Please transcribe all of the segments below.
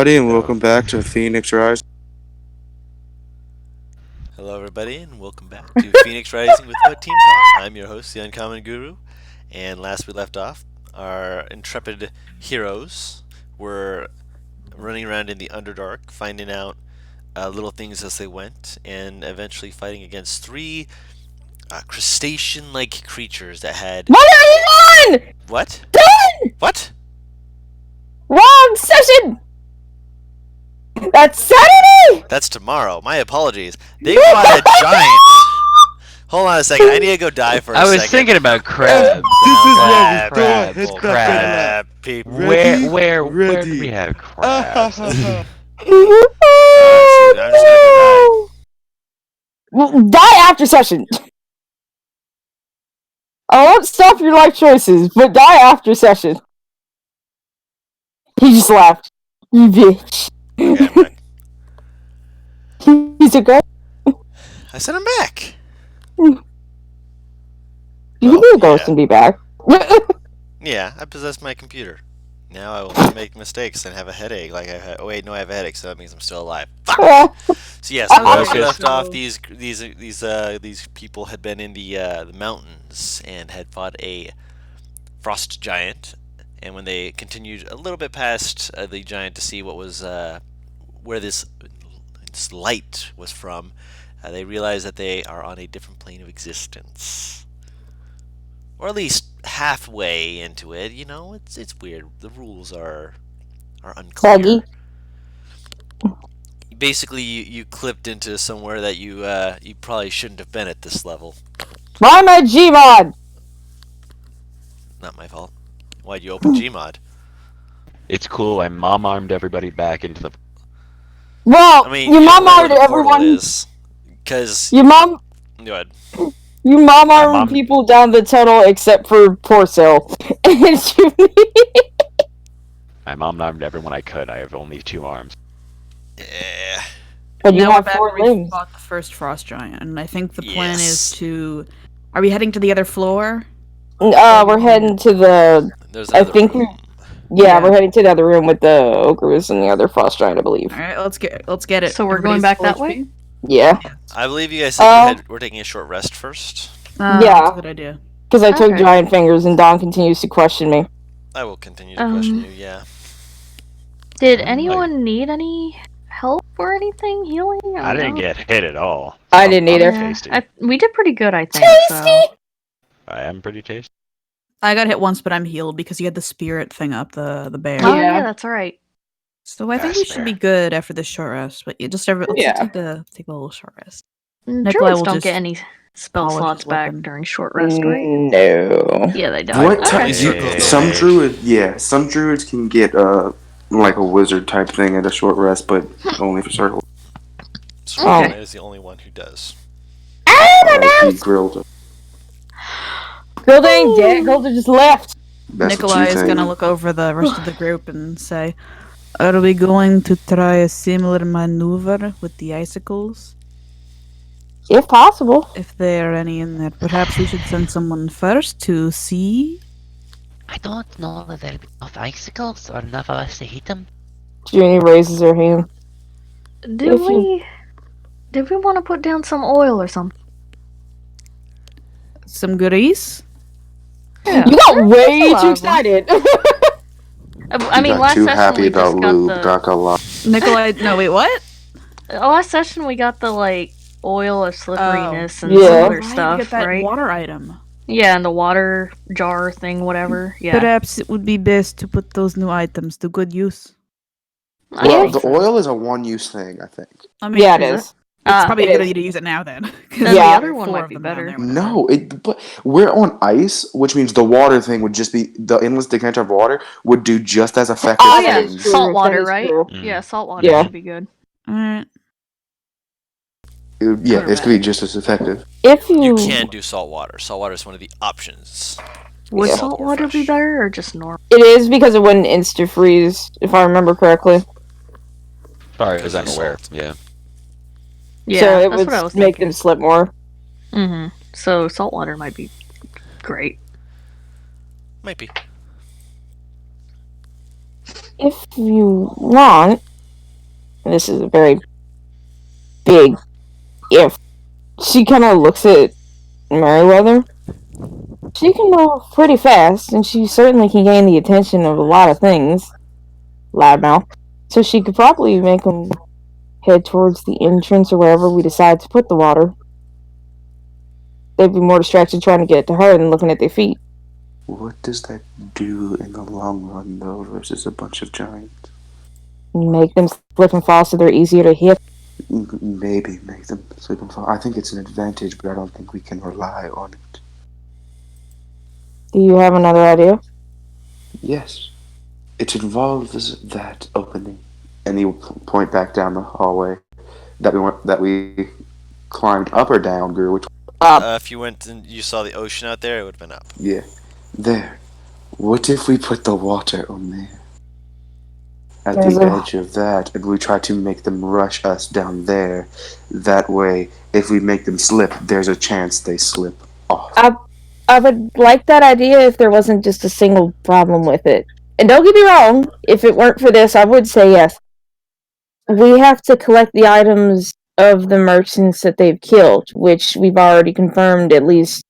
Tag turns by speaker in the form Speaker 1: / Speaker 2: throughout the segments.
Speaker 1: everybody, and welcome back to Phoenix Rise.
Speaker 2: Hello, everybody, and welcome back to Phoenix Rising with What Team Talk. I'm your host, the Uncommon Guru, and last we left off, our intrepid heroes were running around in the Underdark, finding out little things as they went, and eventually fighting against three crustacean-like creatures that had...
Speaker 3: What are you on?
Speaker 2: What?
Speaker 3: Done!
Speaker 2: What?
Speaker 3: Wrong session! That's Saturday!
Speaker 2: That's tomorrow. My apologies. They fought a giant. Hold on a second. I need to go die for a second.
Speaker 4: I was thinking about crabs.
Speaker 1: This is
Speaker 4: crab,
Speaker 1: where we go
Speaker 4: crab,
Speaker 1: ahead,
Speaker 4: bull,
Speaker 1: crab.
Speaker 4: crab.
Speaker 2: people.
Speaker 4: Where do we have crabs?
Speaker 2: I'm just gonna go
Speaker 3: Well, die after session. I won't stop your life choices, but die after session. He just laughed. You bitch.
Speaker 2: die. Okay, I'm back.
Speaker 3: He's a great.
Speaker 2: I said I'm back.
Speaker 3: You can
Speaker 2: Well,
Speaker 3: be a ghost
Speaker 2: yeah.
Speaker 3: and be back.
Speaker 2: Yeah, I possess my computer. Now I will not make mistakes and have a headache like I had. Oh wait, no, I have a headache, so that means I'm still alive. Fuck. So yes, as we left off, these people had been in the mountains and had fought a frost giant. And when they continued a little bit past the giant to see what was where this light was from, they realized that they are on a different plane of existence, or at least halfway into it. You know, it's weird. The rules are unclear.
Speaker 3: Buggy.
Speaker 2: Basically, you clipped into somewhere that you probably shouldn't have been at this level.
Speaker 3: Why am I Gmod?
Speaker 2: Not my fault. Why'd you open Gmod?
Speaker 4: It's cool. I mom-armed everybody back into the.
Speaker 3: Well,
Speaker 2: I mean,
Speaker 3: your
Speaker 2: you
Speaker 3: mom
Speaker 2: don't know where
Speaker 3: armed
Speaker 2: the portal
Speaker 3: everyone.
Speaker 2: is, because
Speaker 3: Your mom.
Speaker 2: go ahead.
Speaker 3: Your mom
Speaker 4: My
Speaker 3: armed
Speaker 4: mom-
Speaker 3: people down the tunnel except for Porcel. And
Speaker 4: I mom-armed everyone I could. I have only 2 arms.
Speaker 2: Yeah.
Speaker 3: But you
Speaker 5: Now we're
Speaker 3: have
Speaker 5: back
Speaker 3: 4
Speaker 5: where we
Speaker 3: limbs.
Speaker 5: fought the first frost giant, and I think the plan
Speaker 2: Yes.
Speaker 5: is to. Are we heading to the other floor?
Speaker 3: We're heading to the.
Speaker 2: There's
Speaker 3: I
Speaker 2: another
Speaker 3: think
Speaker 2: room.
Speaker 3: Yeah, we're heading to the other room with the ogres and the other frost giant, I believe.
Speaker 5: All right, let's get it.
Speaker 6: So we're going back that way?
Speaker 3: Yeah,
Speaker 2: I believe you guys said we're taking a short rest first.
Speaker 3: Yeah.
Speaker 5: That's a good idea.
Speaker 3: because I took
Speaker 6: Okay.
Speaker 3: giant fingers and Don continues to question me.
Speaker 2: I will continue to question you. Yeah.
Speaker 6: Did
Speaker 4: Like-
Speaker 6: anyone need any help or anything? Healing?
Speaker 4: I didn't
Speaker 6: know.
Speaker 4: get hit at all.
Speaker 3: I didn't either.
Speaker 6: Yeah,
Speaker 4: Tasty.
Speaker 6: we did pretty good, I think.
Speaker 3: Tasty!
Speaker 4: I am pretty tasty.
Speaker 5: I got hit once, but I'm healed because you had the spirit thing up, the bear.
Speaker 6: Oh
Speaker 3: Yeah.
Speaker 6: yeah, that's right.
Speaker 5: So I think we should be good after this short rest. But let's take a little short rest. Nikolai
Speaker 6: Druids
Speaker 5: will
Speaker 6: don't
Speaker 5: just
Speaker 6: get any spell
Speaker 5: polish
Speaker 6: slots
Speaker 5: his
Speaker 6: back
Speaker 5: weapon.
Speaker 6: during short rest, right?
Speaker 3: No.
Speaker 6: Yeah, they don't.
Speaker 1: What
Speaker 6: Okay.
Speaker 1: type? Some druids can get like a wizard type thing at a short rest, but only for circle.
Speaker 2: Swarm
Speaker 6: Okay.
Speaker 2: is the only one who does.
Speaker 1: Like he grilled.
Speaker 3: Gilda ain't dead. Gilda just left.
Speaker 1: That's
Speaker 5: Nikolai
Speaker 1: what you
Speaker 5: is
Speaker 1: think.
Speaker 5: gonna look over the rest of the group and say, "Are we going to try a similar maneuver with the icicles?
Speaker 3: If possible.
Speaker 5: If there are any in there, perhaps we should send someone first to see."
Speaker 7: I don't know if there'll be enough icicles or enough of us to hit them.
Speaker 3: Junie raises her hand.
Speaker 6: Do
Speaker 3: If you-
Speaker 6: we? Did we want to put down some oil or something?
Speaker 5: Some grease?
Speaker 6: Yeah.
Speaker 3: You got way too
Speaker 6: allowable.
Speaker 3: excited.
Speaker 6: I mean,
Speaker 1: got
Speaker 6: last
Speaker 1: too
Speaker 6: session
Speaker 1: happy
Speaker 6: we
Speaker 1: about
Speaker 6: just got
Speaker 1: lube.
Speaker 6: the.
Speaker 1: Not gonna lie.
Speaker 5: Nikolai, no, wait, what?
Speaker 6: Last session we got the oil of slipperiness and
Speaker 3: yeah.
Speaker 6: some
Speaker 5: Right,
Speaker 6: other
Speaker 5: you
Speaker 6: stuff,
Speaker 5: get that
Speaker 6: right?
Speaker 5: water item.
Speaker 6: Yeah, and the water jar thing, whatever. Yeah.
Speaker 5: Perhaps it would be best to put those new items to good use.
Speaker 6: I
Speaker 1: Well,
Speaker 6: think
Speaker 1: the
Speaker 6: so.
Speaker 1: oil is a one-use thing, I think.
Speaker 5: I mean,
Speaker 3: Yeah, it
Speaker 6: is
Speaker 3: is.
Speaker 5: It's probably
Speaker 3: it
Speaker 5: a good
Speaker 3: is.
Speaker 5: idea to use it now then. 'Cause
Speaker 6: Then
Speaker 3: the
Speaker 5: there
Speaker 3: other
Speaker 5: are
Speaker 6: one
Speaker 5: 4
Speaker 6: might
Speaker 5: of
Speaker 6: be
Speaker 5: them down
Speaker 6: better.
Speaker 5: there, whatever.
Speaker 1: No, but we're on ice, which means the water thing would just be the endless decanter of water would do just as effective
Speaker 6: Oh
Speaker 3: that
Speaker 6: yeah,
Speaker 3: is
Speaker 1: things.
Speaker 3: true.
Speaker 6: salt water,
Speaker 3: That is
Speaker 6: right?
Speaker 3: true.
Speaker 6: Yeah, salt water
Speaker 3: Yeah.
Speaker 6: should be good.
Speaker 5: Alright.
Speaker 1: Yeah, it could be just as effective.
Speaker 3: If
Speaker 2: You can do salt water. Salt water is one of the options.
Speaker 6: Would
Speaker 3: Yeah.
Speaker 6: salt
Speaker 2: Or
Speaker 6: water be
Speaker 2: fresh.
Speaker 6: better or just normal?
Speaker 3: It is because it wouldn't insta freeze, if I remember correctly.
Speaker 4: Sorry,
Speaker 2: Because
Speaker 4: as I'm
Speaker 2: of
Speaker 4: aware.
Speaker 2: salt.
Speaker 4: Yeah.
Speaker 6: Yeah,
Speaker 3: so it
Speaker 6: that's
Speaker 3: would
Speaker 6: what I was
Speaker 3: make
Speaker 6: thinking.
Speaker 3: them slip more.
Speaker 6: Mm-hmm. So salt water might be great.
Speaker 2: Might be.
Speaker 3: If you want, and this is a very big if. She kind of looks at Meriwether. She can move pretty fast, and she certainly can gain the attention of a lot of things. Loudmouth. So she could probably make them head towards the entrance or wherever we decide to put the water. They'd be more distracted trying to get to her than looking at their feet.
Speaker 1: What does that do in the long run, though, versus a bunch of giants?
Speaker 3: Make them slip and fall so they're easier to hit.
Speaker 1: Maybe make them slip and fall. I think it's an advantage, but I don't think we can rely on it.
Speaker 3: Do you have another idea?
Speaker 1: Yes. It involves that opening. And he will point back down the hallway that we climbed up or down, Grew, which
Speaker 2: If you went and you saw the ocean out there, it would have been up.
Speaker 1: yeah. There. What if we put the water on there? At
Speaker 3: There's
Speaker 1: the
Speaker 3: a-
Speaker 1: edge of that, and we try to make them rush us down there. That way, if we make them slip, there's a chance they slip off.
Speaker 3: I would like that idea if there wasn't just a single problem with it. And don't get me wrong, if it weren't for this, I would say yes. We have to collect the items of the merchants that they've killed, which we've already confirmed at least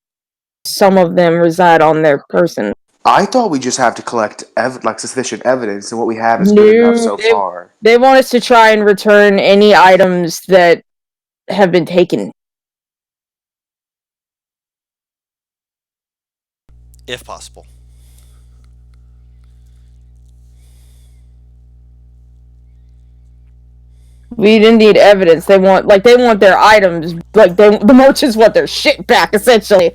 Speaker 3: some of them reside on their person.
Speaker 1: I thought we just have to collect sufficient evidence, and what we have is good enough so far.
Speaker 3: They want us to try and return any items that have been taken.
Speaker 2: If possible.
Speaker 3: We didn't need evidence. They want their items. The merchants want their shit back, essentially.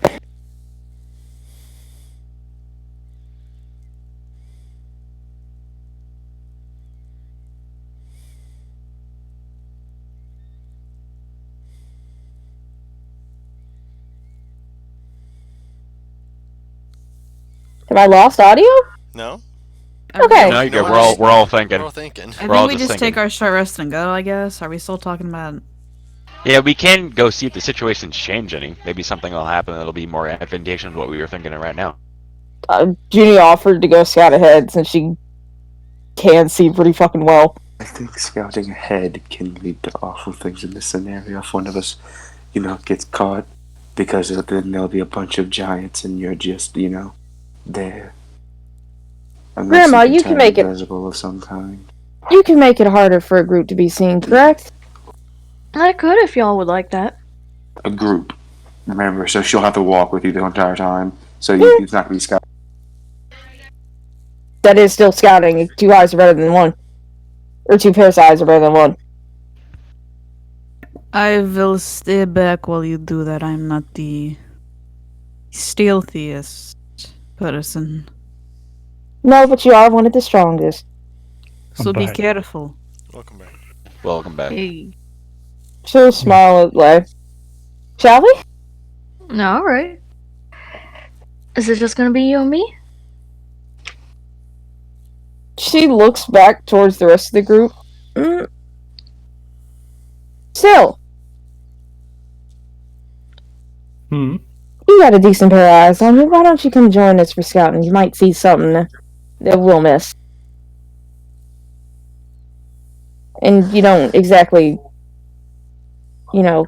Speaker 3: Have I lost audio?
Speaker 2: No?
Speaker 3: Okay.
Speaker 4: No, you're good.
Speaker 2: No,
Speaker 4: We're all thinking.
Speaker 2: We're all thinking.
Speaker 5: I
Speaker 4: We're all
Speaker 5: think we
Speaker 4: just
Speaker 5: just
Speaker 4: thinking.
Speaker 5: take our short rest and go, I guess. Are we still talking about...
Speaker 4: Yeah, we can go see if the situation's change any. Maybe something will happen that'll be more advantageous than what we were thinking of right now.
Speaker 3: Junie offered to go scout ahead since she can see pretty fucking well.
Speaker 1: I think scouting ahead can lead to awful things in this scenario if one of us, gets caught. Because then there'll be a bunch of giants and you're just, there. Unless
Speaker 3: Grandma, you can make it
Speaker 1: invisible of some kind.
Speaker 3: You can make it harder for a group to be seen, correct?
Speaker 6: I could if y'all would like that.
Speaker 1: A group. Remember, so she'll have to walk with you the entire time. So it's not going to be scouting.
Speaker 3: That is still scouting. 2 eyes are better than one. Or 2 pairs of eyes are better than one.
Speaker 5: I will stay back while you do that. I'm not the stealthiest person.
Speaker 3: No, but you are one of the strongest.
Speaker 5: So be careful.
Speaker 2: Welcome back.
Speaker 4: Welcome back.
Speaker 6: Hey.
Speaker 3: She'll smile at life. Shall we?
Speaker 6: No, alright. Is it just gonna be you and me?
Speaker 3: She looks back towards the rest of the group. Still. You got a decent pair of eyes on you. Why don't you come join us for scouting? You might see something that we'll miss. And you don't exactly,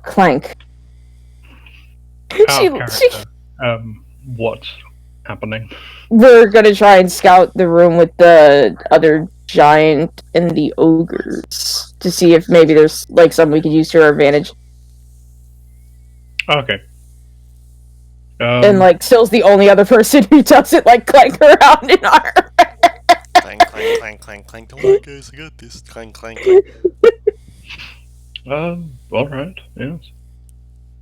Speaker 3: clank.
Speaker 8: What's happening?
Speaker 3: We're gonna try and scout the room with the other giant and the ogres to see if maybe there's something we could use to our advantage.
Speaker 8: Okay.
Speaker 3: And Sill's the only other person who doesn't clank around in our.
Speaker 2: Clank, clank, clank, clank, clank. Don't worry, guys, I got this. Clank, clank, clank.
Speaker 8: Alright, yes.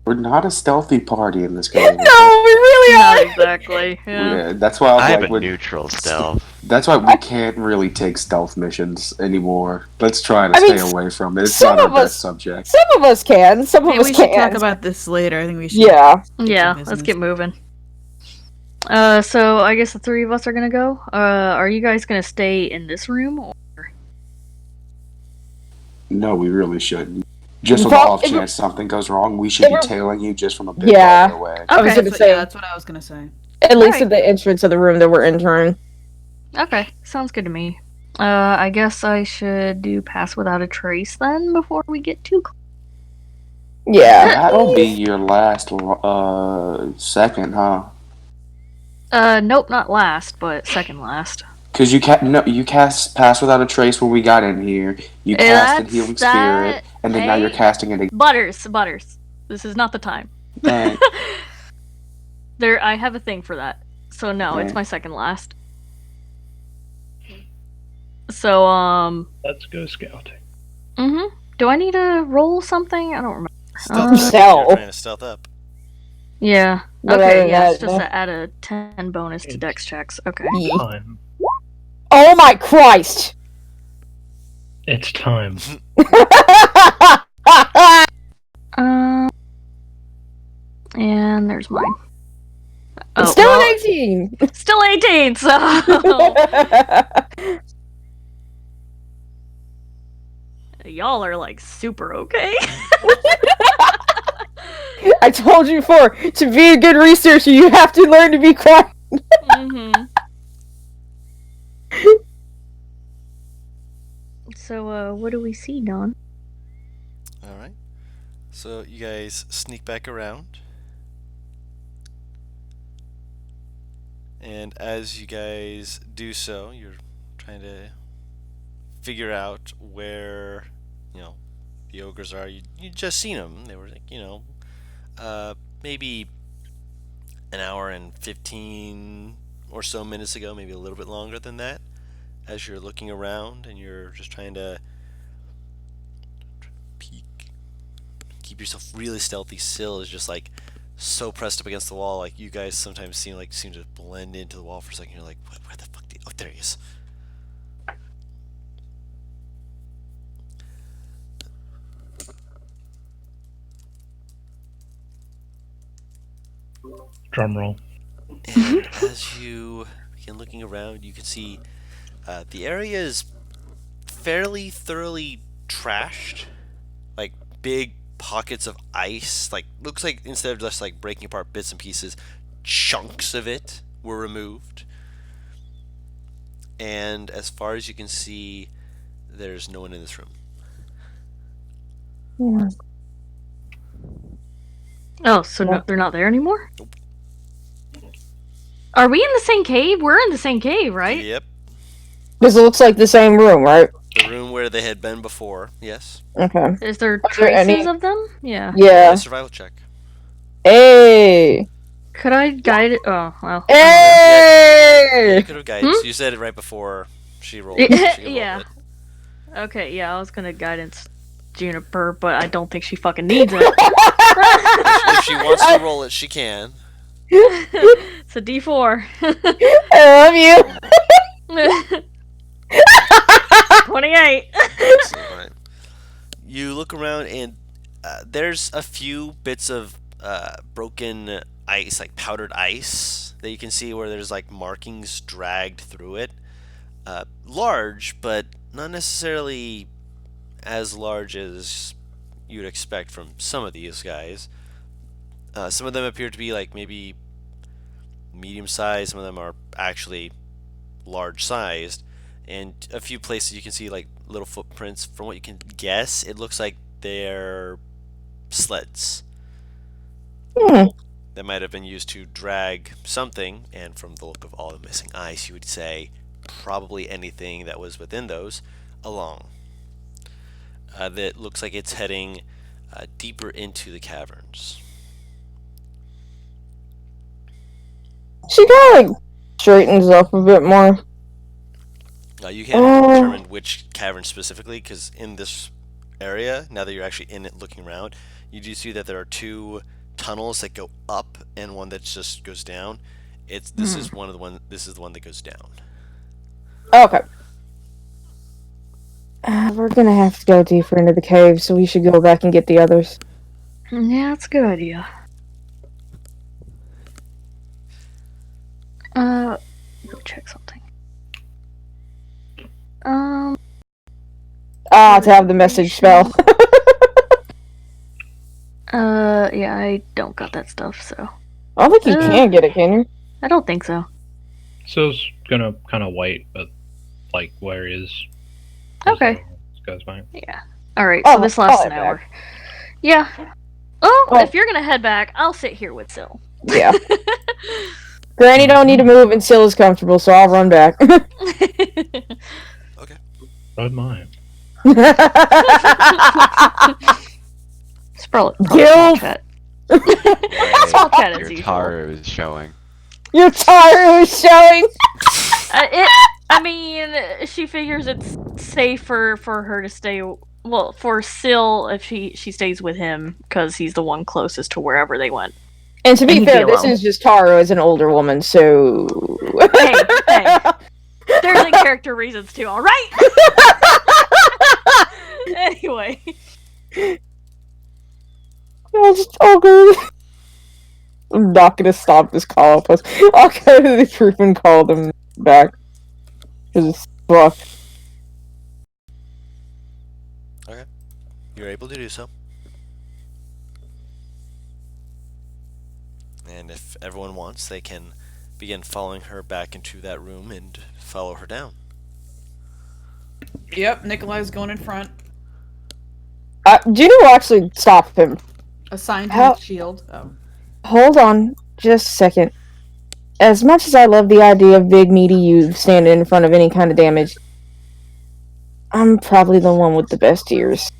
Speaker 1: We're not a stealthy party in this game.
Speaker 3: No, we really
Speaker 6: Not
Speaker 3: are.
Speaker 6: exactly. Yeah.
Speaker 1: Yeah, that's why
Speaker 4: I
Speaker 1: I
Speaker 4: have
Speaker 1: was
Speaker 4: a
Speaker 1: like,
Speaker 4: neutral stealth.
Speaker 1: that's why we can't really take stealth missions anymore. Let's try to
Speaker 3: I mean,
Speaker 1: stay away from it. It's
Speaker 3: some
Speaker 1: not our
Speaker 3: of us-
Speaker 1: best subject.
Speaker 3: Some of us can. Some
Speaker 5: Hey,
Speaker 3: of us
Speaker 5: we should
Speaker 3: can't.
Speaker 5: talk about this later. I think we should.
Speaker 3: Yeah.
Speaker 6: Yeah,
Speaker 5: business.
Speaker 6: let's get moving. So I guess the 3 of us are gonna go. Are you guys gonna stay in this room? Or...
Speaker 1: No, we really shouldn't. Just on the
Speaker 3: Well,
Speaker 1: off
Speaker 3: if
Speaker 1: chance something goes wrong, we should be
Speaker 3: if-
Speaker 1: tailing you just from a bit
Speaker 3: Yeah.
Speaker 1: farther away.
Speaker 3: I was
Speaker 6: Okay.
Speaker 3: gonna say,
Speaker 5: that's what I was gonna say.
Speaker 3: at least
Speaker 6: Alright.
Speaker 3: at the entrance of the room that we're entering.
Speaker 6: Okay, sounds good to me. I guess I should do pass without a trace then before we get too close.
Speaker 3: Yeah.
Speaker 1: That'll be your last second, huh?
Speaker 6: Nope, not last, but second last.
Speaker 1: Because you cast Pass Without a Trace when we got in here. You casted
Speaker 6: That's
Speaker 1: Healing
Speaker 6: that.
Speaker 1: Spirit, and then now you're
Speaker 6: Hey,
Speaker 1: casting it again.
Speaker 6: Butters. This is not the time.
Speaker 1: Dang.
Speaker 6: I have a thing for that. So no, it's my second last. So
Speaker 8: Let's go scouting.
Speaker 6: Do I need to roll something? I don't remember.
Speaker 2: Stealth check.
Speaker 3: Stealth.
Speaker 2: You're trying to stealth up.
Speaker 6: Yeah.
Speaker 3: But
Speaker 6: Okay. Yeah. It's
Speaker 3: that-
Speaker 6: just to add a 10 bonus to Dex checks. Okay.
Speaker 8: Time.
Speaker 3: Oh my Christ!
Speaker 8: It's time.
Speaker 6: And there's mine. Oh,
Speaker 3: It's still
Speaker 6: well,
Speaker 3: an 18!
Speaker 6: Still 18, so... Y'all are, like, super okay.
Speaker 3: I told you before, to be a good researcher, you have to learn to be quiet.
Speaker 6: So, what do we see, Don?
Speaker 2: Alright. So you guys sneak back around. And as you guys do so, you're trying to figure out where, the ogres are. You just seen them. They were like, maybe an hour and 15 or so minutes ago, maybe a little bit longer than that. As you're looking around and you're just trying to peek, keep yourself really stealthy. Syl is just like so pressed up against the wall. Like you guys sometimes seem to blend into the wall for a second. You're like, where the fuck? Oh, there he is.
Speaker 8: Drum roll.
Speaker 2: And as you begin looking around, you can see the area is fairly thoroughly trashed. Like big pockets of ice. Like looks like instead of just like breaking apart bits and pieces, chunks of it were removed. And as far as you can see, there's no one in this room.
Speaker 3: Yeah.
Speaker 6: Oh, so no, they're not there anymore? Nope. Are we in the same cave? We're in the same cave, right?
Speaker 2: Yep.
Speaker 3: Because it looks like the same room, right?
Speaker 2: The room where they had been before, yes.
Speaker 3: Okay.
Speaker 6: Is there
Speaker 3: Are there
Speaker 6: traces
Speaker 3: any-
Speaker 6: of them? Yeah.
Speaker 3: Yeah.
Speaker 2: Survival check.
Speaker 3: Hey!
Speaker 6: Could I guide it? Oh, well.
Speaker 3: Hey!
Speaker 2: You could have guidance. You said it right before she rolled. So she could
Speaker 6: Yeah.
Speaker 2: roll it.
Speaker 6: Okay, yeah, I was gonna guidance Juniper, but I don't think she fucking needs it.
Speaker 2: If she wants to roll it, she can.
Speaker 6: It's a D4.
Speaker 3: I love you!
Speaker 6: 28.
Speaker 2: Right. You look around and there's a few bits of broken ice, like powdered ice, that you can see where there's like markings dragged through it. Large, but not necessarily as large as you'd expect from some of these guys. Some of them appear to be like maybe medium sized, some of them are actually large sized, and a few places you can see like little footprints. From what you can guess, it looks like they're sleds that might have been used to drag something, and from the look of all the missing ice, you would say probably anything that was within those along. That looks like it's heading deeper into the caverns.
Speaker 3: She kind of straightens up a bit more.
Speaker 2: You can't determine which cavern specifically, because in this area, now that you're actually in it looking around, you do see that there are two tunnels that go up and one that just goes down. This is one of the one. This is the one that goes down.
Speaker 3: Okay. We're gonna have to go deeper into the cave, so we should go back and get the others.
Speaker 6: Yeah, that's a good idea. Go check something.
Speaker 3: To have the message spell.
Speaker 6: Yeah, I don't got that stuff, so.
Speaker 3: I don't think you can get it, can you?
Speaker 6: I don't think so.
Speaker 8: So it's gonna kind of wait, but like where he is.
Speaker 6: Okay.
Speaker 8: Goes back.
Speaker 6: Yeah. Alright, so this lasts an hour. Yeah. Oh, if you're gonna head back, I'll sit here with Syl.
Speaker 3: Yeah. Granny don't need to move and Syl is comfortable, so I'll run back.
Speaker 2: Okay.
Speaker 8: Don't mind.
Speaker 6: Sprout
Speaker 3: Gil!
Speaker 6: small chat. Small chat as
Speaker 4: Your
Speaker 6: usual.
Speaker 4: Taru is showing.
Speaker 3: Your Taru is showing!
Speaker 6: I mean, she figures it's safer for her to stay. Well, for Syl if she stays with him because he's the one closest to wherever they went.
Speaker 3: And to be
Speaker 6: he'd
Speaker 3: fair,
Speaker 6: be
Speaker 3: this
Speaker 6: alone.
Speaker 3: is just Taru as an older woman, so...
Speaker 6: Hey, there's in character reasons too. All right. Anyway,
Speaker 3: I'll go. I'm not gonna stop this call. Plus, I'll go to the group and call them back. Cause it's fucked.
Speaker 2: Okay. You're able to do so. And if everyone wants, they can begin following her back into that room and follow her down.
Speaker 5: Yep, Nikolai's going in front.
Speaker 3: Juno will actually stop him.
Speaker 5: Assigned
Speaker 3: How-
Speaker 5: to shield. Oh.
Speaker 3: Hold on, just a second. As much as I love the idea of big meaty you standing in front of any kind of damage, I'm probably the one with the best ears.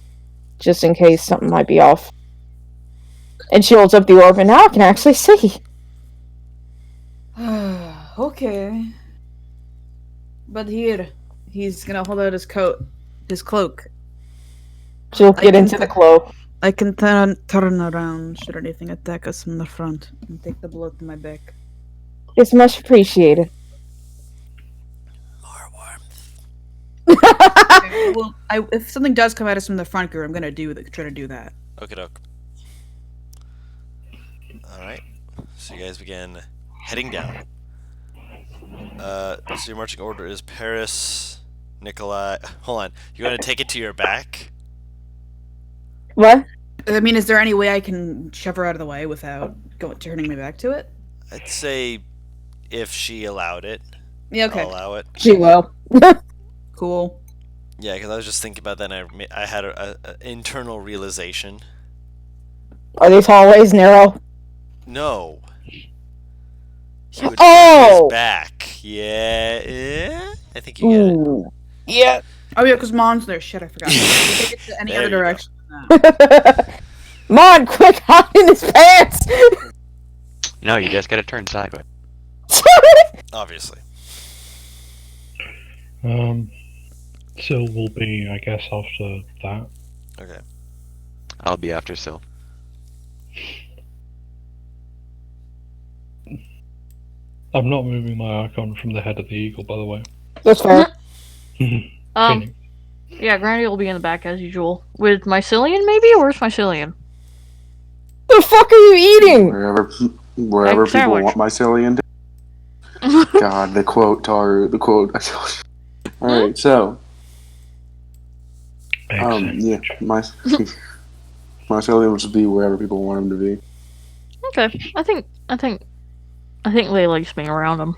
Speaker 3: Just in case something might be off. And she holds up the orb, and now I can actually see.
Speaker 5: Okay. But here, he's gonna hold out his cloak.
Speaker 3: She'll get into the cloak.
Speaker 5: I can turn around should anything attack us from the front and take the blow to my back.
Speaker 3: It's much appreciated.
Speaker 2: More warmth.
Speaker 5: Okay, well, if something does come at us from the front, I'm gonna try to do that.
Speaker 2: Okie doke. Alright. So you guys begin heading down. So your marching order is Paris, Nikolai. Hold on. You want to take it to your back?
Speaker 3: What?
Speaker 5: I mean, is there any way I can shove her out of the way without turning me back to it?
Speaker 2: I'd say if she allowed it.
Speaker 5: Yeah, okay.
Speaker 2: I'll allow it.
Speaker 3: She will.
Speaker 5: Cool.
Speaker 2: Yeah, because I was just thinking about that and I had an internal realization.
Speaker 3: Are these hallways narrow?
Speaker 2: No. He would
Speaker 3: Oh!
Speaker 2: his back. Yeah. I think you get it.
Speaker 3: Ooh. Yeah.
Speaker 5: Oh yeah, because Mom's there. Shit, I forgot. Take it to any
Speaker 2: There
Speaker 5: other
Speaker 2: you go.
Speaker 5: direction.
Speaker 3: Mon, quick, hide in his pants!
Speaker 4: No, you just gotta turn sideways.
Speaker 2: Obviously.
Speaker 8: So we'll be, I guess, after that.
Speaker 2: Okay.
Speaker 4: I'll be after Syl.
Speaker 8: I'm not moving my icon from the head of the eagle, by the way.
Speaker 3: That's fair.
Speaker 8: Phoenix.
Speaker 6: Yeah, Granny will be in the back as usual with Mycelium. Maybe, where's Mycelium?
Speaker 3: The fuck are you eating?
Speaker 1: Wherever
Speaker 6: Egg
Speaker 1: people
Speaker 6: sandwich.
Speaker 1: want mycelium. God, the quote, Taru, the quote. Alright, so, yeah, mycelium will just be wherever people want him to be.
Speaker 6: Okay, I think Leigh likes being around him.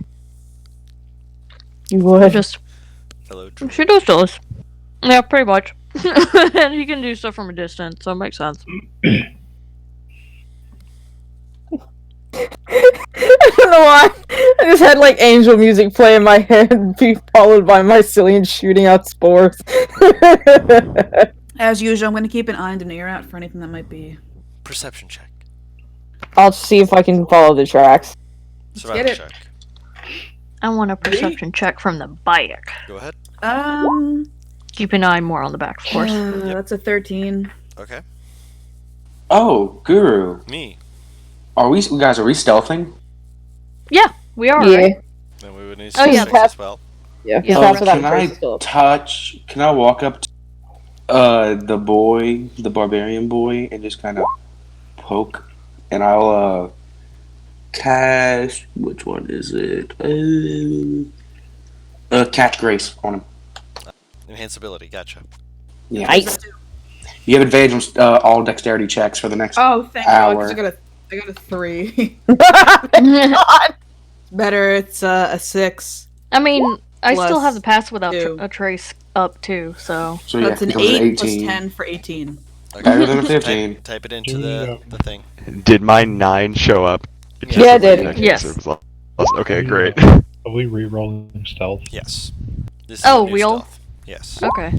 Speaker 3: You would.
Speaker 6: Just
Speaker 2: Hello, Drew.
Speaker 6: she does. Yeah, pretty much. And he can do stuff from a distance, so it makes sense.
Speaker 3: I don't know why. I just had like angel music play in my head and be followed by mycelium shooting out spores.
Speaker 5: As usual, I'm gonna keep an eye and an ear out for anything that might be.
Speaker 2: Perception check.
Speaker 3: I'll see if I can follow the tracks.
Speaker 2: Survival
Speaker 5: get it.
Speaker 2: check.
Speaker 6: I want a perception check from the back.
Speaker 2: Go ahead.
Speaker 6: Keep an eye more on the back, of course.
Speaker 5: That's a 13.
Speaker 2: Okay.
Speaker 1: Oh, Guru.
Speaker 2: Me.
Speaker 1: Are we stealthing?
Speaker 6: Yeah, we are.
Speaker 3: Yeah.
Speaker 6: Right?
Speaker 2: Then we would need
Speaker 6: Oh, yeah.
Speaker 2: six as well.
Speaker 3: Yeah,
Speaker 6: Yeah.
Speaker 3: that's what
Speaker 1: Can
Speaker 3: I'm
Speaker 1: I
Speaker 3: still.
Speaker 1: can I walk up to the boy, the barbarian boy, and just kind of poke? And I'll cast, which one is it? Catch Grace on him.
Speaker 2: Enhance ability. Gotcha.
Speaker 1: Yeah.
Speaker 3: Nice.
Speaker 1: You have advantage on all dexterity checks for the next
Speaker 5: Oh, thank
Speaker 1: hour.
Speaker 5: God, 'cause I got a 3.
Speaker 3: God.
Speaker 5: Better, it's a 6.
Speaker 6: I mean, I still have
Speaker 5: plus
Speaker 6: the pass without
Speaker 5: 2.
Speaker 6: a trace up too, so.
Speaker 1: So yeah,
Speaker 5: That's
Speaker 1: it
Speaker 5: an
Speaker 1: becomes an
Speaker 5: 8 plus
Speaker 1: 18.
Speaker 5: 10 for 18.
Speaker 2: Okay.
Speaker 1: Better than a 15.
Speaker 2: Type it into the thing.
Speaker 4: Did my 9 show up?
Speaker 3: Yeah, it did.
Speaker 4: Okay,
Speaker 6: Yes.
Speaker 4: so it was okay, great.
Speaker 8: Are we re-rolling stealth?
Speaker 2: Yes. This is
Speaker 6: Oh,
Speaker 2: a new
Speaker 6: we all-
Speaker 2: stealth. Yes.
Speaker 6: Okay.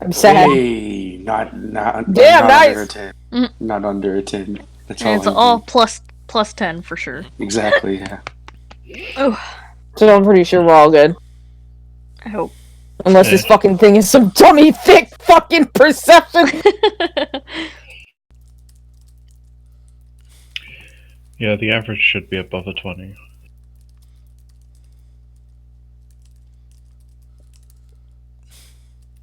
Speaker 3: I'm sad.
Speaker 1: Hey, not
Speaker 3: Damn,
Speaker 1: not under a
Speaker 3: nice.
Speaker 1: 10.
Speaker 6: Mhm.
Speaker 1: Not under a 10. That's
Speaker 6: And
Speaker 1: all
Speaker 6: it's
Speaker 1: I
Speaker 6: all
Speaker 1: need.
Speaker 6: plus 10 for sure.
Speaker 1: Exactly, yeah.
Speaker 6: Oh,
Speaker 3: So I'm pretty sure we're all good.
Speaker 6: I hope.
Speaker 3: Unless this fucking thing is some dummy thick fucking perception.
Speaker 8: Yeah, the average should be above a 20.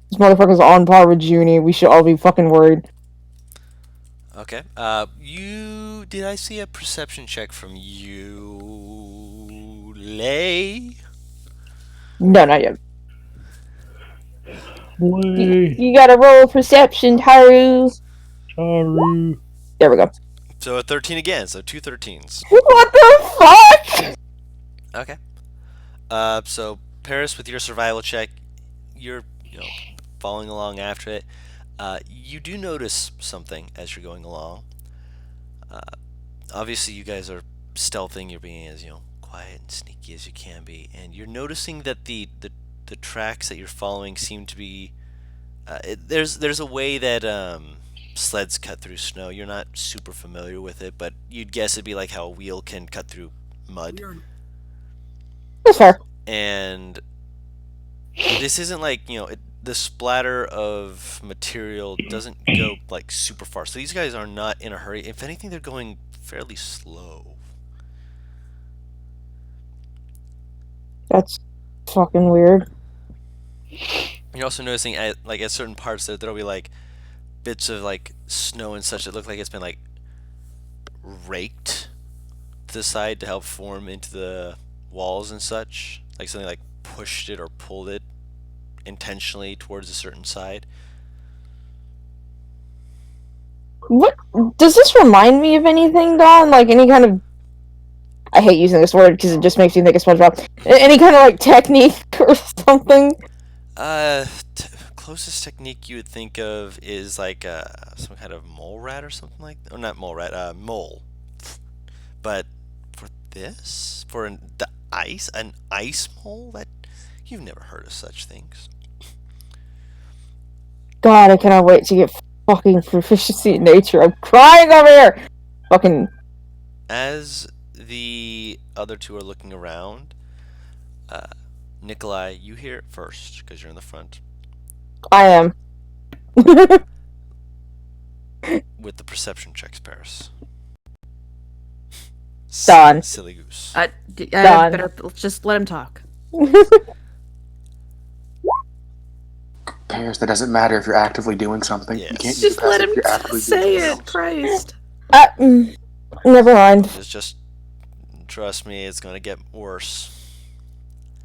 Speaker 3: This motherfucker's on par with Junie. We should all be fucking worried.
Speaker 2: Okay. Did I see a perception check from you, Lay?
Speaker 3: No, not yet.
Speaker 8: Way,
Speaker 3: You gotta roll perception, Haru.
Speaker 8: Charu.
Speaker 3: There we go.
Speaker 2: So a 13 again. So 2 13s.
Speaker 3: What the fuck?
Speaker 2: Okay. So Paris, with your survival check, you're following along after it. You do notice something as you're going along. Obviously, you guys are stealthing. You're being as quiet and sneaky as you can be, and you're noticing that the tracks that you're following seem to be. There's a way that sleds cut through snow. You're not super familiar with it, but you'd guess it'd be like how a wheel can cut through mud.
Speaker 3: That's fair.
Speaker 2: And this isn't like the splatter of material doesn't go like super far. So these guys are not in a hurry. If anything, they're going fairly slow.
Speaker 3: That's fucking weird.
Speaker 2: You're also noticing at certain parts there'll be like bits of like snow and such that look like it's been like raked to the side to help form into the walls and such. Like something like pushed it or pulled it intentionally towards a certain side.
Speaker 3: What does this remind me of anything, Don? Like any kind of... I hate using this word because it just makes me think of SpongeBob. Any kind of like technique or something?
Speaker 2: Closest technique you would think of is like some kind of mole rat or something like that. Or not mole rat, mole. But for this, the ice, an ice mole, that you've never heard of such things.
Speaker 3: God, I cannot wait to get fucking proficiency in nature. I'm crying over here. Fucking...
Speaker 2: As the other two are looking around, Nikolai, you hear it first because you're in the front.
Speaker 3: I am.
Speaker 2: With the perception checks, Paris.
Speaker 3: Done.
Speaker 2: Silly goose.
Speaker 5: I
Speaker 3: Done.
Speaker 5: better just let him talk.
Speaker 1: Paris, that doesn't matter if you're actively doing something.
Speaker 2: Yes.
Speaker 1: You can't use
Speaker 5: Just
Speaker 1: a
Speaker 5: let
Speaker 1: passive
Speaker 5: him
Speaker 1: if you're actively
Speaker 5: say
Speaker 1: doing
Speaker 5: it,
Speaker 1: something else.
Speaker 5: Christ.
Speaker 3: Never mind.
Speaker 2: Just trust me, it's gonna get worse.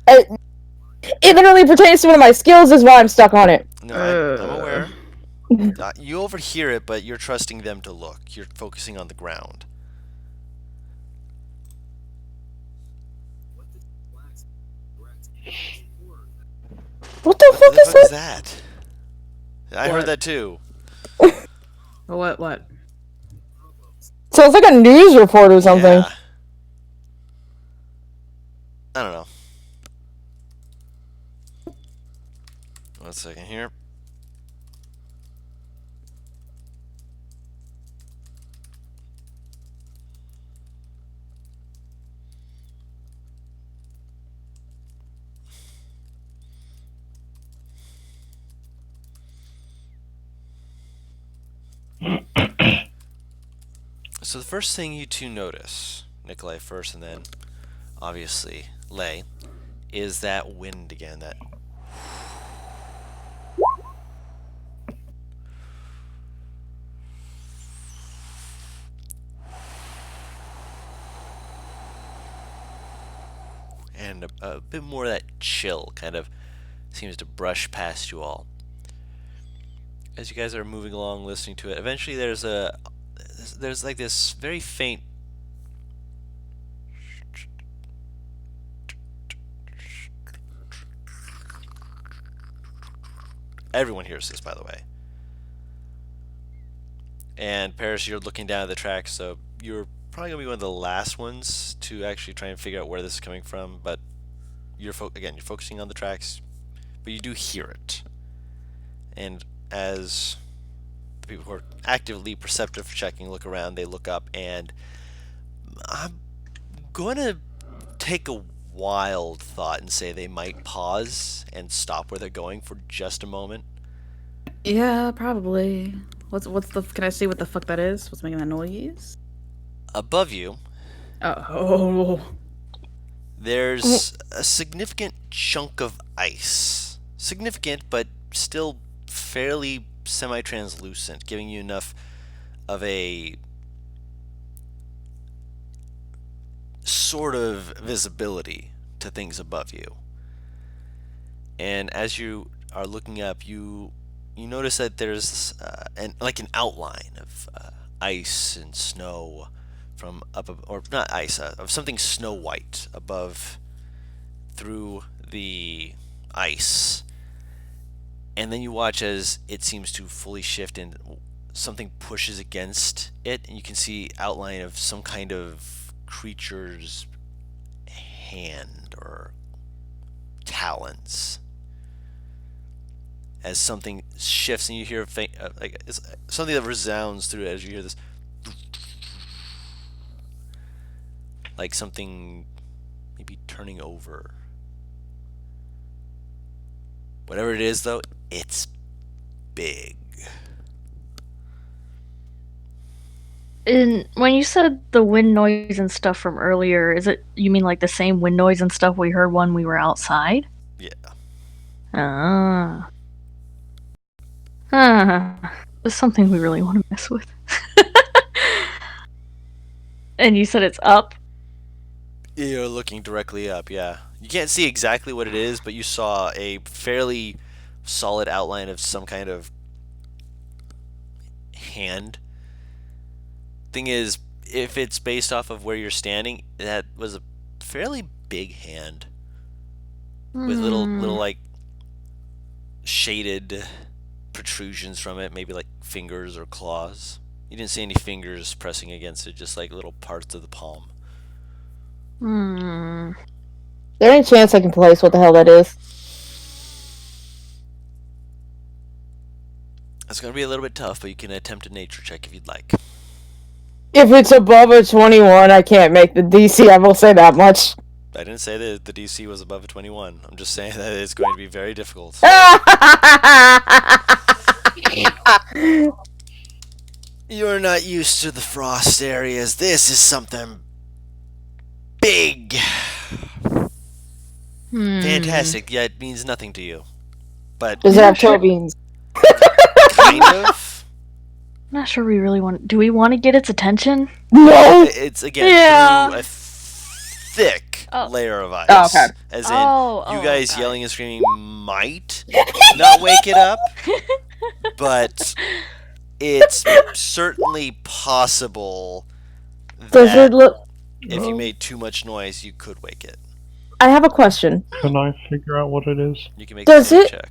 Speaker 3: It literally pertains to one of my skills, is why I'm stuck on it.
Speaker 2: No, I'm aware. You overhear it, but you're trusting them to look. You're focusing on the ground.
Speaker 3: What the fuck
Speaker 2: What the
Speaker 3: is
Speaker 2: fuck is
Speaker 3: that?
Speaker 2: that? I heard that too.
Speaker 5: What?
Speaker 3: Sounds like a news report or something.
Speaker 2: Yeah. I don't know. One second here. So the first thing you two notice, Nikolai first and then obviously Lay, is that wind again, that and a bit more of that chill kind of seems to brush past you all. As you guys are moving along listening to it, eventually there's like this very faint Everyone hears this, by the way. And Paris, you're looking down at the tracks, so you're probably gonna be one of the last ones to actually try and figure out where this is coming from. But you're focusing on the tracks, but you do hear it. And as the people who are actively perceptive checking look around, they look up, and I'm gonna take a wild thought and say they might pause and stop where they're going for just a moment.
Speaker 5: Yeah, probably. What's the? Can I see what the fuck that is? What's making that noise?
Speaker 2: Above you,
Speaker 5: Oh.
Speaker 2: there's a significant chunk of ice. Significant, but still fairly semi-translucent, giving you enough of a sort of visibility to things above you. And as you are looking up, you notice that there's an outline of ice and snow from up, or not ice, of something snow white above through the ice. And then you watch as it seems to fully shift and something pushes against it, and you can see outline of some kind of creature's hand or talons as something shifts, and you hear it's something that resounds through it as you hear this, like something maybe turning over. Whatever it is, though, it's big.
Speaker 6: And when you said the wind noise and stuff from earlier, you mean like the same wind noise and stuff we heard when we were outside?
Speaker 2: Yeah.
Speaker 6: Ah. It's something we really want to mess with. And you said it's up?
Speaker 2: You're looking directly up, yeah. You can't see exactly what it is, but you saw a fairly solid outline of some kind of hand. Thing is, if it's based off of where you're standing, that was a fairly big hand with little like shaded protrusions from it, maybe like fingers or claws. You didn't see any fingers pressing against it, just like little parts of the palm.
Speaker 3: Is there any chance I can place what the hell that is?
Speaker 2: It's going to be a little bit tough, but you can attempt a nature check if you'd like.
Speaker 3: If it's above a 21, I can't make the DC, I will say that much.
Speaker 2: I didn't say that the DC was above a 21. I'm just saying that it's going to be very difficult. You're not used to the frost areas. This is something big. Fantastic, yet it means nothing to you. But
Speaker 3: Does it have toe beans?
Speaker 2: kind of.
Speaker 6: I'm not sure we really want. Do we want to get its attention?
Speaker 3: No!
Speaker 2: It's again through a thick layer of ice.
Speaker 3: Oh, okay.
Speaker 2: As in, you guys yelling and screaming might not wake it up, but it's certainly possible
Speaker 3: Does
Speaker 2: that
Speaker 3: it look...
Speaker 2: if you made too much noise, you could wake it.
Speaker 3: I have a question.
Speaker 8: Can I figure out what it is?
Speaker 2: You can make
Speaker 3: Does
Speaker 2: a
Speaker 3: it-
Speaker 2: check.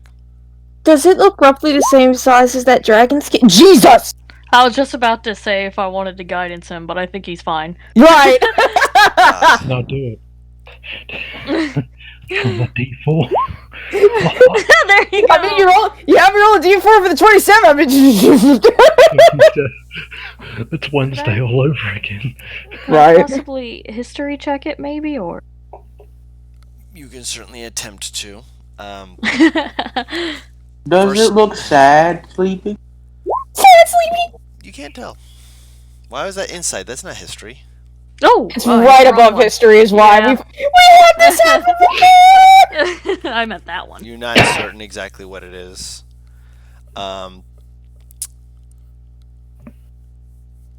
Speaker 3: Does it look roughly the same size as that dragon skin? Jesus!
Speaker 6: I was just about to say if I wanted to guidance him, but I think he's fine.
Speaker 3: Right!
Speaker 8: No, do it. From the D4.
Speaker 6: There you go.
Speaker 3: I mean, you have your own D4 for the 27. I mean,
Speaker 8: It's Wednesday all over again.
Speaker 6: Can I possibly history check it, maybe, or?
Speaker 2: You can certainly attempt to.
Speaker 1: Does it look sad sleeping?
Speaker 3: Sad sleeping?
Speaker 2: You can't tell. Why was that insight? That's not history.
Speaker 6: Oh,
Speaker 3: it's right above history is why we had this happen before.
Speaker 6: I meant that one.
Speaker 2: You're not certain exactly what it is.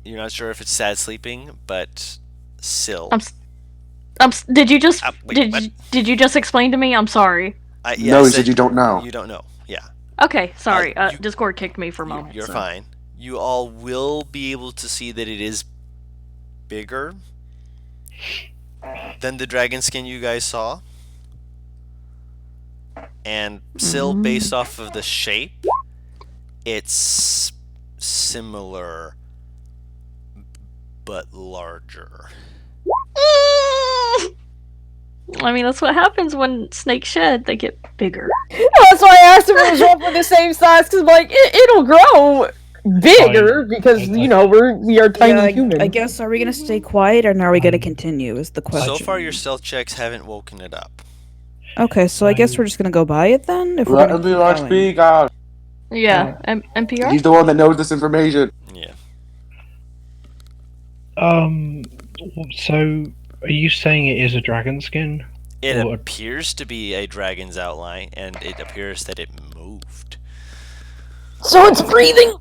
Speaker 2: You're not sure if it's sad sleeping, but still.
Speaker 6: Did you just
Speaker 2: wait,
Speaker 6: did you just explain to me? I'm sorry.
Speaker 1: No, he said you don't know.
Speaker 2: You don't know. Yeah.
Speaker 6: Okay, sorry. Discord kicked me for a moment.
Speaker 2: You're fine. You all will be able to see that it is bigger than the dragon skin you guys saw. And Syl, based off of the shape, it's similar but larger.
Speaker 6: I mean, that's what happens when snakes shed. They get bigger.
Speaker 3: That's why I asked if it was roughly the same size, because like it'll grow bigger because we are tiny humans.
Speaker 5: I guess, are we gonna stay quiet or are we gonna continue? Is the question.
Speaker 2: So far, your stealth checks haven't woken it up.
Speaker 5: Okay, so I guess we're just gonna go by it then. If we're
Speaker 1: Let
Speaker 5: gonna
Speaker 1: me
Speaker 5: keep
Speaker 1: like
Speaker 5: going.
Speaker 1: speak out.
Speaker 6: Yeah, NPR.
Speaker 1: He's the one that knows this information.
Speaker 2: Yeah.
Speaker 8: So, are you saying it is a dragon skin?
Speaker 2: It
Speaker 8: Or-
Speaker 2: appears to be a dragon's outline, and it appears that it moved.
Speaker 3: So it's breathing.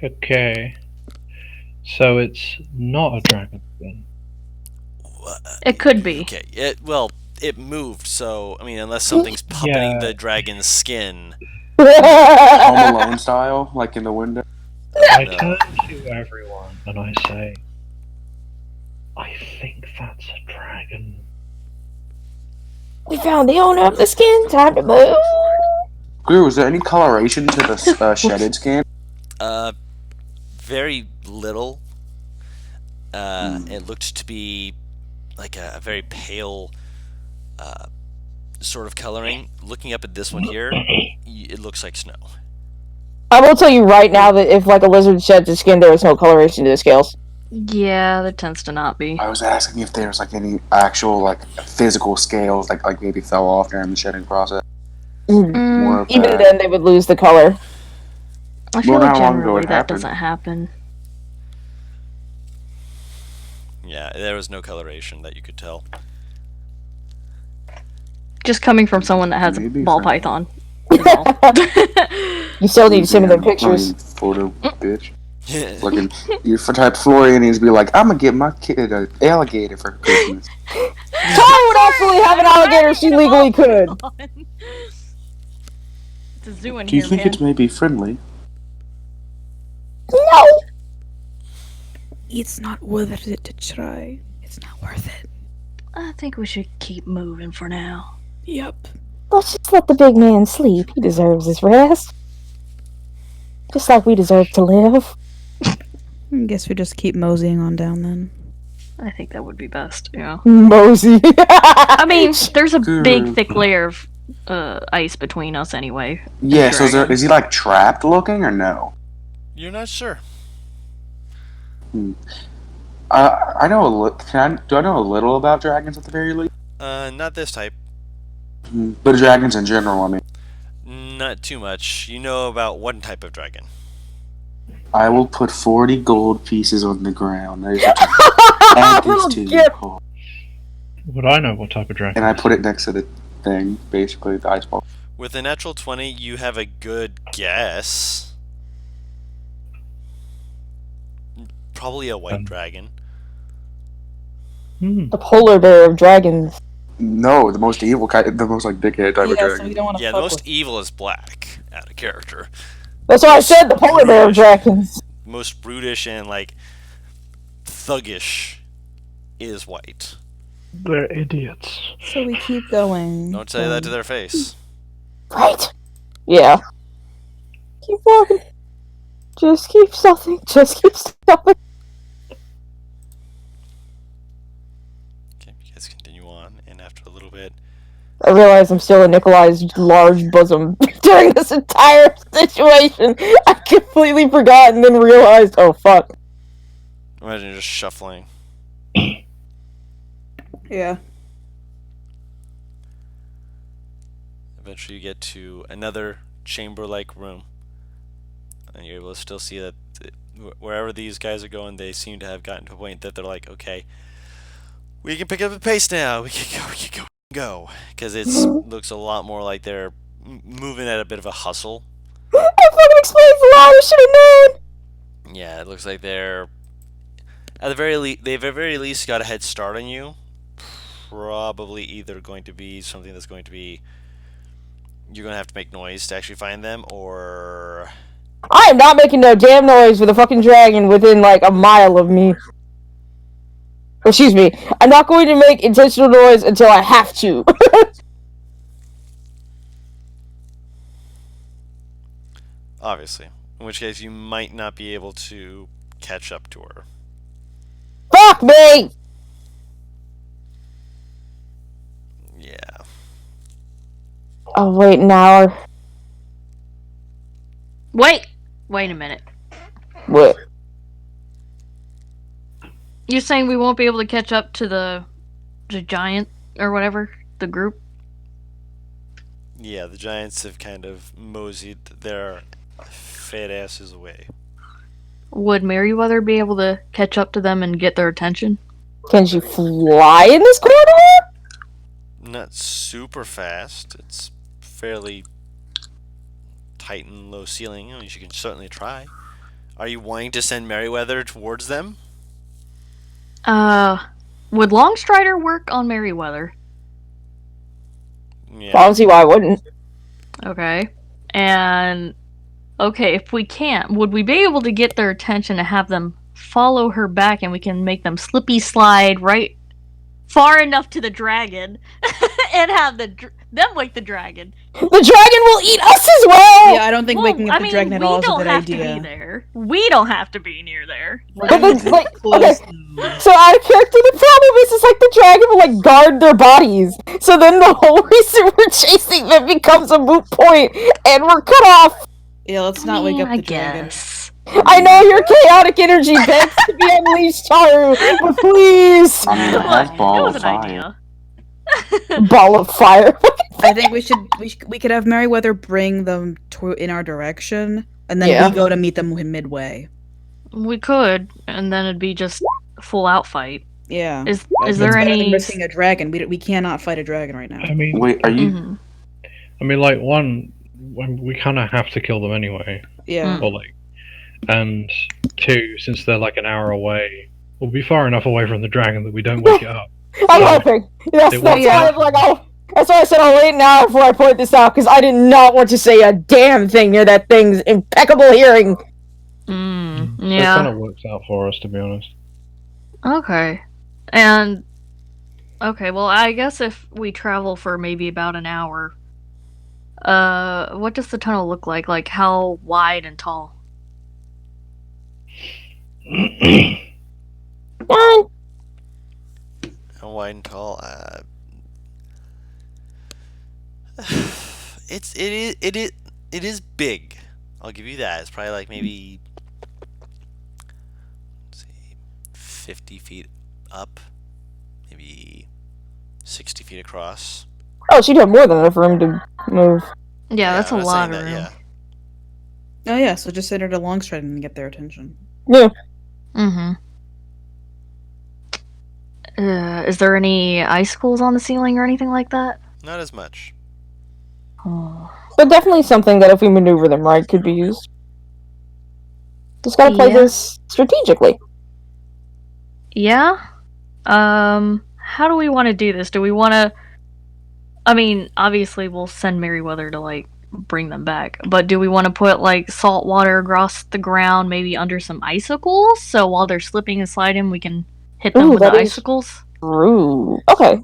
Speaker 8: Okay. So it's not a dragon skin.
Speaker 6: It could be.
Speaker 2: Okay. It moved. So I mean, unless something's puppeting
Speaker 8: Yeah.
Speaker 2: the dragon's skin.
Speaker 1: Home Alone style, like in the window.
Speaker 8: I
Speaker 2: No.
Speaker 8: turn to everyone and I say, I think that's a dragon.
Speaker 3: We found the owner of the skin. Time to move.
Speaker 1: Guru, is there any coloration to the shedded skin?
Speaker 2: Very little. It looked to be like a very pale sort of coloring. Looking up at this one here, it looks like snow.
Speaker 3: I will tell you right now that if like a lizard sheds its skin, there is no coloration to the scales.
Speaker 6: Yeah, there tends to not be.
Speaker 1: I was asking if there's like any actual like physical scales like maybe fell off during the shedding process. More of
Speaker 3: Even
Speaker 1: that.
Speaker 3: then, they would lose the color.
Speaker 6: I feel
Speaker 1: Well,
Speaker 6: like
Speaker 1: how long ago
Speaker 6: generally
Speaker 1: it
Speaker 6: that
Speaker 1: happened?
Speaker 6: doesn't happen.
Speaker 2: Yeah, there was no coloration that you could tell.
Speaker 6: Just coming from someone that has
Speaker 1: Maybe
Speaker 6: a ball
Speaker 1: from-
Speaker 6: python. is all.
Speaker 3: You still need some of their
Speaker 1: Yeah,
Speaker 3: pictures.
Speaker 1: I mean, photo bitch. Looking, you type Florian, be like, I'm gonna get my kid an alligator for Christmas.
Speaker 3: Ty would actually have an alligator she legally could.
Speaker 6: It's a zoo in
Speaker 1: Do you
Speaker 6: here,
Speaker 1: think
Speaker 6: man.
Speaker 1: it may be friendly?
Speaker 3: No.
Speaker 5: It's not worth it to try. It's not worth it.
Speaker 6: I think we should keep moving for now.
Speaker 5: Yep.
Speaker 3: Let's just let the big man sleep. He deserves his rest. Just like we deserve to live.
Speaker 5: I guess we just keep moseying on down then.
Speaker 6: I think that would be best, yeah.
Speaker 3: Mosey.
Speaker 6: I mean, there's a big,
Speaker 1: Guru.
Speaker 6: thick layer of ice between us anyway.
Speaker 1: Yeah. So
Speaker 6: dragon.
Speaker 1: is he like trapped looking or no?
Speaker 2: You're not sure.
Speaker 1: I know a little. Do I know a little about dragons at the very least?
Speaker 2: Not this type.
Speaker 1: But dragons in general. I mean,
Speaker 2: Not too much. You know about one type of dragon.
Speaker 1: I will put 40 gold pieces on the ground. There's a add this to your
Speaker 3: Get-
Speaker 1: call.
Speaker 8: Would I know what type of dragon?
Speaker 1: And I put it next to the thing, basically the ice ball.
Speaker 2: With a natural 20, you have a good guess. Probably a white dragon.
Speaker 3: The polar bear of dragons.
Speaker 1: No, the most evil kind, the most like dickhead type of
Speaker 5: Yeah, so
Speaker 1: dragon.
Speaker 5: we don't want to
Speaker 2: Yeah,
Speaker 5: fuck
Speaker 2: the most
Speaker 5: with.
Speaker 2: evil is black out of character.
Speaker 3: That's why I said the polar bear of dragons.
Speaker 2: Most brutish and like thuggish is white.
Speaker 8: They're idiots.
Speaker 5: So we keep going.
Speaker 2: Don't say that to their face.
Speaker 3: Right. Yeah. Keep walking. Just keep stopping. Just keep stopping.
Speaker 2: Okay, you guys continue on, and after a little bit,
Speaker 3: I realize I'm still in Nikolai's large bosom during this entire situation. I completely forgot and then realized, oh fuck.
Speaker 2: imagine just shuffling.
Speaker 5: Yeah.
Speaker 2: Eventually, you get to another chamber-like room, and you're able to still see that wherever these guys are going, they seem to have gotten to a point that they're like, okay, we can pick up the pace now. We can go, because it looks a lot more like they're moving at a bit of a hustle.
Speaker 3: That fucking explains a lot. I should have known.
Speaker 2: Yeah, it looks like they're at the very least, they've at the very least got a head start on you. Probably either going to be something that's going to be you're going to have to make noise to actually find them, or
Speaker 3: I am not making no damn noise with a fucking dragon within like a mile of me. Excuse me. I'm not going to make intentional noise until I have to.
Speaker 2: obviously. In which case, you might not be able to catch up to her.
Speaker 3: Fuck me!
Speaker 2: Yeah.
Speaker 3: Oh, wait an hour.
Speaker 6: Wait a minute.
Speaker 3: What?
Speaker 6: You're saying we won't be able to catch up to the giant or whatever, the group?
Speaker 2: Yeah, the giants have kind of moseyed their fat asses away.
Speaker 6: Would Merryweather be able to catch up to them and get their attention?
Speaker 3: Can she fly in this corridor?
Speaker 2: Not super fast. It's fairly tight and low ceiling. I mean, you can certainly try. Are you wanting to send Merryweather towards them?
Speaker 6: Would Longstrider work on Merryweather?
Speaker 3: I
Speaker 2: Yeah.
Speaker 3: don't see why I wouldn't.
Speaker 6: Okay. And okay, if we can't, would we be able to get their attention to have them follow her back and we can make them slippy slide right far enough to the dragon and have them wake the dragon?
Speaker 3: The dragon will eat us as well!
Speaker 5: Yeah, I don't think waking up the dragon at all is a good
Speaker 6: we don't have to
Speaker 5: idea.
Speaker 6: be there. We don't have to be near there.
Speaker 3: But then, like, okay,
Speaker 5: Close.
Speaker 3: so out of character, the problem is like the dragon will like guard their bodies. So then the whole reason we're chasing them becomes a moot point, and we're cut off.
Speaker 5: Yeah, let's not wake up
Speaker 6: I
Speaker 5: the dragon.
Speaker 6: guess.
Speaker 3: I know your chaotic energy begs to be unleashed, Charu, but please,
Speaker 1: I mean, I have
Speaker 6: It
Speaker 1: ball
Speaker 6: was
Speaker 1: of
Speaker 6: an
Speaker 1: fire.
Speaker 6: idea.
Speaker 3: ball of fire.
Speaker 5: I think we could have Merryweather bring them in our direction, and then
Speaker 3: Yeah.
Speaker 5: we go to meet them midway.
Speaker 6: We could, and then it'd be just full out fight.
Speaker 5: Yeah.
Speaker 6: Is
Speaker 5: That's
Speaker 6: there
Speaker 5: better than
Speaker 6: any?
Speaker 5: risking a dragon? We cannot fight a dragon right now.
Speaker 8: I mean,
Speaker 1: Wait, are you?
Speaker 6: Mhm.
Speaker 8: I mean, like when we kind of have to kill them anyway,
Speaker 5: Yeah.
Speaker 8: or like, and two, since they're like an hour away, we'll be far enough away from the dragon that we don't wake it up.
Speaker 3: I'm
Speaker 8: Yeah.
Speaker 3: hoping. Yes,
Speaker 8: They
Speaker 3: that's
Speaker 8: won't
Speaker 3: why I'm like, oh, that's why I said I'll wait an hour before I point this out, because I did not want to say a damn thing near that thing's impeccable hearing.
Speaker 8: So it kind
Speaker 6: Yeah.
Speaker 8: of works out for us, to be honest.
Speaker 6: Okay. And okay, well, I guess if we travel for maybe about an hour, what does the tunnel look like? Like how wide and tall?
Speaker 3: Done.
Speaker 2: How wide and tall? It is big. I'll give you that. It's probably like maybe, let's see, 50 feet up, maybe 60 feet across.
Speaker 3: Oh, she'd have more than enough room to move.
Speaker 6: Yeah, that's a
Speaker 2: I'm not
Speaker 6: lot
Speaker 2: saying
Speaker 6: of room.
Speaker 2: Yeah.
Speaker 5: Oh yeah, so just send her to Longstride and get their attention.
Speaker 3: Yeah.
Speaker 6: Mm-hmm. Is there any icicles on the ceiling or anything like that?
Speaker 2: Not as much.
Speaker 6: Oh.
Speaker 3: But definitely something that if we maneuver them right could be used. Just gotta play
Speaker 6: Yeah.
Speaker 3: this strategically.
Speaker 6: Yeah. How do we want to do this? Do we want to? I mean, obviously we'll send Merryweather to like bring them back, but do we want to put like salt water across the ground, maybe under some icicles, so while they're slipping and sliding, we can hit them
Speaker 3: Ooh,
Speaker 6: with the
Speaker 3: that is-
Speaker 6: icicles?
Speaker 3: True. Okay.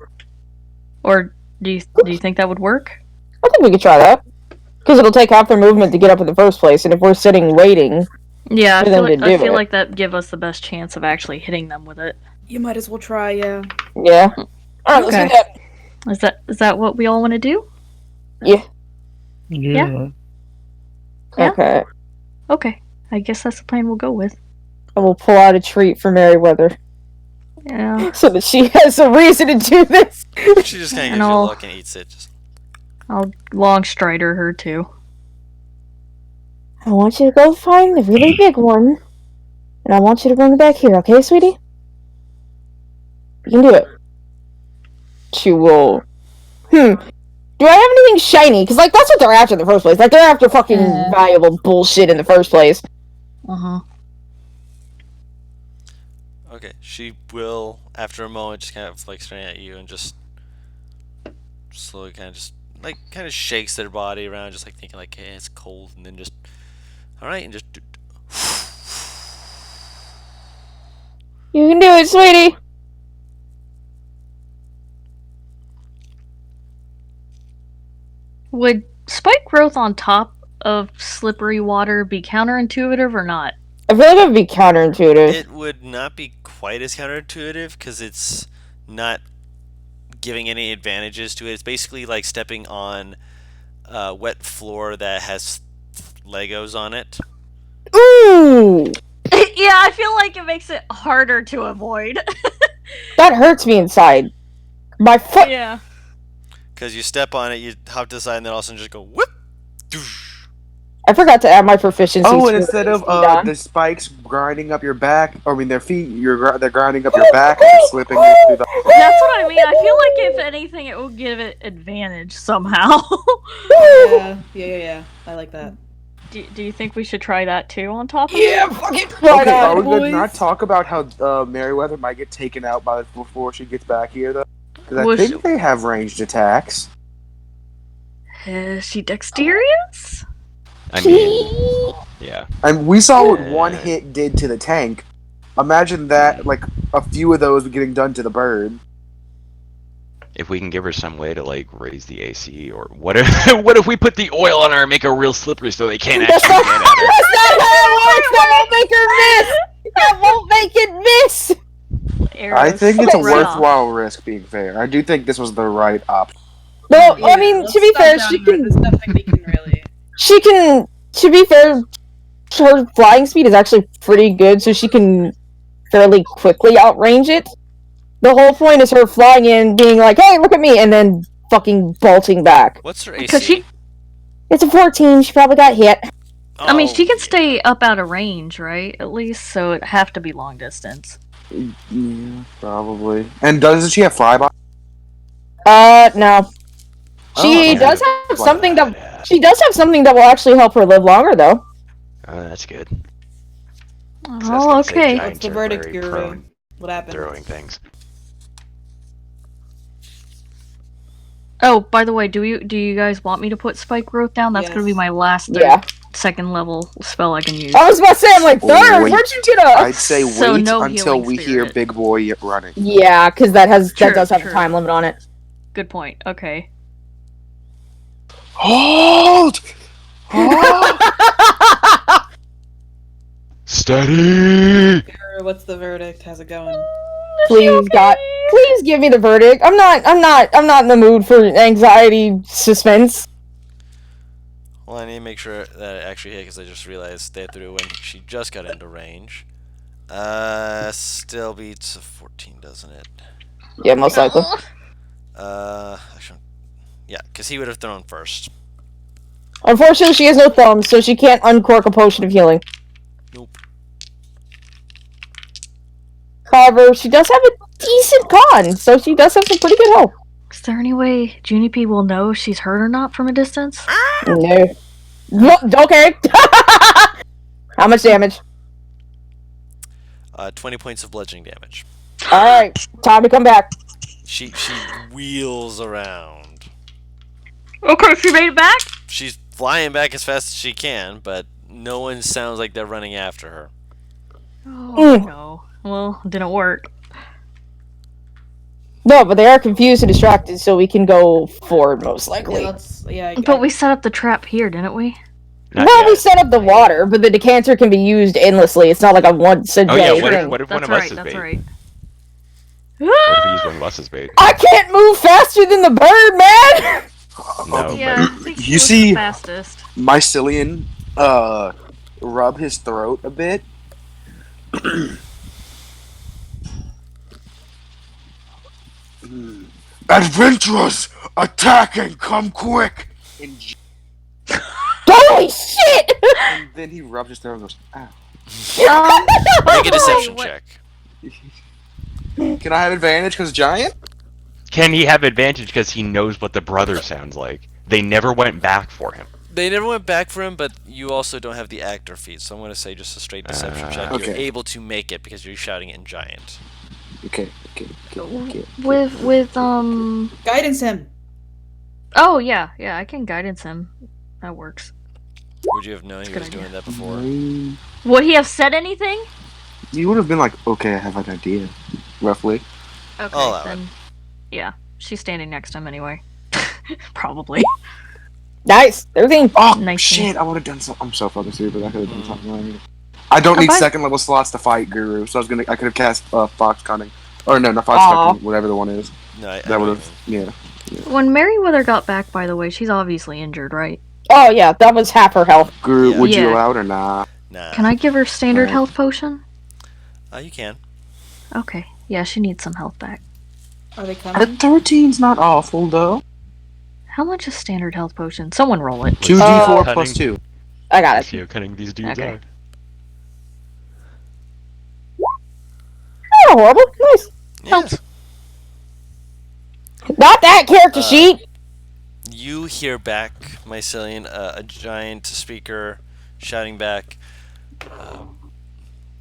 Speaker 6: Or do you think that would work?
Speaker 3: I think we could try that. Because it'll take half their movement to get up in the first place, and if we're sitting waiting,
Speaker 6: Yeah, I
Speaker 3: For
Speaker 6: feel
Speaker 3: them to
Speaker 6: like,
Speaker 3: do it.
Speaker 6: that give us the best chance of actually hitting them with it.
Speaker 5: You might as well try, yeah.
Speaker 3: yeah. Alright, let's
Speaker 5: Okay.
Speaker 3: do that.
Speaker 6: Is that what we all want to do?
Speaker 8: Yeah.
Speaker 6: Yeah.
Speaker 3: Okay.
Speaker 6: Okay, I guess that's the plan we'll go with.
Speaker 3: And we'll pull out a treat for Merryweather,
Speaker 6: Yeah.
Speaker 3: so that she has a reason to do this.
Speaker 2: She just kind of gives
Speaker 6: And
Speaker 2: you a
Speaker 6: I'll-
Speaker 2: look and eats it. Just
Speaker 6: I'll long strider her too.
Speaker 3: I want you to go find the really big one, and I want you to bring it back here, okay, sweetie? You can do it. She will... Do I have anything shiny? Because, like, that's what they're after in the first place. Like, they're after fucking valuable bullshit in the first place.
Speaker 6: Uh-huh.
Speaker 2: okay. She will, after a moment, just kind of like staring at you and just slowly kind of just like kind of shakes their body around, just like thinking like, hey, it's cold, and then just all right, and just
Speaker 3: You can do it, sweetie!
Speaker 6: Would spike growth on top of slippery water be counterintuitive or not?
Speaker 3: I feel like it would be counterintuitive.
Speaker 2: It would not be quite as counterintuitive because it's not giving any advantages to it. It's basically like stepping on wet floor that has Legos on it.
Speaker 3: Ooh!
Speaker 6: Yeah, I feel like it makes it harder to avoid.
Speaker 3: That hurts me inside. My foot.
Speaker 6: Yeah.
Speaker 2: Because you step on it, you hop to the side, and then all of a sudden just go whoop.
Speaker 3: I forgot to add my proficiency.
Speaker 1: Oh, and
Speaker 3: to
Speaker 1: instead of
Speaker 3: speed on.
Speaker 1: the spikes grinding up your back, or I mean their feet, they're grinding up your back and slipping you through the.
Speaker 6: That's what I mean. I feel like if anything, it will give it advantage somehow.
Speaker 5: Yeah. I like that.
Speaker 6: Do you think we should try that too on top of
Speaker 3: Yeah,
Speaker 6: it?
Speaker 3: fucking
Speaker 1: Okay, are we
Speaker 5: boys.
Speaker 1: gonna not talk about how Merryweather might get taken out before she gets back here though? Because I
Speaker 6: Was
Speaker 1: think they have ranged attacks.
Speaker 6: Is she dexterous?
Speaker 4: I mean, yeah.
Speaker 1: And we saw what one hit did to the tank. Imagine that, like a few of those getting done to the bird.
Speaker 4: If we can give her some way to like raise the AC, or what if what if we put the oil on her and make her real slippery so they can't
Speaker 3: That's
Speaker 4: actually
Speaker 3: not,
Speaker 4: get at her?
Speaker 3: that's not how it works! That won't make her miss! That won't make it miss!
Speaker 6: Arrows
Speaker 1: I think it's a
Speaker 6: right off.
Speaker 1: worthwhile risk, being fair. I do think this was the right option.
Speaker 3: No, I
Speaker 5: Yeah,
Speaker 3: mean,
Speaker 5: let's
Speaker 3: to be
Speaker 5: stop
Speaker 3: fair,
Speaker 5: down
Speaker 3: she
Speaker 5: here.
Speaker 3: can...
Speaker 5: There's nothing we can really...
Speaker 3: To be fair, her flying speed is actually pretty good, so she can fairly quickly outrange it. The whole point is her flying in, being like, hey, look at me, and then fucking bolting back.
Speaker 2: What's her
Speaker 6: Because
Speaker 2: AC?
Speaker 3: It's a 14, she probably got hit.
Speaker 6: I mean,
Speaker 2: Oh,
Speaker 6: she can stay up out of range, right? At least, so it'd have to be long distance.
Speaker 1: Yeah, probably. And doesn't she have flyby?
Speaker 3: No. She
Speaker 1: Oh,
Speaker 3: does
Speaker 1: okay.
Speaker 3: have something that... She does have something that will actually help her live longer, though.
Speaker 4: That's good.
Speaker 6: Oh, okay.
Speaker 5: What's the verdict, Guru? What happened?
Speaker 4: Throwing things.
Speaker 6: Oh, by the way, do you guys want me to put spike growth down? That's gonna be my last second level spell I can use.
Speaker 3: I was about to say, I'm like, third,
Speaker 1: Wait.
Speaker 3: where'd you get a...
Speaker 1: I'd say wait
Speaker 6: So no
Speaker 1: until
Speaker 6: healing
Speaker 1: we
Speaker 6: spirit.
Speaker 1: hear Big Boy running.
Speaker 3: Yeah, because that
Speaker 6: True,
Speaker 3: does have
Speaker 6: true.
Speaker 3: a time limit on it.
Speaker 6: Good point. Okay.
Speaker 1: Hold! Hold!
Speaker 4: Steady!
Speaker 5: Guru, what's the verdict? How's it going?
Speaker 3: Please, God, please give me the verdict. I'm not in the mood for anxiety suspense.
Speaker 2: Well, I need to make sure that it actually hit because I just realized they threw when she just got into range. Still beats a 14, doesn't it?
Speaker 3: Yeah, most likely.
Speaker 2: Actually, yeah, because he would have thrown first.
Speaker 3: Unfortunately, she has no thumbs, so she can't uncork a potion of healing.
Speaker 2: Nope.
Speaker 3: However, she does have a decent con, so she does have some pretty good health.
Speaker 6: Is there any way Junipe will know if she's hurt or not from a distance?
Speaker 3: No. Okay. How much damage?
Speaker 2: 20 points of bludgeoning damage.
Speaker 3: Alright, time to come back.
Speaker 2: She wheels around.
Speaker 6: Okay, she made it back?
Speaker 2: She's flying back as fast as she can, but no one sounds like they're running after her.
Speaker 6: Oh, no. Well, it didn't work.
Speaker 3: No, but they are confused and distracted, so we can go forward, most likely.
Speaker 6: But we set up the trap here, didn't we?
Speaker 3: No, we set up the water, but the decanter can be used endlessly. It's not like a once a day
Speaker 4: Oh yeah,
Speaker 3: thing.
Speaker 4: what if one
Speaker 6: That's
Speaker 4: of us
Speaker 6: right,
Speaker 4: is
Speaker 6: that's
Speaker 4: bait?
Speaker 6: right.
Speaker 4: What if we use one of us as bait?
Speaker 3: I can't move faster than the bird, man!
Speaker 4: No,
Speaker 6: Yeah, I think he
Speaker 1: You
Speaker 6: was
Speaker 1: see-
Speaker 6: the fastest.
Speaker 1: Mycelian, rub his throat a bit. Adventurers! Attack and come quick!
Speaker 3: Holy shit!
Speaker 1: And then he rubs his throat and goes, ow.
Speaker 2: Make a deception
Speaker 6: Wait,
Speaker 2: check.
Speaker 1: Can I have advantage because giant?
Speaker 4: Can he have advantage because he knows what the brother sounds like? They never went back for him.
Speaker 2: They never went back for him, but you also don't have the actor feat, so I'm going to say just a straight deception check. You're
Speaker 1: Okay.
Speaker 2: able to make it because you're shouting it in giant.
Speaker 1: Okay.
Speaker 6: With
Speaker 5: Guidance him.
Speaker 6: Oh yeah, I can guidance him. That works.
Speaker 2: Would you have known he
Speaker 6: Good
Speaker 2: was
Speaker 6: idea.
Speaker 2: doing that before?
Speaker 6: Would he have said anything?
Speaker 1: You would have been like, okay, I have an idea. Roughly.
Speaker 6: Okay,
Speaker 2: I'll allow
Speaker 6: then. Yeah, she's standing next to him anyway. Probably.
Speaker 3: Nice. 13.
Speaker 1: Oh
Speaker 6: Nice.
Speaker 1: shit! I would have done so. I'm so fucking stupid. I could have done something wrong. I don't need second level slots to fight Guru, so I could have cast Fox Cunning, or no, not Fox Cunning, whatever the one is.
Speaker 2: No, I
Speaker 1: That would have, yeah.
Speaker 6: When Meriwether got back, by the way, she's obviously injured, right?
Speaker 3: Oh yeah, that was half her health.
Speaker 1: Guru,
Speaker 2: Yeah.
Speaker 1: would you
Speaker 6: Yeah.
Speaker 1: allow it or nah?
Speaker 2: Nah.
Speaker 6: Can I give her standard
Speaker 1: Alright.
Speaker 6: health potion?
Speaker 2: You can.
Speaker 6: Okay. Yeah, she needs some health back.
Speaker 5: Are they
Speaker 1: A
Speaker 5: coming?
Speaker 1: 13's not awful though.
Speaker 6: How much is standard health potion? Someone roll it.
Speaker 1: 2d4
Speaker 4: Cunning.
Speaker 1: plus 2.
Speaker 3: I got
Speaker 4: See
Speaker 3: it.
Speaker 4: how cunning these dudes
Speaker 6: Okay.
Speaker 4: are.
Speaker 3: Oh, horrible. Nice.
Speaker 2: Yes.
Speaker 3: Not that character sheet.
Speaker 2: You hear back, Mycelian, a giant speaker shouting back,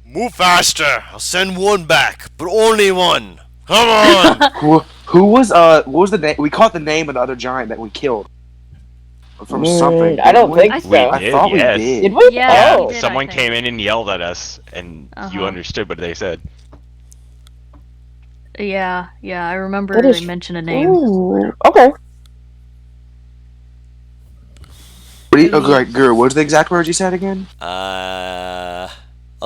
Speaker 2: "Move faster! I'll send one back, but only one. Come on!"
Speaker 1: Who was what was the name? We caught the name of the other giant that we killed from something.
Speaker 3: I don't
Speaker 1: didn't we?
Speaker 3: think
Speaker 4: We
Speaker 3: so.
Speaker 1: I
Speaker 4: did,
Speaker 1: thought
Speaker 4: yes.
Speaker 1: we did.
Speaker 3: Did we?
Speaker 6: Yeah,
Speaker 3: Oh.
Speaker 6: we did,
Speaker 4: Someone
Speaker 6: I think.
Speaker 4: came in and yelled at us, and you
Speaker 6: Uh-huh.
Speaker 4: understood what they said.
Speaker 6: Yeah, I remember
Speaker 3: That is
Speaker 6: they mentioned a name.
Speaker 3: Ooh. Okay.
Speaker 1: Okay, Guru, what was the exact words you said again?
Speaker 2: I'll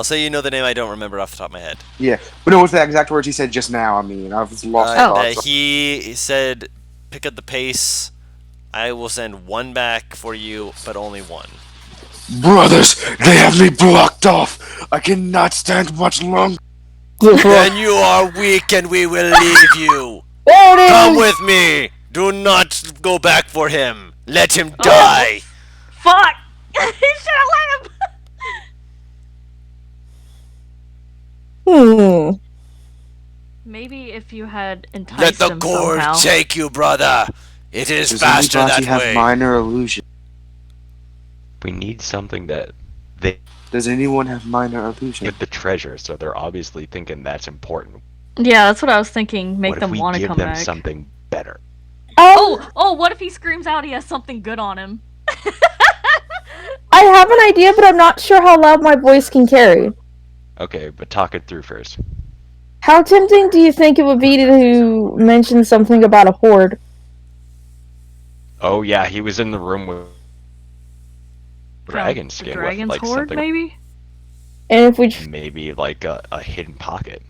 Speaker 2: say you know the name. I don't remember off the top of my head.
Speaker 1: Yeah, but no, what's the exact words he said just now? I mean, I was lost.
Speaker 6: Oh.
Speaker 1: in thought.
Speaker 2: He said, "Pick up the pace. I will send one back for you, but only one."
Speaker 1: Brothers, they have me blocked off. I cannot stand much longer.
Speaker 2: Then you are weak, and we will leave you.
Speaker 3: There it is.
Speaker 2: Come with me. Do not go back for him. Let him die.
Speaker 6: Fuck! You should have let him. Maybe if you had enticed
Speaker 2: Let the
Speaker 6: him
Speaker 2: cord
Speaker 6: somehow.
Speaker 2: take you, brother. It is
Speaker 1: Does
Speaker 2: faster
Speaker 1: anybody
Speaker 2: that
Speaker 1: have
Speaker 2: way.
Speaker 1: minor illusion?
Speaker 4: We need something that they
Speaker 1: Does anyone have minor illusion?
Speaker 4: get the treasure, so they're obviously thinking that's important.
Speaker 6: Yeah, that's what I was thinking. Make
Speaker 4: What if
Speaker 6: them
Speaker 4: we
Speaker 6: want to
Speaker 4: give
Speaker 6: come
Speaker 4: them
Speaker 6: back.
Speaker 4: something better?
Speaker 6: Oh, what if he screams out he has something good on him?
Speaker 3: I have an idea, but I'm not sure how loud my voice can carry.
Speaker 4: Okay, but talk it through first.
Speaker 3: How tempting do you think it would be to mention something about a horde?
Speaker 4: Oh yeah, he was in the room with
Speaker 6: From
Speaker 4: dragon
Speaker 6: the
Speaker 4: skin
Speaker 6: Dragon's
Speaker 4: with like
Speaker 6: Horde,
Speaker 4: something,
Speaker 6: maybe?
Speaker 3: And if we tr-
Speaker 4: maybe like a hidden pocket.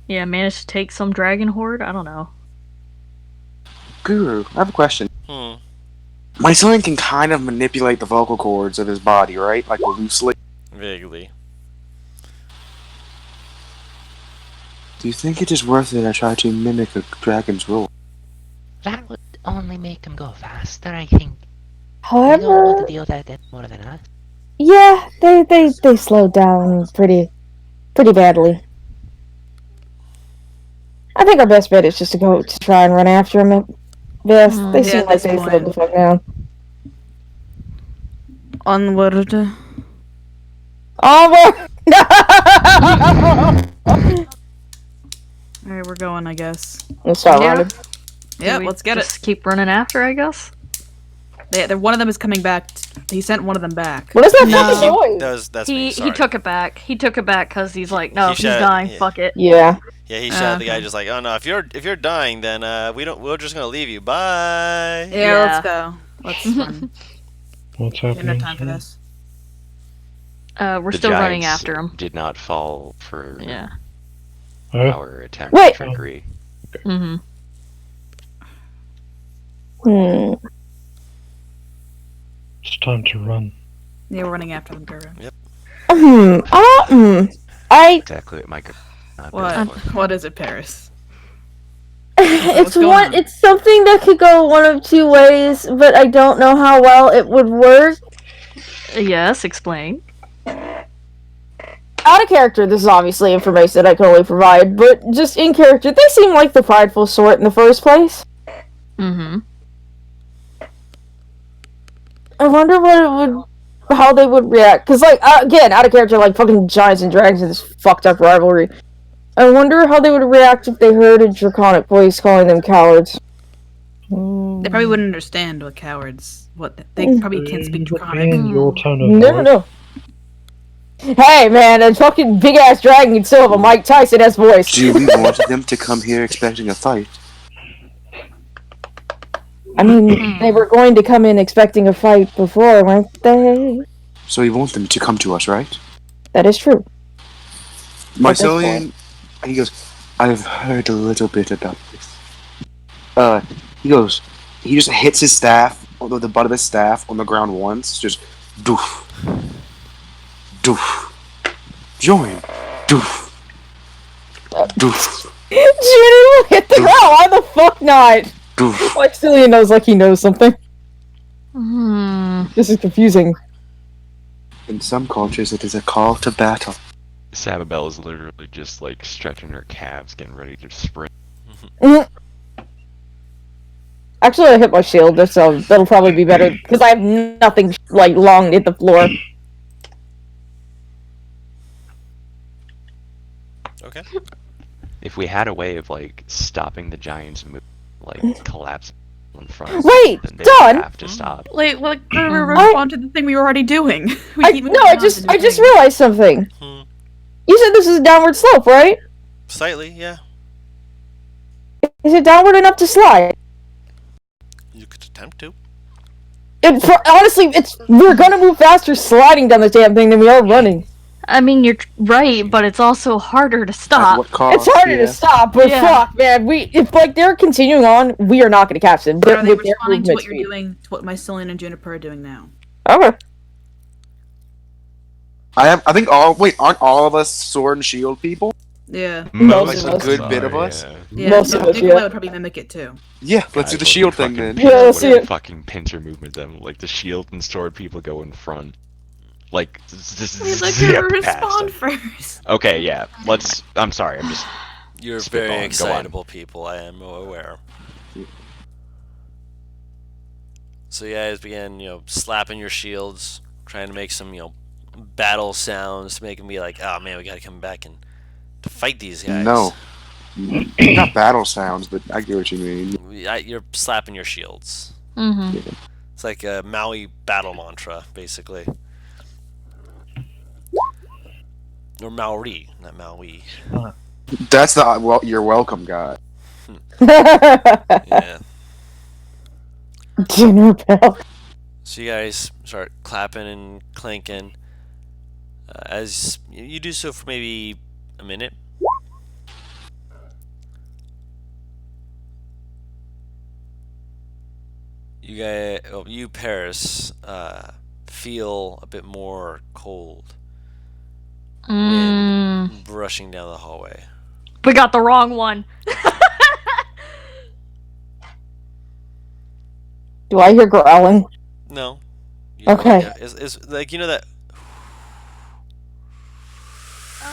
Speaker 6: Yeah, managed to take some Dragon Horde? I don't know.
Speaker 1: Guru, I have a question. My son can kind of manipulate the vocal cords of his body, right? Like loosely.
Speaker 2: Vaguely.
Speaker 1: Do you think it is worth it I try to mimic a dragon's roar?
Speaker 7: That would only make them go faster, I think. They don't know
Speaker 3: however,
Speaker 7: to deal with that more than us.
Speaker 3: yeah, they slowed down pretty badly. I think our best bet is just to go to try and run after him at best. They
Speaker 5: Yeah,
Speaker 3: seem
Speaker 5: at
Speaker 3: like
Speaker 5: this
Speaker 3: they
Speaker 5: point.
Speaker 3: slowed the fuck down.
Speaker 5: Onward.
Speaker 3: Onward!
Speaker 5: Alright, we're going, I guess.
Speaker 3: Let's start
Speaker 6: Yeah.
Speaker 3: running.
Speaker 5: Yeah,
Speaker 6: Do we
Speaker 5: let's get it.
Speaker 6: just keep running after, I guess?
Speaker 5: One of them is coming back. He sent one of them back.
Speaker 3: What is that
Speaker 6: No.
Speaker 3: fucking noise?
Speaker 2: That's me.
Speaker 6: He
Speaker 2: Sorry.
Speaker 6: took it back. He took it back because he's like, no,
Speaker 2: He
Speaker 6: he's
Speaker 2: shot-
Speaker 6: dying.
Speaker 2: yeah.
Speaker 6: Fuck it.
Speaker 3: Yeah.
Speaker 2: Yeah, he shot the guy
Speaker 5: Okay.
Speaker 2: just like, "Oh no, if you're dying, then we're just gonna leave you. Bye."
Speaker 5: Yeah, let's go. Let's run.
Speaker 8: What's
Speaker 5: We have no
Speaker 8: happening?
Speaker 5: time for this.
Speaker 6: We're
Speaker 4: The
Speaker 6: still running
Speaker 4: giants
Speaker 6: after him.
Speaker 4: Did not fall for
Speaker 6: Yeah.
Speaker 8: Oh,
Speaker 4: our attempt
Speaker 3: Wait.
Speaker 4: at trickery.
Speaker 6: Mm-hmm.
Speaker 8: it's time to run.
Speaker 5: Yeah, we're running after them, Guru.
Speaker 3: I
Speaker 4: Exactly what Micah.
Speaker 5: What? What is it, Paris?
Speaker 3: it's
Speaker 5: going
Speaker 3: one
Speaker 5: on?
Speaker 3: it's something that could go one of two ways, but I don't know how well it would work.
Speaker 6: Yes, explain.
Speaker 3: Out of character, this is obviously information that I can only provide, but just in character, they seem like the prideful sort in the first place.
Speaker 6: Mm-hmm.
Speaker 3: I wonder how they would react. Because, like, again, out of character, like, fucking giants and dragons in this fucked up rivalry. I wonder how they would react if they heard a draconic voice calling them cowards.
Speaker 5: They probably wouldn't understand what cowards. They probably can't speak Draconic.
Speaker 8: In your tone of
Speaker 3: No,
Speaker 8: voice.
Speaker 3: no. Hey, man, a fucking big-ass dragon can still have a Mike Tyson-esque voice.
Speaker 1: Do we want them to come here expecting a fight?
Speaker 3: I mean, they were going to come in expecting a fight before, weren't they?
Speaker 1: So you want them to come to us, right?
Speaker 3: That is true.
Speaker 1: Mycelian, he goes, I've heard a little bit about this. He goes, he just hits his staff, although the butt of his staff on the ground once, just doof, doof, join, doof, doof,
Speaker 3: Judy will hit the ground. Why the fuck not?
Speaker 1: doof.
Speaker 3: Mycelian knows like he knows something.
Speaker 6: Hmm.
Speaker 3: This is confusing.
Speaker 1: In some cultures, it is a call to battle.
Speaker 4: Sababelle is literally just like stretching her calves, getting ready to sprint.
Speaker 3: Actually, I hit my shield, so that'll probably be better because I have nothing like long hit the floor.
Speaker 2: Okay.
Speaker 4: If we had a way of like stopping the giants' move, like collapsing in front,
Speaker 3: Wait,
Speaker 4: then they
Speaker 3: Dawn!
Speaker 4: would have to stop.
Speaker 5: Wait, what? Respond to the thing we were already doing.
Speaker 3: I just realized something. You said this is a downward slope, right?
Speaker 2: Slightly, yeah.
Speaker 3: Is it downward enough to slide?
Speaker 2: You could attempt to.
Speaker 3: Honestly, we're gonna move faster sliding down this damn thing than we are running.
Speaker 6: I mean, you're right, but it's also harder to stop.
Speaker 1: At what cost?
Speaker 3: It's harder to stop, but
Speaker 6: Yeah.
Speaker 3: fuck, man. If like they're continuing on, we are not gonna catch them.
Speaker 5: Are they
Speaker 3: with their
Speaker 5: responding to
Speaker 3: movement
Speaker 5: what you're
Speaker 3: speed.
Speaker 5: doing, to what Mycelian and Juniper are doing now?
Speaker 3: Okay.
Speaker 1: I think aren't all of us sword and shield people?
Speaker 5: Yeah.
Speaker 3: Most
Speaker 1: Like a good bit of us?
Speaker 5: Yeah,
Speaker 3: Most of us,
Speaker 5: Nikolai
Speaker 3: yeah.
Speaker 5: would probably mimic it too.
Speaker 1: Yeah, let's do the shield thing then.
Speaker 3: Yeah, let's see it.
Speaker 4: Fucking pincer movement them, like the shield and sword people go in front. Like,
Speaker 5: We'd like to
Speaker 4: zip past
Speaker 5: respond
Speaker 4: them.
Speaker 5: first.
Speaker 4: Okay, yeah. I'm sorry. I'm just.
Speaker 2: You're
Speaker 4: Spitballing,
Speaker 2: very
Speaker 4: go on.
Speaker 2: excitable people, I am aware. So you guys began, slapping your shields, trying to make some, battle sounds to make them be like, oh man, we gotta come back and to fight these guys.
Speaker 1: No. Not battle sounds, but I get what you mean.
Speaker 2: You're slapping your shields.
Speaker 6: Mm-hmm.
Speaker 2: It's like a Maui battle mantra, basically. Or Maori, not Maui.
Speaker 1: That's the you're welcome guy.
Speaker 2: Yeah.
Speaker 3: Dinner bell.
Speaker 2: So you guys start clapping and clanking. As you do so for maybe a minute. You Paris, feel a bit more cold. Wind brushing down the hallway.
Speaker 6: We got the wrong one.
Speaker 3: Do I hear growling?
Speaker 2: No.
Speaker 3: Okay.
Speaker 2: Yeah, it's like that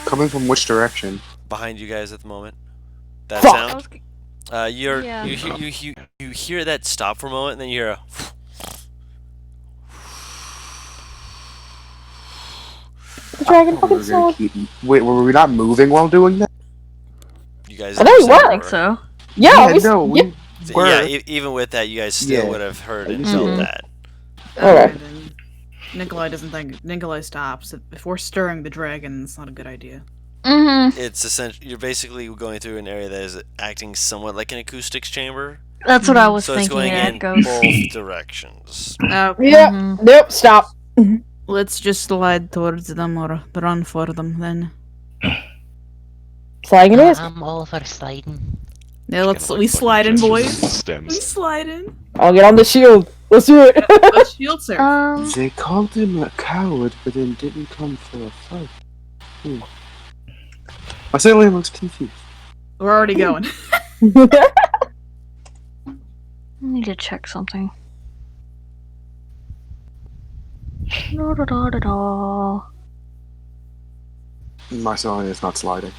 Speaker 1: Coming from which direction?
Speaker 2: behind you guys at the moment. That
Speaker 3: Fuck.
Speaker 2: sound.
Speaker 6: Yeah.
Speaker 2: You hear that stop for a moment, and then you hear a.
Speaker 3: Dragon fucking sword.
Speaker 1: Wait, were we not moving while doing that?
Speaker 2: You guys.
Speaker 3: I know you
Speaker 2: understand
Speaker 3: were.
Speaker 6: I think so.
Speaker 3: Yeah,
Speaker 1: no, we were.
Speaker 2: Yeah, even with that, you guys still
Speaker 1: Yeah.
Speaker 2: would have heard
Speaker 1: I
Speaker 2: and
Speaker 1: just-
Speaker 2: felt
Speaker 6: Mhm.
Speaker 2: that.
Speaker 3: Alright.
Speaker 5: Then Nikolai doesn't think. Nikolai stops. If we're stirring the dragon, it's not a good idea.
Speaker 6: Mm-hmm.
Speaker 2: It's essentially you're basically going through an area that is acting somewhat like an acoustics chamber.
Speaker 6: That's what I was
Speaker 2: So it's
Speaker 6: thinking.
Speaker 2: going
Speaker 6: Yeah,
Speaker 2: in
Speaker 6: it goes.
Speaker 2: both directions.
Speaker 3: Yeah.
Speaker 6: Mhm.
Speaker 3: Nope. Stop.
Speaker 5: Let's just slide towards them or run for them then.
Speaker 3: Sliding it is.
Speaker 7: I'm all for sliding.
Speaker 5: Yeah,
Speaker 4: Kinda like
Speaker 5: we
Speaker 4: fucking
Speaker 5: slide in,
Speaker 4: gestures
Speaker 5: boys.
Speaker 4: and
Speaker 5: We
Speaker 4: stems.
Speaker 5: slide in.
Speaker 3: I'll get on the shield. Let's do it.
Speaker 5: Let's shield surf.
Speaker 1: They called him a coward, but then didn't come for a fight. Mycelian looks confused.
Speaker 5: We're already going.
Speaker 6: I need to check something. Da-da-da-da-da.
Speaker 1: Mycelian is not sliding.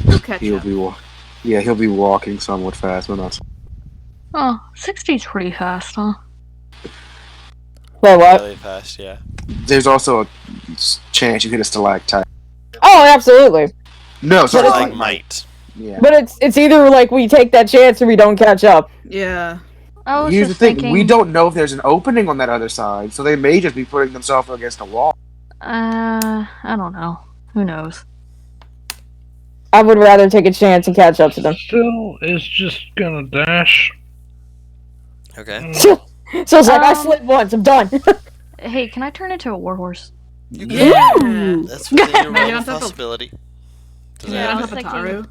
Speaker 5: We'll catch
Speaker 1: He'll
Speaker 5: up.
Speaker 1: he'll be walking somewhat fast, but not.
Speaker 6: Oh, 60 is pretty fast, huh?
Speaker 3: Wait, what?
Speaker 2: Really fast, yeah.
Speaker 1: There's also a chance you hit a stalactite.
Speaker 3: Oh, absolutely.
Speaker 1: No, sorry,
Speaker 2: Like
Speaker 1: like
Speaker 2: might.
Speaker 1: yeah.
Speaker 3: But it's either like we take that chance or we don't catch up.
Speaker 5: Yeah.
Speaker 6: I was
Speaker 1: Here's the
Speaker 6: just
Speaker 1: thing:
Speaker 6: thinking.
Speaker 1: we don't know if there's an opening on that other side, so they may just be putting themselves against a wall.
Speaker 6: I don't know. Who knows?
Speaker 3: I would rather take a chance and catch up to them.
Speaker 8: Still is just gonna dash.
Speaker 2: Okay.
Speaker 3: So it's like, I slid once, I'm done.
Speaker 6: Hey, can I turn into a warhorse?
Speaker 2: You
Speaker 5: Yeah.
Speaker 3: Ooh.
Speaker 2: That's within your
Speaker 5: Now you
Speaker 2: realm of
Speaker 5: don't have to-
Speaker 2: possibility. Does
Speaker 5: Can you
Speaker 6: Yeah,
Speaker 2: that
Speaker 6: I
Speaker 5: not
Speaker 6: was
Speaker 5: have
Speaker 6: thinking-
Speaker 5: Hataru?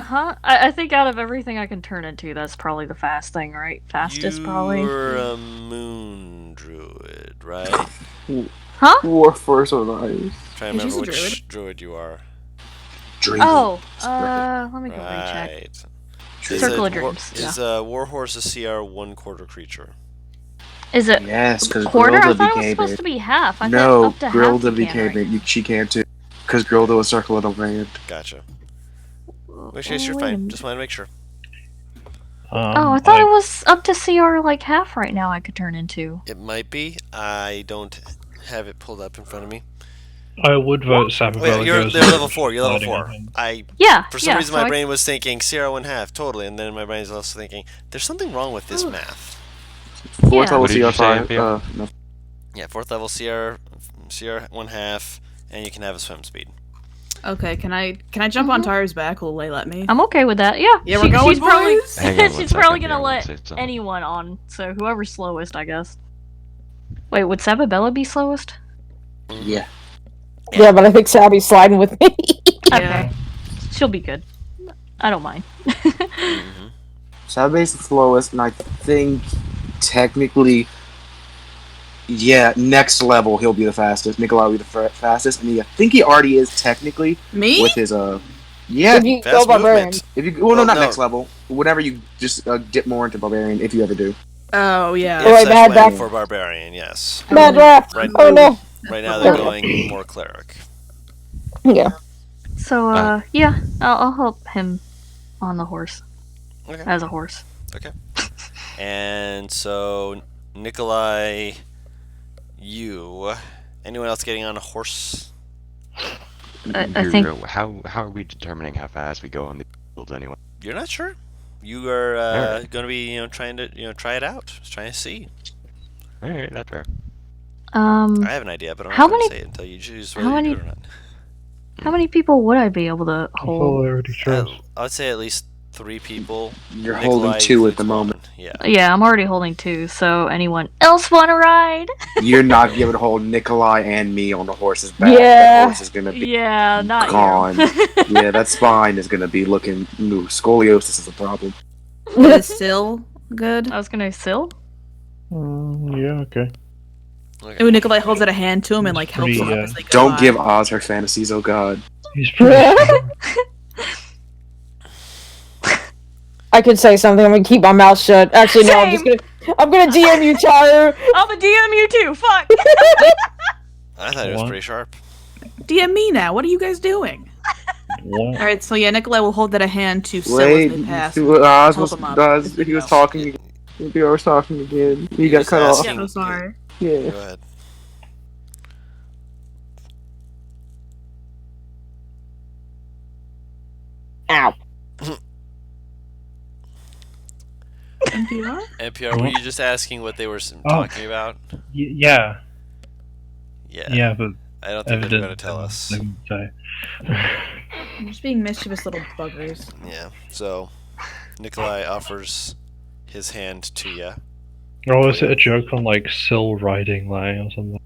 Speaker 6: Huh? I think out of everything I can turn into, that's probably the fast thing, right? Fastest, probably.
Speaker 2: You're a moon druid, right?
Speaker 6: Huh?
Speaker 1: Warforce Alliance.
Speaker 2: Trying to
Speaker 5: Yeah, she's
Speaker 2: remember
Speaker 5: a
Speaker 2: which druid you are.
Speaker 1: Dream.
Speaker 6: Oh, let me go recheck.
Speaker 2: Right.
Speaker 6: Circle of Dreams.
Speaker 2: Is a warhorse a CR 1/4 creature?
Speaker 6: Is it
Speaker 1: Yes, because
Speaker 6: quarter? I
Speaker 1: Grilda
Speaker 6: thought it was
Speaker 1: became
Speaker 6: supposed
Speaker 1: it.
Speaker 6: to be half. I
Speaker 1: No,
Speaker 6: thought up to half
Speaker 1: Grilda
Speaker 6: you can,
Speaker 1: became
Speaker 6: right?
Speaker 1: it. She can too. Because Grilda was Circle of the Land.
Speaker 2: Gotcha. Which case you're
Speaker 6: Wait a
Speaker 2: fine.
Speaker 6: minute.
Speaker 2: Just want to make sure.
Speaker 6: Oh, I thought it was up to CR like half right now I could turn into.
Speaker 2: It might be. I don't have it pulled up in front of me.
Speaker 8: I would vote
Speaker 2: Oh, yeah,
Speaker 8: Sababella
Speaker 2: you're
Speaker 8: goes.
Speaker 2: level 4. You're level
Speaker 8: sliding
Speaker 2: 4.
Speaker 8: in.
Speaker 2: For some reason,
Speaker 6: so
Speaker 2: my brain was thinking CR 1/2 totally, and then my brain is also thinking there's something wrong with this math.
Speaker 1: Fourth level
Speaker 4: What did you
Speaker 1: CR
Speaker 4: say,
Speaker 1: 5.
Speaker 4: Ampia?
Speaker 1: No.
Speaker 2: Yeah, 4th level CR 1/2, and you can have a swim speed.
Speaker 5: Okay, can I jump on Taru's back? Will they let me?
Speaker 6: I'm okay with that. Yeah.
Speaker 5: Yeah, we're going,
Speaker 6: she's probably
Speaker 5: boys.
Speaker 4: Hang on one
Speaker 6: she's probably
Speaker 4: second,
Speaker 6: gonna
Speaker 4: I wanna
Speaker 6: let
Speaker 4: say something.
Speaker 6: anyone on. So whoever's slowest, I guess. Wait, would Sababella be slowest?
Speaker 1: Yeah.
Speaker 3: Yeah, but I think Sabby's sliding with me.
Speaker 6: Okay, she'll be good. I don't mind.
Speaker 1: Sabe's the slowest, and I think technically, yeah, next level he'll be the fastest. Nikolai will be the fastest, and I think he already is technically
Speaker 5: Me?
Speaker 1: with his yeah.
Speaker 3: If you go
Speaker 2: Fast
Speaker 3: barbarian.
Speaker 2: movement.
Speaker 1: If you well, no, not
Speaker 2: no.
Speaker 1: next level. Whenever you just dip more into barbarian, if you ever do.
Speaker 5: Oh yeah.
Speaker 3: Oh, wait,
Speaker 2: If
Speaker 3: bad
Speaker 2: slash
Speaker 3: back.
Speaker 2: for barbarian, yes.
Speaker 3: Bad draft.
Speaker 2: Right.
Speaker 3: Oh no.
Speaker 2: Right now they're going more cleric.
Speaker 3: Yeah.
Speaker 6: So yeah, I'll help him on the horse
Speaker 2: Okay.
Speaker 6: as a horse.
Speaker 2: Okay. And so Nikolai, you. Anyone else getting on a horse?
Speaker 6: I think-
Speaker 4: How are we determining how fast we go on the field anyway?
Speaker 2: You're not sure. You are
Speaker 4: Alright.
Speaker 2: going to be, trying to, try it out. Just trying to see.
Speaker 4: All right, that's fair.
Speaker 2: I have an idea, but I'm
Speaker 6: How
Speaker 2: not going to
Speaker 6: many-
Speaker 2: say it until you choose
Speaker 6: how
Speaker 2: whether you do
Speaker 6: many-
Speaker 2: it or not.
Speaker 6: How many people would I be able to hold?
Speaker 8: I already chose.
Speaker 2: I would say at least 3 people.
Speaker 1: You're
Speaker 2: Nikolai
Speaker 1: holding 2 at
Speaker 2: includes
Speaker 1: the moment.
Speaker 2: one. Yeah.
Speaker 6: Yeah, I'm already holding 2. So anyone else want to ride?
Speaker 1: You're not be able to hold Nikolai and me on the horse's back.
Speaker 3: Yeah.
Speaker 1: That horse is gonna be
Speaker 6: Yeah, not
Speaker 1: gone.
Speaker 6: you.
Speaker 1: Yeah, that spine is gonna be looking. Ooh, scoliosis is a problem.
Speaker 5: Is still good?
Speaker 6: I was gonna Sil.
Speaker 8: Yeah, okay.
Speaker 2: Okay.
Speaker 5: Ooh, Nikolai holds out a hand to him and like helps
Speaker 8: Pretty,
Speaker 5: him up as they go
Speaker 1: Don't
Speaker 5: by.
Speaker 1: give Oz her fantasies, oh god.
Speaker 8: He's pretty strong.
Speaker 3: I could say something. I'm gonna keep my mouth shut. Actually, no. I'm gonna DM you, Taru.
Speaker 6: I'm a DM you too. Fuck.
Speaker 2: I thought it was
Speaker 8: What?
Speaker 2: pretty sharp.
Speaker 5: DM me now. What are you guys doing?
Speaker 8: What?
Speaker 5: All right, so yeah, Nikolai will hold out a hand to Sil
Speaker 1: Wait,
Speaker 5: as they pass.
Speaker 1: Oz
Speaker 5: Help
Speaker 1: was,
Speaker 5: him up
Speaker 1: Oz,
Speaker 5: as they
Speaker 1: he was
Speaker 5: go.
Speaker 1: talking. He was talking again. He got
Speaker 2: Just
Speaker 1: cut off.
Speaker 2: asking-
Speaker 5: So sorry.
Speaker 1: Yeah.
Speaker 2: Go ahead.
Speaker 3: Ow.
Speaker 5: NPR?
Speaker 2: NPR, were you just asking what they were talking about?
Speaker 8: Yeah,
Speaker 2: Yeah.
Speaker 8: yeah, but
Speaker 2: I don't think they're
Speaker 8: evident.
Speaker 2: going to tell us.
Speaker 8: They wouldn't say.
Speaker 5: I'm just being mischievous little buggers.
Speaker 2: Yeah. So, Nikolai offers his hand to you.
Speaker 8: Or is it a joke on like Sil riding Lay or something?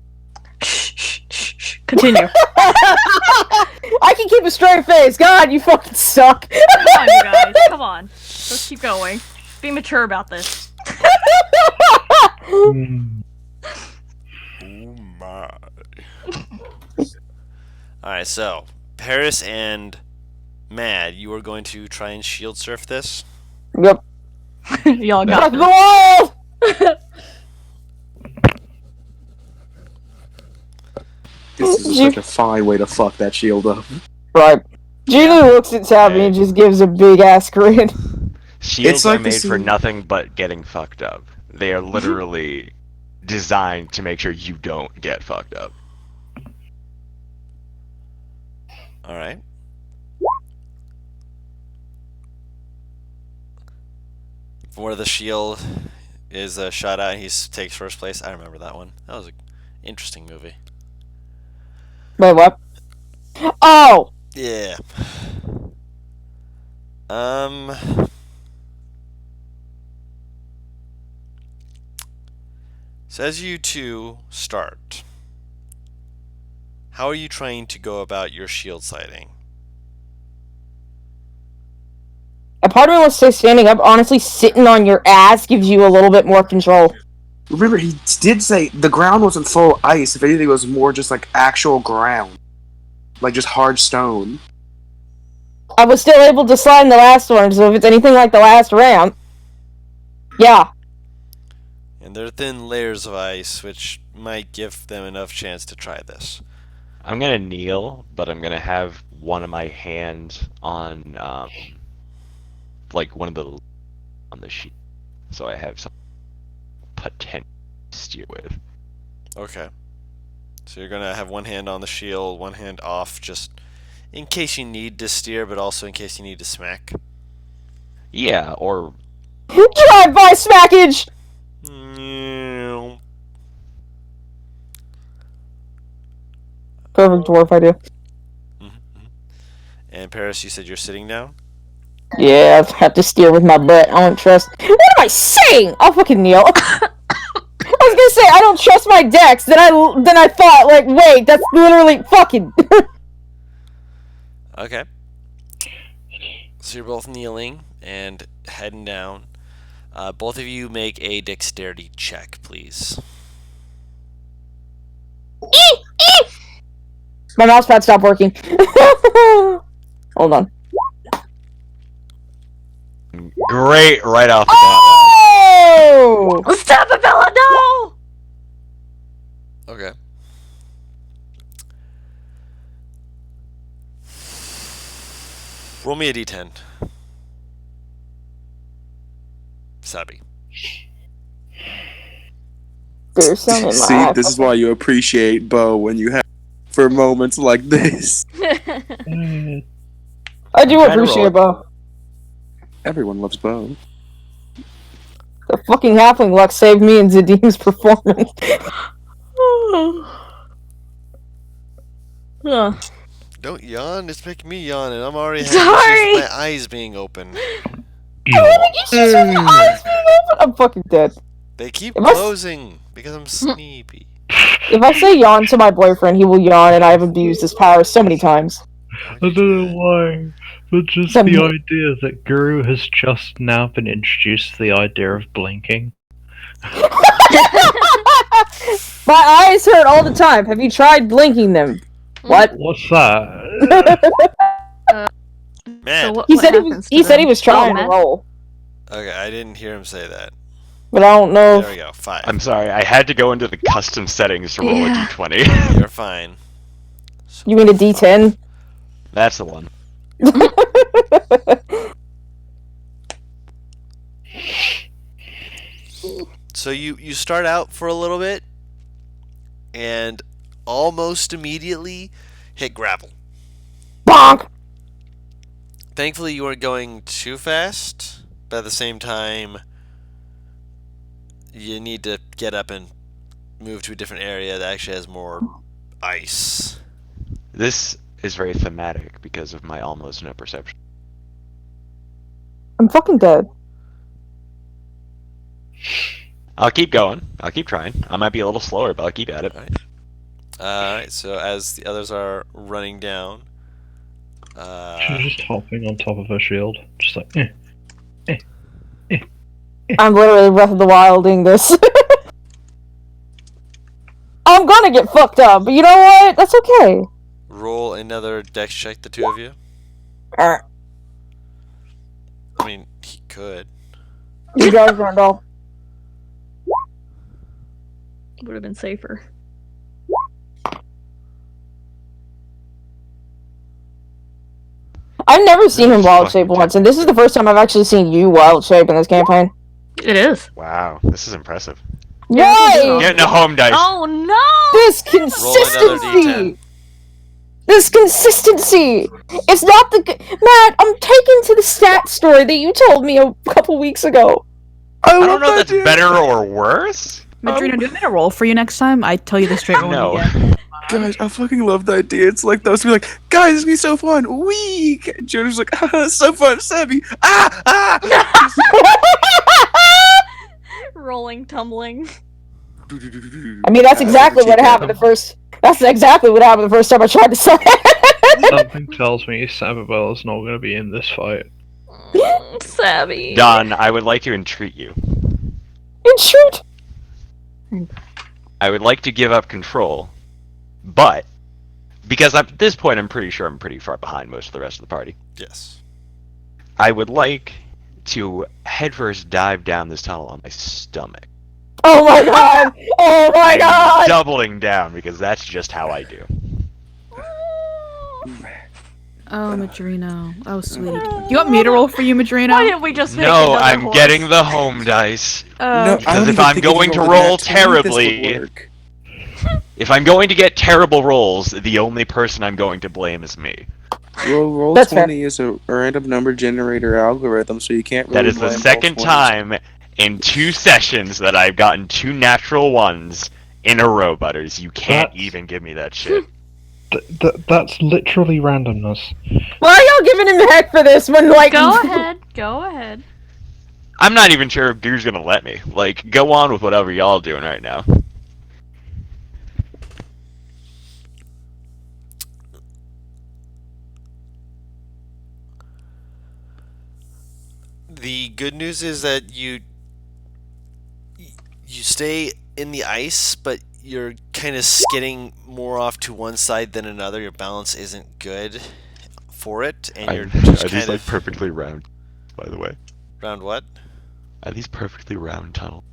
Speaker 6: Continue.
Speaker 3: I can keep a straight face. God, you fucking suck.
Speaker 6: Come on, you guys. Come on. Let's keep going. Be mature about this.
Speaker 8: Hmm.
Speaker 2: Oh my. Alright, so Paris and Mad, you are going to try and shield surf this.
Speaker 3: Yep.
Speaker 6: Y'all got
Speaker 3: Fuck the
Speaker 6: this.
Speaker 3: wall.
Speaker 1: This is such a fine way to fuck that shield up.
Speaker 3: Right. Gina looks at Tabby and just gives a big ass grin.
Speaker 4: Shields
Speaker 1: like
Speaker 4: are
Speaker 1: the
Speaker 4: made for
Speaker 1: scene-
Speaker 4: nothing but getting fucked up. They are literally designed to make sure you don't get fucked up.
Speaker 2: Alright. Where the shield is shot out and he takes first place. I remember that one. That was an interesting movie.
Speaker 3: Wait, what? Oh!
Speaker 2: Yeah. So as you two start, how are you trying to go about your shield sighting?
Speaker 3: A part of me wants to say standing up. Honestly, sitting on your ass gives you a little bit more control.
Speaker 1: Remember, he did say the ground wasn't full ice. If anything, it was more just like actual ground. Like just hard stone.
Speaker 3: I was still able to slide in the last one, so if it's anything like the last ramp, yeah.
Speaker 2: And there are thin layers of ice, which might give them enough chance to try this.
Speaker 4: I'm gonna kneel, but I'm gonna have one of my hands on, like one of the on the sheet, so I have some potential to steer with.
Speaker 2: Okay. So you're gonna have one hand on the shield, one hand off, just in case you need to steer, but also in case you need to smack.
Speaker 4: Yeah, or
Speaker 3: Drive-by smackage! Perfect dwarf idea.
Speaker 2: And Paris, you said you're sitting down?
Speaker 3: Yeah, I have to steer with my butt. I don't trust. What am I saying? I'll fucking kneel. I was gonna say I don't trust my dex. Then I thought like, wait, that's literally fucking.
Speaker 2: Okay. So you're both kneeling and heading down. Both of you make a dexterity check, please.
Speaker 3: My mousepad stopped working. Hold on.
Speaker 4: great right off the bat.
Speaker 3: Oh!
Speaker 6: Stop it, Bella! No!
Speaker 2: Okay. Roll me a d10. Sabi.
Speaker 3: There's some in my
Speaker 1: See,
Speaker 3: eye.
Speaker 1: this is why you appreciate Bo when you have for moments like this.
Speaker 3: I do
Speaker 4: I'm trying to roll
Speaker 3: appreciate
Speaker 4: it.
Speaker 3: it, Bo.
Speaker 1: Everyone loves Bo.
Speaker 3: The fucking halfling luck saved me and Zadim's performance.
Speaker 6: Ugh.
Speaker 2: Don't yawn. It's making me yawn, and I'm already
Speaker 6: Sorry.
Speaker 2: having issues with my eyes being open.
Speaker 3: I'm fucking dead.
Speaker 2: They keep
Speaker 3: It must-
Speaker 2: closing because I'm sleepy.
Speaker 3: If I say yawn to my boyfriend, he will yawn, and I have abused his power so many times.
Speaker 8: I don't know why, but just
Speaker 3: Some-
Speaker 8: the idea that Guru has just now been introduced to the idea of blinking.
Speaker 3: My eyes hurt all the time. Have you tried blinking them? What?
Speaker 8: What's that?
Speaker 2: Man.
Speaker 6: So what,
Speaker 3: He
Speaker 6: what
Speaker 3: said he
Speaker 6: happens
Speaker 3: was.
Speaker 6: to
Speaker 3: He said
Speaker 6: them?
Speaker 3: he was trying to
Speaker 6: man.
Speaker 3: roll,
Speaker 2: Okay, I didn't hear him say that.
Speaker 3: but I don't know.
Speaker 2: There we go. 5.
Speaker 4: I'm sorry, I had to go into the custom settings to roll
Speaker 6: Yeah.
Speaker 4: a d20.
Speaker 2: You're fine.
Speaker 3: You mean a D10?
Speaker 4: That's the one.
Speaker 2: So you start out for a little bit, and almost immediately hit grapple.
Speaker 3: Bonk.
Speaker 2: Thankfully, you weren't going too fast, but at the same time, you need to get up and move to a different area that actually has more ice.
Speaker 4: This is very thematic because of my almost no perception.
Speaker 3: I'm fucking dead.
Speaker 4: I'll keep going. I'll keep trying. I might be a little slower, but I'll keep at it.
Speaker 2: Alright, so as the others are running down,
Speaker 8: She's just hopping on top of her shield, just like,
Speaker 3: I'm literally Breath of the Wilding this. I'm gonna get fucked up, but you know what? That's okay.
Speaker 2: roll another dex check, the two of you.
Speaker 3: Alright.
Speaker 2: I mean, he could.
Speaker 3: You guys run off.
Speaker 6: Would have been safer.
Speaker 3: I've never seen him
Speaker 4: This is
Speaker 3: wild
Speaker 4: fucking
Speaker 3: shape once, and this is the first time I've actually seen you wild shape in this campaign.
Speaker 6: It is.
Speaker 4: Wow, this is impressive.
Speaker 6: Yeah,
Speaker 3: Why?
Speaker 4: Getting a home dice.
Speaker 6: Oh no!
Speaker 3: This
Speaker 2: Roll another
Speaker 3: consistency!
Speaker 2: d10.
Speaker 3: This consistency! It's not the... Matt, I'm taken to the stat story that you told me a couple weeks ago.
Speaker 4: I don't know if that's better or worse.
Speaker 5: Madrina, do you want me to roll for you next time? I tell you the straight roll.
Speaker 4: No.
Speaker 5: You get.
Speaker 1: Guys, I fucking love the idea. It's like those be like, guys, it's gonna be so fun. Weak. Jonah's like, so fun, Sammy. Ah.
Speaker 6: Rolling, tumbling.
Speaker 3: I mean, that's exactly what happened the first. That's exactly what happened the first time I tried to say it.
Speaker 8: Something tells me Sababella's not going to be in this fight.
Speaker 6: Savvy.
Speaker 4: Don, I would like to entreat you.
Speaker 3: Shoot.
Speaker 4: I would like to give up control, but because at this point I'm pretty sure I'm pretty far behind most of the rest of the party.
Speaker 2: Yes.
Speaker 4: I would like to headfirst dive down this tunnel on my stomach.
Speaker 3: Oh my god! Oh my god!
Speaker 4: Doubling down because that's just how I do.
Speaker 5: Oh, Madrino. Oh, sweetie. You want me to roll for you, Madrino?
Speaker 6: Why didn't we just make
Speaker 4: No,
Speaker 6: another
Speaker 4: I'm
Speaker 6: horse?
Speaker 4: getting the home dice.
Speaker 1: No,
Speaker 4: Because if I'm going to roll terribly, if I'm going to get terrible rolls, the only person I'm going to blame is me.
Speaker 1: Well, Roll20 is a random number generator algorithm, so you can't really
Speaker 4: That is the
Speaker 1: blame
Speaker 4: second
Speaker 1: Roll20.
Speaker 4: time in 2 sessions that I've gotten 2 natural ones in a row, Butters. You can't even give me that shit.
Speaker 8: That's literally randomness.
Speaker 3: Why are y'all giving him heck for this when, like...
Speaker 6: Go ahead. Go ahead.
Speaker 4: I'm not even sure if Drew's gonna let me. Like, go on with whatever y'all doing right now.
Speaker 2: The good news is that you stay in the ice, but you're kind of skidding more off to one side than another. Your balance isn't good for it, and you're just
Speaker 4: Are these
Speaker 2: kind
Speaker 4: like
Speaker 2: of
Speaker 4: perfectly round, by the way?
Speaker 2: round what?
Speaker 4: Are these perfectly round tunnels?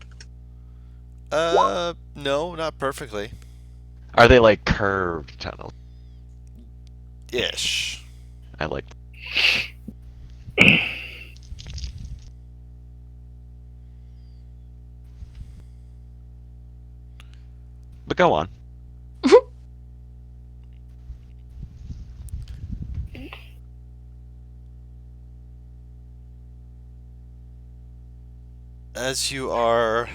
Speaker 2: No, not perfectly.
Speaker 4: Are they like curved tunnels?
Speaker 2: Ish.
Speaker 4: I like. But go on.
Speaker 2: As you are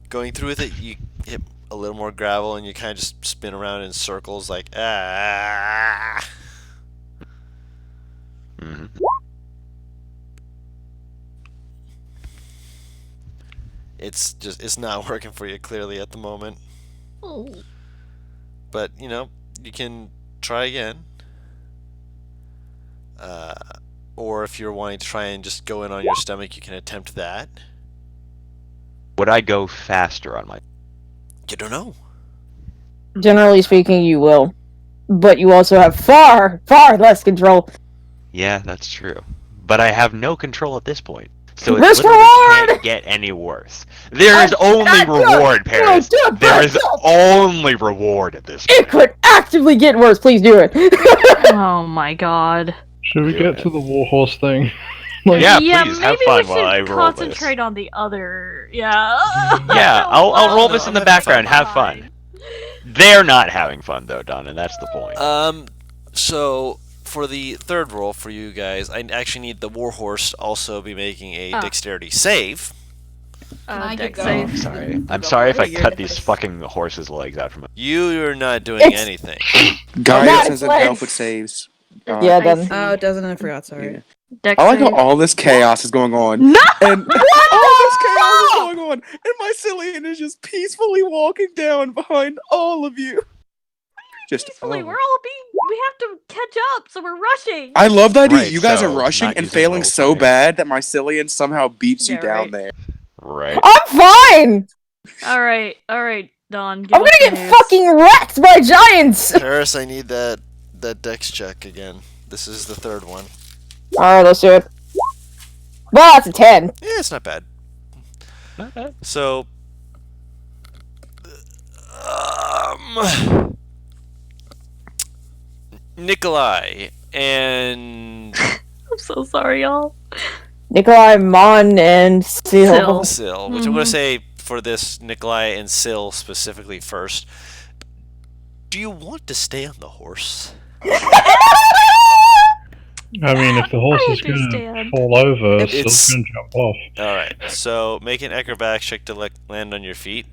Speaker 2: going through with it, you hit a little more gravel and you kind of just spin around in circles like, ah.
Speaker 4: Mm-hmm.
Speaker 2: It's not working for you clearly at the moment.
Speaker 6: Oh.
Speaker 2: But, you know, you can try again. Or if you're wanting to try and just go in on your stomach, you can attempt that.
Speaker 4: Would I go faster on my?
Speaker 2: You don't know.
Speaker 3: Generally speaking, you will. But you also have far, far less control.
Speaker 4: Yeah, that's true. But I have no control at this point. So it
Speaker 3: Risk
Speaker 4: literally
Speaker 3: reward!
Speaker 4: can't get any worse. There is only reward, Paris. There is only reward at this point.
Speaker 3: It could actively get worse. Please do it.
Speaker 6: Oh my god.
Speaker 8: Should we get to the warhorse thing?
Speaker 4: Yeah,
Speaker 6: Yeah,
Speaker 4: please
Speaker 6: maybe
Speaker 4: have
Speaker 6: we
Speaker 4: fun
Speaker 6: should
Speaker 4: while I roll this.
Speaker 6: concentrate on the other. Yeah.
Speaker 4: Yeah, I'll roll this in the
Speaker 2: I'm having
Speaker 4: background. Have fun. They're not having fun though, Don, and that's the point.
Speaker 2: So for the third roll for you guys, I actually need the warhorse to also be making a dexterity save.
Speaker 5: I get
Speaker 6: Dex
Speaker 5: going?
Speaker 6: save.
Speaker 4: Sorry. I'm sorry if I cut these fucking horses' legs out from.
Speaker 2: You are not doing
Speaker 3: It's-
Speaker 2: anything.
Speaker 1: Guy
Speaker 3: Not
Speaker 1: doesn't
Speaker 3: planned.
Speaker 1: help with saves.
Speaker 3: Yeah, it doesn't.
Speaker 5: Oh, it doesn't. I forgot. Sorry.
Speaker 1: Yeah.
Speaker 6: Dex
Speaker 1: I like how
Speaker 6: save.
Speaker 1: all this chaos is going on.
Speaker 6: No!
Speaker 1: And all this chaos is going on. And my Cillian is just peacefully walking down behind all of you. Just
Speaker 6: Peacefully, we're all we have to catch up, so we're rushing.
Speaker 1: I love the idea.
Speaker 4: Right,
Speaker 1: You guys are
Speaker 4: so
Speaker 1: rushing
Speaker 4: not
Speaker 1: and
Speaker 4: using
Speaker 1: failing
Speaker 4: roll
Speaker 1: so
Speaker 4: fire.
Speaker 1: bad that my Cillian somehow beats you
Speaker 6: Yeah,
Speaker 1: down
Speaker 6: right.
Speaker 1: there.
Speaker 4: Right.
Speaker 3: I'm fine.
Speaker 6: All right, Don. Give
Speaker 3: I'm
Speaker 6: us
Speaker 3: gonna
Speaker 6: the
Speaker 3: get
Speaker 6: news.
Speaker 3: fucking wrecked by giants.
Speaker 2: Paris, I need that dex check again. This is the third one.
Speaker 3: All right, let's do it. Well, that's a 10.
Speaker 2: Yeah, it's not bad.
Speaker 4: Not bad.
Speaker 2: So, Nikolai and
Speaker 6: I'm so sorry, y'all.
Speaker 3: Nikolai, Mon, and Seal.
Speaker 2: Sil, which I'm going to say for this Nikolai and Sil specifically first. Do you want to stay on the horse?
Speaker 8: I mean, if the horse
Speaker 6: I
Speaker 8: is going to
Speaker 6: understand.
Speaker 8: fall over,
Speaker 2: It's-
Speaker 8: Sil's going to jump off.
Speaker 2: Alright, so make an acrobatics check to land on your feet.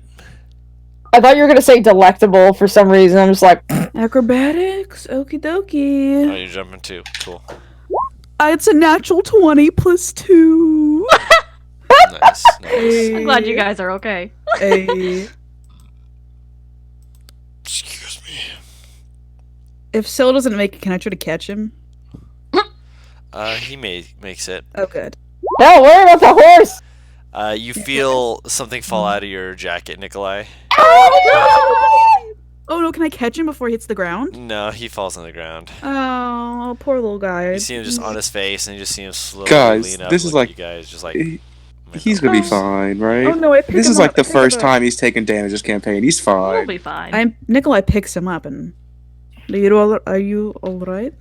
Speaker 3: I thought you were gonna say delectable for some reason. I'm just like,
Speaker 5: Acrobatics. Okie
Speaker 2: Oh,
Speaker 5: dokie.
Speaker 2: you're jumping too. Cool.
Speaker 5: It's a natural 20 plus 2.
Speaker 3: that's
Speaker 2: Nice.
Speaker 6: I'm glad you guys are okay.
Speaker 2: Excuse me.
Speaker 5: If Syl doesn't make it, can I try to catch him?
Speaker 2: He makes it.
Speaker 5: Oh, good.
Speaker 3: No, worry about the horse.
Speaker 2: You feel something fall out of your jacket, Nikolai.
Speaker 5: Oh no, can I catch him before he hits the ground?
Speaker 2: No, he falls on the ground.
Speaker 5: Oh, poor little guy.
Speaker 2: You see him just on his face, and you just see him slowly
Speaker 1: Guys,
Speaker 2: lean up.
Speaker 1: this is
Speaker 2: look at
Speaker 1: like-
Speaker 2: you guys, just like
Speaker 1: He's gonna be fine, right?
Speaker 5: Oh no, I picked
Speaker 1: This
Speaker 5: him
Speaker 1: is like
Speaker 5: up.
Speaker 1: the
Speaker 5: I picked him
Speaker 1: first
Speaker 5: up.
Speaker 1: time he's taken damage this campaign. He's
Speaker 6: We'll
Speaker 1: fine.
Speaker 6: be fine.
Speaker 5: Nikolai picks him up and. Are you alright?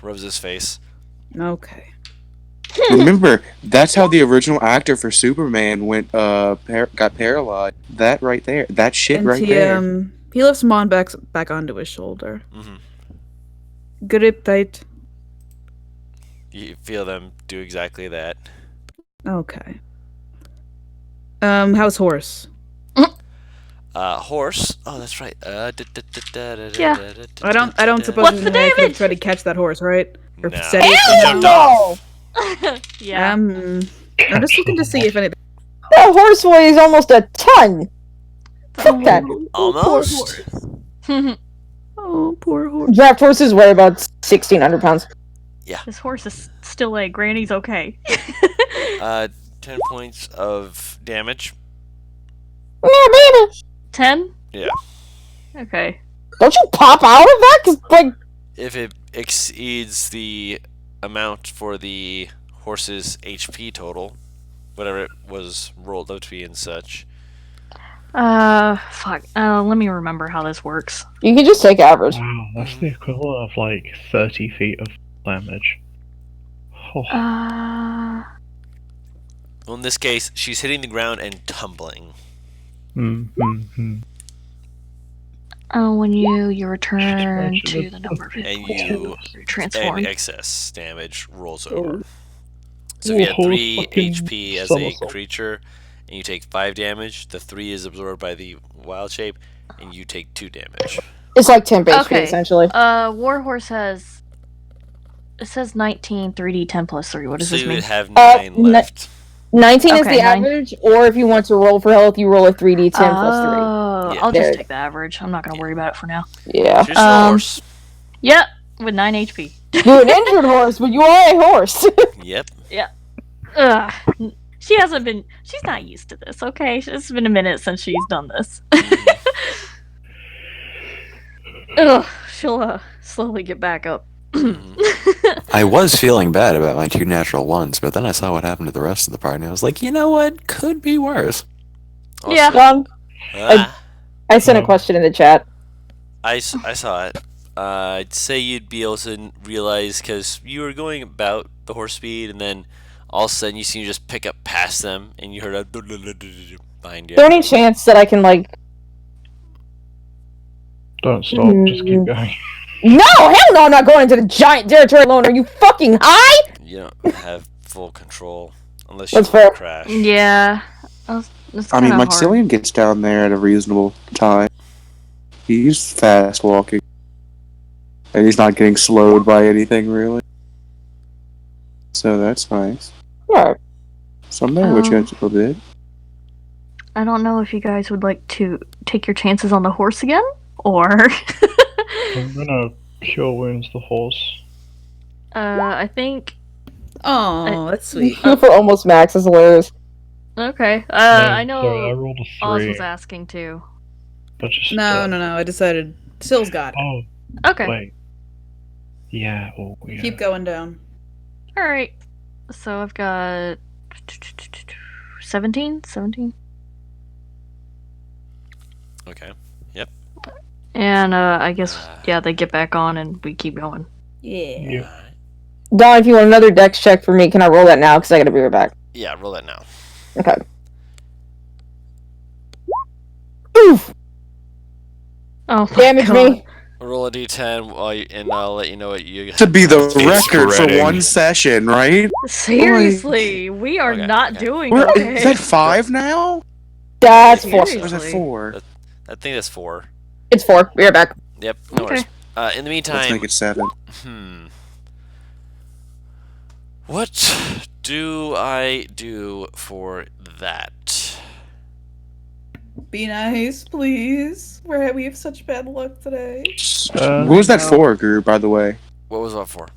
Speaker 2: rubs his face.
Speaker 5: Okay.
Speaker 1: Remember, that's how the original actor for Superman got paralyzed. That right there. That shit
Speaker 5: And
Speaker 1: right
Speaker 5: he
Speaker 1: there.
Speaker 5: he lifts Mon back onto his shoulder. Grip tight.
Speaker 2: You feel them do exactly that.
Speaker 5: Okay. How's horse?
Speaker 2: Horse. Oh, that's right.
Speaker 6: Yeah.
Speaker 5: I don't suppose
Speaker 6: What's
Speaker 5: there's
Speaker 6: the
Speaker 5: any way I could
Speaker 6: damage?
Speaker 5: try to catch that horse, right? Or
Speaker 2: No.
Speaker 5: set it
Speaker 2: He
Speaker 5: somehow?
Speaker 2: jumped off.
Speaker 6: Yeah.
Speaker 5: I'm just looking to see if any.
Speaker 3: That horse weighs almost a ton. Fuck that.
Speaker 2: Almost.
Speaker 5: Oh, poor horse.
Speaker 3: Draft horses weigh about 1,600 pounds.
Speaker 6: This horse is still a granny's okay.
Speaker 2: 10 points of damage.
Speaker 3: Yeah, baby.
Speaker 6: 10?
Speaker 2: Yeah.
Speaker 6: Okay.
Speaker 3: Don't you pop out of that? 'Cause, like,
Speaker 2: If it exceeds the amount for the horse's HP total, whatever it was rolled out to be and such.
Speaker 6: Fuck. Let me remember how this works.
Speaker 3: you can just take average.
Speaker 8: Wow, that's the equivalent of like 30 feet of damage. Oh,
Speaker 2: Well, in this case, she's hitting the ground and tumbling.
Speaker 6: When you return to the number of hit
Speaker 2: And
Speaker 6: points
Speaker 2: you and
Speaker 6: transformed.
Speaker 2: excess damage rolls over. So if you had 3 HP as a creature, and you take 5 damage, the 3 is absorbed by the wild shape, and you take 2 damage.
Speaker 3: It's like 10 HP,
Speaker 6: Okay.
Speaker 3: essentially.
Speaker 6: Warhorse has. It says 19, 3d, 10 plus 3. What does
Speaker 2: So
Speaker 6: this
Speaker 2: you
Speaker 6: mean?
Speaker 2: would have 9 left.
Speaker 3: 19 is
Speaker 6: Okay,
Speaker 3: the
Speaker 6: 9.
Speaker 3: average, or if you want to roll for health, you roll a 3d10 plus
Speaker 6: Oh,
Speaker 2: Yeah.
Speaker 6: I'll
Speaker 3: There.
Speaker 6: just take the average. I'm not gonna worry about it for now.
Speaker 3: 3. Yeah.
Speaker 2: She's a horse.
Speaker 6: Yep, with 9 HP.
Speaker 3: You're an injured horse, but you are a horse.
Speaker 2: Yep.
Speaker 6: Ugh. She's not used to this, okay? It's been a minute since she's done this. Ugh, she'll slowly get back up.
Speaker 9: I was feeling bad about my 2 natural ones, but then I saw what happened to the rest of the party, and I was like, you know what? Could be worse.
Speaker 6: Yeah.
Speaker 3: I sent a question in the chat.
Speaker 2: I saw it. I'd say you'd be able to realize, because you were going about the horse speed, and then all of a sudden you seem to just pick up past them, and you heard a behind you.
Speaker 3: Is there any chance that I can, like...
Speaker 8: don't stop, just keep going.
Speaker 3: No! Hell no, I'm not going into the giant territory alone. Are you fucking high?
Speaker 2: You don't have full control unless you
Speaker 3: That's fair.
Speaker 2: crash.
Speaker 6: Yeah. It's
Speaker 1: I mean,
Speaker 6: kinda hard.
Speaker 1: Maxillian gets down there at a reasonable time. He's fast walking. And he's not getting slowed by anything, really. So that's nice.
Speaker 3: Alright.
Speaker 1: So I'm there with you a little bit.
Speaker 6: I don't know if you guys would like to take your chances on the horse again, or...
Speaker 8: I'm gonna cure wounds the horse.
Speaker 6: I think...
Speaker 5: Oh, that's sweet.
Speaker 3: For almost max is hilarious.
Speaker 6: Okay.
Speaker 8: No,
Speaker 6: I know
Speaker 8: sorry, I rolled a
Speaker 6: Oz
Speaker 8: 3.
Speaker 6: was asking too.
Speaker 8: But just,
Speaker 5: No. I decided. Syl's got it.
Speaker 8: Oh,
Speaker 6: Okay.
Speaker 8: wait. Yeah, oh, yeah.
Speaker 5: Keep going down.
Speaker 6: Alright. So I've got... 17? 17?
Speaker 2: Okay.
Speaker 6: And I guess, yeah, they get back on and we keep going.
Speaker 5: Yeah.
Speaker 8: Yeah.
Speaker 3: Don, if you want another dex check for me, can I roll that now? Because I gotta be right back.
Speaker 2: Yeah, roll that now.
Speaker 3: Okay. Oof!
Speaker 6: Oh, my
Speaker 3: Damage
Speaker 6: God.
Speaker 3: me.
Speaker 2: Roll a d10 and I'll let you know what you...
Speaker 1: To be the
Speaker 9: It's
Speaker 1: record for
Speaker 9: spreading.
Speaker 1: one session, right?
Speaker 6: Seriously, we are
Speaker 2: Okay,
Speaker 6: not
Speaker 2: okay.
Speaker 6: doing
Speaker 1: We're,
Speaker 6: okay.
Speaker 1: Is that 5 now?
Speaker 3: That's 4.
Speaker 1: Or is that
Speaker 6: Seriously.
Speaker 1: 4?
Speaker 2: I think that's 4.
Speaker 3: It's 4. Be right back.
Speaker 2: Yep, no
Speaker 6: Okay.
Speaker 2: worries. In the
Speaker 1: Let's
Speaker 2: meantime...
Speaker 1: make it 7.
Speaker 2: What do I do for that?
Speaker 5: Be nice, please. We have such bad luck today.
Speaker 1: What was that for, Guru, by the way?
Speaker 2: What was that for?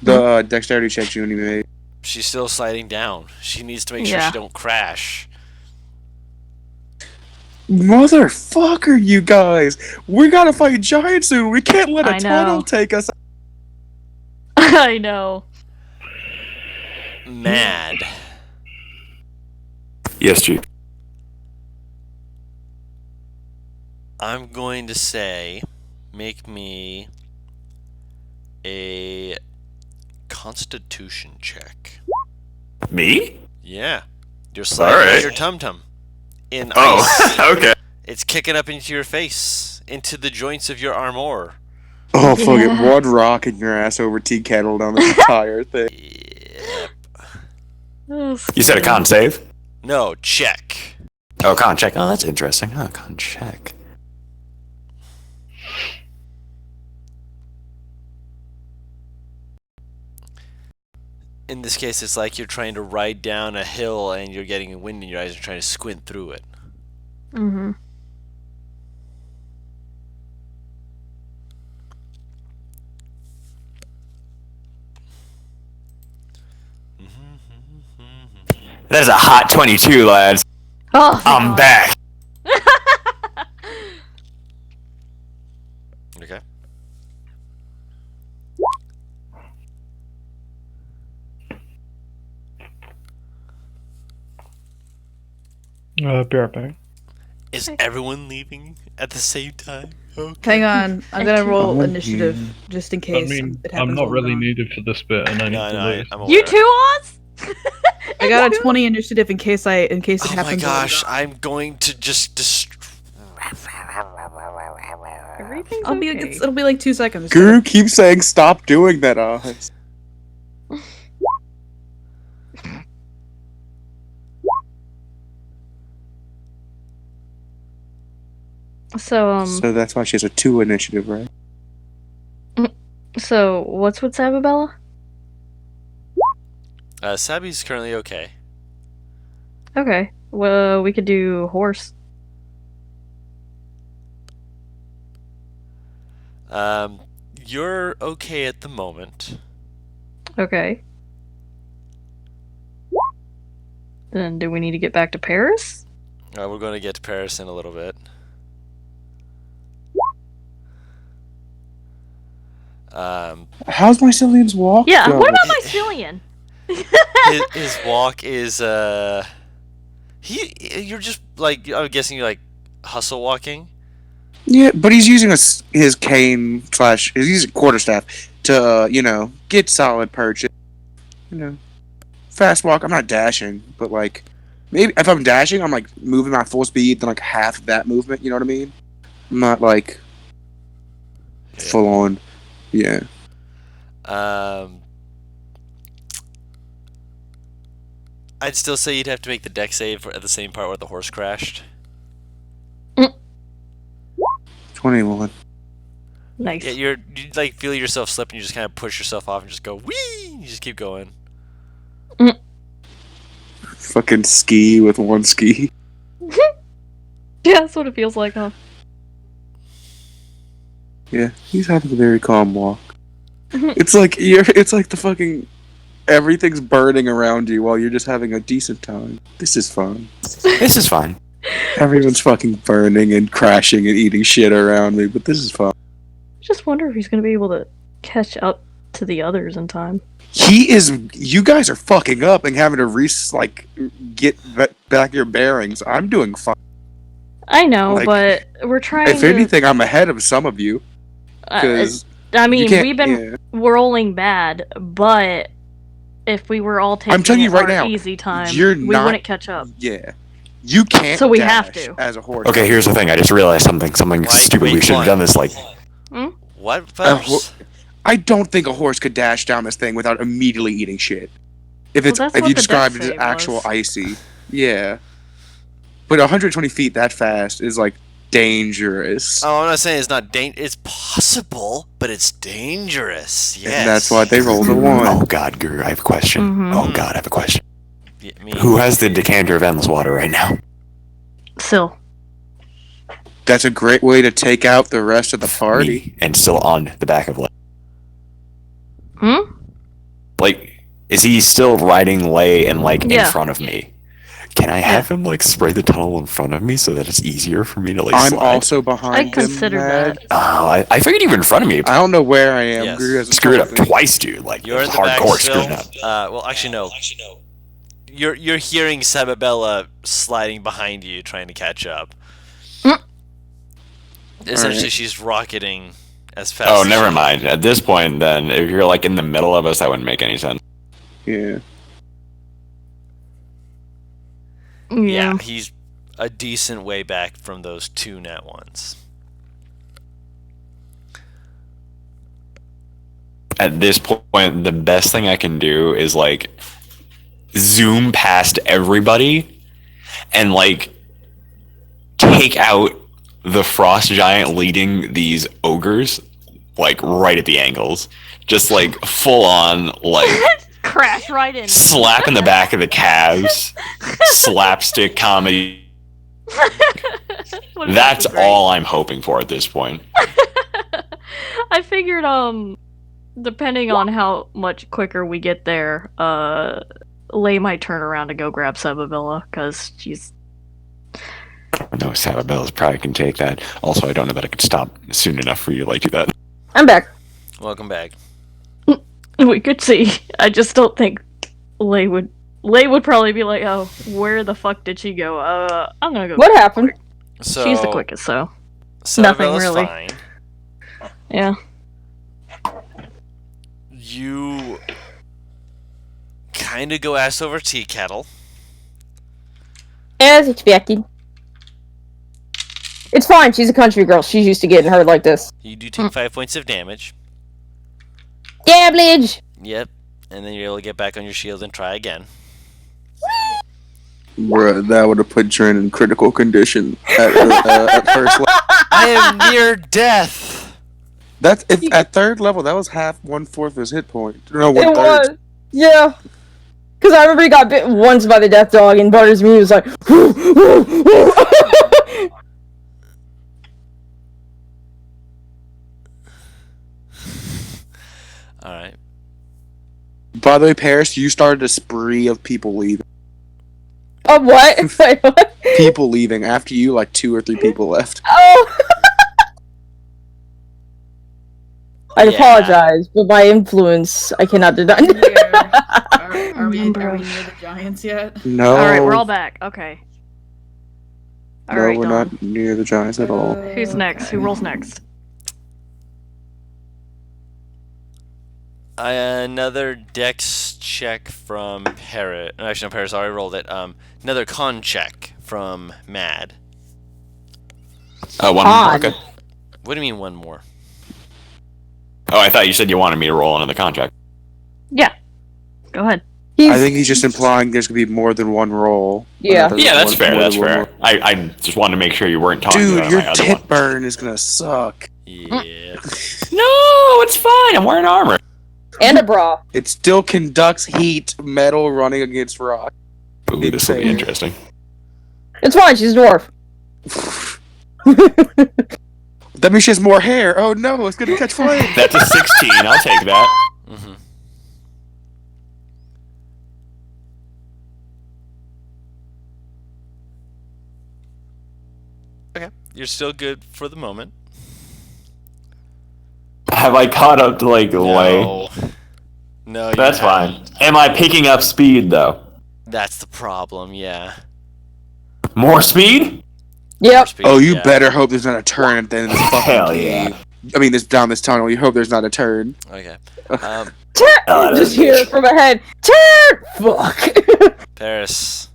Speaker 1: The dexterity check Junie made.
Speaker 2: She's still sliding down. She needs to make sure
Speaker 6: Yeah.
Speaker 2: she don't crash.
Speaker 1: Motherfucker, you guys! We gotta fight giants soon. We can't let a
Speaker 6: I know.
Speaker 1: tunnel take us.
Speaker 6: I know.
Speaker 2: Mad.
Speaker 9: Yes, Chief.
Speaker 2: I'm going to say, make me a Constitution check.
Speaker 9: Me?
Speaker 2: Yeah. You're sliding
Speaker 9: Alright.
Speaker 2: your tum-tum in ice.
Speaker 9: Oh, okay.
Speaker 2: It's kicking up into your face, into the joints of your armor.
Speaker 1: Oh, fuck it. One rock in your ass over tea kettle down the entire thing.
Speaker 2: Yep.
Speaker 9: You said a con save?
Speaker 2: No, check.
Speaker 9: Oh, con check. Oh, that's interesting. Oh, con check.
Speaker 2: In this case, it's like you're trying to ride down a hill and you're getting wind in your eyes and trying to squint through it.
Speaker 6: Mm-hmm.
Speaker 9: That is a hot 22, lads.
Speaker 6: Oh,
Speaker 9: I'm
Speaker 6: God.
Speaker 9: back.
Speaker 2: Okay.
Speaker 8: Be right back.
Speaker 2: Is everyone leaving at the same time? Okay.
Speaker 5: Hang on, I'm gonna roll
Speaker 1: I'm
Speaker 5: initiative
Speaker 1: here.
Speaker 5: just in
Speaker 8: I
Speaker 5: case
Speaker 8: mean,
Speaker 5: it happens.
Speaker 8: I'm not
Speaker 5: while we're
Speaker 8: really
Speaker 5: gone.
Speaker 8: needed for this bit, and I need
Speaker 2: No,
Speaker 8: to
Speaker 2: no,
Speaker 8: lose.
Speaker 2: I'm
Speaker 6: You
Speaker 2: aware.
Speaker 6: too, Oz?
Speaker 5: I got a 20 initiative in case it
Speaker 2: Oh
Speaker 5: happens.
Speaker 2: my
Speaker 5: while we're
Speaker 2: gosh,
Speaker 5: gone.
Speaker 2: I'm going to just
Speaker 6: Everything's
Speaker 5: I'll be.
Speaker 6: okay.
Speaker 5: It'll be like 2 seconds.
Speaker 1: Guru keeps saying stop doing that, Oz.
Speaker 6: So,
Speaker 1: So that's why she has a 2 initiative, right?
Speaker 6: so what's with Sababella?
Speaker 2: Sabby's currently okay.
Speaker 6: Okay. Well, we could do horse.
Speaker 2: You're okay at the moment.
Speaker 6: Okay. Then do we need to get back to Paris?
Speaker 2: We're going to get to Paris in a little bit.
Speaker 1: How's my Cillian's walk?
Speaker 6: Yeah,
Speaker 1: going?
Speaker 6: what about my Cillian?
Speaker 2: his walk is you're just like, I'm guessing you're like hustle walking.
Speaker 1: Yeah, but he's using his cane / he's using quarterstaff to get solid perch. Fast walk. I'm not dashing, but like maybe if I'm dashing, I'm like moving my full speed then like half of that movement. You know what I mean? I'm not like full on. Yeah.
Speaker 2: I'd still say you'd have to make the deck save at the same part where the horse crashed.
Speaker 1: 21.
Speaker 6: Nice.
Speaker 2: Yeah, you like feel yourself slip and you just kind of push yourself off and just go whee. You just keep going.
Speaker 1: Fucking ski with one ski.
Speaker 6: Yeah, that's what it feels like, huh?
Speaker 1: Yeah, he's having a very calm walk. It's like the fucking everything's burning around you while you're just having a decent time. This is fun.
Speaker 9: This is fine.
Speaker 1: Everyone's fucking burning and crashing and eating shit around me, but this is fun.
Speaker 6: Just wonder if he's gonna be able to catch up to the others in time.
Speaker 1: He is. You guys are fucking up and having to get back your bearings. I'm doing fine.
Speaker 6: I know,
Speaker 1: Like,
Speaker 6: but we're trying
Speaker 1: If
Speaker 6: to.
Speaker 1: anything, I'm ahead of some of you. Because
Speaker 6: I mean,
Speaker 1: you can't-
Speaker 6: we've been
Speaker 1: yeah.
Speaker 6: rolling bad, but if we were all taking
Speaker 1: I'm telling you right
Speaker 6: our
Speaker 1: now,
Speaker 6: easy time,
Speaker 1: you're
Speaker 6: we
Speaker 1: not-
Speaker 6: wouldn't catch up.
Speaker 1: Yeah, you can't.
Speaker 6: So we have
Speaker 1: dash
Speaker 6: to.
Speaker 1: as a horse.
Speaker 9: Okay, here's the thing. I just realized something stupid. We should have done this like.
Speaker 2: What? Fellas?
Speaker 1: I don't think a horse could dash down this thing without immediately eating shit. If
Speaker 6: Well,
Speaker 1: it's
Speaker 6: that's
Speaker 1: if
Speaker 6: what
Speaker 1: you
Speaker 6: the
Speaker 1: described
Speaker 6: death
Speaker 1: it as
Speaker 6: save
Speaker 1: actual
Speaker 6: was.
Speaker 1: icy, yeah. But 120 feet that fast is like dangerous.
Speaker 2: Oh, I'm not saying it's not it's possible, but it's dangerous. Yes.
Speaker 1: And that's why they rolled a 1.
Speaker 9: Oh God, Guru, I have a question.
Speaker 6: Mhm.
Speaker 9: Oh God, I have a question.
Speaker 2: Yeah,
Speaker 9: Who has the decanter of endless water right now?
Speaker 6: Still.
Speaker 1: That's a great way to take out the rest of the party.
Speaker 9: Me, and still on the back of Lay.
Speaker 6: Hmm?
Speaker 9: Like, is he still riding Lay and like
Speaker 6: Yeah.
Speaker 9: in front of me? Can I have him like spray the tunnel in front of me so that it's easier for me to like
Speaker 1: I'm
Speaker 9: slide?
Speaker 1: also behind
Speaker 6: I
Speaker 1: him,
Speaker 6: considered
Speaker 1: Mad.
Speaker 6: that.
Speaker 9: Oh, I figured you were in front of me.
Speaker 1: I don't know where I am.
Speaker 2: Yes.
Speaker 1: Guru hasn't
Speaker 9: Screwed up
Speaker 1: told me.
Speaker 9: twice, dude. Like,
Speaker 2: You're in the back
Speaker 9: hardcore
Speaker 2: still.
Speaker 9: screwed up.
Speaker 2: Well, actually, no. You're hearing Sababella sliding behind you, trying to catch up. Essentially,
Speaker 1: Alright.
Speaker 2: she's rocketing as fast.
Speaker 9: Oh,
Speaker 2: as
Speaker 9: never
Speaker 2: she
Speaker 9: mind. At this point, then, if you're like in the middle of us, that wouldn't make any sense.
Speaker 1: Yeah.
Speaker 2: can.
Speaker 6: Yeah.
Speaker 2: Yeah, he's a decent way back from those 2 nat ones.
Speaker 9: At this point, the best thing I can do is like zoom past everybody and like take out the frost giant leading these ogres like right at the ankles. Just like full on like
Speaker 6: Crash right in.
Speaker 9: slap in the back of the calves, slapstick comedy.
Speaker 6: Would've
Speaker 9: That's
Speaker 6: been great.
Speaker 9: all I'm hoping for at this point.
Speaker 6: I figured, depending on how much quicker we get there, Lay might turn around to go grab Sababella, because she's...
Speaker 9: No, Sababella's probably can take that. Also, I don't know that I could stop soon enough for you to like do that.
Speaker 3: I'm back.
Speaker 2: Welcome back.
Speaker 6: We could see. I just don't think Lay would probably be like, oh, where the fuck did she go? I'm gonna go.
Speaker 3: What happened?
Speaker 2: So
Speaker 6: She's the quickest, so.
Speaker 2: Sababella's
Speaker 6: Nothing really.
Speaker 2: fine.
Speaker 6: Yeah.
Speaker 2: You kind of go ass over tea kettle.
Speaker 3: As expected. It's fine. She's a country girl. She's used to getting hurt like this.
Speaker 2: You do take 5 points of damage.
Speaker 3: Damage!
Speaker 2: Yep. And then you're able to get back on your shield and try again.
Speaker 1: Bruh, that would have put you in critical condition at first level.
Speaker 2: I am near death.
Speaker 1: That's at 3rd level. That was half 1/4 of his hit point. No,
Speaker 3: It
Speaker 1: 1/3.
Speaker 3: was. Yeah. Because I remember he got bit once by the death dog, and Butters me was like,
Speaker 2: All right.
Speaker 1: By the way, Paris, you started a spree of people leaving.
Speaker 3: oh, what? Wait, what?
Speaker 1: People leaving after you, like 2 or 3 people left.
Speaker 3: Oh! I
Speaker 2: Yeah.
Speaker 3: apologize, but my influence, I cannot deny.
Speaker 5: Are we near the giants yet?
Speaker 1: No.
Speaker 6: Alright, we're all back. Okay.
Speaker 1: No,
Speaker 6: Alright,
Speaker 1: we're
Speaker 6: Dawn.
Speaker 1: not near the giants at all.
Speaker 6: Who's next? Who rolls next?
Speaker 2: Another dex check from Paris. No, actually, no, Paris already rolled it. Another con check from Mad.
Speaker 9: One more.
Speaker 3: Odd.
Speaker 9: Okay.
Speaker 2: What do you mean one more?
Speaker 9: Oh, I thought you said you wanted me to roll another contract.
Speaker 6: Yeah. Go ahead.
Speaker 1: I think he's just implying there's gonna be more than one roll.
Speaker 3: Yeah.
Speaker 9: Yeah, that's
Speaker 1: More
Speaker 9: fair.
Speaker 1: than
Speaker 9: That's
Speaker 1: one
Speaker 9: fair.
Speaker 1: roll.
Speaker 9: I just wanted to make sure you weren't talking
Speaker 1: Dude,
Speaker 9: about
Speaker 1: your
Speaker 9: my other
Speaker 1: tit
Speaker 9: one.
Speaker 1: burn is gonna suck.
Speaker 2: Yeah.
Speaker 9: No, it's fine. I'm wearing armor.
Speaker 3: And a bra.
Speaker 1: It still conducts heat, metal running against rock.
Speaker 9: Ooh, this will be interesting.
Speaker 3: It's fine, she's a dwarf.
Speaker 1: That means she has more hair. Oh no, it's gonna catch flame.
Speaker 9: That's a 16. I'll take that.
Speaker 2: Mm-hmm. Okay, you're still good for the moment.
Speaker 9: Have I caught up to like Lay?
Speaker 2: No, you
Speaker 9: That's
Speaker 2: haven't.
Speaker 9: fine. Am I picking up speed though?
Speaker 2: That's the problem. Yeah.
Speaker 9: More speed?
Speaker 3: Yep.
Speaker 2: Speed,
Speaker 1: Oh, you
Speaker 2: yeah.
Speaker 1: better hope there's not a turn at the end of this fucking
Speaker 9: Hell
Speaker 1: cave.
Speaker 9: yeah.
Speaker 1: I mean, this down this tunnel. You hope there's not a turn.
Speaker 2: Okay.
Speaker 3: Just hear it from ahead. Turn! Fuck.
Speaker 2: Paris,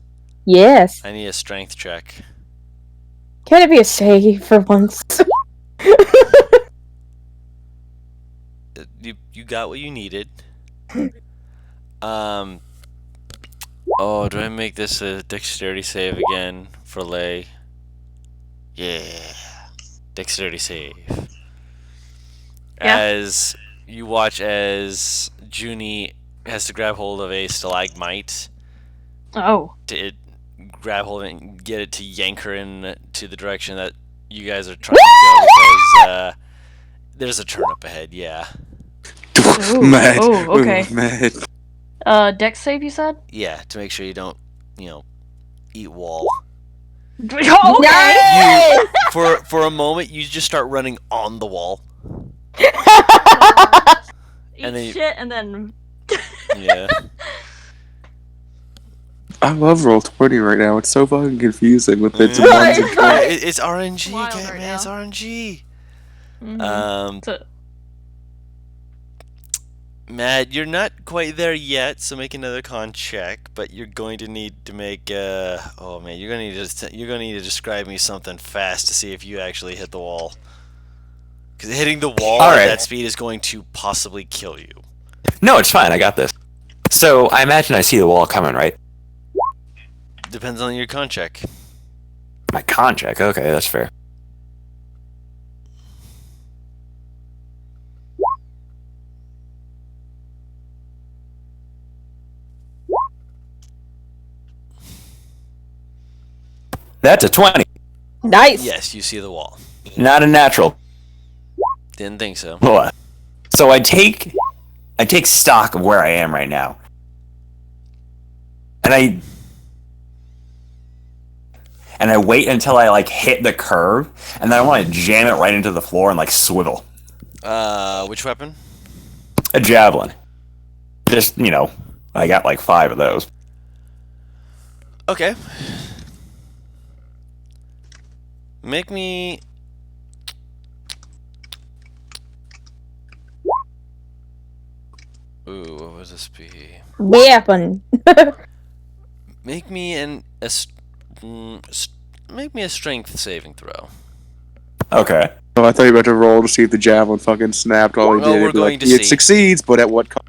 Speaker 3: Yes.
Speaker 2: I need a strength check.
Speaker 3: Can it be a save for once?
Speaker 2: You got what you needed. Oh, do I make this a dexterity save again for Lay? Yeah. Dexterity save.
Speaker 6: Yeah.
Speaker 2: As you watch as Junie has to grab hold of a stalagmite
Speaker 6: Oh.
Speaker 2: to grab hold of it and get it to yank her in to the direction that you guys are trying to go because there's a turn up ahead, yeah.
Speaker 6: Ooh.
Speaker 1: Mad.
Speaker 6: Oh, okay.
Speaker 1: Mad.
Speaker 6: Dex save, you said?
Speaker 2: Yeah, to make sure you don't, eat wall.
Speaker 6: Oh, okay.
Speaker 2: For a moment, you just start running on the wall.
Speaker 6: Eat
Speaker 2: And then you-
Speaker 6: shit and then.
Speaker 2: Yeah.
Speaker 1: I love Roll20 right now. It's so fucking confusing with its
Speaker 2: Yeah.
Speaker 1: ones and
Speaker 2: Yeah, it's RNG,
Speaker 6: Wild
Speaker 2: man.
Speaker 6: right
Speaker 2: It's
Speaker 6: now.
Speaker 2: RNG.
Speaker 6: Mhm. So-
Speaker 2: Matt, you're not quite there yet, so make another con check. But you're going to need to make. Oh man, you're gonna need to describe me something fast to see if you actually hit the wall. Because hitting the wall
Speaker 9: All
Speaker 2: at
Speaker 9: right.
Speaker 2: that speed is going to possibly kill you.
Speaker 9: No, it's fine. I got this. So I imagine I see the wall coming, right?
Speaker 2: Depends on your con check.
Speaker 9: My con check. Okay, that's fair. That's a 20.
Speaker 3: Nice.
Speaker 2: Yes, you see the wall.
Speaker 9: Not a natural.
Speaker 2: Didn't think so.
Speaker 9: So I take stock of where I am right now. And I wait until I like hit the curve, and then I want to jam it right into the floor and like swivel.
Speaker 2: Which weapon?
Speaker 9: A javelin. Just, I got like 5 of those.
Speaker 2: Okay. Make me. Ooh, what would this be?
Speaker 3: Weapon.
Speaker 2: Make me make me a strength saving throw.
Speaker 9: Okay.
Speaker 1: Oh, I thought you were about to roll to see if the javelin fucking snapped while he
Speaker 2: Well,
Speaker 1: did it.
Speaker 2: we're
Speaker 1: Be like,
Speaker 2: going to
Speaker 1: it
Speaker 2: see.
Speaker 1: succeeds, but at what cost?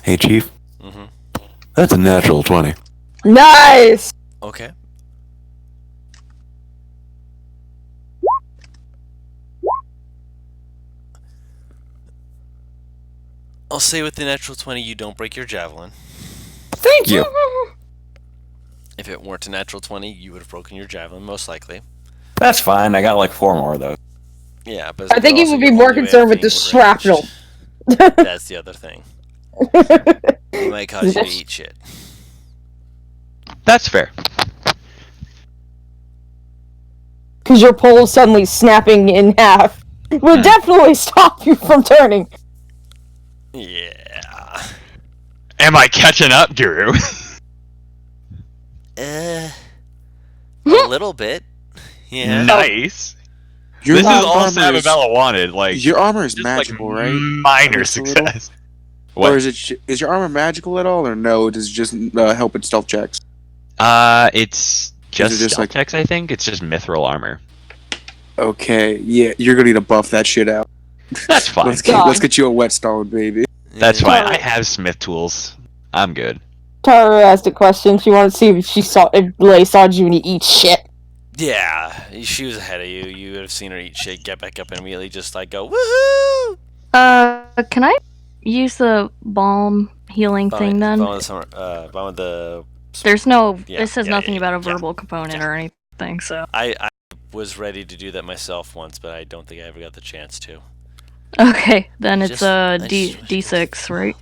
Speaker 9: Hey, Chief.
Speaker 2: Mm-hmm.
Speaker 9: That's a natural 20.
Speaker 3: Nice.
Speaker 2: Okay. I'll say with the natural 20, you don't break your javelin.
Speaker 9: Thank you.
Speaker 2: If it weren't a natural 20, you would have broken your javelin, most likely.
Speaker 9: That's fine. I got like 4 more of those.
Speaker 2: Yeah, but
Speaker 3: I think he
Speaker 2: also
Speaker 3: would be
Speaker 2: your
Speaker 3: more
Speaker 2: only way of
Speaker 3: concerned with
Speaker 2: being
Speaker 3: the shrapnel.
Speaker 2: ranged. That's the other thing. It might cause you to eat shit.
Speaker 4: That's fair.
Speaker 3: Because your pole suddenly snapping in half will definitely stop you from turning.
Speaker 2: Yeah.
Speaker 4: Am I catching up, Drew?
Speaker 2: A little bit. Yeah.
Speaker 4: Nice.
Speaker 1: Your
Speaker 4: This is all
Speaker 1: armor is-
Speaker 4: Sababella wanted. Like
Speaker 1: Your armor is
Speaker 4: just
Speaker 1: magical,
Speaker 4: like
Speaker 1: right?
Speaker 4: minor
Speaker 1: Just a little?
Speaker 4: success. What?
Speaker 1: Or is your armor magical at all, or no? Does it just help in stealth checks?
Speaker 4: It's just,
Speaker 1: just
Speaker 4: stealth
Speaker 1: like-
Speaker 4: checks. I think it's just mithril armor.
Speaker 1: Okay, yeah, you're gonna need to buff that shit out.
Speaker 4: That's fine.
Speaker 1: Let's get you a whetstone, baby.
Speaker 4: That's
Speaker 2: Yeah.
Speaker 4: fine. I have smith tools. I'm good.
Speaker 3: Tara asked a question. She wanted to see if Lay saw Junie eat shit.
Speaker 2: Yeah, she was ahead of you. You would have seen her eat shit, get back up, and immediately just like go woohoo!
Speaker 6: Can I use the balm healing thing then?
Speaker 2: Bomb with the.
Speaker 6: There's no.
Speaker 2: Yeah,
Speaker 6: This says
Speaker 2: yeah,
Speaker 6: nothing
Speaker 2: yeah,
Speaker 6: about a
Speaker 2: yeah.
Speaker 6: verbal component or anything. So.
Speaker 2: I was ready to do that myself once, but I don't think I ever got the chance to.
Speaker 6: Okay, then it's
Speaker 2: Just-
Speaker 6: a
Speaker 2: I
Speaker 6: D
Speaker 2: just-
Speaker 6: D6, right?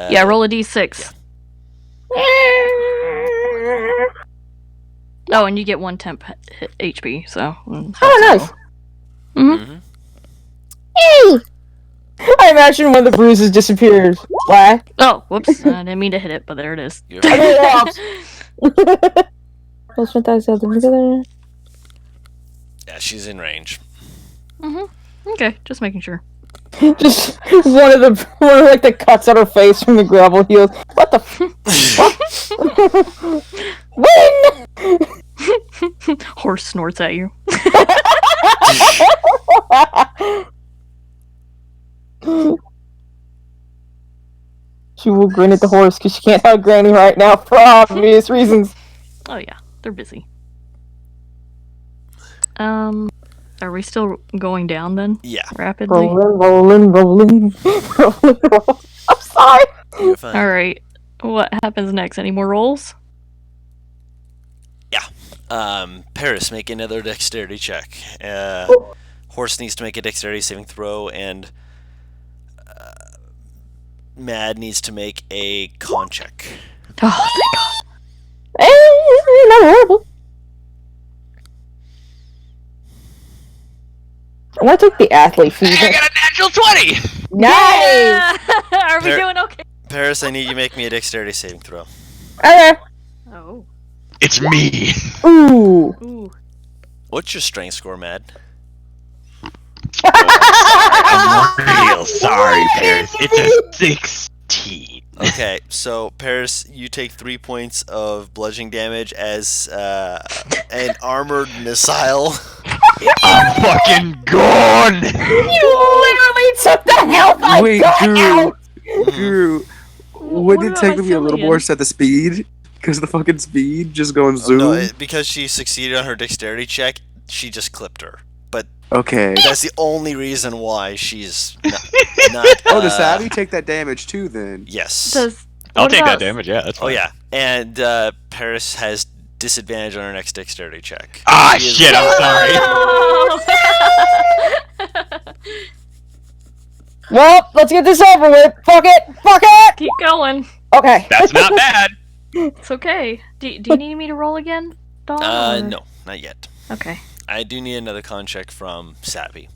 Speaker 6: Yeah, roll a D6. Oh, and you get 1 temp HP. So.
Speaker 3: Oh, nice.
Speaker 2: Mm-hmm.
Speaker 3: Hey! I imagine when the bruises disappeared. Why?
Speaker 6: Oh, whoops! I didn't mean to hit it, but there it is.
Speaker 2: You're
Speaker 3: Close my thighs out together.
Speaker 2: Yeah, she's in range.
Speaker 6: Okay, just making sure.
Speaker 3: Just one of the cuts on her face from the gravel heels. What the? Win!
Speaker 6: Horse snorts at you.
Speaker 3: She will grin at the horse because she can't hug Granny right now for obvious reasons.
Speaker 6: Oh yeah, they're busy. Are we still going down then?
Speaker 2: Yeah.
Speaker 6: Rapidly?
Speaker 3: Rolling. I'm sorry.
Speaker 2: You're fine.
Speaker 6: Alright. What happens next? Any more rolls?
Speaker 2: Paris, make another dexterity check. Horse needs to make a dexterity saving throw, and Mad needs to make a con check.
Speaker 6: Oh, thank God.
Speaker 3: Not horrible. I'm gonna take the athlete fever.
Speaker 4: I got a natural 20!
Speaker 3: Nice!
Speaker 6: Yeah! Are we
Speaker 2: Par-
Speaker 6: doing okay?
Speaker 2: Paris, I need you to make me a dexterity saving throw.
Speaker 3: Okay.
Speaker 6: Oh.
Speaker 4: It's me!
Speaker 3: Ooh.
Speaker 6: Ooh.
Speaker 2: What's your strength score, Mad?
Speaker 4: I'm real sorry, Paris. It's a 16.
Speaker 2: Okay, so Paris, you take 3 points of bludgeoning damage as an armored missile.
Speaker 4: I'm fucking gone!
Speaker 3: You literally took the health I
Speaker 1: Wait,
Speaker 3: got
Speaker 1: Guru.
Speaker 3: out!
Speaker 1: Guru,
Speaker 6: What
Speaker 1: wouldn't it
Speaker 6: about
Speaker 1: take me a little
Speaker 6: Mycelium?
Speaker 1: more set the speed? Because the fucking speed just going zoom.
Speaker 2: No, because she succeeded on her dexterity check, she just clipped her. But
Speaker 1: Okay.
Speaker 2: that's the only reason why she's not.
Speaker 1: Oh, does Savvy take that damage too then?
Speaker 2: Yes.
Speaker 4: I'll
Speaker 6: What
Speaker 4: take that
Speaker 6: about-
Speaker 4: damage, yeah, that's
Speaker 2: Oh
Speaker 4: fine.
Speaker 2: yeah, and Paris has disadvantage on her next dexterity check.
Speaker 4: Ah,
Speaker 2: She is-
Speaker 4: shit, I'm sorry.
Speaker 6: No!
Speaker 3: Well, let's get this over with. Fuck it!
Speaker 6: Keep going.
Speaker 3: Okay.
Speaker 4: That's not bad.
Speaker 6: It's okay. Do you need me to roll again, Dawn? or-
Speaker 2: No, not yet.
Speaker 6: Okay.
Speaker 2: I do need another con check from Savvy.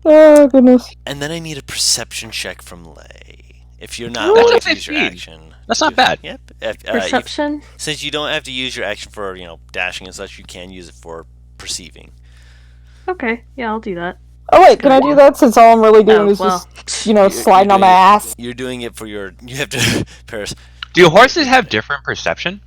Speaker 3: Oh, goodness.
Speaker 2: And then I need a perception check from Lay. If you're not
Speaker 4: That's
Speaker 2: wanting
Speaker 4: not
Speaker 2: to use your
Speaker 4: 15.
Speaker 2: action.
Speaker 4: That's not bad.
Speaker 2: Yep.
Speaker 6: Perception?
Speaker 2: Since you don't have to use your action for, dashing and such, you can use it for perceiving.
Speaker 6: Okay. Yeah, I'll do that.
Speaker 3: Oh, wait, can I do that since all I'm really doing
Speaker 6: Oh,
Speaker 3: is
Speaker 6: well.
Speaker 3: just,
Speaker 2: You're
Speaker 3: sliding on my
Speaker 2: doing it-
Speaker 3: ass?
Speaker 2: You're doing it for your. You have to. Paris.
Speaker 4: Do horses have different perception?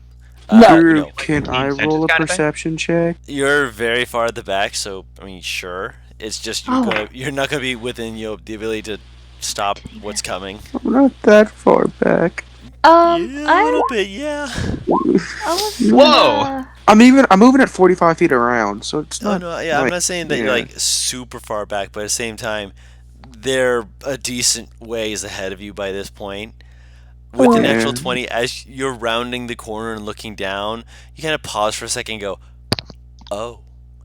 Speaker 3: No.
Speaker 1: Guru,
Speaker 2: no.
Speaker 1: can I
Speaker 4: Senses
Speaker 1: roll a
Speaker 4: kind of thing?
Speaker 1: perception check?
Speaker 2: You're very far at the back, so I mean, sure. It's just you're not gonna be within the ability to stop what's coming.
Speaker 1: I'm not that far back.
Speaker 2: Yeah, a little bit, yeah.
Speaker 6: I was,
Speaker 4: Whoa!
Speaker 1: I'm moving at 45 feet around, so it's
Speaker 2: No,
Speaker 1: not.
Speaker 2: no, yeah. I'm
Speaker 1: like-
Speaker 2: not saying that you're
Speaker 1: yeah.
Speaker 2: like super far back, but at the same time, they're a decent ways ahead of you by this point. With the
Speaker 1: Yeah.
Speaker 2: natural 20, as you're rounding the corner and looking down, you kind of pause for a second and go, oh.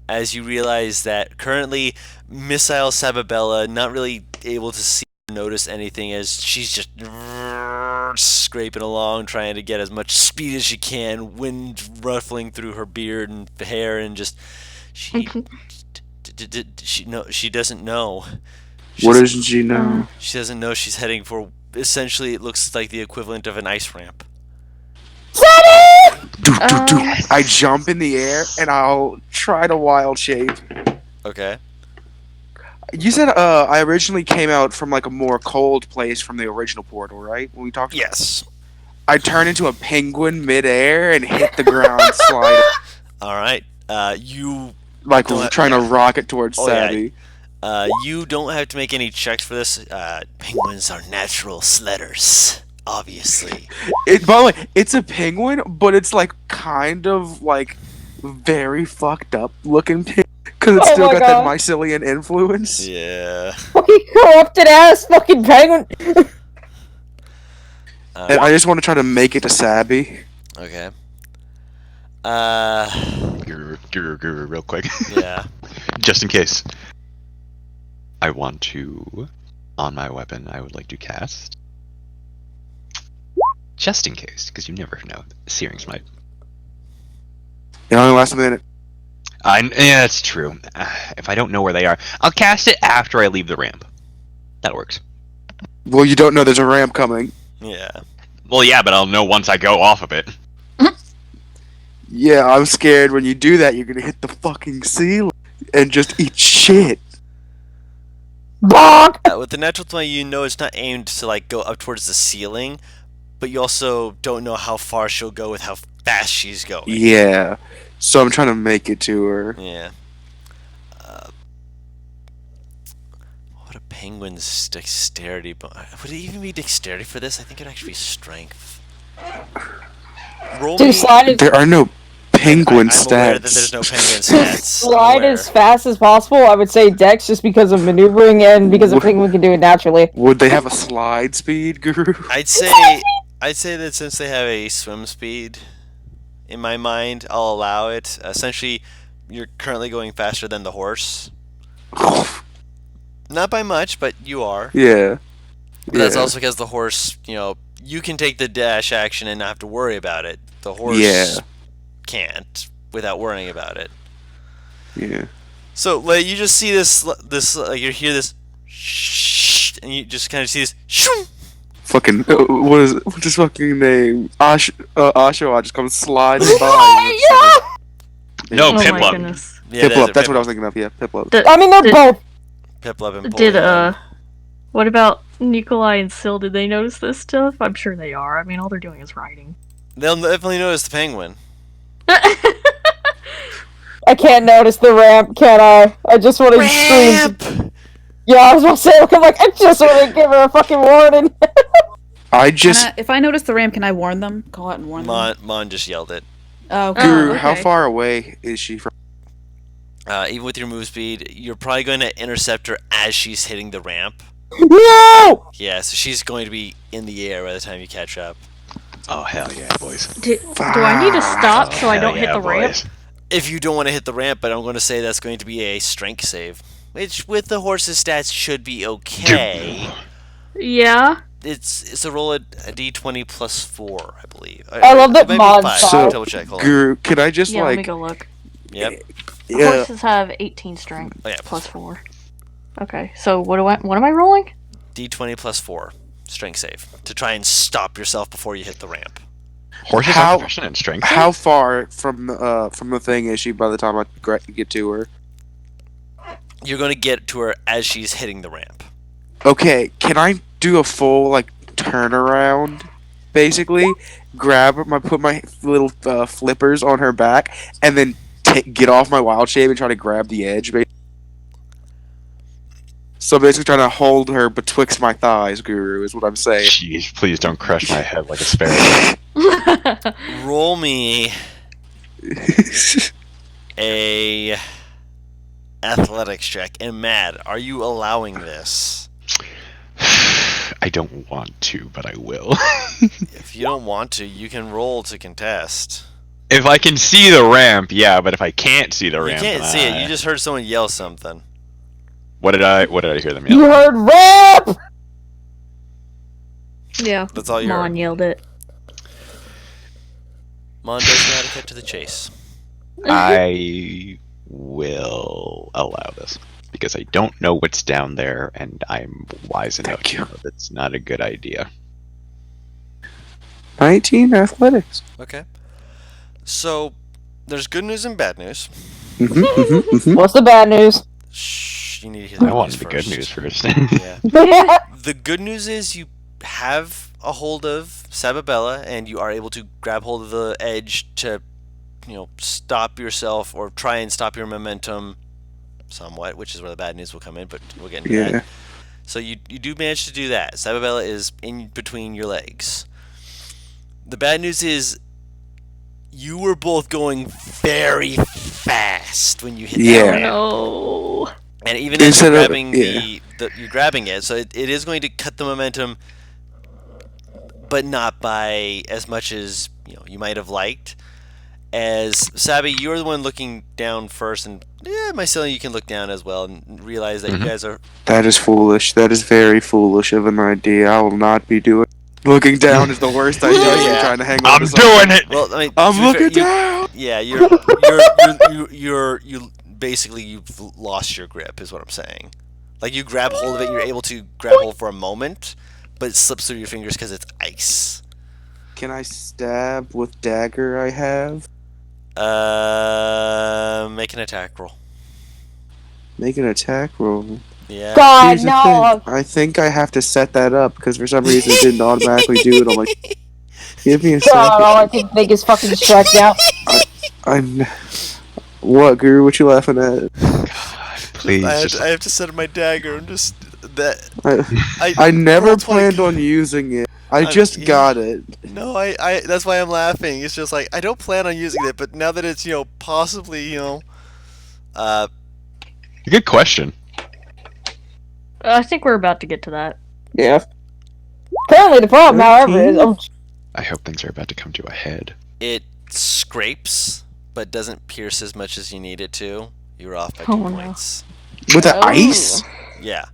Speaker 2: As you realize that currently, Missile Sababella not really able to see or notice anything as she's just scraping along, trying to get as much speed as she can, wind ruffling through her beard and hair, and just she doesn't know.
Speaker 1: What doesn't she know?
Speaker 2: She doesn't know she's heading for. Essentially, it looks like the equivalent of an ice ramp.
Speaker 1: I jump in the air and I'll try to wild shape.
Speaker 2: Okay.
Speaker 1: You said I originally came out from like a more cold place from the original portal, right? When we talked.
Speaker 2: Yes.
Speaker 1: I turn into a penguin midair and hit the ground, slide
Speaker 2: All right. You
Speaker 1: like
Speaker 2: Don't-
Speaker 1: trying to rocket towards
Speaker 2: Oh, yeah.
Speaker 1: Savvy.
Speaker 2: You don't have to make any checks for this. Penguins are natural sledders, obviously.
Speaker 1: By the way, it's a penguin, but it's like kind of like very fucked up looking penguin because it's
Speaker 3: Oh
Speaker 1: still
Speaker 3: my
Speaker 1: got
Speaker 3: God.
Speaker 1: that mycelium influence.
Speaker 2: Yeah.
Speaker 3: Fucking corrupted ass fucking penguin.
Speaker 1: And I just want to try to make it to Savvy.
Speaker 2: Okay.
Speaker 4: Guru, real quick.
Speaker 2: Yeah.
Speaker 4: Just in case. I want to, on my weapon, I would like to cast. Just in case, because you never know. Searing Smite.
Speaker 1: It only lasts a minute.
Speaker 4: Yeah, that's true. If I don't know where they are, I'll cast it after I leave the ramp. That works.
Speaker 1: Well, you don't know there's a ramp coming.
Speaker 2: Yeah.
Speaker 4: Well, yeah, but I'll know once I go off of it.
Speaker 1: Yeah, I'm scared when you do that, you're gonna hit the fucking ceiling and just eat shit.
Speaker 3: Bonk!
Speaker 2: With the natural 20, you know it's not aimed to like go up towards the ceiling, but you also don't know how far she'll go with how fast she's going.
Speaker 1: Yeah. So I'm trying to make it to her.
Speaker 2: Yeah. What a penguin's dexterity? Would it even be dexterity for this? I think it'd actually be strength. Roll
Speaker 3: To
Speaker 2: me.
Speaker 3: slide,
Speaker 1: There are no penguin
Speaker 2: I'm aware that
Speaker 1: stats.
Speaker 2: there's no penguin
Speaker 3: to
Speaker 2: stats. I'm
Speaker 3: slide
Speaker 2: aware.
Speaker 3: as fast as possible, I would say Dex just because of maneuvering and because a penguin can do it naturally.
Speaker 1: Would they have a slide speed, Guru?
Speaker 2: I'd say that since they have a swim speed, in my mind, I'll allow it. Essentially, you're currently going faster than the horse. Not by much, but you are.
Speaker 1: Yeah.
Speaker 2: But that's also because the horse, you can take the dash action and not have to worry about it. The horse can't without worrying about it.
Speaker 1: Yeah.
Speaker 2: So, like, you just see this, like, you hear this, shh, and you just kind of see this, shoom.
Speaker 1: Fucking, what's his fucking name? Oshawa just comes sliding by.
Speaker 4: No,
Speaker 6: Oh my
Speaker 4: Piplup.
Speaker 6: goodness.
Speaker 2: Yeah,
Speaker 1: Piplup, that's what I was thinking of, yeah, Piplup.
Speaker 3: I mean, they're both.
Speaker 2: Piplup and
Speaker 6: Did
Speaker 2: Bullion.
Speaker 6: what about Nikolai and Syl? Did they notice this stuff? I'm sure they are. I mean, all they're doing is riding.
Speaker 2: They'll definitely notice the penguin.
Speaker 3: I can't notice the ramp, can I? I just want to scream. Yeah, I was about to say, I'm like, I just want to give her a fucking warning.
Speaker 5: If I notice the ramp, can I warn them? Call out and warn them?
Speaker 2: Mon just yelled it.
Speaker 5: Oh, okay.
Speaker 1: Guru, how far away is she from?
Speaker 2: Even with your move speed, you're probably going to intercept her as she's hitting the ramp.
Speaker 3: No!
Speaker 2: Yeah, so she's going to be in the air by the time you catch up.
Speaker 4: Oh, hell yeah, boys.
Speaker 6: Do I need to stop so I don't hit the ramp?
Speaker 2: If you don't want to hit the ramp, but I'm going to say that's going to be a strength save, which with the horse's stats should be okay.
Speaker 6: Yeah.
Speaker 2: It's a roll a d20 plus 4, I believe.
Speaker 3: I love that mod
Speaker 1: So,
Speaker 2: double check. Hold on.
Speaker 1: Guru, can I just
Speaker 6: Let me go look.
Speaker 2: Yep.
Speaker 6: Horses have 18 strength.
Speaker 2: Oh, yeah,
Speaker 6: plus 4. Okay, so what am I rolling?
Speaker 2: d20 plus 4 strength save to try and stop yourself before you hit the ramp.
Speaker 4: Horses are proficient in strength.
Speaker 1: How far from the thing is she by the time I get to her?
Speaker 2: You're going to get to her as she's hitting the ramp.
Speaker 1: Okay, can I do a full turnaround? Basically, put my little flippers on her back, and then get off my wild shape and try to grab the edge. So basically, trying to hold her betwixt my thighs, Guru, is what I'm saying.
Speaker 4: Jeez, please don't crush my head like a sparrow.
Speaker 2: Roll me a athletics check. And Mad, are you allowing this?
Speaker 4: I don't want to, but I will.
Speaker 2: If you don't want to, you can roll to contest.
Speaker 4: If I can see the ramp, yeah, but if I can't see the ramp,
Speaker 2: You can't see it. You just heard someone yell something.
Speaker 4: What did I hear them yell?
Speaker 3: You heard ramp!
Speaker 6: Yeah.
Speaker 2: That's all you
Speaker 6: Mon
Speaker 2: heard.
Speaker 6: yelled it.
Speaker 2: Mon does know how to cut to the chase.
Speaker 4: I will allow this because I don't know what's down there, and I'm wise enough to know that's not a good idea.
Speaker 1: 19 athletics.
Speaker 2: Okay. So, there's good news and bad news.
Speaker 3: What's the bad news?
Speaker 2: Shh, you need to hear the
Speaker 4: I
Speaker 2: good
Speaker 4: want
Speaker 2: news
Speaker 4: the
Speaker 2: first.
Speaker 4: good news first.
Speaker 2: Yeah. The good news is you have a hold of Sababella, and you are able to grab hold of the edge to, stop yourself or try and stop your momentum somewhat, which is where the bad news will come in, but we'll get into that. So you do manage to do that. Sababella is in between your legs. The bad news is you were both going very fast when you hit that.
Speaker 6: No.
Speaker 2: And even as you're grabbing you're grabbing it, so it is going to cut the momentum, but not by as much as you might have liked. As Sabi, you're the one looking down first, and Mycelium, you can look down as well and realize that you guys are.
Speaker 1: That is foolish. That is very foolish of an idea. I will not be doing. Looking down is the worst idea. I'm trying to hang on.
Speaker 4: I'm doing it.
Speaker 2: Well, I mean,
Speaker 1: I'm looking down.
Speaker 2: Yeah, you basically you've lost your grip, is what I'm saying. Like you grab hold of it, you're able to grab hold for a moment, but it slips through your fingers because it's ice.
Speaker 1: Can I stab with dagger I have?
Speaker 2: Make an attack roll.
Speaker 1: Make an attack roll.
Speaker 2: Yeah.
Speaker 3: God,
Speaker 1: Here's the
Speaker 3: no!
Speaker 1: thing. I think I have to set that up because for some reason it didn't automatically do it on my. Give me a
Speaker 3: God,
Speaker 1: second.
Speaker 3: all I can think is fucking Shrek now.
Speaker 1: What, Guru? What you laughing at?
Speaker 4: God, please,
Speaker 2: I have to set my dagger. I'm just that.
Speaker 1: I never
Speaker 2: rolled 20
Speaker 1: planned on using it. I just got it.
Speaker 2: No, I. That's why I'm laughing. It's just like I don't plan on using it, but now that it's possibly
Speaker 4: good question.
Speaker 6: I think we're about to get to that.
Speaker 3: Yeah. Apparently, the problem, however, is
Speaker 4: I hope things are about to come to a head.
Speaker 2: it scrapes, but doesn't pierce as much as you need it to. You're off by 2
Speaker 6: Oh, no.
Speaker 2: points.
Speaker 1: With the ice?
Speaker 2: Yeah.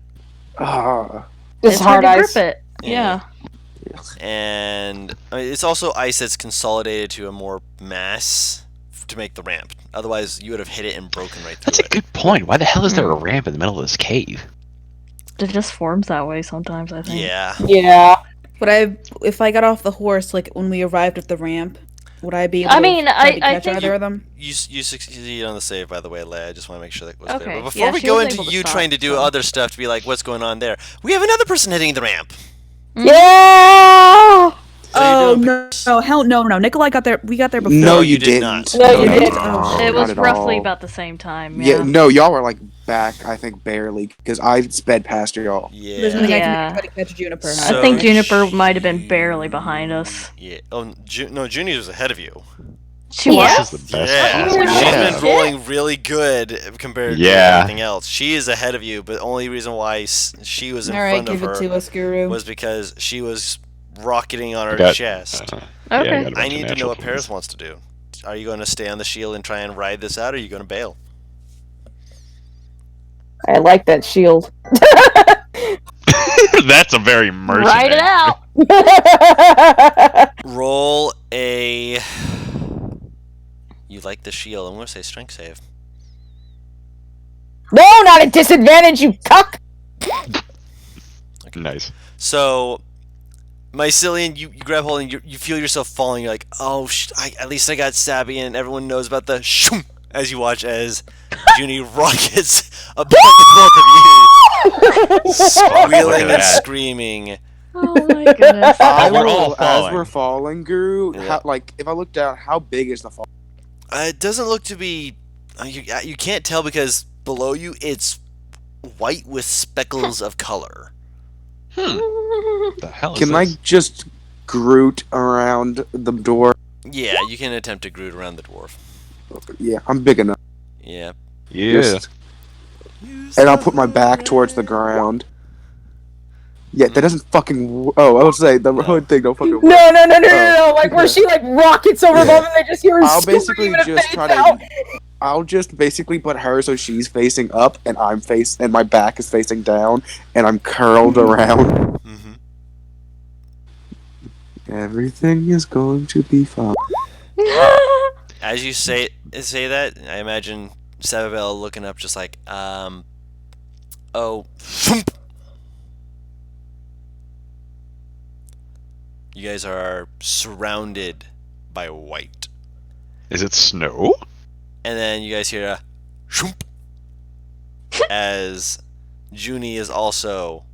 Speaker 1: Ah.
Speaker 3: It's hard
Speaker 6: to
Speaker 3: ice.
Speaker 6: grip it. Yeah.
Speaker 2: And it's also ice that's consolidated to a more mass to make the ramp. Otherwise, you would have hit it and broken right through
Speaker 4: That's
Speaker 2: it.
Speaker 4: a good point. Why the hell is there a ramp in the middle of this cave?
Speaker 6: It just forms that way sometimes, I think.
Speaker 2: Yeah.
Speaker 3: Yeah.
Speaker 5: If I got off the horse, like when we arrived at the ramp, would I be able
Speaker 6: I
Speaker 5: to
Speaker 6: mean,
Speaker 5: try to
Speaker 6: I
Speaker 5: catch
Speaker 6: think
Speaker 5: either of them?
Speaker 2: You succeeded on the save, by the way, Leia. I just want to make sure that was
Speaker 6: Okay,
Speaker 2: clear. But
Speaker 6: yeah,
Speaker 2: before we
Speaker 6: she
Speaker 2: go
Speaker 6: was
Speaker 2: into
Speaker 6: able to
Speaker 2: you
Speaker 6: stop,
Speaker 2: trying to do
Speaker 6: so.
Speaker 2: other stuff to be like, what's going on there? We have another person hitting the ramp.
Speaker 3: Yeah.
Speaker 5: Oh no! Hell no! Nikolai got there. We got there before.
Speaker 1: No,
Speaker 2: you
Speaker 1: you
Speaker 2: did
Speaker 1: didn't.
Speaker 2: not.
Speaker 3: No, you didn't.
Speaker 6: It was
Speaker 1: not at
Speaker 6: roughly
Speaker 1: all.
Speaker 6: about the same time.
Speaker 1: Yeah,
Speaker 6: Yeah.
Speaker 1: no, y'all were like back, I think, barely, because I sped past y'all.
Speaker 5: There's
Speaker 2: Yeah.
Speaker 5: nothing I
Speaker 6: Yeah.
Speaker 5: can do to try to catch Juniper.
Speaker 2: So-
Speaker 6: I think Juniper might have been barely behind us.
Speaker 2: Yeah. Oh, no, Junie was ahead of you.
Speaker 6: She
Speaker 3: Yeah.
Speaker 6: was?
Speaker 4: This is the best
Speaker 2: Yeah.
Speaker 4: possible
Speaker 2: She's
Speaker 4: time.
Speaker 2: been rolling really good compared to
Speaker 4: Yeah.
Speaker 2: everything else. She is ahead of you, but the only reason why she was in
Speaker 5: All right,
Speaker 2: front of
Speaker 5: give it
Speaker 2: her
Speaker 5: to us, Guru.
Speaker 2: was because she was rocketing on her
Speaker 4: Got-
Speaker 2: chest.
Speaker 4: Yeah,
Speaker 6: Okay.
Speaker 4: got a bunch
Speaker 2: I
Speaker 4: of
Speaker 2: need to know
Speaker 4: natural
Speaker 2: what Paris
Speaker 4: 20s.
Speaker 2: wants to do. Are you going to stay on the shield and try and ride this out, or are you going to bail?
Speaker 3: I like that shield.
Speaker 4: That's a very mercenary.
Speaker 6: Ride it out!
Speaker 2: Roll a. You like the shield? I'm going to say strength save.
Speaker 3: No, not a disadvantage, you cuck!
Speaker 4: Nice.
Speaker 2: So, Mycelian, you grab hold and you feel yourself falling. You're like, oh, at least I got stabby, and everyone knows about the shoom as you watch as Junie rockets above the both of you, squealing and
Speaker 4: that.
Speaker 2: screaming.
Speaker 6: Oh my goodness.
Speaker 4: We're all
Speaker 1: As
Speaker 4: falling.
Speaker 1: we're falling, Guru,
Speaker 2: Yeah.
Speaker 1: if I look down, how big is the fall?
Speaker 2: It doesn't look to be. You can't tell because below you it's white with speckles of color.
Speaker 4: What the hell is
Speaker 1: Can I
Speaker 4: this?
Speaker 1: just Groot around the door?
Speaker 2: Yeah, you can attempt to Groot around the dwarf.
Speaker 1: Yeah, I'm big enough.
Speaker 2: Yeah.
Speaker 4: Yeah.
Speaker 1: Just- and I'll put my back towards the ground. Yeah, that doesn't fucking. Oh, I was saying the hood thing don't fucking. Work.
Speaker 3: No. Like where she like rockets over them and they just hear her
Speaker 1: I'll
Speaker 3: scream
Speaker 1: basically
Speaker 3: and
Speaker 1: just
Speaker 3: fades
Speaker 1: try
Speaker 3: out.
Speaker 1: to. I'll just basically put her so she's facing up and and my back is facing down and I'm curled around.
Speaker 2: Mm-hmm.
Speaker 1: Everything is going to be fine.
Speaker 2: As you say that, I imagine Sababella looking up, just like, oh. You guys are surrounded by white.
Speaker 4: Is it snow?
Speaker 2: And then you guys hear a shoomp as Junie is also.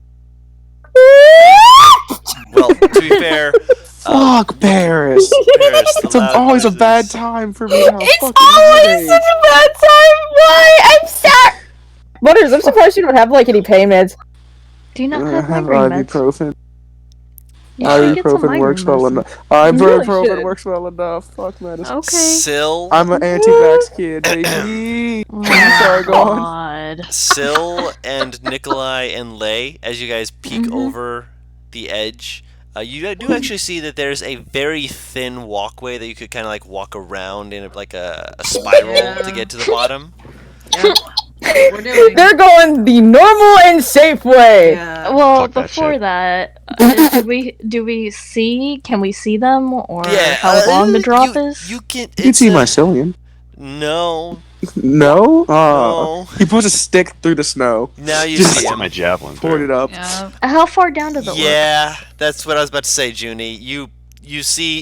Speaker 2: Well, to be fair,
Speaker 1: Fuck Paris!
Speaker 2: Paris, the
Speaker 1: It's
Speaker 2: loud
Speaker 1: always a
Speaker 2: noises.
Speaker 1: bad time for me to have
Speaker 3: It's
Speaker 1: fucking
Speaker 3: always
Speaker 1: headache.
Speaker 3: such a bad time. Why? I'm sad. Butters, I'm surprised you don't have like any pain meds.
Speaker 6: Do you not
Speaker 1: I
Speaker 6: have
Speaker 1: have
Speaker 6: migraine meds?
Speaker 1: ibuprofen.
Speaker 6: You should get some
Speaker 1: Ibuprofen
Speaker 6: migraine
Speaker 1: works well
Speaker 6: medicine.
Speaker 1: enough.
Speaker 3: really
Speaker 1: Ibuprofen
Speaker 3: should.
Speaker 1: works well enough. Fuck medicine.
Speaker 6: Okay.
Speaker 2: Syl,
Speaker 1: I'm an anti-vax kid, baby.
Speaker 6: Oh
Speaker 1: Sorry, go on.
Speaker 6: God.
Speaker 2: Syl and Nikolai and Lay, as you guys peek
Speaker 6: Mhm.
Speaker 2: over the edge, you do actually see that there's a very thin walkway that you could kind of like walk around in like a spiral to get to the bottom.
Speaker 5: We're doing.
Speaker 3: They're going the normal and safe way.
Speaker 5: Yeah.
Speaker 6: Well,
Speaker 4: Fuck that
Speaker 6: before
Speaker 4: shit.
Speaker 6: that, do we see? Can we see them, or
Speaker 2: Yeah,
Speaker 6: how long the drop is?
Speaker 2: You can.
Speaker 1: You can
Speaker 2: it's
Speaker 1: see
Speaker 2: a-
Speaker 1: Mycelian.
Speaker 2: No,
Speaker 1: No?
Speaker 2: no.
Speaker 1: He puts a stick through the snow.
Speaker 2: Now you
Speaker 1: Just
Speaker 2: see
Speaker 4: That's
Speaker 2: him.
Speaker 4: my javelin.
Speaker 1: Poured it up.
Speaker 5: Yeah.
Speaker 6: How far down does it look?
Speaker 2: Yeah, that's what I was about to say, Junie. You see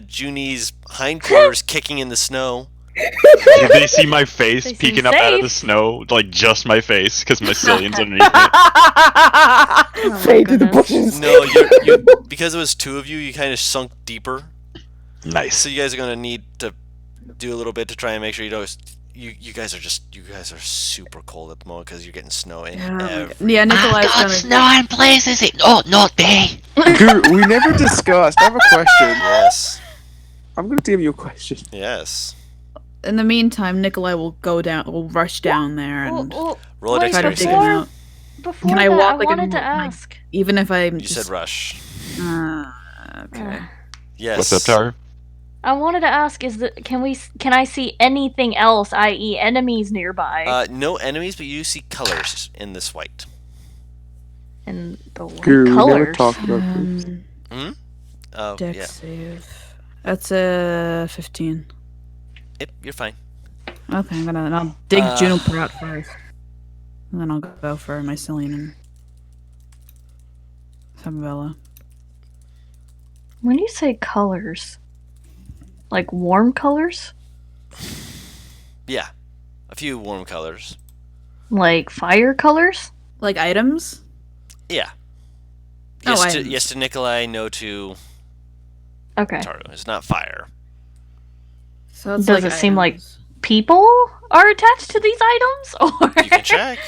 Speaker 2: Junie's hindquarters kicking in the snow.
Speaker 4: Did they see my face
Speaker 6: They seem
Speaker 4: peeking up out of the
Speaker 6: safe.
Speaker 4: snow? Like, just my face, because my Cillian's underneath me.
Speaker 6: Oh my
Speaker 3: Fade to the
Speaker 6: goodness.
Speaker 3: bushes.
Speaker 2: No, you because it was two of you, you kind of sunk deeper.
Speaker 4: Nice.
Speaker 2: So you guys are gonna need to do a little bit to try and make sure you don't. You guys are super cold at the moment because you're getting snow in every.
Speaker 5: Yeah,
Speaker 7: I've
Speaker 5: Nikolai's
Speaker 7: got
Speaker 5: gonna.
Speaker 7: snow in places. Oh, not they.
Speaker 1: Guru, we never discussed. I have a question.
Speaker 2: Yes.
Speaker 1: I'm gonna DM you a question.
Speaker 2: Yes.
Speaker 5: In the meantime, Nikolai will rush down there
Speaker 6: Well,
Speaker 5: and
Speaker 2: Roll a
Speaker 6: wait,
Speaker 5: try to
Speaker 2: dexterity
Speaker 5: dig him
Speaker 2: save.
Speaker 5: out.
Speaker 6: before
Speaker 5: Can I
Speaker 6: that,
Speaker 5: walk
Speaker 6: I
Speaker 5: like
Speaker 6: wanted to
Speaker 5: like,
Speaker 6: ask.
Speaker 5: even if I'm
Speaker 2: You
Speaker 5: just.
Speaker 2: said rush.
Speaker 5: Okay.
Speaker 2: Yes.
Speaker 4: What's up, Tara?
Speaker 6: I wanted to ask: can I see anything else, i.e., enemies nearby?
Speaker 2: No enemies, but you see colors in this white.
Speaker 6: And the white
Speaker 1: Guru, we never
Speaker 6: colors.
Speaker 1: talked about this.
Speaker 2: Oh,
Speaker 5: Dex
Speaker 2: yeah.
Speaker 5: save. That's a 15.
Speaker 2: Yep, you're fine.
Speaker 5: Okay, I'll dig Juniper out first. And then I'll go for Mycelium and Sabella.
Speaker 6: When you say colors, like warm colors,
Speaker 2: Yeah, a few warm colors.
Speaker 6: like fire colors.
Speaker 5: Like items?
Speaker 2: Yeah.
Speaker 5: Oh,
Speaker 2: Yes,
Speaker 5: items.
Speaker 2: yes to Nikolai, no to
Speaker 6: Okay.
Speaker 2: Taru. It's not fire.
Speaker 5: So it's
Speaker 6: Does
Speaker 5: like
Speaker 6: it seem like
Speaker 5: items.
Speaker 6: people are attached to these items, or
Speaker 2: You can check.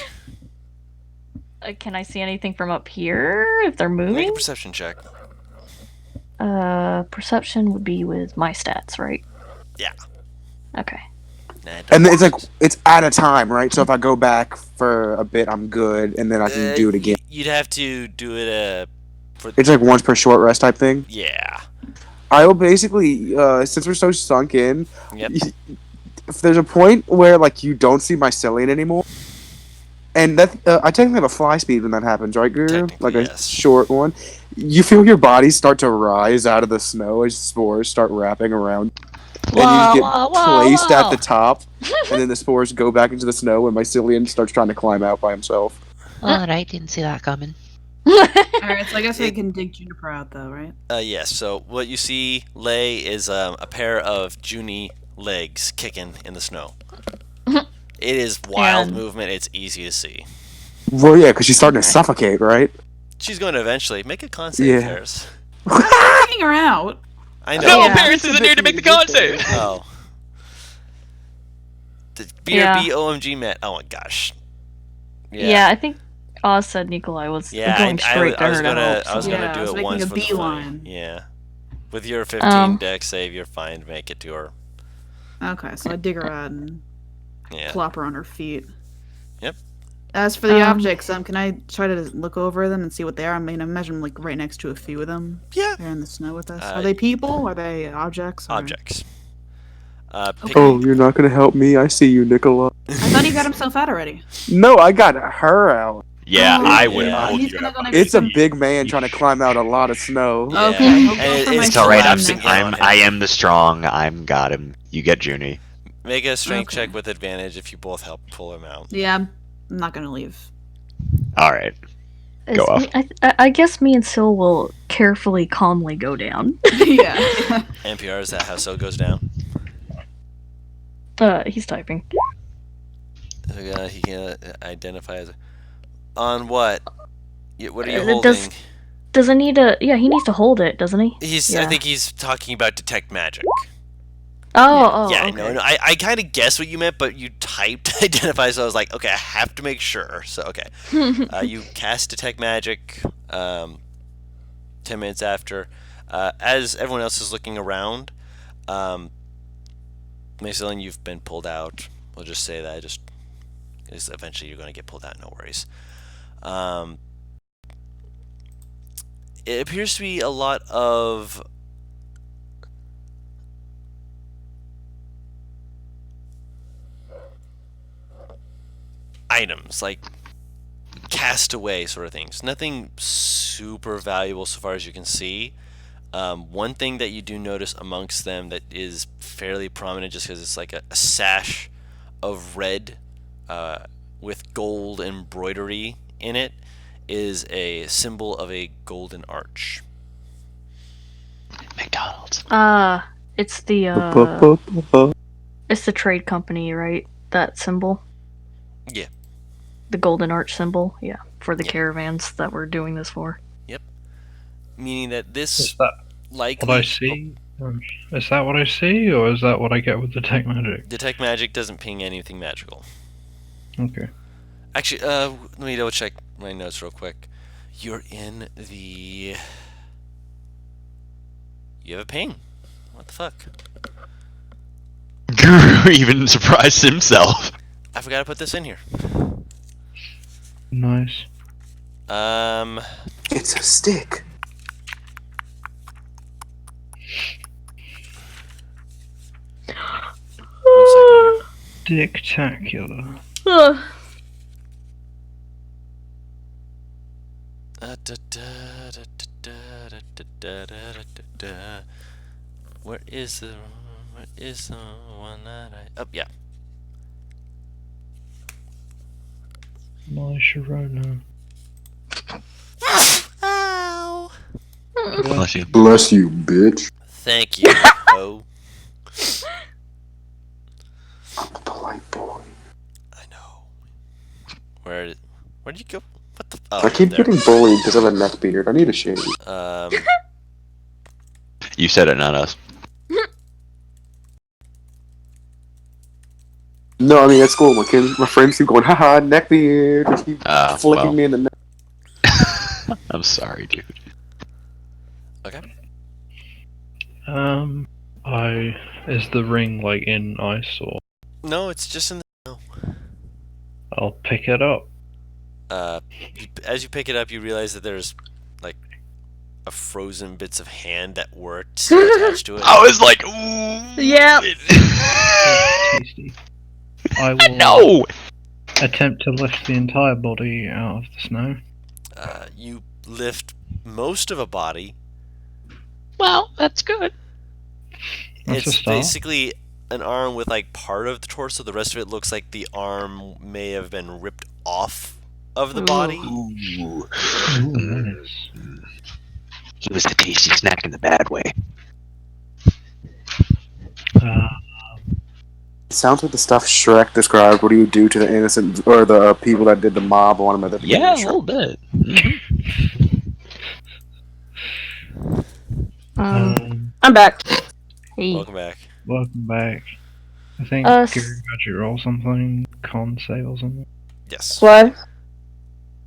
Speaker 6: can I see anything from up here if they're
Speaker 2: Make
Speaker 6: moving?
Speaker 2: a perception check.
Speaker 6: Perception would be with my stats, right?
Speaker 2: Yeah.
Speaker 6: Okay.
Speaker 2: Nah,
Speaker 1: And it's like it's at a time, right? So if I go back for a bit, I'm good, and then I can do it again.
Speaker 2: You'd have to do it for.
Speaker 1: It's like once per short rest type thing.
Speaker 2: Yeah.
Speaker 1: I will basically, since we're so sunk in,
Speaker 2: Yep.
Speaker 1: if there's a point where like you don't see Mycelium anymore, and that I technically have a fly speed when that happens, right, Guru?
Speaker 2: Technically,
Speaker 1: Like a
Speaker 2: yes.
Speaker 1: short one. You feel your body start to rise out of the snow as spores start wrapping around, and you just get placed at the top, and then the spores go back into the snow, and Mycelium starts trying to climb out by himself.
Speaker 7: Alright, didn't see that coming.
Speaker 5: Alright, so I guess I can dig Juniper out though, right?
Speaker 2: Yes. So what you see, Lay, is a pair of Junie legs kicking in the snow. It is wild
Speaker 6: And-
Speaker 2: movement. It's easy to see.
Speaker 1: Well, yeah, because she's starting to suffocate, right?
Speaker 2: She's going to eventually make a con save,
Speaker 1: Yeah.
Speaker 2: Paris.
Speaker 5: Digging her out.
Speaker 2: I know.
Speaker 4: No,
Speaker 5: Yeah.
Speaker 4: Paris isn't here to make the con save.
Speaker 2: Oh. The
Speaker 6: Yeah.
Speaker 2: BRB OMG met. Oh my gosh.
Speaker 6: Yeah, I think Oz said Nikolai was
Speaker 2: Yeah,
Speaker 6: going straight to
Speaker 2: I was
Speaker 6: her
Speaker 2: gonna,
Speaker 6: to help.
Speaker 2: I was
Speaker 6: so-
Speaker 2: gonna
Speaker 5: Yeah, I
Speaker 2: do
Speaker 5: was
Speaker 2: it
Speaker 5: making
Speaker 2: once
Speaker 5: a
Speaker 2: for the
Speaker 5: beeline.
Speaker 2: fun. Yeah. With your 15 dex save, you're fine to make it to her.
Speaker 5: Okay, so I dig her out and
Speaker 2: Yeah.
Speaker 5: plop her on her feet.
Speaker 2: Yep.
Speaker 5: As for the objects, can I try to look over them and see what they are? I mean, I imagine I'm like right next to a few of them.
Speaker 2: Yeah.
Speaker 5: They're in the snow with us. Are they people? Are they objects? Or...
Speaker 2: Objects.
Speaker 1: Oh, you're not gonna help me? I see you, Nicola.
Speaker 5: I thought he got himself out already.
Speaker 1: No, I got her out.
Speaker 4: Yeah,
Speaker 5: Oh,
Speaker 4: I would
Speaker 2: yeah.
Speaker 4: have told
Speaker 5: He's
Speaker 4: you.
Speaker 5: gonna go
Speaker 1: It's a
Speaker 5: next
Speaker 1: big man trying to climb out a lot of snow.
Speaker 2: Yeah.
Speaker 5: Okay,
Speaker 2: And
Speaker 5: I'll go
Speaker 2: it-
Speaker 5: for my
Speaker 4: It's alright,
Speaker 5: slime
Speaker 2: collapsing
Speaker 5: next.
Speaker 2: in on
Speaker 4: I
Speaker 2: him.
Speaker 4: am the strong. I'm got him. You get Junie.
Speaker 2: Make a strength
Speaker 5: Okay.
Speaker 2: check with advantage if you both help pull him out.
Speaker 5: Yeah, I'm not gonna leave.
Speaker 4: Alright. Go
Speaker 6: Is-
Speaker 4: off.
Speaker 6: I guess me and Syl will carefully, calmly go down.
Speaker 5: yeah.
Speaker 2: NPR, is that how so goes down?
Speaker 6: He's typing.
Speaker 2: He can identify as. On what? What are you
Speaker 6: It
Speaker 2: holding?
Speaker 6: does- Doesn't need to. Yeah, he needs to hold it, doesn't he?
Speaker 2: He's.
Speaker 6: Yeah.
Speaker 2: I think he's talking about detect magic.
Speaker 6: Oh,
Speaker 2: yeah,
Speaker 6: okay.
Speaker 2: no. I kind of guessed what you meant, but you typed identify, so I was like, okay, I have to make sure. So okay, you cast detect magic. 10 minutes after, as everyone else is looking around, Mycelium, you've been pulled out. We'll just say that. Is eventually you're going to get pulled out. No worries. It appears to be a lot of items, like castaway sort of things. Nothing super valuable so far as you can see. One thing that you do notice amongst them that is fairly prominent, just because it's like a sash of red with gold embroidery in it, is a symbol of a golden arch.
Speaker 7: McDonald's.
Speaker 6: It's the It's the trade company, right? That symbol?
Speaker 2: Yeah.
Speaker 6: The golden arch symbol? Yeah. For the
Speaker 2: Yeah.
Speaker 6: caravans that we're doing this for.
Speaker 2: Yep. Meaning that this
Speaker 8: Is that
Speaker 2: likely...
Speaker 8: what I see? Is that what I see, or is that what I get with detect magic?
Speaker 2: Detect magic doesn't ping anything magical.
Speaker 8: Okay.
Speaker 2: Actually, let me double check my notes real quick. You're in the... You have a ping. What the fuck?
Speaker 4: Guru even surprised himself.
Speaker 2: I forgot to put this in here.
Speaker 8: Nice.
Speaker 1: It's a stick.
Speaker 2: One second here.
Speaker 8: Dictacular.
Speaker 2: Where is the one that I... Oh, yeah.
Speaker 8: My Sharona.
Speaker 2: Ow!
Speaker 4: Bless you.
Speaker 1: Bless you, bitch.
Speaker 2: Thank you, ho.
Speaker 1: I'm a polite boy.
Speaker 2: I know. Where'd you go? What the... Oh,
Speaker 1: I keep
Speaker 2: there.
Speaker 1: getting bullied because of a neck beard. I need a shave.
Speaker 4: You said it, not us.
Speaker 1: No, I mean at school, my friends keep going, haha, neck beard. They keep flicking me in the neck.
Speaker 4: I'm sorry, dude.
Speaker 2: Okay.
Speaker 8: Is the ring like in ice, or
Speaker 2: No, it's just in the... No.
Speaker 8: I'll pick it up.
Speaker 2: As you pick it up, you realize that there's like a frozen bits of hand that were still attached to it.
Speaker 4: I was like, ooh.
Speaker 6: Yeah.
Speaker 8: Tasty. I will
Speaker 4: No.
Speaker 8: attempt to lift the entire body out of the snow.
Speaker 2: You lift most of a body.
Speaker 7: Well, that's good.
Speaker 8: That's a
Speaker 2: It's
Speaker 8: start.
Speaker 2: basically an arm with like part of the torso. The rest of it looks like the arm may have been ripped off of the body.
Speaker 4: Ooh.
Speaker 8: Nice.
Speaker 7: He was a tasty snack in the bad way.
Speaker 1: It sounds like the stuff Shrek described. What do you do to the innocent or the people that did the mob on him at the beginning
Speaker 4: Yeah, a
Speaker 1: of Shrek?
Speaker 4: little bit.
Speaker 3: I'm back.
Speaker 6: Hey.
Speaker 2: Welcome back.
Speaker 8: Welcome back. I think
Speaker 6: Uh,
Speaker 8: Gary got you roll something, con save or something.
Speaker 2: Yes.
Speaker 3: What?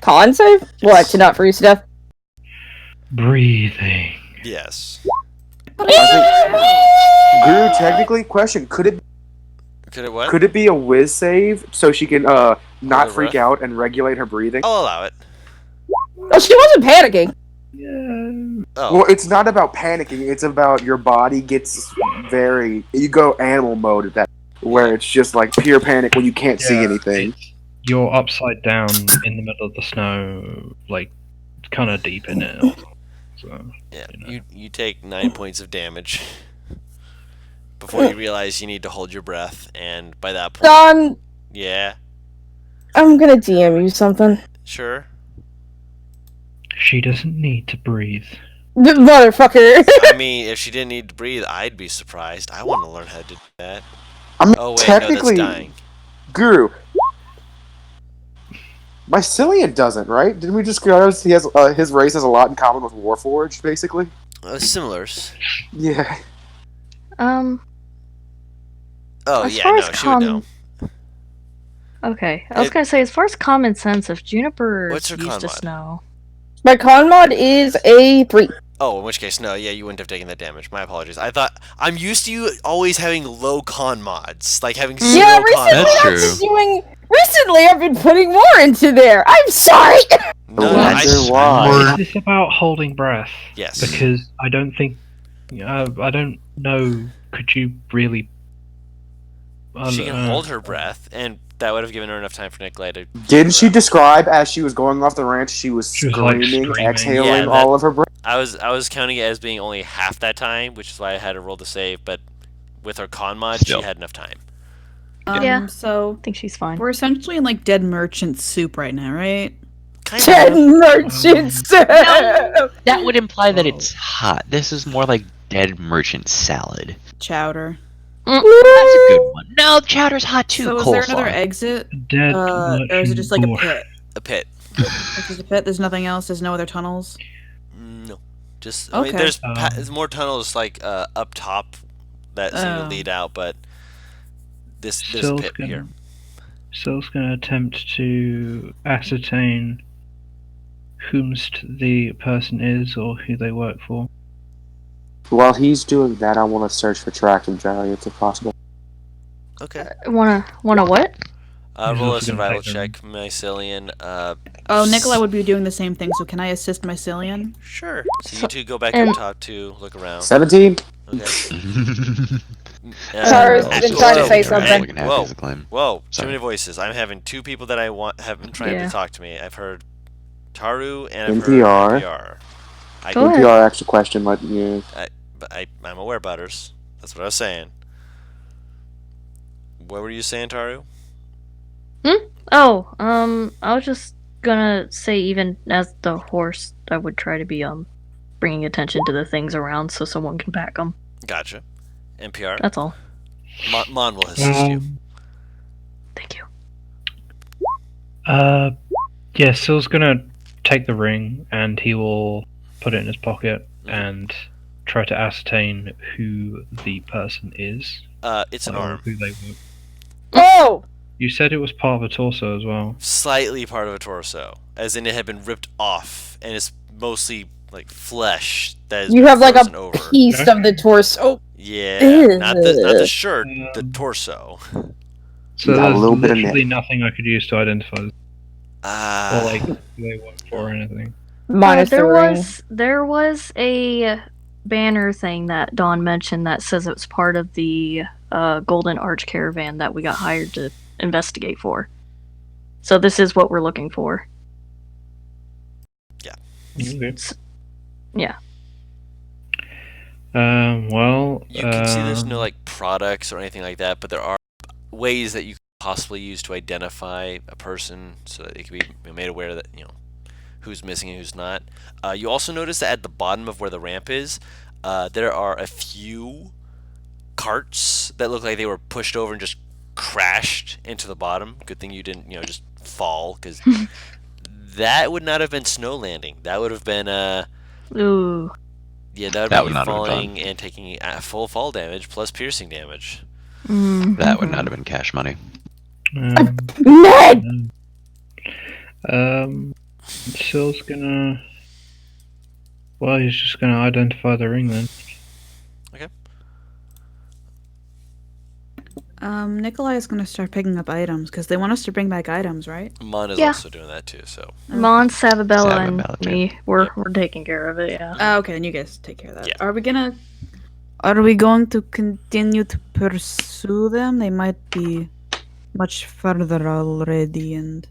Speaker 3: Con save? What, to not freeze to death?
Speaker 8: Breathing.
Speaker 2: Yes.
Speaker 1: Guru, technically, question: Could
Speaker 2: What?
Speaker 1: Could it be a whiz save so she can
Speaker 2: Hold
Speaker 1: not
Speaker 2: her
Speaker 1: freak
Speaker 2: breath.
Speaker 1: out and regulate her breathing?
Speaker 2: I'll allow it.
Speaker 3: Oh, she wasn't panicking.
Speaker 8: Yeah.
Speaker 2: Oh.
Speaker 1: Well, it's not about panicking. It's about your body gets very. You go animal mode at that, where it's just like pure panic when you can't see anything.
Speaker 8: You're upside down in the middle of the snow, like kind of deep in it. So,
Speaker 2: Yeah.
Speaker 8: you know.
Speaker 2: You take 9 points of damage before you realize you need to hold your breath, and by that point,
Speaker 3: Don,
Speaker 2: yeah,
Speaker 3: I'm gonna DM you something.
Speaker 2: sure.
Speaker 8: She doesn't need to breathe.
Speaker 3: Motherfucker.
Speaker 2: I mean, if she didn't need to breathe, I'd be surprised. I want to learn how to do that.
Speaker 1: I mean,
Speaker 2: Oh wait,
Speaker 1: technically,
Speaker 2: no, that's dying.
Speaker 1: Guru. Mycelium doesn't, right? Didn't we just realize he has his race has a lot in common with Warforged, basically?
Speaker 2: Similars.
Speaker 1: Yeah.
Speaker 2: Oh
Speaker 6: As
Speaker 2: yeah,
Speaker 6: far
Speaker 2: no,
Speaker 6: as
Speaker 2: she would know.
Speaker 6: Okay, I was
Speaker 2: It-
Speaker 6: gonna say, as far as common sense, if Juniper's
Speaker 2: What's her
Speaker 6: used
Speaker 2: con
Speaker 6: to
Speaker 2: mod?
Speaker 6: snow,
Speaker 3: My con mod is a 3.
Speaker 2: Oh, in which case, no, yeah, you wouldn't have taken that damage. My apologies. I thought I'm used to you always having low con mods, like having zero
Speaker 3: Yeah,
Speaker 2: con
Speaker 3: recently
Speaker 2: mods.
Speaker 4: That's
Speaker 3: I've
Speaker 4: true.
Speaker 3: been doing. Recently, I've been putting more into there. I'm sorry.
Speaker 2: No,
Speaker 1: Wonder
Speaker 2: I,
Speaker 1: why.
Speaker 8: Is this about holding breath?
Speaker 2: yes.
Speaker 8: Because I don't think. I don't know. Could you really?
Speaker 2: She can hold her breath, and that would have given her enough time for Nikolai to.
Speaker 1: Didn't she describe as she was going off the ranch, she was
Speaker 8: She was, like,
Speaker 1: screaming,
Speaker 8: screaming.
Speaker 1: exhaling
Speaker 2: Yeah, that-
Speaker 1: all of her breath?
Speaker 2: I was counting it as being only half that time, which is why I had to roll the save. But with her con mod,
Speaker 4: Still.
Speaker 2: she had enough time.
Speaker 6: Yeah.
Speaker 5: So
Speaker 6: I think she's fine.
Speaker 5: we're essentially in like dead merchant soup right now, right?
Speaker 2: Kind
Speaker 3: Dead
Speaker 2: of.
Speaker 3: merchants.
Speaker 7: That would imply that it's hot. This is more like dead merchant salad.
Speaker 5: Chowder.
Speaker 7: That's a good one. No, chowder's hot too.
Speaker 5: So is
Speaker 7: Coleslaw.
Speaker 5: there another exit?
Speaker 8: Dead
Speaker 5: Or is it just like a
Speaker 8: bush.
Speaker 5: pit?
Speaker 2: A pit.
Speaker 5: It's just a pit. There's nothing else. There's no other tunnels.
Speaker 2: No, just I mean,
Speaker 5: Okay.
Speaker 2: there's more tunnels like up top that seem to lead out, but this pit here.
Speaker 8: Sill's gonna attempt to ascertain whomst the person is or who they work for.
Speaker 1: While he's doing that, I want to search for tracking giants if possible.
Speaker 2: Okay.
Speaker 6: Wanna what?
Speaker 2: Roll a
Speaker 8: also gonna
Speaker 2: survival
Speaker 8: take them.
Speaker 2: check, Mycelian.
Speaker 5: Oh, Nikolai would be doing the same thing. So can I assist Mycelian?
Speaker 2: Sure. So you two go back
Speaker 6: and-
Speaker 2: up top to look around.
Speaker 1: 17.
Speaker 2: Okay.
Speaker 3: Tara's been trying to say something.
Speaker 4: Looking happy as a clam.
Speaker 2: Whoa! Too
Speaker 4: Sorry.
Speaker 2: many voices. I'm having two people that I want have been trying
Speaker 6: Yeah.
Speaker 2: to talk to me. I've heard Taru and I've
Speaker 1: NPR.
Speaker 2: heard NPR.
Speaker 6: Go ahead.
Speaker 1: NPR asked a question, like, yeah.
Speaker 2: But I'm aware, Butters. That's what I was saying. What were you saying, Taru?
Speaker 6: Oh, I was just gonna say, even as the horse, I would try to be bringing attention to the things around so someone can pack them.
Speaker 2: Gotcha. NPR.
Speaker 6: That's all.
Speaker 2: Mon will assist you.
Speaker 6: Thank you.
Speaker 8: Yeah, Sill's gonna take the ring and he will put it in his pocket and try to ascertain who the person is.
Speaker 2: It's an
Speaker 8: or
Speaker 2: arm.
Speaker 8: Who they work.
Speaker 3: Oh!
Speaker 8: You said it was part of a torso as well.
Speaker 2: Slightly part of a torso, as in it had been ripped off, and it's mostly like flesh that is
Speaker 3: You have like
Speaker 2: frozen
Speaker 3: a
Speaker 2: over.
Speaker 3: piece of the torso.
Speaker 2: Yeah,
Speaker 3: Ew.
Speaker 2: not the shirt, the torso.
Speaker 8: So
Speaker 1: Got a
Speaker 8: there's
Speaker 1: little bit of
Speaker 8: literally
Speaker 1: net.
Speaker 8: nothing I could use to identify this, or like who they work for or anything.
Speaker 3: Minus the ring.
Speaker 6: There was a banner thing that Dawn mentioned that says it's part of the Golden Arch caravan that we got hired to investigate for. So this is what we're looking for.
Speaker 8: Okay.
Speaker 6: Yeah.
Speaker 8: Well,
Speaker 2: You can see there's no like products or anything like that, but there are ways that you could possibly use to identify a person so that they can be made aware that, you know, who's missing and who's not. You also notice that at the bottom of where the ramp is, there are a few carts that look like they were pushed over and just crashed into the bottom. Good thing you didn't, just fall, because that would not have been snow landing. That would have been
Speaker 6: Ooh.
Speaker 2: yeah, that
Speaker 4: That
Speaker 2: would
Speaker 4: would
Speaker 2: be
Speaker 4: not have been
Speaker 2: falling
Speaker 4: fun.
Speaker 2: and taking full fall damage plus piercing damage.
Speaker 4: That would not have been cash money.
Speaker 3: Ned!
Speaker 8: Sill's gonna. Well, he's just gonna identify the ring then.
Speaker 5: Nikolai is gonna start picking up items because they want us to bring back items, right?
Speaker 2: Mon is
Speaker 6: Yeah.
Speaker 2: also doing that too, so
Speaker 6: Mon, Savabella,
Speaker 4: Savabella,
Speaker 6: and me, we're
Speaker 2: Yep.
Speaker 6: taking care of it, yeah.
Speaker 5: Oh, okay, and you guys take care of that.
Speaker 2: Yeah.
Speaker 5: Are we going to continue to pursue them? They might be much further already, and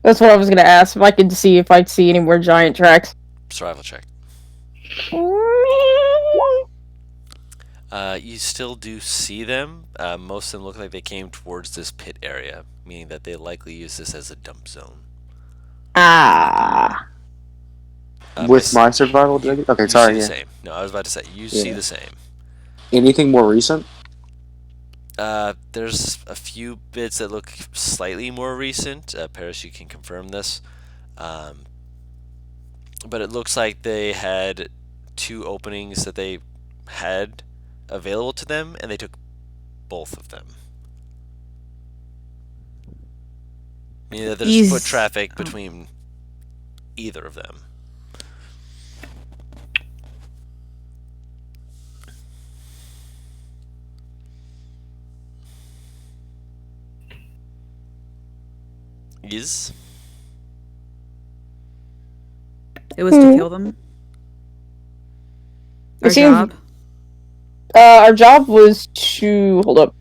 Speaker 3: That's what I was gonna ask. If I could see if I'd see any more giant tracks.
Speaker 2: survival check. You still do see them. Most of them look like they came towards this pit area, meaning that they likely use this as a dump zone.
Speaker 3: Ah.
Speaker 1: With my survival, did I get- okay,
Speaker 2: You
Speaker 1: sorry.
Speaker 2: see
Speaker 1: Yeah.
Speaker 2: the same. No, I was about to say you see
Speaker 1: Yeah.
Speaker 2: the same.
Speaker 1: Anything more recent?
Speaker 2: There's a few bits that look slightly more recent. Paris, you can confirm this. But it looks like they had two openings that they had available to them, and they took both of them. Meaning that there's foot traffic between either of them. Is
Speaker 5: it was to kill them.
Speaker 3: It
Speaker 5: Our
Speaker 3: seems-
Speaker 5: job.
Speaker 3: Our job was to hold up.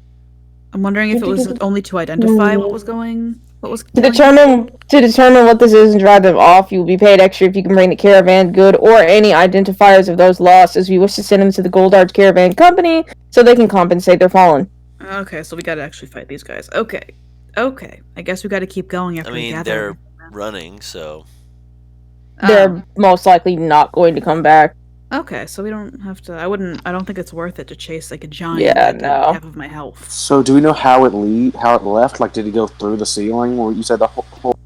Speaker 5: I'm wondering if it was only to identify what was killing.
Speaker 3: To determine what this is and drive them off, you will be paid extra if you can bring the caravan good or any identifiers of those lost, as we wish to send them to the Gold Arch Caravan Company so they can compensate their fallen.
Speaker 5: Okay, so we gotta actually fight these guys. Okay. I guess we gotta keep going after
Speaker 2: I
Speaker 5: we
Speaker 2: mean,
Speaker 5: gather.
Speaker 2: they're running, so
Speaker 3: They're most likely not going to come back.
Speaker 5: Okay, so we don't have to. I don't think it's worth it to chase like a giant.
Speaker 3: Yeah,
Speaker 5: that
Speaker 3: no.
Speaker 5: half of my health.
Speaker 1: So do we know how it left? Like, did it go through the ceiling? Or you said the whole.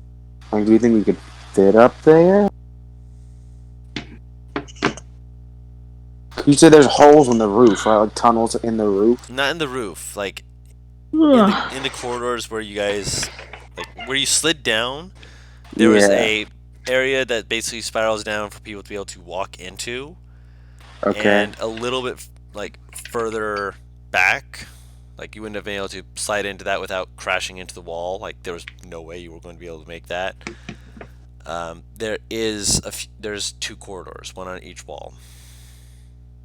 Speaker 1: Like, do you think we could fit up there? You said there's holes in the roof, right? Like tunnels in the roof.
Speaker 2: Not in the roof, like in the corridors where you guys, like where you slid down. There was a area that basically spirals down for people to be able to walk into,
Speaker 1: Okay.
Speaker 2: and a little bit like further back, like you wouldn't have been able to slide into that without crashing into the wall. Like there was no way you were going to be able to make that. There's 2 corridors, one on each wall.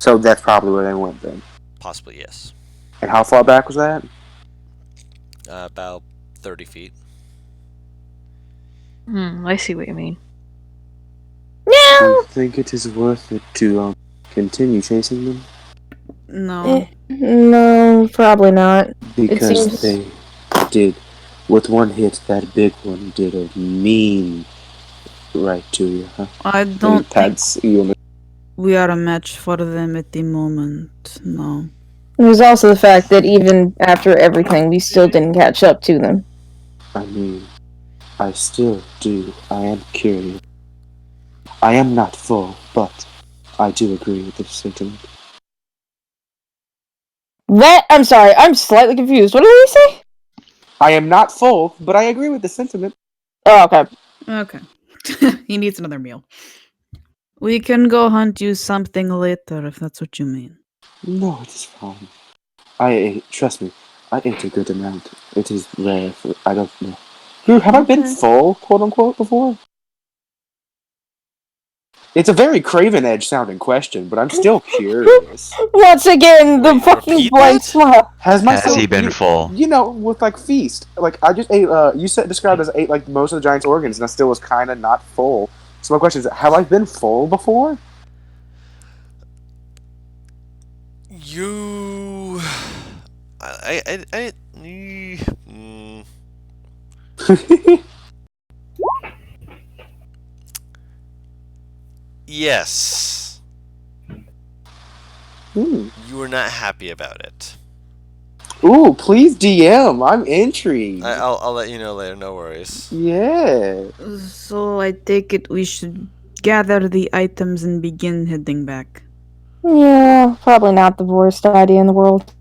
Speaker 1: So that's probably where they went then.
Speaker 2: Possibly, yes.
Speaker 1: And how far back was that?
Speaker 2: About 30 feet.
Speaker 6: I see what you mean.
Speaker 1: Do you think it is worth it to continue chasing them?
Speaker 5: No.
Speaker 3: No, probably not.
Speaker 1: Because they did, with one hit, that big one did a mean right to you, huh?
Speaker 5: I don't think
Speaker 1: you on the
Speaker 5: we are a match for them at the moment. No.
Speaker 3: There's also the fact that even after everything, we still didn't catch up to them.
Speaker 1: I mean, I still do. I am curious. I am not full, but I do agree with this sentiment.
Speaker 3: I'm sorry, I'm slightly confused. What did he say?
Speaker 1: I am not full, but I agree with the sentiment.
Speaker 3: Oh, okay.
Speaker 5: Okay. He needs another meal. We can go hunt you something later if that's what you mean.
Speaker 1: No, it is fine. Trust me, I ate a good amount. It is rare for, I don't know. Have I been full, quote unquote, before? It's a very Craven Edge sounding question, but I'm still curious.
Speaker 3: Once again, the fucking
Speaker 2: repeat
Speaker 3: blank
Speaker 2: that?
Speaker 3: smile.
Speaker 9: Has he been full?
Speaker 1: You know, with like feast. Like I just ate. You said described as ate like most of the giant's organs, and I still was kind of not full. So my question is, have I been full before?
Speaker 2: You, yes. You were not happy about it.
Speaker 1: Ooh, please DM. I'm intrigued.
Speaker 2: I'll let you know later. No worries.
Speaker 1: Yeah.
Speaker 5: So I take it we should gather the items and begin heading back.
Speaker 3: Yeah, probably not the worst idea in the world.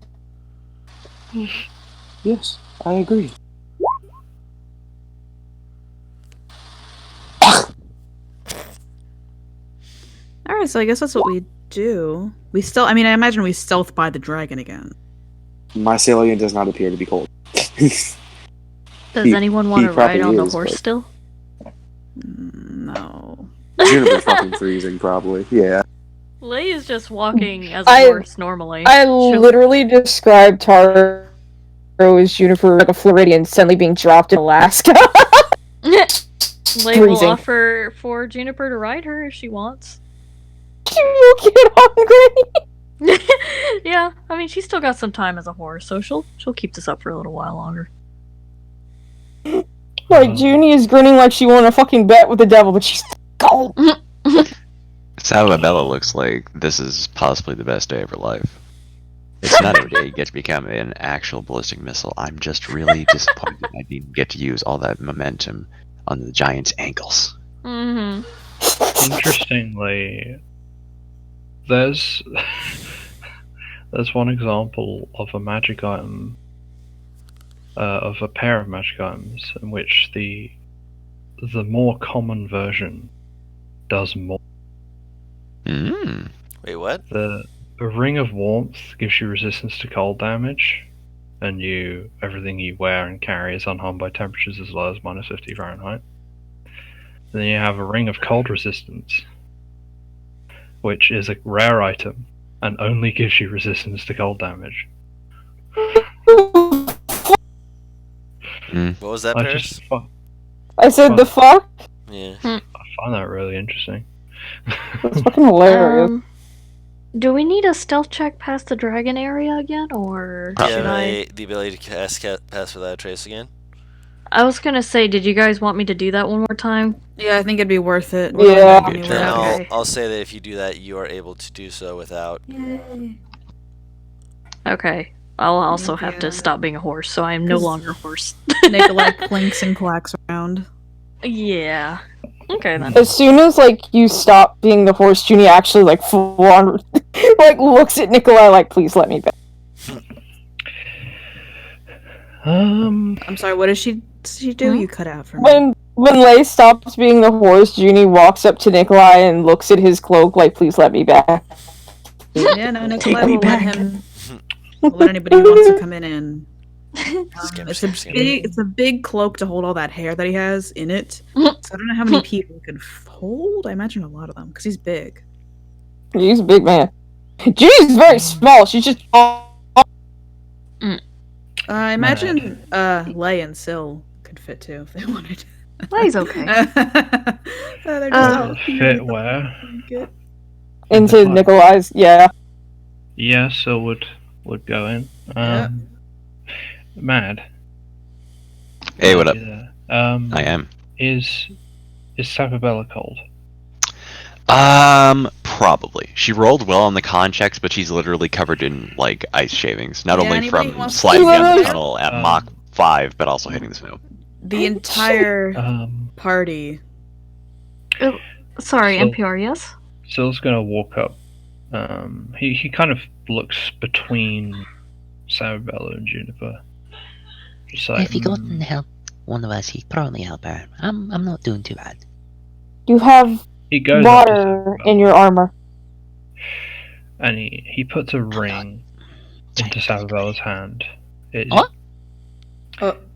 Speaker 1: Yes, I agree.
Speaker 5: Alright, so I guess that's what we do. I imagine we stealth by the dragon again.
Speaker 1: My Mycelium does not appear to be cold.
Speaker 6: Does anyone want to ride on the horse still?
Speaker 5: No.
Speaker 1: Juniper's fucking freezing, probably. Yeah.
Speaker 6: Lei is just walking as a horse normally.
Speaker 3: I literally described Taro as Juniper like a Floridian suddenly being dropped in Alaska.
Speaker 6: Lei will offer for Juniper to ride her if she wants.
Speaker 3: She will get hungry.
Speaker 6: Yeah, I mean she's still got some time as a horse, so she'll keep this up for a little while longer.
Speaker 3: Like Junie is grinning like she won a fucking bet with the devil, but she's cold.
Speaker 4: Salabella looks like this is possibly the best day of her life. It's not every day you get to become an actual ballistic missile. I'm just really disappointed I didn't get to use all that momentum on the giant's ankles.
Speaker 8: Interestingly, there's one example of a magic item, of a pair of magic items in which the more common version does more.
Speaker 2: Wait, what?
Speaker 8: The Ring of Warmth gives you resistance to cold damage, and everything you wear and carry is unharmed by temperatures as low as -50 Fahrenheit. Then you have a Ring of Cold Resistance, which is a rare item and only gives you resistance to cold damage.
Speaker 2: What was that, Paris?
Speaker 3: I said the fuck?
Speaker 2: Yeah.
Speaker 8: I find that really interesting.
Speaker 3: That's fucking hilarious.
Speaker 6: Do we need a stealth check past the dragon area again, or should I?
Speaker 2: The ability to cast pass without a trace again?
Speaker 6: I was gonna say, did you guys want me to do that one more time?
Speaker 5: Yeah, I think it'd be worth it.
Speaker 3: Yeah.
Speaker 4: Maybe a
Speaker 2: Then
Speaker 4: turn.
Speaker 6: Okay.
Speaker 2: I'll say that if you do that, you are able to do so without.
Speaker 5: Yay.
Speaker 6: Okay. I'll also have
Speaker 5: Yeah.
Speaker 6: to stop being a horse, so I am no
Speaker 5: 'Cause-
Speaker 6: longer a horse.
Speaker 5: Nikolai clinks and clacks around.
Speaker 6: Yeah. Okay then.
Speaker 3: As soon as you stop being the horse, Junie actually full on looks at Nikolai please let me back.
Speaker 5: I'm sorry, what does she do?
Speaker 6: Hmm?
Speaker 5: You cut out for me.
Speaker 3: When Lay stops being the horse, Junie walks up to Nikolai and looks at his cloak please let me back.
Speaker 5: Yeah, no, Nikolai
Speaker 3: me
Speaker 5: will let
Speaker 3: back.
Speaker 5: him. Will let anybody who wants to come in.
Speaker 2: Scam.
Speaker 5: It's a big cloak to hold all that hair that he has in it. So I don't know how many people he could hold. I imagine a lot of them because he's big.
Speaker 3: He's a big man. Junie's very small. She's just.
Speaker 5: I imagine Lay and Syl could fit too if they wanted.
Speaker 6: Lay's okay.
Speaker 5: They're just all
Speaker 8: Fit where?
Speaker 5: good.
Speaker 3: Into
Speaker 8: cloak.
Speaker 3: Nikolai's, yeah.
Speaker 8: Yeah, so would go in. Mad.
Speaker 4: Hey, what up?
Speaker 8: I
Speaker 4: am.
Speaker 8: Is Sababella cold?
Speaker 4: Probably. She rolled well on the con checks, but she's literally covered in ice shavings. Not
Speaker 5: Yeah,
Speaker 4: only
Speaker 5: anybody
Speaker 4: from
Speaker 5: wants to
Speaker 4: sliding
Speaker 3: do
Speaker 4: down the
Speaker 3: that?
Speaker 4: tunnel at Mach 5, but also hitting the snow.
Speaker 5: The entire party.
Speaker 6: Sorry,
Speaker 8: So-
Speaker 6: NPR, yes?
Speaker 8: Syl's gonna walk up. He kind of looks between Sababella and Juniper. Just
Speaker 7: If you go and help one of us, he'd probably help her. I'm not doing too bad.
Speaker 3: You have
Speaker 8: he goes up to
Speaker 3: water
Speaker 8: Sababella,
Speaker 3: in your armor.
Speaker 8: and he puts a ring into Sababella's hand.
Speaker 7: What?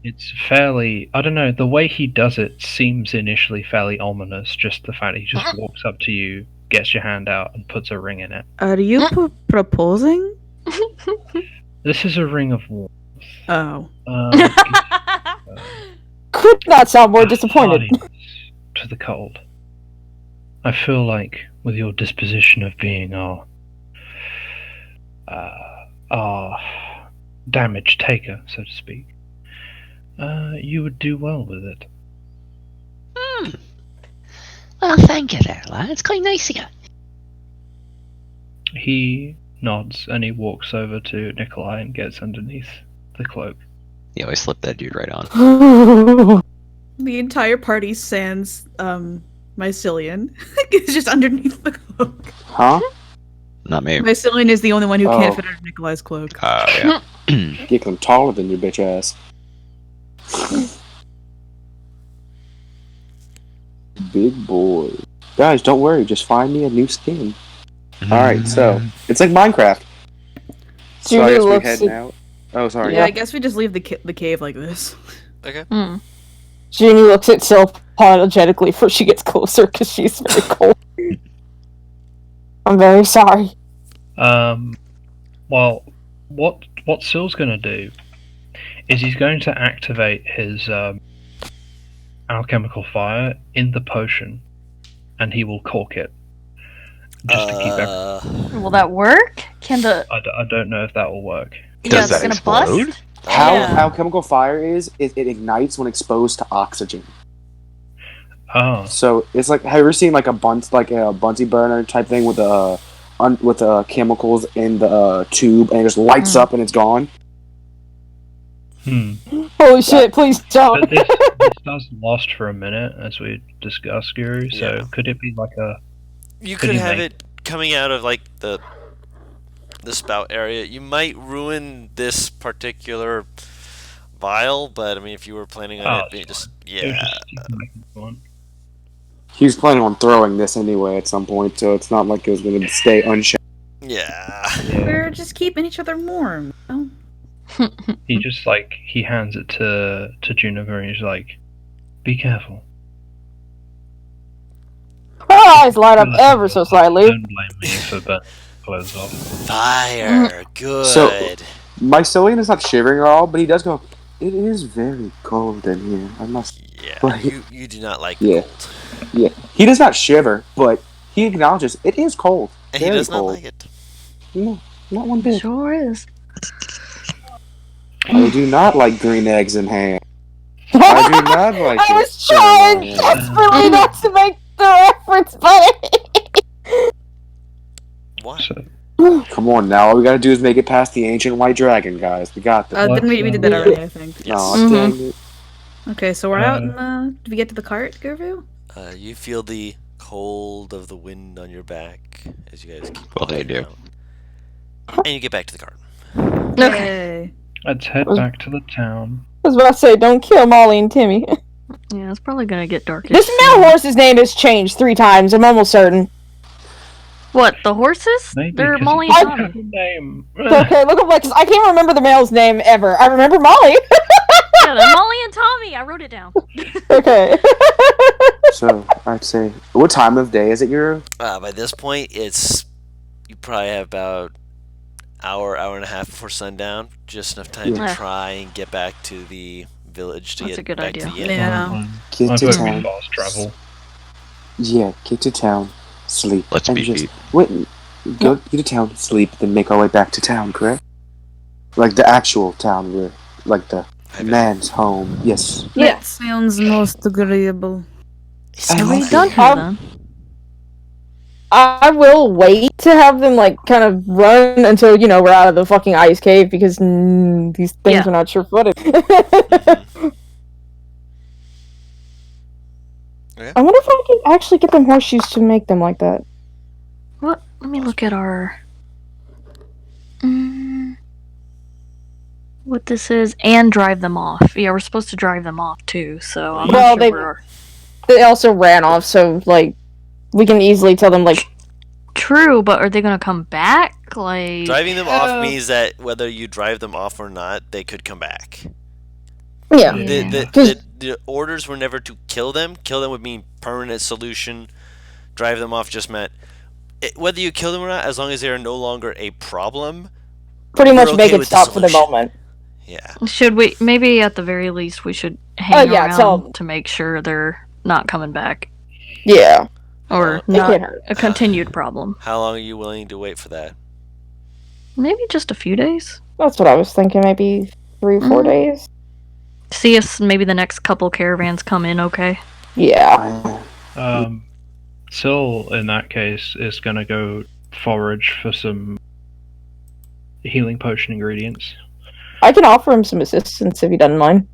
Speaker 8: It's fairly, I don't know, the way he does it seems initially fairly ominous, just the fact that he just walks up to you, gets your hand out, and puts a ring in it.
Speaker 5: Are you proposing?
Speaker 8: This is a ring of warmth.
Speaker 5: Oh.
Speaker 3: Could not sound more disappointed.
Speaker 8: hardiness to the cold. I feel like with your disposition of being our damage taker, so to speak, you would do well with it.
Speaker 7: Well, thank you there, lad. It's quite nice of you.
Speaker 8: He nods and he walks over to Nikolai and gets underneath the cloak.
Speaker 4: Yeah, I slipped that dude right on.
Speaker 5: The entire party sans Mycelian is just underneath the cloak.
Speaker 1: Huh?
Speaker 4: Not me.
Speaker 5: Mycelian is the only one who can't
Speaker 1: Oh.
Speaker 5: fit under Nikolai's cloak.
Speaker 4: Yeah.
Speaker 1: Get them taller than your bitch ass. Big boy. Guys, don't worry. Just find me a new skin. Alright, so it's like Minecraft. So I
Speaker 3: Junie
Speaker 1: guess we
Speaker 3: looks
Speaker 1: heading
Speaker 3: at
Speaker 1: out. Oh, sorry.
Speaker 5: Yeah, I guess we just leave the cave like this.
Speaker 2: Okay.
Speaker 6: Hmm.
Speaker 3: Junie looks at Syl apologetically before she gets closer because she's very cold. I'm very sorry.
Speaker 8: Well, what Syl's gonna do is he's going to activate his alchemical fire in the potion, and he will cork it just to keep everything.
Speaker 6: Will that work? Can the...
Speaker 8: I don't know if that will work.
Speaker 4: Does
Speaker 6: it's
Speaker 4: that
Speaker 6: gonna
Speaker 4: explode?
Speaker 6: bust?
Speaker 1: How
Speaker 6: Yeah.
Speaker 1: how chemical fire is, it ignites when exposed to oxygen.
Speaker 8: Oh,
Speaker 1: So it's like, have you ever seen like a Bunsen burner type thing with chemicals in the tube and it just lights up and it's gone?
Speaker 3: Holy shit, please don't.
Speaker 8: But this does last for a minute, as we discussed, Guru. So
Speaker 2: Yeah.
Speaker 8: could it be like a?
Speaker 2: You
Speaker 8: Could
Speaker 2: could
Speaker 8: you
Speaker 2: have
Speaker 8: make-
Speaker 2: it coming out of the spout area. You might ruin this particular vial, but I mean, if you were planning on it
Speaker 8: it's
Speaker 2: being just
Speaker 8: It was
Speaker 2: yeah,
Speaker 8: just, you can make it one.
Speaker 1: He was planning on throwing this anyway at some point, so it's not like it was going to stay unshackled.
Speaker 2: yeah.
Speaker 5: We're just keeping each other warm. Oh.
Speaker 8: He just he hands it to Juniper and he's like, "Be careful."
Speaker 3: Her eyes light up ever so slightly.
Speaker 8: Don't blame me for burning clothes off.
Speaker 2: Fire, good.
Speaker 1: So- Mycelian is not shivering at all, but he does go, "It is very cold in here. I must..."
Speaker 2: yeah,
Speaker 1: Right.
Speaker 2: you do not like
Speaker 1: Yeah.
Speaker 2: cold,
Speaker 1: Yeah. He does not shiver, but he acknowledges it is cold.
Speaker 2: and he
Speaker 1: Very
Speaker 2: does not
Speaker 1: cold.
Speaker 2: like it.
Speaker 1: No, not one bit.
Speaker 6: Sure is.
Speaker 1: I do not like green eggs and ham. I do not like
Speaker 3: I
Speaker 1: it.
Speaker 3: was trying desperately not to make the reference, but
Speaker 2: Why?
Speaker 8: So,
Speaker 1: Come on now, all we gotta do is make it past the ancient white dragon, guys. We got this.
Speaker 5: Didn't we did that already, I think.
Speaker 2: Yes.
Speaker 1: Aw, dang it.
Speaker 5: Okay, so we're out in the... Did we get to the cart, Gervu?
Speaker 2: You feel the cold of the wind on your back as you guys keep
Speaker 4: Well, they
Speaker 2: walking
Speaker 4: do.
Speaker 2: out. And you get back to the cart.
Speaker 6: Okay.
Speaker 5: Yay.
Speaker 8: let's head back to the town.
Speaker 3: I was about to say, don't kill Molly and Timmy.
Speaker 6: Yeah, it's probably gonna get dark.
Speaker 3: This male horse's name has changed 3 times. I'm almost certain.
Speaker 6: What, the horses?
Speaker 8: Maybe
Speaker 6: They're
Speaker 8: 'cause
Speaker 6: Molly
Speaker 8: it's
Speaker 6: and
Speaker 8: a
Speaker 6: Tommy.
Speaker 8: good name.
Speaker 3: Okay, look up like I can't remember the male's name ever. I remember Molly.
Speaker 6: Yeah, they're Molly and Tommy. I wrote it down.
Speaker 3: Okay.
Speaker 1: So, I'd say, what time of day is it, Euro?
Speaker 2: By this point, you probably have about hour and a half before sundown. Just enough time
Speaker 6: Yeah.
Speaker 2: to try and get back to the village to
Speaker 6: That's
Speaker 2: get
Speaker 6: a good
Speaker 2: back
Speaker 6: idea.
Speaker 2: to the inn.
Speaker 5: Yeah.
Speaker 1: Get
Speaker 8: I
Speaker 1: to
Speaker 8: thought we
Speaker 1: town.
Speaker 8: fast travel.
Speaker 1: Yeah, get to town, sleep,
Speaker 4: Let's
Speaker 1: and
Speaker 4: be
Speaker 1: just
Speaker 4: deep.
Speaker 1: wait. Go get to town, sleep, then make our way back to town. Correct? Like the actual town, where, like the man's home. Yes.
Speaker 3: Yeah.
Speaker 5: That sounds most agreeable.
Speaker 6: Are we
Speaker 1: like
Speaker 6: done
Speaker 1: it.
Speaker 6: here then?
Speaker 3: I will wait to have them like kind of run until we're out of the fucking ice cave because these things
Speaker 6: Yeah.
Speaker 3: are not sure-footed.
Speaker 2: Okay.
Speaker 3: I wonder if I can actually get them horseshoes to make them like that.
Speaker 6: What? Let me look at our. What this is, and drive them off. Yeah, we're supposed to drive them off too. So I'm
Speaker 3: Well,
Speaker 6: not sure
Speaker 3: they also ran off, so like we can easily tell them like.
Speaker 6: True, but are they gonna come back? Like
Speaker 2: Driving them off means that whether you drive them off or not, they could come back.
Speaker 3: Yeah.
Speaker 2: The orders were never to kill them. Kill them would mean permanent solution. Drive them off just meant whether you kill them or not, as long as they are no longer a problem.
Speaker 3: Pretty much
Speaker 2: we're
Speaker 3: make
Speaker 2: okay
Speaker 3: it
Speaker 2: with
Speaker 3: stop for the
Speaker 2: solution.
Speaker 3: moment.
Speaker 2: Yeah.
Speaker 6: Should we? Maybe at the very least, we should hang
Speaker 3: yeah,
Speaker 6: around to make sure they're not coming back,
Speaker 3: Yeah.
Speaker 6: or
Speaker 3: It
Speaker 6: not
Speaker 3: can't hurt.
Speaker 6: a continued problem.
Speaker 2: How long are you willing to wait for that?
Speaker 6: Maybe just a few days.
Speaker 3: That's what I was thinking. Maybe 3 or 4 days.
Speaker 6: See if maybe the next couple caravans come in. Okay.
Speaker 3: Yeah.
Speaker 8: Syl, in that case, is gonna go forage for some healing potion ingredients.
Speaker 3: I can offer him some assistance if he doesn't mind.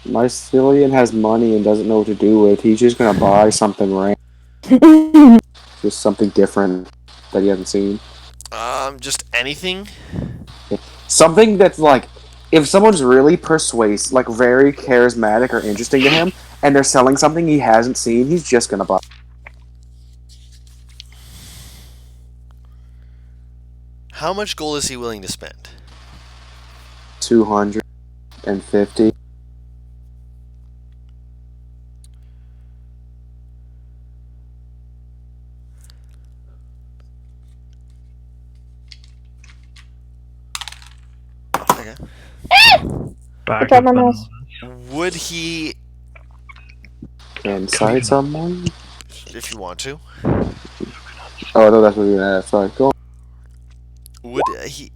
Speaker 1: My Cillian has money and doesn't know what to do with. He's just gonna buy something random, just something different that he hasn't seen.
Speaker 2: Just anything.
Speaker 1: Something that's like, if someone's really persuasive, like very charismatic or interesting to him, and they're selling something he hasn't seen, he's just gonna buy.
Speaker 2: How much gold is he willing to spend?
Speaker 1: 250.
Speaker 2: Okay.
Speaker 8: Bag
Speaker 3: Okay,
Speaker 8: of
Speaker 3: my
Speaker 8: bananas.
Speaker 2: Would he,
Speaker 1: Inside someone?
Speaker 2: if you want to,
Speaker 1: Oh, no, that's what you're gonna ask. Sorry, go on.
Speaker 2: would he?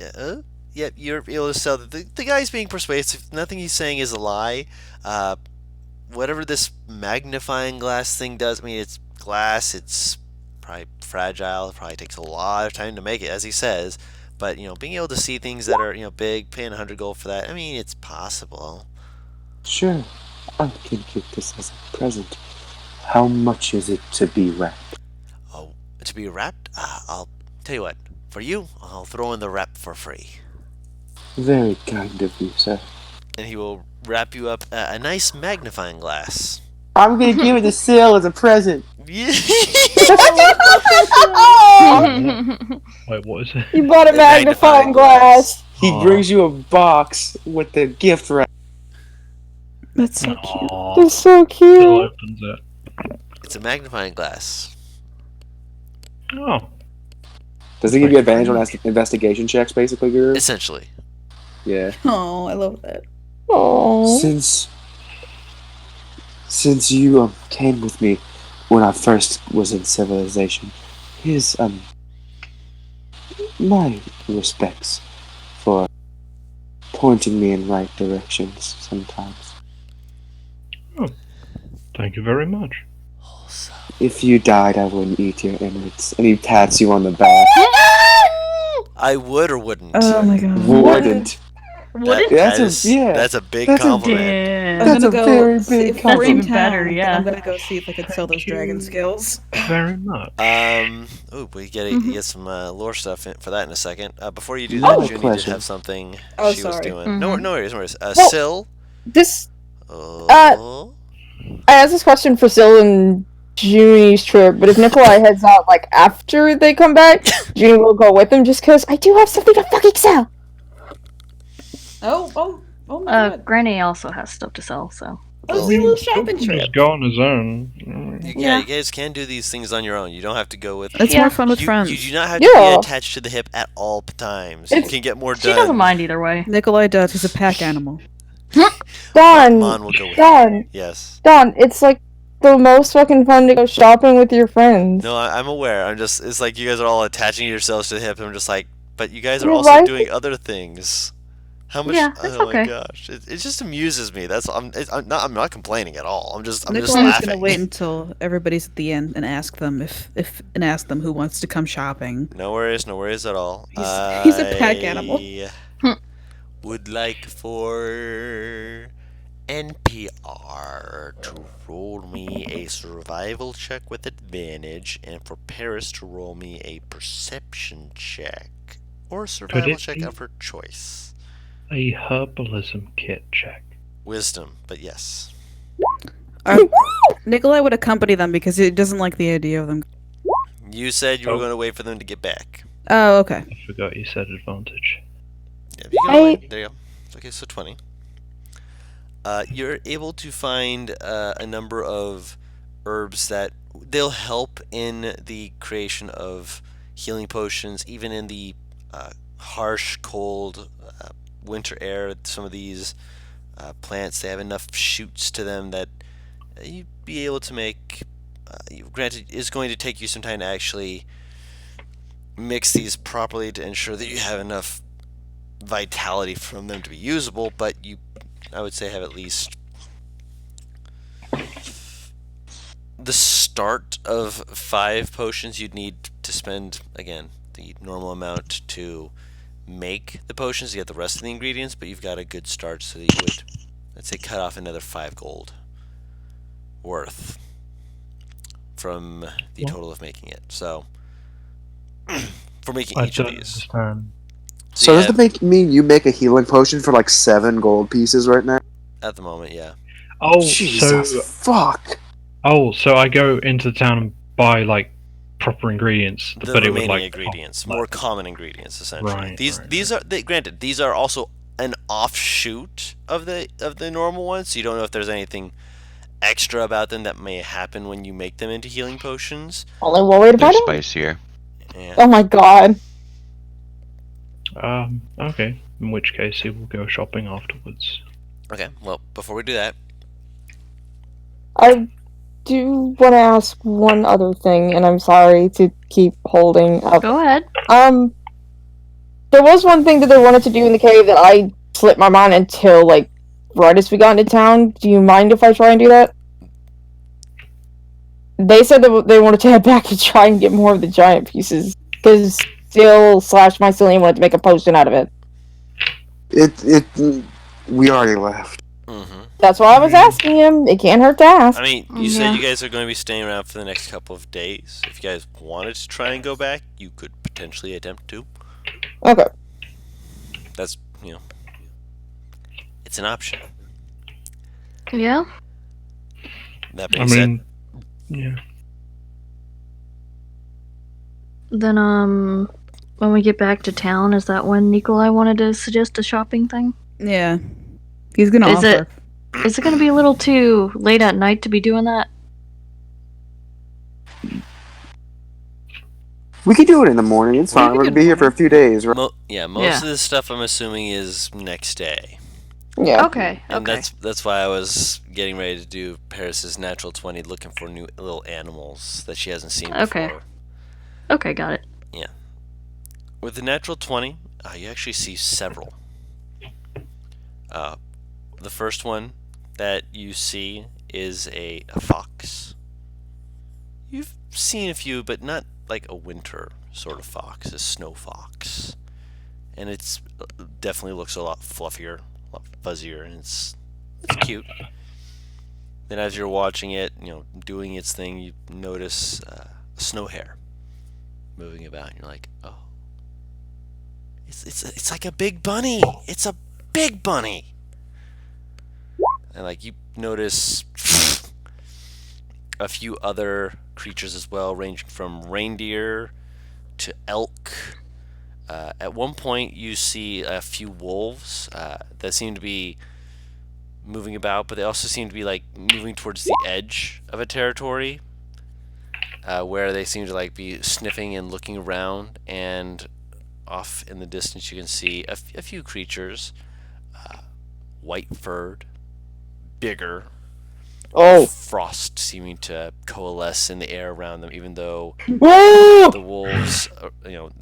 Speaker 2: Yeah, you're able to sell. The guy's being persuasive. Nothing he's saying is a lie. Whatever this magnifying glass thing does, I mean, it's glass. It's probably fragile. It probably takes a lot of time to make it, as he says. But being able to see things that are big, paying 100 gold for that. I mean, it's possible.
Speaker 1: Sure, I can get this as a present. How much is it to be wrapped?
Speaker 2: Oh, to be wrapped? I'll tell you what. For you, I'll throw in the wrap for free.
Speaker 1: Very kind of you, sir.
Speaker 2: And he will wrap you up a nice magnifying glass.
Speaker 1: I'm gonna give it to Syl as a present.
Speaker 2: Yeah.
Speaker 8: Wait, what is it?
Speaker 3: You bought a magnifying glass.
Speaker 1: He brings you a box with the gift wrap.
Speaker 5: That's so cute.
Speaker 8: Aw,
Speaker 3: It's so
Speaker 8: Syl
Speaker 3: cute.
Speaker 8: opens it.
Speaker 2: It's a magnifying glass.
Speaker 8: Oh,
Speaker 1: Does it give you advantage on investigation checks, basically, Guru?
Speaker 2: Essentially.
Speaker 1: Yeah.
Speaker 5: Oh, I love that.
Speaker 3: Oh.
Speaker 1: Since you came with me when I first was in civilization, here's my respects for pointing me in right directions sometimes.
Speaker 8: Thank you very much.
Speaker 2: Also,
Speaker 1: If you died, I wouldn't eat your innards. And he pats you on the back.
Speaker 2: I would or wouldn't.
Speaker 5: Oh my god.
Speaker 1: Wouldn't.
Speaker 6: Wouldn't?
Speaker 2: That's a big
Speaker 1: That's a-
Speaker 2: compliment.
Speaker 6: Damn.
Speaker 5: I'm
Speaker 1: That's
Speaker 5: gonna
Speaker 1: a
Speaker 5: go.
Speaker 1: very
Speaker 5: If
Speaker 1: big
Speaker 5: we're
Speaker 6: That's
Speaker 5: in
Speaker 6: even better,
Speaker 5: town, then
Speaker 6: yeah.
Speaker 5: I'm gonna go see if I can sell those dragon skills.
Speaker 8: Very much.
Speaker 2: We get some lore stuff for that in a second. Before you do
Speaker 1: My
Speaker 2: that, Junie did
Speaker 1: pleasure.
Speaker 2: have something
Speaker 5: Oh,
Speaker 2: she was
Speaker 5: sorry.
Speaker 2: doing. No,
Speaker 6: Mhm.
Speaker 2: no worries, no worries.
Speaker 3: Well-
Speaker 2: Syl.
Speaker 3: This
Speaker 2: Oh.
Speaker 3: I asked this question for Syl and Junie's trip, but if Nikolai heads out like after they come back, Junie will go with them just because I do have something to fucking sell.
Speaker 5: Oh my god.
Speaker 6: Granny also has stuff to sell, so.
Speaker 5: Let's see a little shopping
Speaker 8: He can
Speaker 5: trip.
Speaker 8: just go on his own.
Speaker 2: You guys can do these things on your own. You don't have to go with.
Speaker 5: It's
Speaker 6: Yeah.
Speaker 5: more fun with
Speaker 2: You
Speaker 5: friends.
Speaker 2: do not have to
Speaker 3: Yeah.
Speaker 2: be attached to the hip at all times. You
Speaker 3: It's-
Speaker 2: can get more
Speaker 6: She
Speaker 2: done.
Speaker 6: doesn't mind either way.
Speaker 5: Nikolai does. He's a pack animal.
Speaker 3: Don,
Speaker 2: Mon will go with you.
Speaker 3: Don,
Speaker 2: Yes.
Speaker 3: Don, it's like the most fucking fun to go shopping with your friends.
Speaker 2: No, I'm aware. It's like you guys are all attaching yourselves to the hip. I'm just like, but you guys are
Speaker 3: Your
Speaker 2: also
Speaker 3: life-
Speaker 2: doing other things. How much?
Speaker 6: Yeah, it's
Speaker 2: oh my
Speaker 6: okay.
Speaker 2: gosh, it just amuses me. I'm not complaining at all. I'm just
Speaker 5: Nikolai's
Speaker 2: laughing.
Speaker 5: gonna wait until everybody's at the end and ask them and ask them who wants to come shopping.
Speaker 2: No worries at all.
Speaker 5: He's a pack animal.
Speaker 6: Hmm.
Speaker 2: Would like for NPR to roll me a survival check with advantage, and for Paris to roll me a perception check or a survival
Speaker 8: it
Speaker 2: check
Speaker 8: be-
Speaker 2: of her choice.
Speaker 8: A herbalism kit check.
Speaker 2: Wisdom, but yes.
Speaker 5: Nikolai would accompany them because he doesn't like the idea of them.
Speaker 2: You said you were
Speaker 8: Oh.
Speaker 2: going to wait for them to get back.
Speaker 5: Oh, okay.
Speaker 8: I forgot you said advantage.
Speaker 2: Yeah, you can wait. There you go. Okay, so 20. You're able to find a number of herbs that they'll help in the creation of healing potions, even in the harsh, cold winter air. Some of these plants, they have enough shoots to them that you'd be able to make. Granted, it's going to take you some time to actually mix these properly to ensure that you have enough vitality from them to be usable, but you, I would say, have at least the start of 5 potions. You'd need to spend, again, the normal amount to make the potions to get the rest of the ingredients, but you've got a good start, so that you would, let's say, cut off another 5 gold worth from the total of making it. So for making
Speaker 8: I
Speaker 2: each of
Speaker 8: don't
Speaker 2: these.
Speaker 8: understand.
Speaker 1: So
Speaker 2: you
Speaker 1: does
Speaker 2: have-
Speaker 1: that mean you make a healing potion for like 7 gold pieces right now?
Speaker 2: At the moment, yeah.
Speaker 8: Oh,
Speaker 1: Jesus, fuck.
Speaker 8: so I go into town and buy like proper ingredients,
Speaker 2: The
Speaker 8: but it would
Speaker 2: remaining
Speaker 8: like
Speaker 2: ingredients,
Speaker 8: cost
Speaker 2: more
Speaker 8: less.
Speaker 2: common ingredients, essentially.
Speaker 8: Right,
Speaker 2: These are granted. These are also an offshoot of the normal ones, so you don't know if there's anything extra about them that may happen when you make them into healing potions.
Speaker 3: Only one way to
Speaker 4: They're
Speaker 3: find out.
Speaker 4: spicier.
Speaker 2: Yeah.
Speaker 3: Oh my god.
Speaker 8: Okay. In which case, he will go shopping afterwards.
Speaker 2: Okay. Well, before we do that,
Speaker 3: I do want to ask one other thing, and I'm sorry to keep holding up.
Speaker 6: Go ahead.
Speaker 3: There was one thing that they wanted to do in the cave that I slipped my mind until, like, right as we got into town. Do you mind if I try and do that? They said that they wanted to head back and try and get more of the giant pieces, because mycelium wanted to make a potion out of it.
Speaker 1: We already left.
Speaker 2: mm-hmm.
Speaker 3: That's why I was asking him. It can't hurt to ask.
Speaker 2: I mean, you said
Speaker 6: Yeah.
Speaker 2: you guys are going to be staying around for the next couple of days. If you guys wanted to try and go back, you could potentially attempt to.
Speaker 3: Okay.
Speaker 2: That's it's an option.
Speaker 6: Yeah.
Speaker 2: That
Speaker 8: I
Speaker 2: being said,
Speaker 8: mean, yeah.
Speaker 6: Then, when we get back to town, is that when Nikolai wanted to suggest a shopping thing?
Speaker 5: Yeah. He's gonna
Speaker 6: Is
Speaker 5: offer.
Speaker 6: Is it going to be a little too late at night to be doing that?
Speaker 1: We could do it in the morning. It's
Speaker 5: We
Speaker 1: fine.
Speaker 5: could
Speaker 1: We're
Speaker 5: do
Speaker 1: gonna be here for a few days, right?
Speaker 2: most
Speaker 6: Yeah.
Speaker 2: of this stuff I'm assuming is next day.
Speaker 3: Yeah.
Speaker 6: Okay.
Speaker 2: And
Speaker 6: Okay.
Speaker 2: that's why I was getting ready to do Paris's natural 20, looking for new little animals that she hasn't seen
Speaker 6: Okay.
Speaker 2: before.
Speaker 6: Okay, got it.
Speaker 2: With the natural 20, you actually see several. The first one that you see is a fox. You've seen a few, but not like a winter sort of fox, a snow fox. And it's definitely looks a lot fluffier, a lot fuzzier, and it's cute. Then as you're watching it, doing its thing, you notice a snow hare moving about, and you're like, oh, it's like a big bunny. It's a big bunny. And like you notice a few other creatures as well, ranging from reindeer to elk. At one point, you see a few wolves that seem to be moving about, but they also seem to be like moving towards the edge of a territory, where they seem to like be sniffing and looking around. And off in the distance, you can see a few creatures, white-furred, bigger.
Speaker 3: Oh.
Speaker 2: Frost seeming to coalesce in the air around them, even though
Speaker 3: Woo!
Speaker 2: the wolves,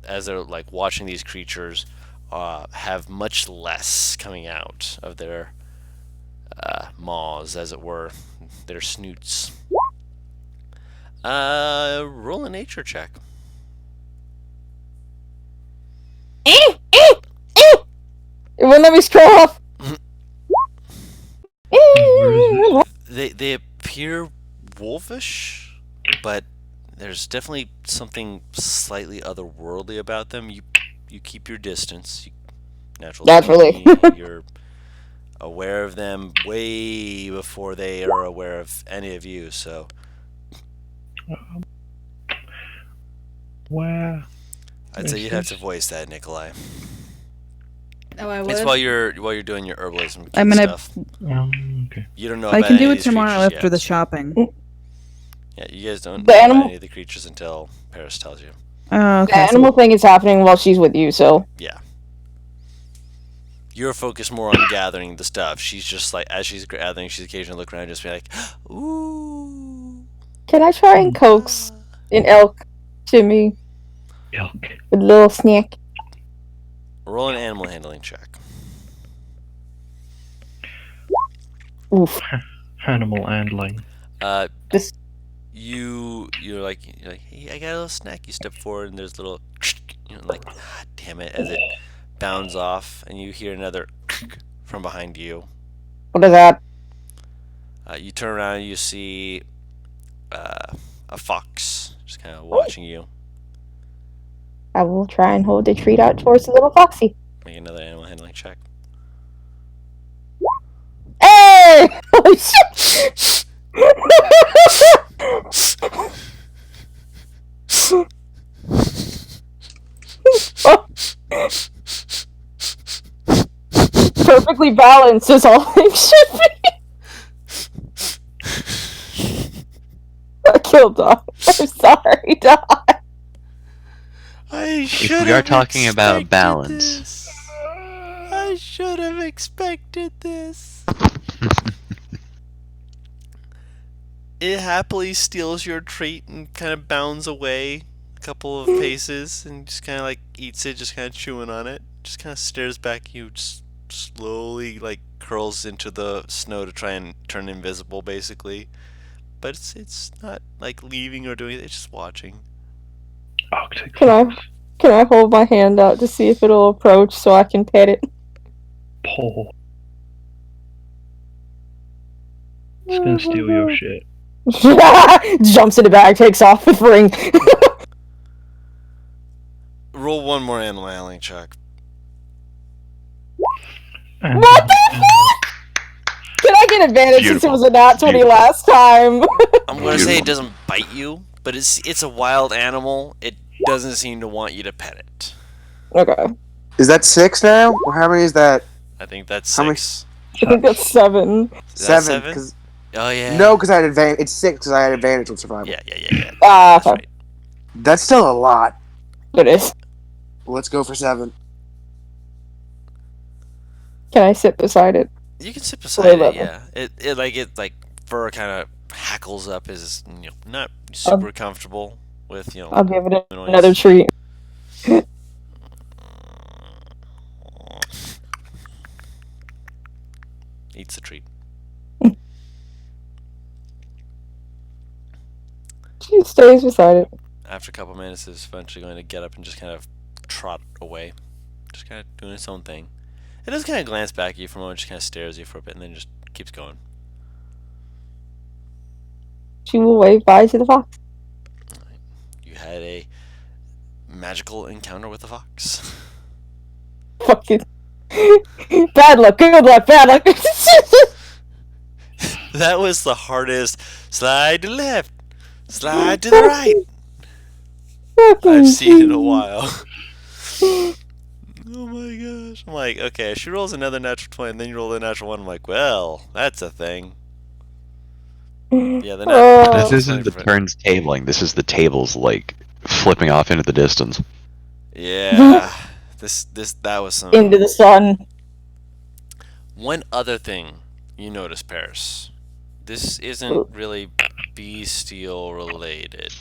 Speaker 2: as they're like watching these creatures, have much less coming out of their maws, as it were, their snoots. Roll a nature check.
Speaker 3: It won't let me scroll up.
Speaker 2: They appear wolfish, but there's definitely something slightly otherworldly about them. You keep your distance. Naturally. You're aware of them way before they are aware of any of you, so
Speaker 8: Where?
Speaker 2: I'd say you'd have to voice that, Nikolai.
Speaker 5: Oh, I would.
Speaker 2: It's while you're doing your herbalism
Speaker 5: I'm gonna-
Speaker 2: stuff.
Speaker 8: Okay.
Speaker 2: You don't know
Speaker 5: I
Speaker 2: about
Speaker 5: can
Speaker 2: any
Speaker 5: do
Speaker 2: of
Speaker 5: it
Speaker 2: these
Speaker 5: tomorrow
Speaker 2: creatures
Speaker 5: after
Speaker 2: yet.
Speaker 5: the shopping.
Speaker 2: Yeah, you guys don't
Speaker 3: The
Speaker 2: know
Speaker 3: animal-
Speaker 2: about any of the creatures until Paris tells you.
Speaker 5: Oh, okay.
Speaker 3: The animal thing is happening while she's with you, so.
Speaker 2: Yeah. You're focused more on gathering the stuff. She's just like, as she's gathering, she's occasionally looking around and just be like, ooh.
Speaker 3: Can I try and coax an elk to me
Speaker 8: Elk.
Speaker 3: with a little snack?
Speaker 2: Roll an animal handling check.
Speaker 3: Oof.
Speaker 8: Animal handling.
Speaker 3: This-
Speaker 2: You're like, hey, I got a little snack. You step forward and there's a little, like, ah, damn it, as it bounds off, and you hear another from behind you.
Speaker 3: What is that?
Speaker 2: You turn around and you see a fox just kind of watching you.
Speaker 3: I will try and hold the treat out towards the little foxy.
Speaker 2: Make another animal handling check.
Speaker 3: Hey! Holy shit! Perfectly balanced is all it should be. I killed Dog. I'm sorry, Dog.
Speaker 2: I should
Speaker 4: If we are talking about balance.
Speaker 2: This. I should have expected this. It happily steals your treat and kind of bounds away a couple of paces and just kind of like eats it, just kind of chewing on it. Just kind of stares back at you, just slowly like curls into the snow to try and turn invisible, basically. But it's not like leaving or doing it. It's just watching.
Speaker 8: Arctic
Speaker 3: Can I hold my hand out to see if it'll approach so I can pet it?
Speaker 8: paw. It's gonna steal your shit.
Speaker 3: Jumps in the bag, takes off with ring.
Speaker 2: Roll one more animal handling check.
Speaker 8: And
Speaker 3: What the fuck? Can I get advantage since it was a nat 20
Speaker 4: Beautiful.
Speaker 3: last time?
Speaker 2: I'm gonna say it doesn't bite you, but it's a wild animal. It doesn't seem to want you to pet it.
Speaker 3: Okay.
Speaker 1: Is that 6 now? Or how many is that?
Speaker 2: I think that's
Speaker 1: How many-
Speaker 2: 6.
Speaker 3: I think that's 7.
Speaker 2: Is that
Speaker 1: 7.
Speaker 2: 7?
Speaker 1: 'Cause-
Speaker 2: Oh yeah.
Speaker 1: No, because I had advantage. It's 6 because I had advantage on survival.
Speaker 2: Yeah.
Speaker 3: Ah,
Speaker 2: That's
Speaker 3: okay.
Speaker 2: right.
Speaker 1: That's still a lot.
Speaker 3: It is.
Speaker 1: Let's go for 7.
Speaker 3: Can I sit beside it?
Speaker 2: You can sit beside it.
Speaker 3: level.
Speaker 2: Yeah. It like fur kind of hackles up. Is not super comfortable with
Speaker 3: I'll give it
Speaker 2: noise.
Speaker 3: another treat.
Speaker 2: Eats the treat.
Speaker 3: She stays beside it.
Speaker 2: After a couple minutes, it's eventually going to get up and just kind of trot away. Just kind of doing its own thing. It does kind of glance back at you for a moment, just kind of stares at you for a bit, and then just keeps going.
Speaker 3: She will wave bye to the fox.
Speaker 2: You had a magical encounter with the fox.
Speaker 3: Fucking bad luck, good luck, bad luck.
Speaker 2: That was the hardest. Slide to the left, slide to the right. I've seen in a while. Oh my gosh. I'm like, okay, she rolls another natural 20, and then you roll a natural 1. I'm like, well, that's a thing. Yeah, the
Speaker 4: This isn't the turns tabling. This is the tables, like, flipping off into the distance.
Speaker 2: Yeah. That was some...
Speaker 3: Into the sun.
Speaker 2: One other thing you notice, Paris. This isn't really bestial related.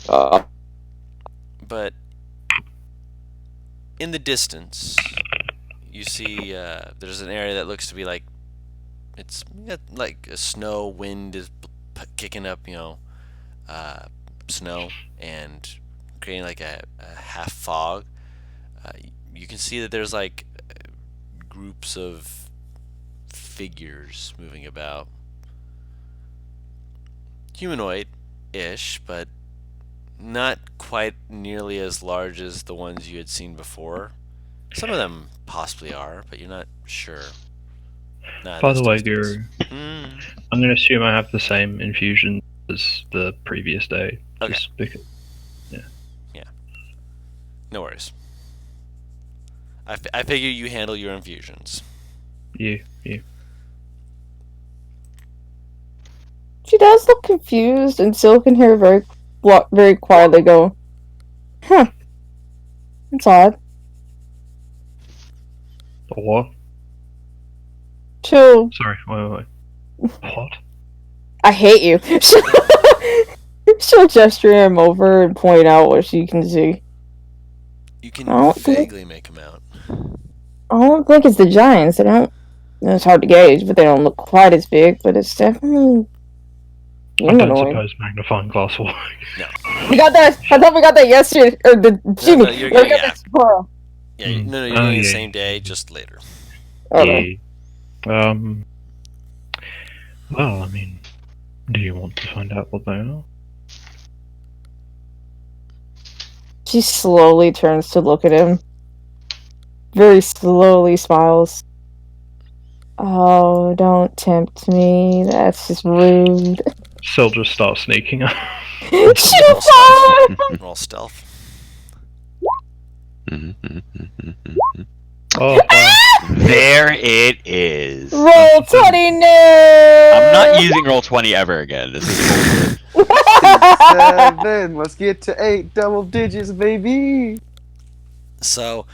Speaker 2: But in the distance, you see there's an area that looks to be like it's like a snow. Wind is kicking up, snow and creating like a half fog. You can see that there's like groups of figures moving about, humanoid-ish, but not quite nearly as large as the ones you had seen before. Some of them possibly are, but you're not sure.
Speaker 8: By the way, Guru, I'm going to assume I have the same infusion as the previous day.
Speaker 2: Okay.
Speaker 8: Just because, yeah.
Speaker 2: No worries. I figure you handle your infusions.
Speaker 8: You.
Speaker 3: She does look confused, and Silk can hear very quietly go, "Huh, it's odd."
Speaker 8: What?
Speaker 3: She'll.
Speaker 8: Sorry, wait. What?
Speaker 3: I hate you. She'll gesture him over and point out what she can see.
Speaker 2: You can vaguely make them out.
Speaker 3: I don't think it's the giants. They don't. It's hard to gauge, but they don't look quite as big. But it's definitely
Speaker 8: I don't
Speaker 3: humanoid.
Speaker 8: suppose magnifying glass will work.
Speaker 2: No.
Speaker 3: We got that. I thought we got that yesterday. Or the
Speaker 2: No, you're
Speaker 3: we
Speaker 2: getting
Speaker 3: got that tomorrow.
Speaker 2: Yeah, no, you're doing the same day, just later.
Speaker 3: Okay.
Speaker 8: Yeah. Well, I mean, do you want to find out what they are?
Speaker 3: She slowly turns to look at him. Very slowly smiles. Oh, don't tempt me. That's just rude.
Speaker 8: Sil just starts sneaking up.
Speaker 2: Roll stealth.
Speaker 8: Oh,
Speaker 4: There it is.
Speaker 3: Roll 20, no!
Speaker 4: I'm not using roll 20 ever again. This is bullshit.
Speaker 1: 7. Let's get to 8 double digits, baby.
Speaker 2: So,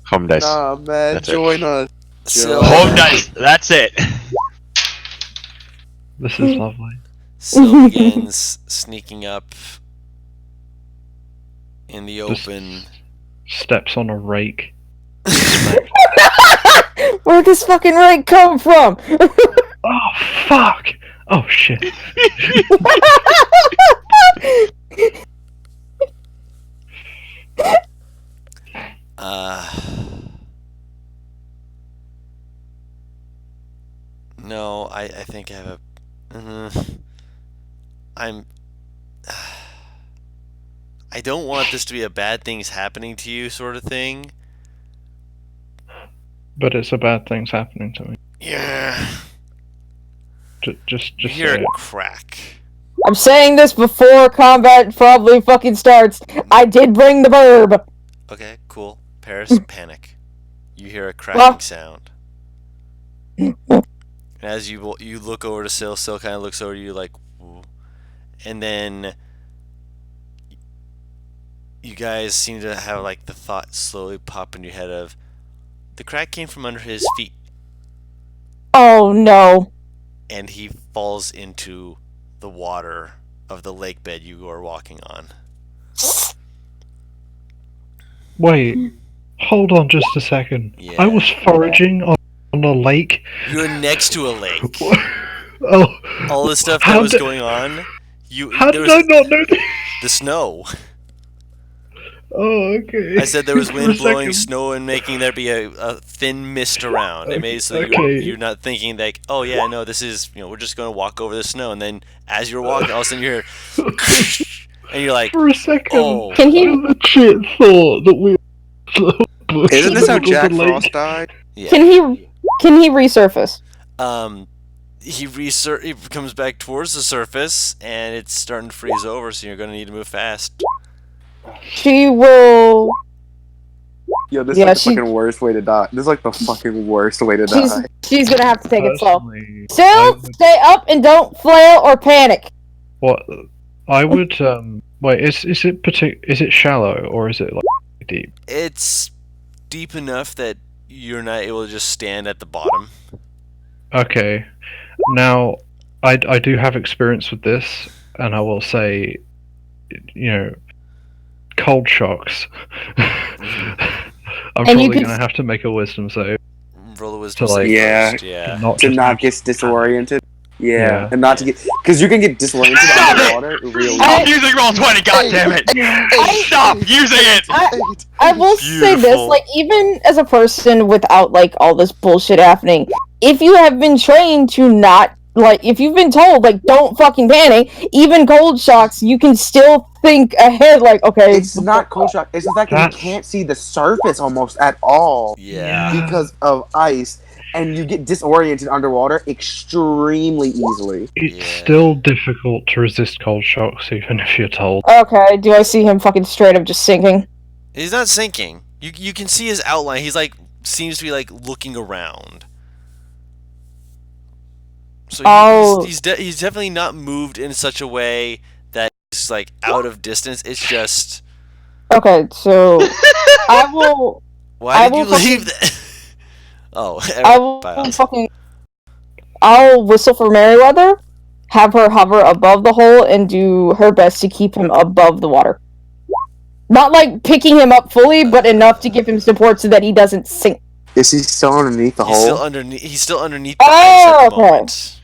Speaker 4: Home dice.
Speaker 1: Nah, man,
Speaker 4: That's
Speaker 1: join us.
Speaker 4: Home dice. That's it.
Speaker 8: this is lovely.
Speaker 2: Sil begins sneaking up in the open.
Speaker 8: Steps on a rake.
Speaker 3: Where'd this fucking rake come from?
Speaker 8: Oh, fuck! Oh, shit.
Speaker 2: No, I think I have I don't want this to be a bad thing's happening to you sort of thing.
Speaker 8: But it's a bad thing's happening to me.
Speaker 2: Yeah.
Speaker 8: Just
Speaker 2: You hear
Speaker 8: say
Speaker 2: a
Speaker 8: it.
Speaker 2: crack.
Speaker 3: I'm saying this before combat probably fucking starts. I did bring the verb.
Speaker 2: Okay, cool. Paris, panic. You hear a cracking sound. As you look over to Sil, Sil kind of looks over to you like, "Ooh." And then you guys seem to have like the thought slowly pop in your head of the crack came from under his feet,
Speaker 3: Oh no.
Speaker 2: and he falls into the water of the lake bed you are walking on.
Speaker 8: Wait, hold on just a second.
Speaker 2: Yeah.
Speaker 8: I was foraging on a lake.
Speaker 2: You're next to a lake.
Speaker 8: Oh,
Speaker 2: All the stuff that
Speaker 8: how
Speaker 2: was
Speaker 8: did-
Speaker 2: going on,
Speaker 8: How did I not know this?
Speaker 2: the snow.
Speaker 8: Oh, okay.
Speaker 2: I said there was
Speaker 8: For a
Speaker 2: wind blowing
Speaker 8: second.
Speaker 2: snow and making there be a thin mist around. It made it so
Speaker 8: Okay.
Speaker 2: you're not thinking like, oh yeah, no, this is we're just gonna walk over the snow, and then as you're walking, all of a sudden you hear, and you're like,
Speaker 8: For a second,
Speaker 2: oh,
Speaker 3: Can he?
Speaker 8: I legit thought that we were
Speaker 1: Isn't this how
Speaker 8: in the middle of
Speaker 1: Jack
Speaker 8: the
Speaker 1: Frost
Speaker 8: lake.
Speaker 1: died?
Speaker 2: yeah.
Speaker 3: Can he resurface?
Speaker 2: He comes back towards the surface, and it's starting to freeze over, so you're gonna need to move fast.
Speaker 3: She will.
Speaker 1: Yo, this
Speaker 3: Yeah,
Speaker 1: is like the fucking worst way to die. This is like the fucking worst way to die.
Speaker 3: She's gonna have to take it slow.
Speaker 8: Personally, I
Speaker 3: Still,
Speaker 8: would-
Speaker 3: stay up and don't flail or panic.
Speaker 8: What I would wait, is it shallow or is it like deep?
Speaker 2: It's deep enough that you're not able to just stand at the bottom.
Speaker 8: Okay. Now I do have experience with this, and I will say, cold shocks. I'm
Speaker 3: And you
Speaker 8: probably
Speaker 3: could-
Speaker 8: gonna have to make a wisdom save
Speaker 2: Roll the wisdom
Speaker 8: to like
Speaker 2: save
Speaker 1: Yeah.
Speaker 2: first. Yeah.
Speaker 8: not
Speaker 1: To
Speaker 8: just
Speaker 1: not get disoriented. Yeah.
Speaker 8: Yeah.
Speaker 1: And not to get. Because you can get disoriented underwater really
Speaker 4: Stop using roll 20, goddammit! Stop using it!
Speaker 3: I will say this,
Speaker 2: Beautiful.
Speaker 3: like, even as a person without, like, all this bullshit happening, if you have been trained to not, like, if you've been told, like, don't fucking panic, even cold shocks, you can still think ahead, like, okay.
Speaker 1: It's not cold shock. It's the fact that you can't see the surface almost at all
Speaker 2: Yeah.
Speaker 1: because of ice, and you get disoriented underwater extremely easily.
Speaker 8: It's
Speaker 2: Yeah.
Speaker 8: still difficult to resist cold shocks even if you're told.
Speaker 3: Okay, do I see him fucking straight up just sinking?
Speaker 2: He's not sinking. You can see his outline. He's like seems to be like looking around. So
Speaker 3: Oh.
Speaker 2: he's definitely not moved in such a way that he's like out of distance. It's just
Speaker 3: Okay, so I will
Speaker 2: why
Speaker 3: I
Speaker 2: did you
Speaker 3: will
Speaker 2: leave that? Oh,
Speaker 3: I will fucking I'll whistle for Merryweather, have her hover above the hole, and do her best to keep him above the water. Not like picking him up fully, but enough to give him support so that he doesn't sink.
Speaker 1: Is he still underneath the
Speaker 2: He's
Speaker 1: hole?
Speaker 2: still underneath. He's still underneath the ice at the
Speaker 3: okay.
Speaker 2: moment.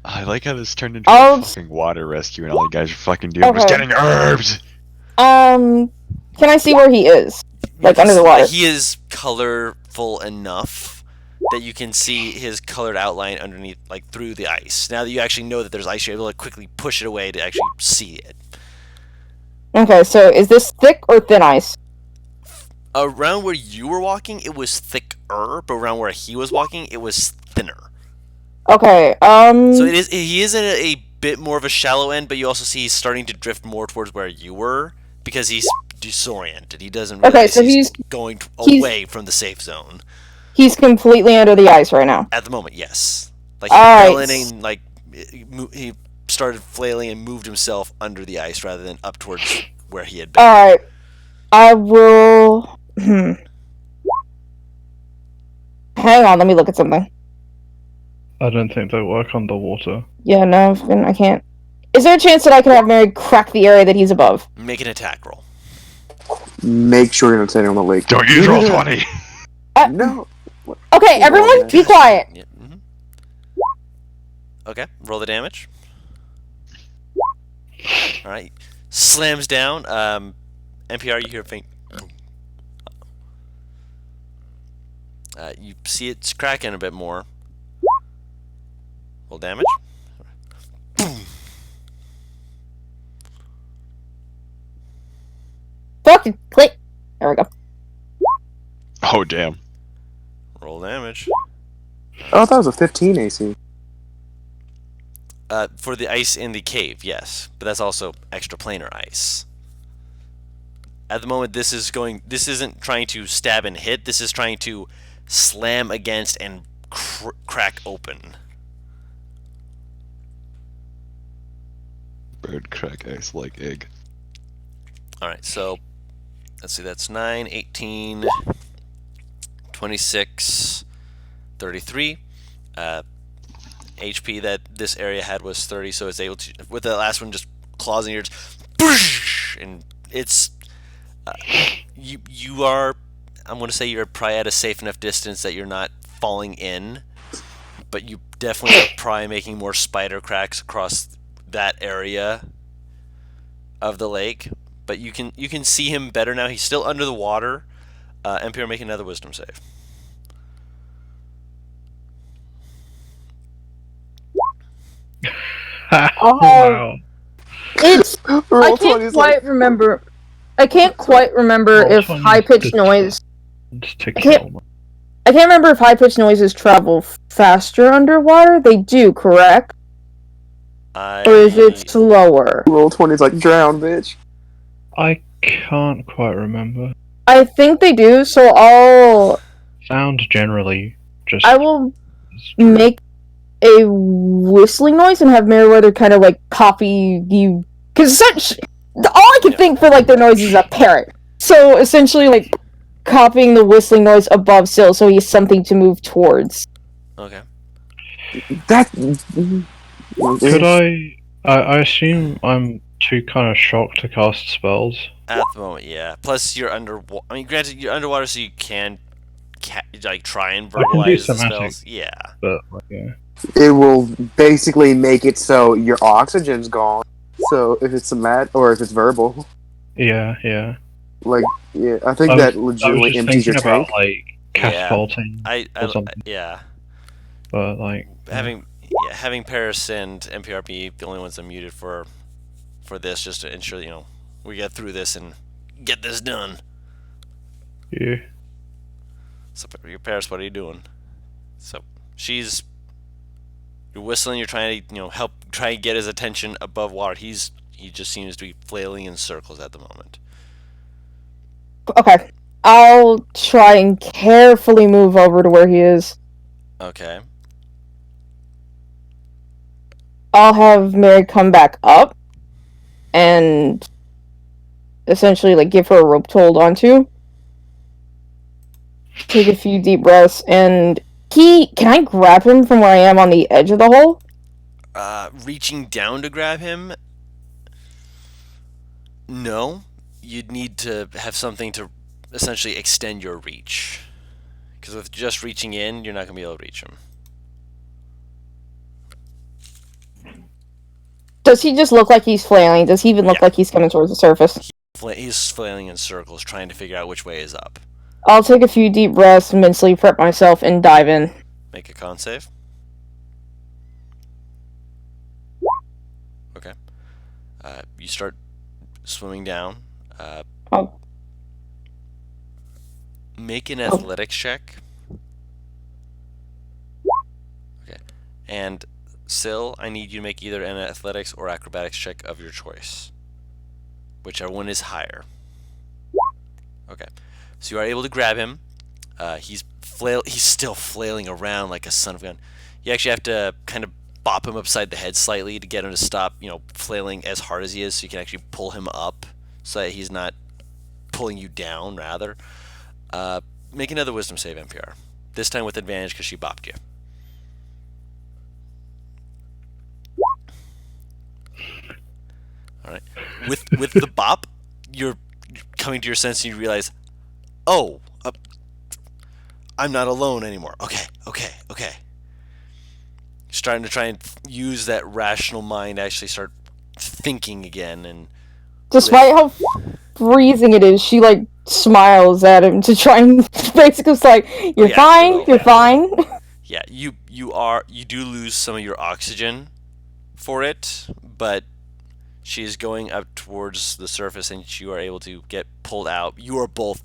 Speaker 4: I like how this turned into
Speaker 3: I'll-
Speaker 4: a fucking water rescue and all you guys are fucking doing was
Speaker 3: Okay.
Speaker 4: getting herbs!
Speaker 3: Can I see where he is? Like, under the water.
Speaker 2: He is colorful enough that you can see his colored outline underneath, like through the ice. Now that you actually know that there's ice, you're able to quickly push it away to actually see it.
Speaker 3: Okay, so is this thick or thin ice?
Speaker 2: Around where you were walking, it was thicker, but around where he was walking, it was thinner.
Speaker 3: Okay,
Speaker 2: So he is in a bit more of a shallow end, but you also see he's starting to drift more towards where you were because he's disoriented. He doesn't realize
Speaker 3: Okay, so
Speaker 2: he's
Speaker 3: he's
Speaker 2: going
Speaker 3: he's-
Speaker 2: away from the safe zone.
Speaker 3: he's completely under the ice right now.
Speaker 2: At the moment, yes. Like he
Speaker 3: Alright.
Speaker 2: fell in and like he started flailing and moved himself under the ice rather than up towards where he had been.
Speaker 3: Alright. I will... Hang on, let me look at something.
Speaker 8: I don't think they work underwater.
Speaker 3: Yeah, no, I can't. Is there a chance that I can have Mary crack the area that he's above?
Speaker 2: Make an attack roll.
Speaker 1: Make sure you're not standing on the lake.
Speaker 4: Don't use roll 20!
Speaker 1: No.
Speaker 3: Okay, everyone, be quiet.
Speaker 2: Yeah, Okay, roll the damage. All right, slams down. NPR, you hear a faint. You see it's cracking a bit more. Roll damage.
Speaker 3: Fucking click. There we go.
Speaker 4: Oh, damn.
Speaker 2: Roll damage.
Speaker 1: Oh, I thought it was a 15 AC.
Speaker 2: For the ice in the cave, yes, but that's also extraplanar ice. At the moment, this isn't trying to stab and hit. This is trying to slam against and crack open.
Speaker 4: Bird crack ice like egg.
Speaker 2: All right, so let's see. That's 9, 18, 26, 33. HP that this area had was 30, so it's able to, with the last one, just claws in your ears, and it's you are, I'm going to say you're probably at a safe enough distance that you're not falling in, but you definitely are probably making more spider cracks across that area of the lake, but you can see him better now. He's still under the water. NPR, make another wisdom save.
Speaker 8: Wow.
Speaker 3: It's. I
Speaker 1: Roll
Speaker 3: can't
Speaker 1: 20 is
Speaker 3: quite
Speaker 1: like,
Speaker 3: remember. I can't quite remember
Speaker 8: Roll
Speaker 3: if
Speaker 8: 20
Speaker 3: high pitched
Speaker 8: to-
Speaker 3: noise.
Speaker 8: Just to
Speaker 3: I can't-
Speaker 8: kill.
Speaker 3: I can't remember if high pitched noises travel faster underwater. They do, correct? Or is it slower?
Speaker 1: roll 20 is like, drown, bitch.
Speaker 8: I can't quite remember.
Speaker 3: I think they do. So
Speaker 8: Sound generally just.
Speaker 3: I will make a whistling noise and have Meriwether kind of like copy you, because all I can think for like their noise is a parrot. So essentially, like copying the whistling noise above Syl, so he has something to move towards.
Speaker 2: Okay.
Speaker 1: That.
Speaker 8: Could I assume I'm too kind of shocked to cast spells.
Speaker 2: At the moment, yeah. Plus, you're underwater. I mean, granted, you're underwater, so you can like try and
Speaker 8: I can do
Speaker 2: verbalize the
Speaker 8: somatic.
Speaker 2: spells. Yeah.
Speaker 8: But like, yeah.
Speaker 1: It will basically make it so your oxygen's gone. So if it's or if it's verbal,
Speaker 8: Yeah, yeah.
Speaker 1: like, yeah, I think
Speaker 8: I
Speaker 1: that
Speaker 8: was
Speaker 1: legitimately
Speaker 8: just
Speaker 1: empties your
Speaker 8: thinking about
Speaker 1: tank.
Speaker 8: like catapulting or something.
Speaker 2: Yeah.
Speaker 8: But like
Speaker 2: Having Paris and NPR be the only ones unmuted for this, just to ensure that, we get through this and get this done.
Speaker 8: Yeah.
Speaker 2: So, Paris, what are you doing? So you're whistling. You're trying to try and get his attention above water. He just seems to be flailing in circles at the moment.
Speaker 3: Okay, I'll try and carefully move over to where he is.
Speaker 2: Okay.
Speaker 3: I'll have Mary come back up and essentially like give her a rope to hold onto. Take a few deep breaths, and can I grab him from where I am on the edge of the hole?
Speaker 2: Reaching down to grab him? No. You'd need to have something to essentially extend your reach. Because with just reaching in, you're not going to be able to reach him.
Speaker 3: Does he just look like he's flailing? Does he even look like he's coming towards the surface?
Speaker 2: He's flailing in circles, trying to figure out which way is up.
Speaker 3: I'll take a few deep breaths, mentally prep myself, and dive in.
Speaker 2: Make a con save. Okay. You start swimming down. Make an athletics check. Okay. And Syl, I need you to make either an athletics or acrobatics check of your choice. Whichever one is higher. Okay. So you are able to grab him. He's still flailing around like a son of a gun. You actually have to kind of bop him upside the head slightly to get him to stop, flailing as hard as he is, so you can actually pull him up so that he's not pulling you down, rather. Make another wisdom save, NPR. This time with advantage because she bopped you. Alright. With the bop, you're coming to your sense and you realize, oh, I'm not alone anymore. Okay. Starting to try and use that rational mind to actually start thinking again. And
Speaker 3: despite how freezing it is, she like smiles at him to try and basically it's like, you're fine.
Speaker 2: Yeah, you do lose some of your oxygen for it, but she is going up towards the surface and you are able to get pulled out. You are both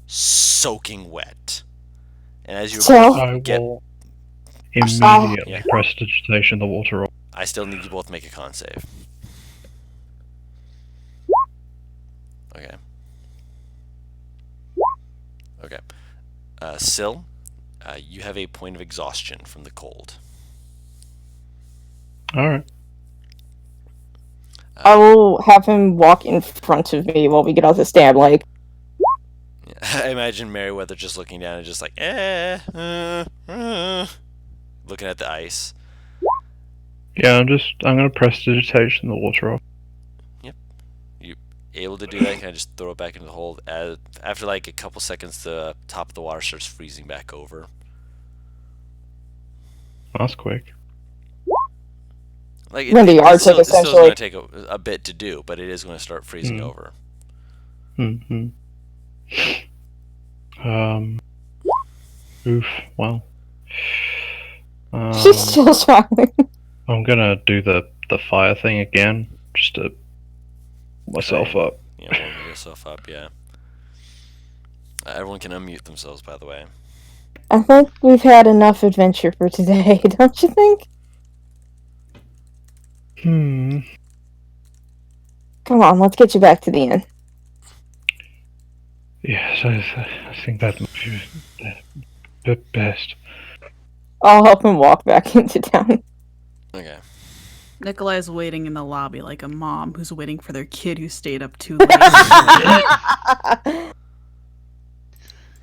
Speaker 2: soaking wet. And as you
Speaker 8: will immediately prestidigitation the water roll.
Speaker 2: I still need you both to make a con save. Okay. Syl, you have a point of exhaustion from the cold.
Speaker 8: Alright.
Speaker 3: I will have him walk in front of me while we get out the stab leg.
Speaker 2: I imagine Meriwether just looking down and just like, looking at the ice.
Speaker 8: Yeah, I'm gonna prestidigitation the water off.
Speaker 2: Yep. You able to do that? Can I just throw it back into the hole? After like a couple seconds, the top of the water starts freezing back over.
Speaker 8: That's quick.
Speaker 2: Like
Speaker 3: When the Arctic,
Speaker 2: it's still
Speaker 3: essentially.
Speaker 2: going to take a bit to do, but it is going to start freezing over.
Speaker 8: Mm-hmm. Oof. Well.
Speaker 3: She's still smiling.
Speaker 8: I'm gonna do the fire thing again, just to myself up.
Speaker 2: Yeah, warm yourself up. Yeah. Everyone can unmute themselves, by the way.
Speaker 3: I think we've had enough adventure for today, don't you think? Come on, let's get you back to the inn.
Speaker 8: Yes, I think that might be the best.
Speaker 3: I'll help him walk back into town.
Speaker 2: Okay.
Speaker 5: Nikolai's waiting in the lobby like a mom who's waiting for their kid who stayed up too late.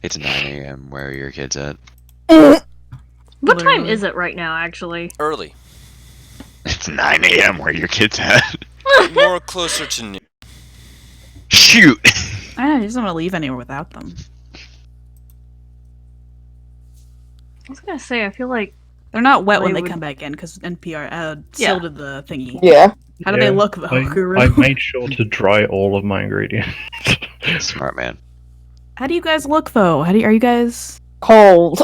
Speaker 4: It's 9 a.m. Where are your kids at?
Speaker 6: What time is it right now, actually?
Speaker 2: Early.
Speaker 4: It's 9 a.m. Where are your kids at?
Speaker 2: More closer to noon.
Speaker 4: Shoot!
Speaker 5: I just don't want to leave anywhere without them.
Speaker 6: I was gonna say, I feel like
Speaker 5: They're not wet when
Speaker 6: They
Speaker 5: they
Speaker 6: would-
Speaker 5: come back in because NPR
Speaker 6: Yeah.
Speaker 5: sealed the thingy.
Speaker 3: Yeah.
Speaker 5: How do they look though,
Speaker 8: I
Speaker 5: Guru?
Speaker 8: made sure to dry all of my ingredients.
Speaker 4: Smart man.
Speaker 5: How do you guys look though? Are you guys?
Speaker 3: Cold.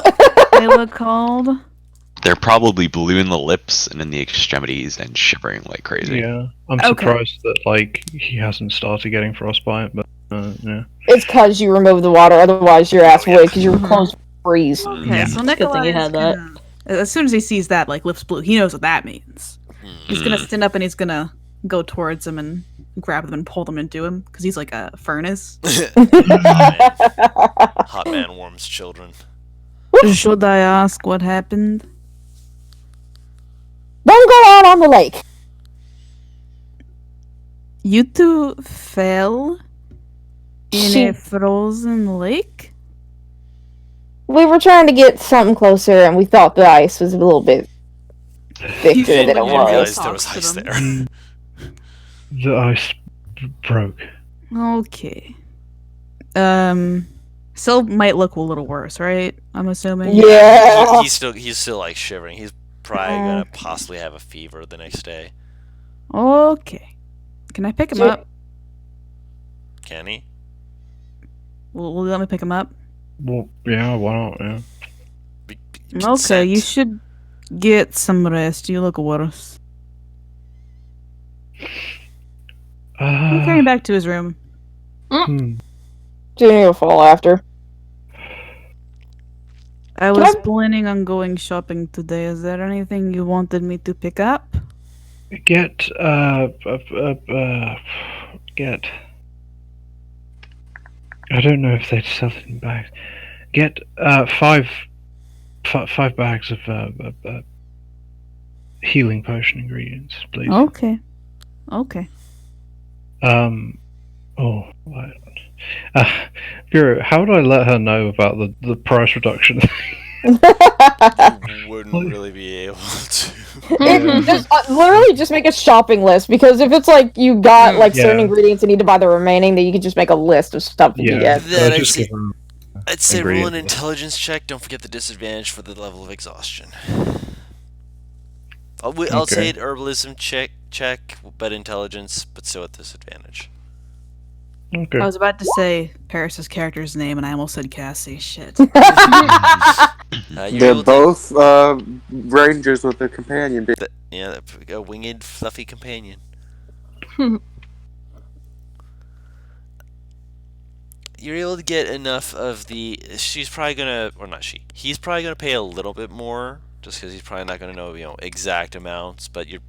Speaker 5: They look cold.
Speaker 4: They're probably blue in the lips and in the extremities and shivering like crazy.
Speaker 8: Yeah, I'm
Speaker 5: Okay.
Speaker 8: surprised that like he hasn't started getting frostbite, but yeah.
Speaker 3: It's cause you remove the water, otherwise your ass would, because your
Speaker 5: Mhm.
Speaker 3: clothes freeze.
Speaker 5: Okay,
Speaker 2: Yeah.
Speaker 5: so
Speaker 6: It's a good thing
Speaker 5: Nikolai
Speaker 6: you had that.
Speaker 5: As soon as he sees that, like lips blue, he knows what that means. He's gonna stand up and he's gonna go towards him and grab them and pull them into him because he's like a furnace.
Speaker 2: Hot man warms children.
Speaker 5: Should I ask what happened?
Speaker 3: Don't go out on the lake.
Speaker 5: You two fell in
Speaker 3: She-
Speaker 5: a frozen lake?
Speaker 3: We were trying to get something closer, and we thought the ice was a little bit thicker
Speaker 5: feel
Speaker 3: than it
Speaker 5: like
Speaker 2: I didn't
Speaker 3: was.
Speaker 2: realize there was
Speaker 5: Talks to
Speaker 2: ice
Speaker 5: them.
Speaker 2: there.
Speaker 8: The ice broke.
Speaker 5: Okay. Sil might look a little worse, right? I'm assuming.
Speaker 3: Yeah.
Speaker 2: He's still like shivering. He's probably gonna possibly have a fever the next day.
Speaker 5: Okay. Can I pick him
Speaker 3: Sure.
Speaker 5: up?
Speaker 2: Can he?
Speaker 5: Will you let me pick him up?
Speaker 8: Well, yeah, why not? Yeah.
Speaker 5: Okay,
Speaker 2: Consent.
Speaker 5: you should get some rest. You look worse. I'm carrying him back to his room.
Speaker 3: Junior will fall after.
Speaker 5: I
Speaker 3: Can
Speaker 5: was
Speaker 3: I-
Speaker 5: planning on going shopping today. Is there anything you wanted me to pick up?
Speaker 8: Get get. I don't know if they'd sell it in bags. Get five bags of healing potion ingredients, please.
Speaker 5: Okay. Okay.
Speaker 8: Oh, what? Bureau, how would I let her know about the price reduction?
Speaker 2: You wouldn't really be able to.
Speaker 3: Literally just make a shopping list, because if it's like you got like certain
Speaker 8: Yeah.
Speaker 3: ingredients and need to buy the remaining, then you can just make a list of stuff that you
Speaker 8: Yeah,
Speaker 3: get.
Speaker 2: Then I'd
Speaker 8: just
Speaker 2: say-
Speaker 8: give her
Speaker 2: I'd say roll an
Speaker 8: ingredient.
Speaker 2: intelligence check. Don't forget the disadvantage for the level of exhaustion. I'll
Speaker 8: Okay.
Speaker 2: say it herbalism check, but intelligence, but still at disadvantage.
Speaker 8: Okay.
Speaker 5: I was about to say Paris's character's name, and I almost said Cassie. Shit.
Speaker 2: You're
Speaker 1: They're
Speaker 2: able to-
Speaker 1: both rangers with a companion.
Speaker 2: Yeah, a winged, fluffy companion. You're able to get enough of the. She's probably gonna, or not she. He's probably gonna pay a little bit more, just because he's probably not gonna know, exact amounts. But you're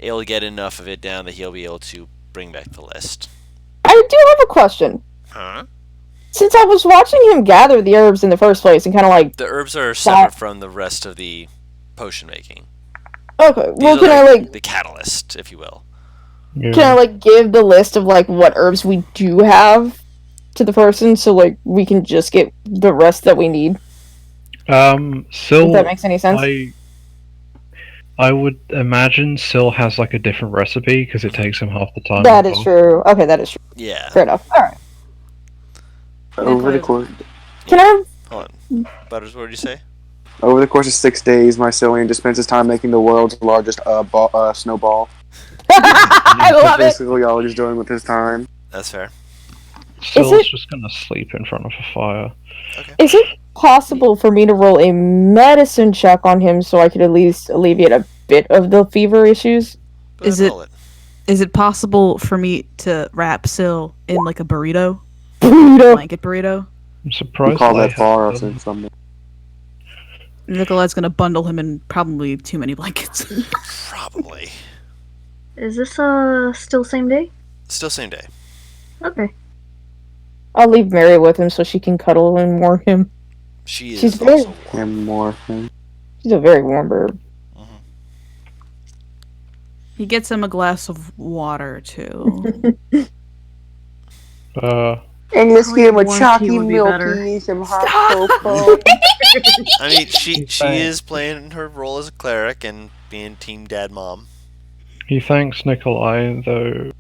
Speaker 2: able to get enough of it down that he'll be able to bring back the list.
Speaker 3: I do have a question.
Speaker 2: Huh?
Speaker 3: Since I was watching him gather the herbs in the first place and kind of like,
Speaker 2: The herbs are separate from the rest of the potion making.
Speaker 3: okay,
Speaker 2: These
Speaker 3: well,
Speaker 2: are
Speaker 3: can I like
Speaker 2: the catalyst, if you will?
Speaker 8: Yeah.
Speaker 3: can I like give the list of like what herbs we do have to the person, so like we can just get the rest that we need?
Speaker 8: Syl,
Speaker 3: If that makes any sense.
Speaker 8: I would imagine Syl has like a different recipe because it takes him half the time.
Speaker 3: That
Speaker 8: as
Speaker 3: is
Speaker 8: well.
Speaker 3: true. Okay, that is true.
Speaker 2: Yeah.
Speaker 3: Fair enough. All right.
Speaker 1: Over the course.
Speaker 3: Can I?
Speaker 2: Hold on. Butters, what did you say?
Speaker 1: Over the course of 6 days, Mycelium just spends his time making the world's largest snowball.
Speaker 3: I love
Speaker 1: That's
Speaker 3: it.
Speaker 1: basically all he's doing with his time.
Speaker 2: That's fair.
Speaker 8: Sill's just gonna sleep in front of a fire.
Speaker 3: Is it possible for me to roll a medicine check on him so I could at least alleviate a bit of the fever issues?
Speaker 2: Go ahead and roll it.
Speaker 5: Is it possible for me to wrap Syl in like a burrito?
Speaker 3: Burrito.
Speaker 5: Blanket burrito?
Speaker 8: I'm surprised.
Speaker 1: Call
Speaker 8: they
Speaker 1: that far
Speaker 8: have
Speaker 1: or
Speaker 8: them.
Speaker 1: something.
Speaker 5: Nikolai's gonna bundle him in probably too many blankets.
Speaker 2: Probably.
Speaker 6: Is this still same day?
Speaker 2: Still same day.
Speaker 6: Okay.
Speaker 3: I'll leave Mary with him so she can cuddle and warm him.
Speaker 2: She's
Speaker 3: She's
Speaker 2: also
Speaker 3: very-
Speaker 2: warm.
Speaker 1: And more things.
Speaker 3: She's a very warm bird.
Speaker 5: He gets him a glass of water too.
Speaker 1: And let's give him a
Speaker 6: Warm tea
Speaker 1: chalky
Speaker 6: would be better.
Speaker 1: milky, some hot cocoa.
Speaker 2: I mean, she
Speaker 8: Thanks.
Speaker 2: is playing her role as a cleric and being team dad mom.
Speaker 8: He thanks Nikolai, though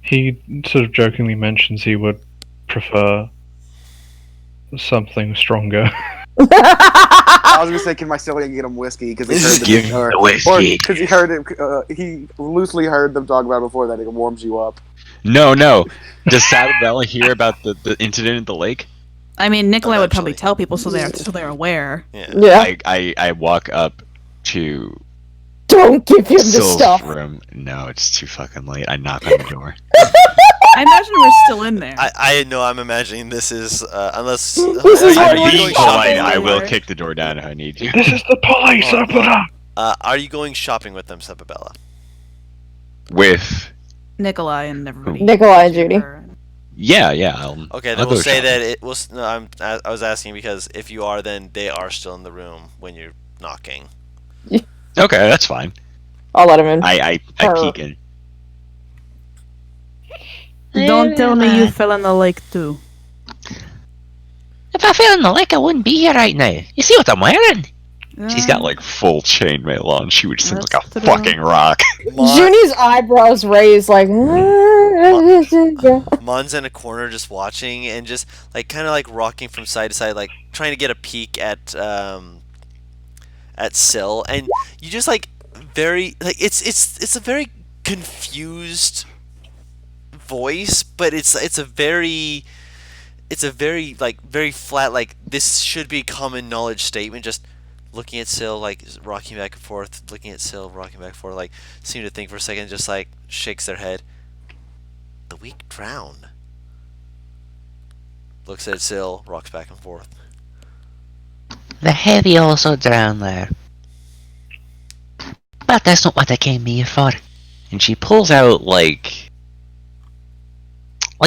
Speaker 8: he sort of jokingly mentions he would prefer something stronger.
Speaker 1: I was gonna say, can Mycelium get him whiskey? Because he heard
Speaker 7: Just give him the whiskey.
Speaker 1: because he heard it. He loosely heard them talk about it before that it warms you up.
Speaker 4: No. Does Sababella hear about the incident at the lake?
Speaker 5: I mean, Nikolai would probably
Speaker 2: Eventually.
Speaker 5: tell people so they're aware.
Speaker 2: Yeah.
Speaker 3: Yeah.
Speaker 4: I walk up to
Speaker 3: Don't give him the
Speaker 4: Syl's
Speaker 3: stuff.
Speaker 4: room. No, it's too fucking late. I knock on the door.
Speaker 5: I imagine we're still in there.
Speaker 2: I know. I'm imagining this is unless
Speaker 3: This is
Speaker 2: are
Speaker 3: what
Speaker 2: you
Speaker 3: we're
Speaker 2: going
Speaker 3: doing.
Speaker 2: shopping?
Speaker 4: I will
Speaker 5: Right.
Speaker 4: kick the door down if I need to.
Speaker 8: This is the police!
Speaker 2: Oh,
Speaker 8: Open up!
Speaker 2: Are you going shopping with them, Sababella?
Speaker 4: With
Speaker 5: Nikolai and everybody.
Speaker 3: Nikolai and Judy.
Speaker 4: yeah. I'll,
Speaker 2: Okay,
Speaker 4: I'll
Speaker 2: then we'll
Speaker 4: go
Speaker 2: say
Speaker 4: shopping.
Speaker 2: that it was. No, I was asking because if you are, then they are still in the room when you're knocking.
Speaker 4: Okay, that's fine.
Speaker 3: I'll let him in.
Speaker 4: I peek in.
Speaker 5: Don't tell me you fell in the lake too.
Speaker 7: If I fell in the lake, I wouldn't be here right now. You see what I'm wearing?
Speaker 4: She's got like full chainmail on. She would seem like a
Speaker 5: That's true.
Speaker 4: fucking rock.
Speaker 3: Junie's eyebrows raised like.
Speaker 2: Mon's in a corner just watching and just like kind of like rocking from side to side, like trying to get a peek at Syl, and you just like very like it's a very confused voice, but it's a very like very flat, like this should be common knowledge statement, just looking at Syl, like rocking back and forth, looking at Syl, rocking back and forth, like seem to think for a second, just like shakes their head. The weak drown. Looks at Syl, rocks back and forth.
Speaker 7: The heavy also drown there. But that's not what I came here for.
Speaker 4: And she pulls out like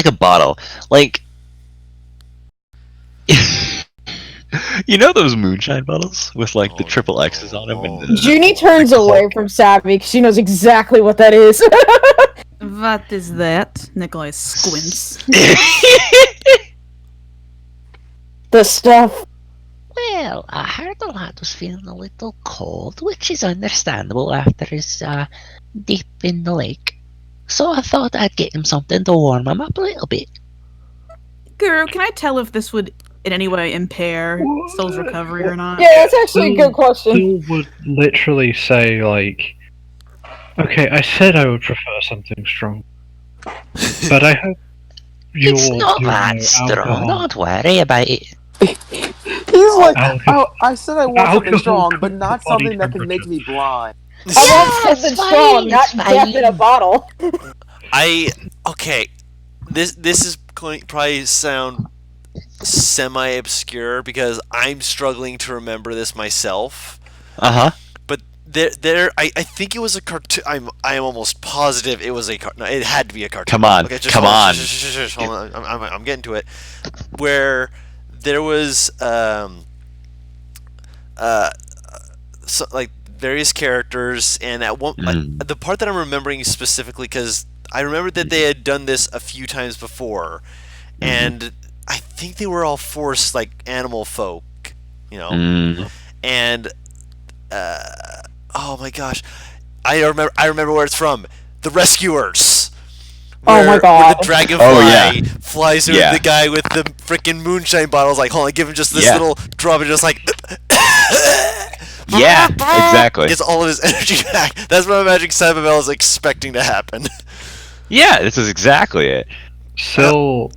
Speaker 4: a bottle. Like you know those moonshine bottles with like the
Speaker 2: Oh,
Speaker 4: triple X's on them
Speaker 2: no.
Speaker 4: and the,
Speaker 3: Junie turns away from Savvy because she knows exactly what that is.
Speaker 5: What is that? Nikolai squints.
Speaker 3: The stuff.
Speaker 7: Well, I heard the lad was feeling a little cold, which is understandable after his dip in the lake. So I thought I'd get him something to warm him up a little bit.
Speaker 5: Guru, can I tell if this would in any way impair Syl's recovery or not?
Speaker 3: Yeah, that's actually a good question.
Speaker 8: Syl would literally say, like, okay, I said I would prefer something strong. But I hope you're
Speaker 7: It's not
Speaker 8: doing
Speaker 7: that
Speaker 8: no
Speaker 7: strong,
Speaker 8: alcohol.
Speaker 7: don't worry about it.
Speaker 1: He's like,
Speaker 8: Alcohol.
Speaker 1: I said I want something
Speaker 8: Alcohol
Speaker 1: strong,
Speaker 8: cools
Speaker 1: but not
Speaker 8: the body
Speaker 1: something that can make
Speaker 8: temperature.
Speaker 1: me blind.
Speaker 3: I want something
Speaker 7: it's
Speaker 3: strong,
Speaker 7: fine,
Speaker 3: not
Speaker 7: it's
Speaker 3: death in a
Speaker 7: fine.
Speaker 3: bottle.
Speaker 2: Okay, this is going to probably sound semi obscure because I'm struggling to remember this myself.
Speaker 4: uh-huh.
Speaker 2: But I think it was a cartoon. I am almost positive it was a cartoon. No, it had to be a cartoon.
Speaker 4: Come on,
Speaker 2: Okay, just
Speaker 4: come
Speaker 2: hold
Speaker 4: on.
Speaker 2: Hold on. I'm getting to it. Where there was so, like various characters, and at one the part that I'm remembering specifically because I remember that they had done this a few times before, and I think they were all forced like animal folk, you know, and oh my gosh, I remember where it's from. The Rescuers.
Speaker 3: Oh my
Speaker 2: Where
Speaker 3: God.
Speaker 2: the dragonfly
Speaker 4: Oh, yeah.
Speaker 2: flies through
Speaker 4: Yeah.
Speaker 2: the guy with the freaking moonshine bottles. Like, hold on, give him just this
Speaker 4: Yeah.
Speaker 2: little drop, and just like,
Speaker 9: Yeah, exactly.
Speaker 2: Gets all of his energy back. That's what I'm imagining Sababella is expecting to happen.
Speaker 4: Yeah, this is exactly it.
Speaker 8: Syl,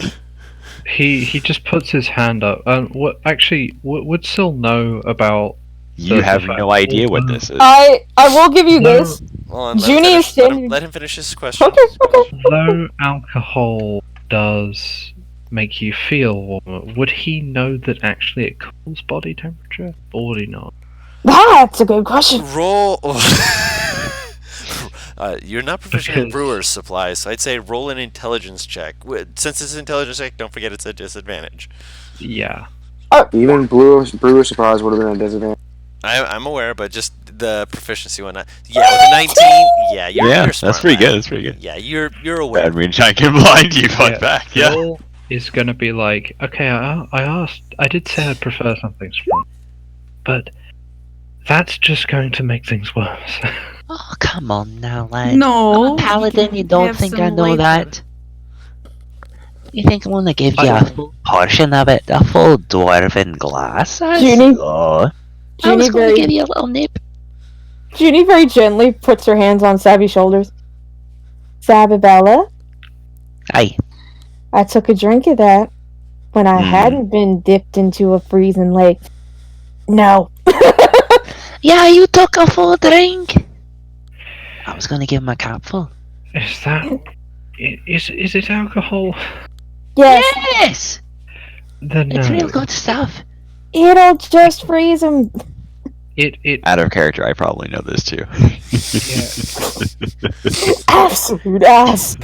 Speaker 8: he just puts his hand up. What actually would Syl know about?
Speaker 4: You have
Speaker 8: fact
Speaker 4: no idea
Speaker 8: all
Speaker 4: what
Speaker 8: the-
Speaker 4: this is.
Speaker 3: I will give you
Speaker 8: No.
Speaker 3: this.
Speaker 2: Hold on,
Speaker 3: Junie is standing.
Speaker 2: let him finish his question.
Speaker 3: Okay.
Speaker 8: Though alcohol does make you feel warmer, would he know that actually it cools body temperature, or would he not?
Speaker 3: That's a good question.
Speaker 2: Roll. You're not proficient in
Speaker 8: Because-
Speaker 2: brewer's supplies, so I'd say roll an intelligence check. Since it's an intelligence check, don't forget it's a disadvantage.
Speaker 8: Yeah.
Speaker 1: Even brewer surprise would have been a disadvantage.
Speaker 2: I'm aware, but just the proficiency one. Yeah, with a 19. Yeah, you're smart,
Speaker 4: that's pretty
Speaker 2: lad.
Speaker 4: good. That's pretty good.
Speaker 2: Yeah, you're aware.
Speaker 4: Bad moonshine can blind you. Fuck back. Yeah.
Speaker 8: Syl is gonna be like, okay, I did say I'd prefer something strong, but that's just going to make things worse.
Speaker 7: Oh, come on now, lad.
Speaker 5: No,
Speaker 7: I'm a paladin, you don't
Speaker 5: have
Speaker 7: think
Speaker 5: some
Speaker 7: I know
Speaker 5: later.
Speaker 7: that? You think I'm gonna give you
Speaker 8: I-
Speaker 7: a full portion of it? A full dwarven glass?
Speaker 3: Junie?
Speaker 7: Oh. I
Speaker 3: Junie
Speaker 7: was gonna
Speaker 3: very,
Speaker 7: give you a little nip.
Speaker 3: Junie very gently puts her hands on Sabby's shoulders. Sababella,
Speaker 7: Aye.
Speaker 3: I took a drink of that when I hadn't been dipped into a freezing lake. No.
Speaker 7: Yeah, you took a full drink. I was gonna give him a capful.
Speaker 8: Is that? Is it alcohol?
Speaker 3: Yes,
Speaker 7: Yes!
Speaker 8: Then
Speaker 7: It's
Speaker 8: no.
Speaker 7: real good stuff.
Speaker 3: it'll just freeze him.
Speaker 8: It
Speaker 4: Out of character, I probably know this too.
Speaker 3: Absolute ass.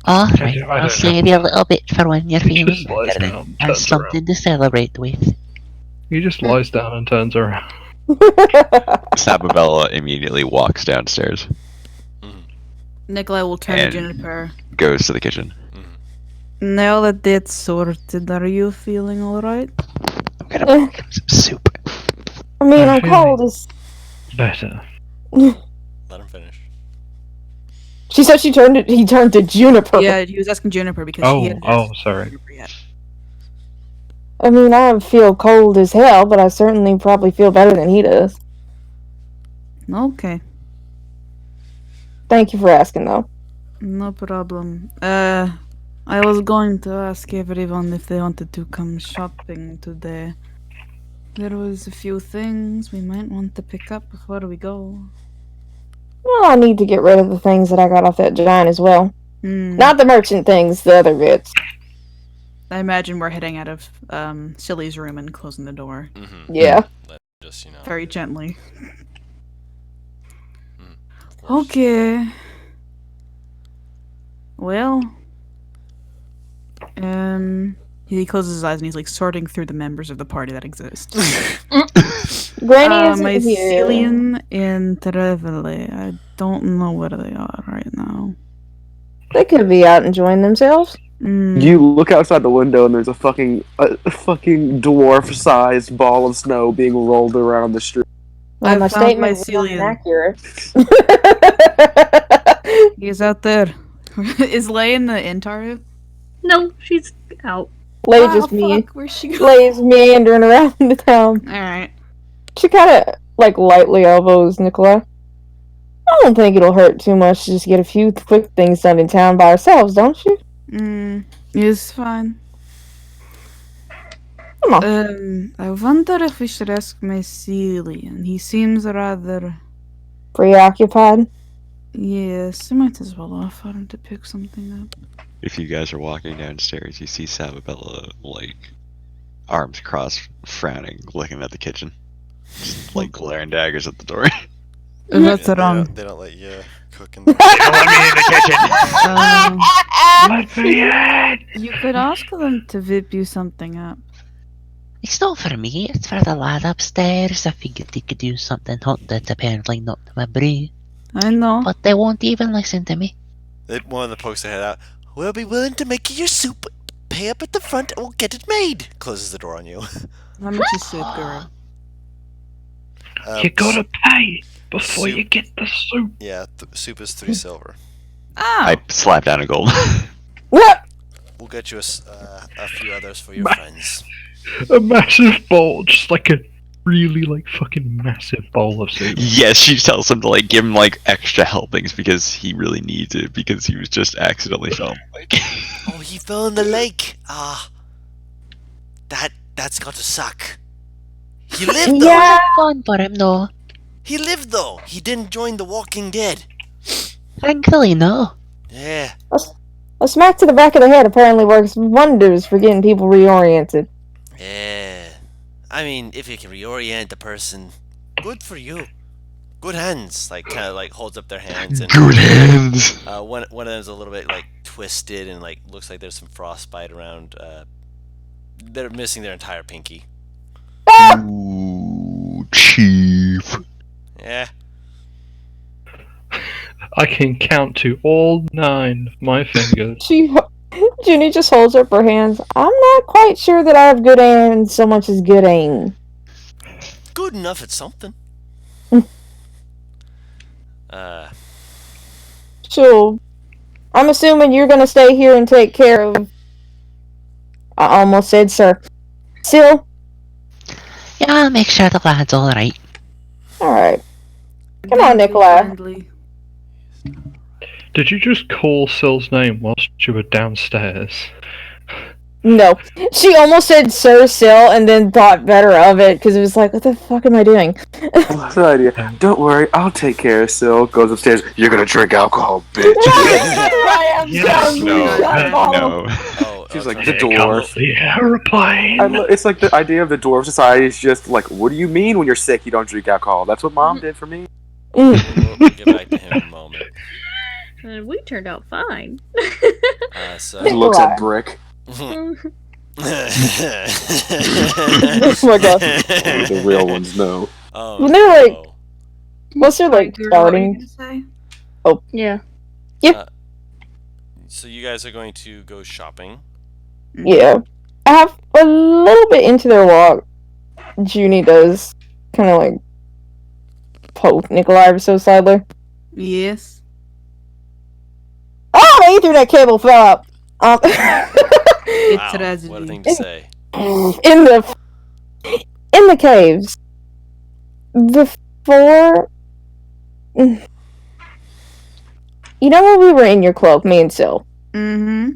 Speaker 7: Alright,
Speaker 8: I
Speaker 7: I'll
Speaker 8: don't
Speaker 7: save you a little bit for when you're
Speaker 8: He
Speaker 7: feeling
Speaker 8: just lies
Speaker 7: better
Speaker 8: down,
Speaker 7: then.
Speaker 8: turns
Speaker 7: As something to celebrate with.
Speaker 8: He just lies down and turns around.
Speaker 4: Sababella immediately walks downstairs,
Speaker 5: Nikolai will turn
Speaker 4: And-
Speaker 5: to Juniper.
Speaker 4: goes to the kitchen.
Speaker 5: Now that that's sorted, are you feeling alright?
Speaker 4: I'm gonna make him some soup.
Speaker 3: I mean, I'm
Speaker 8: Okay.
Speaker 3: cold as.
Speaker 8: Better.
Speaker 2: Let him finish.
Speaker 3: She said he turned to Juniper.
Speaker 5: Yeah, he was asking Juniper because he hadn't asked
Speaker 8: Sorry.
Speaker 5: Juniper yet.
Speaker 3: I mean, I feel cold as hell, but I certainly probably feel better than he does.
Speaker 5: Okay,
Speaker 3: Thank you for asking, though.
Speaker 5: no problem. I was going to ask everyone if they wanted to come shopping today. There was a few things we might want to pick up before we go.
Speaker 3: Well, I need to get rid of the things that I got off that giant as well.
Speaker 5: Hmm.
Speaker 3: Not the merchant things, the other bits.
Speaker 5: I imagine we're heading out of Silly's room and closing the door
Speaker 2: Mm-hmm.
Speaker 3: Yeah.
Speaker 2: Just
Speaker 5: very gently.
Speaker 2: of course.
Speaker 5: Okay. Well, he closes his eyes and he's like sorting through the members of the party that exist.
Speaker 3: Granny isn't here.
Speaker 5: Mycelium and Trevele. I don't know where they are right now.
Speaker 3: They could be out enjoying themselves.
Speaker 1: You look outside the window and there's a fucking dwarf-sized ball of snow being rolled around the street.
Speaker 3: Well,
Speaker 5: I
Speaker 3: my
Speaker 5: found
Speaker 3: statement was
Speaker 5: mycelium.
Speaker 3: inaccurate.
Speaker 5: He's out there. Is Lay in the Intaru?
Speaker 6: No, she's out.
Speaker 3: Lay
Speaker 5: Ah,
Speaker 3: just me.
Speaker 5: fuck, where's she going?
Speaker 3: Lay's meandering around the town.
Speaker 5: Alright.
Speaker 3: She kind of like lightly elbows Nicola. I don't think it'll hurt too much to just get a few quick things done in town by ourselves, don't you?
Speaker 5: It's fine.
Speaker 3: Come on.
Speaker 5: I wonder if we should ask Mycelium. He seems rather...
Speaker 3: Preoccupied.
Speaker 5: Yes, I might as well offer him to pick something up.
Speaker 4: If you guys are walking downstairs, you see Sababella, like, arms crossed, frowning, looking at the kitchen. Just, like, glaring daggers at the door.
Speaker 5: That's
Speaker 2: Yeah,
Speaker 5: wrong.
Speaker 2: They don't let you cook in
Speaker 4: Don't let me in the kitchen!
Speaker 8: Let me in!
Speaker 5: You could ask them to whip you something up.
Speaker 7: It's not for me, it's for the lad upstairs. I figured they could do something hot that's apparently not my brew.
Speaker 5: I know.
Speaker 7: But they won't even listen to me.
Speaker 2: One of the pokes their head out. We'll be willing to make you your soup. Pay up at the front and we'll get it made. Closes the door on you.
Speaker 5: How much is soup, girl?
Speaker 8: You gotta pay before
Speaker 2: soup.
Speaker 8: you get the soup.
Speaker 2: Yeah, soup is 3 silver.
Speaker 5: Oh!
Speaker 4: I slap down a gold.
Speaker 3: What?
Speaker 2: We'll get you a few others for your
Speaker 8: Ma-
Speaker 2: friends.
Speaker 8: A massive bowl, just like a really like fucking massive bowl of soup.
Speaker 4: Yes, she tells him to like give him like extra helpings because he really needs it because he was just accidentally fell.
Speaker 2: Oh, he fell in the lake. That's got to suck. He lived though.
Speaker 3: Yeah.
Speaker 7: Fun for him, though.
Speaker 2: He lived though. He didn't join the Walking Dead.
Speaker 7: Thankfully, no.
Speaker 2: Yeah.
Speaker 3: A smack to the back of the head apparently works wonders for getting people reoriented.
Speaker 2: Yeah. I mean, if you can reorient a person, good for you. Good hands. Like, kind of like holds up their hands. And
Speaker 4: Good hands.
Speaker 2: one of them's a little bit like twisted and like looks like there's some frostbite around. They're missing their entire pinky.
Speaker 4: Ooh, Chief.
Speaker 2: Yeah.
Speaker 8: I can count to all 9 of my fingers.
Speaker 3: Junie just holds up her hands. I'm not quite sure that I have good aim so much as good aim.
Speaker 2: Good enough at something.
Speaker 3: So, I'm assuming you're gonna stay here and take care of... I almost said sir. Sil?
Speaker 7: Yeah, I'll make sure the lad's alright.
Speaker 3: Alright. Come on, Nikolai.
Speaker 5: Friendly.
Speaker 8: Did you just call Syl's name whilst you were downstairs?
Speaker 3: No. She almost said Sir Sil and then thought better of it because it was like, what the fuck am I doing?
Speaker 1: What's the idea? Don't worry, I'll take care of Sil. Goes upstairs. You're gonna drink alcohol, bitch.
Speaker 3: I am
Speaker 8: Yes,
Speaker 3: so
Speaker 4: No,
Speaker 3: shut up.
Speaker 4: no.
Speaker 2: Oh,
Speaker 1: She's like the
Speaker 8: Here comes
Speaker 1: dwarf.
Speaker 8: the aeroplane.
Speaker 1: It's like the idea of the dwarf society is just like, what do you mean when you're sick you don't drink alcohol? That's what Mom did for me.
Speaker 2: we'll get back to him in a moment.
Speaker 6: We turned out fine.
Speaker 2: So.
Speaker 1: He looks at Brick.
Speaker 3: Oh my god.
Speaker 1: Only the real ones know.
Speaker 2: Oh,
Speaker 3: When they're like,
Speaker 2: no.
Speaker 3: what's their like
Speaker 5: Girl, what were you
Speaker 3: starting?
Speaker 5: gonna say?
Speaker 6: Yeah.
Speaker 2: So you guys are going to go shopping.
Speaker 3: Yeah. I have a little bit into their walk. Junie does kind of like poke Nikolai ever so slightly.
Speaker 5: Yes.
Speaker 3: Oh, my Ethernet cable fell out.
Speaker 2: Wow,
Speaker 5: It's tragedy.
Speaker 2: what a thing to say.
Speaker 3: in the caves before. You know when we were in your cloak, me and Sil?
Speaker 5: Mm-hmm.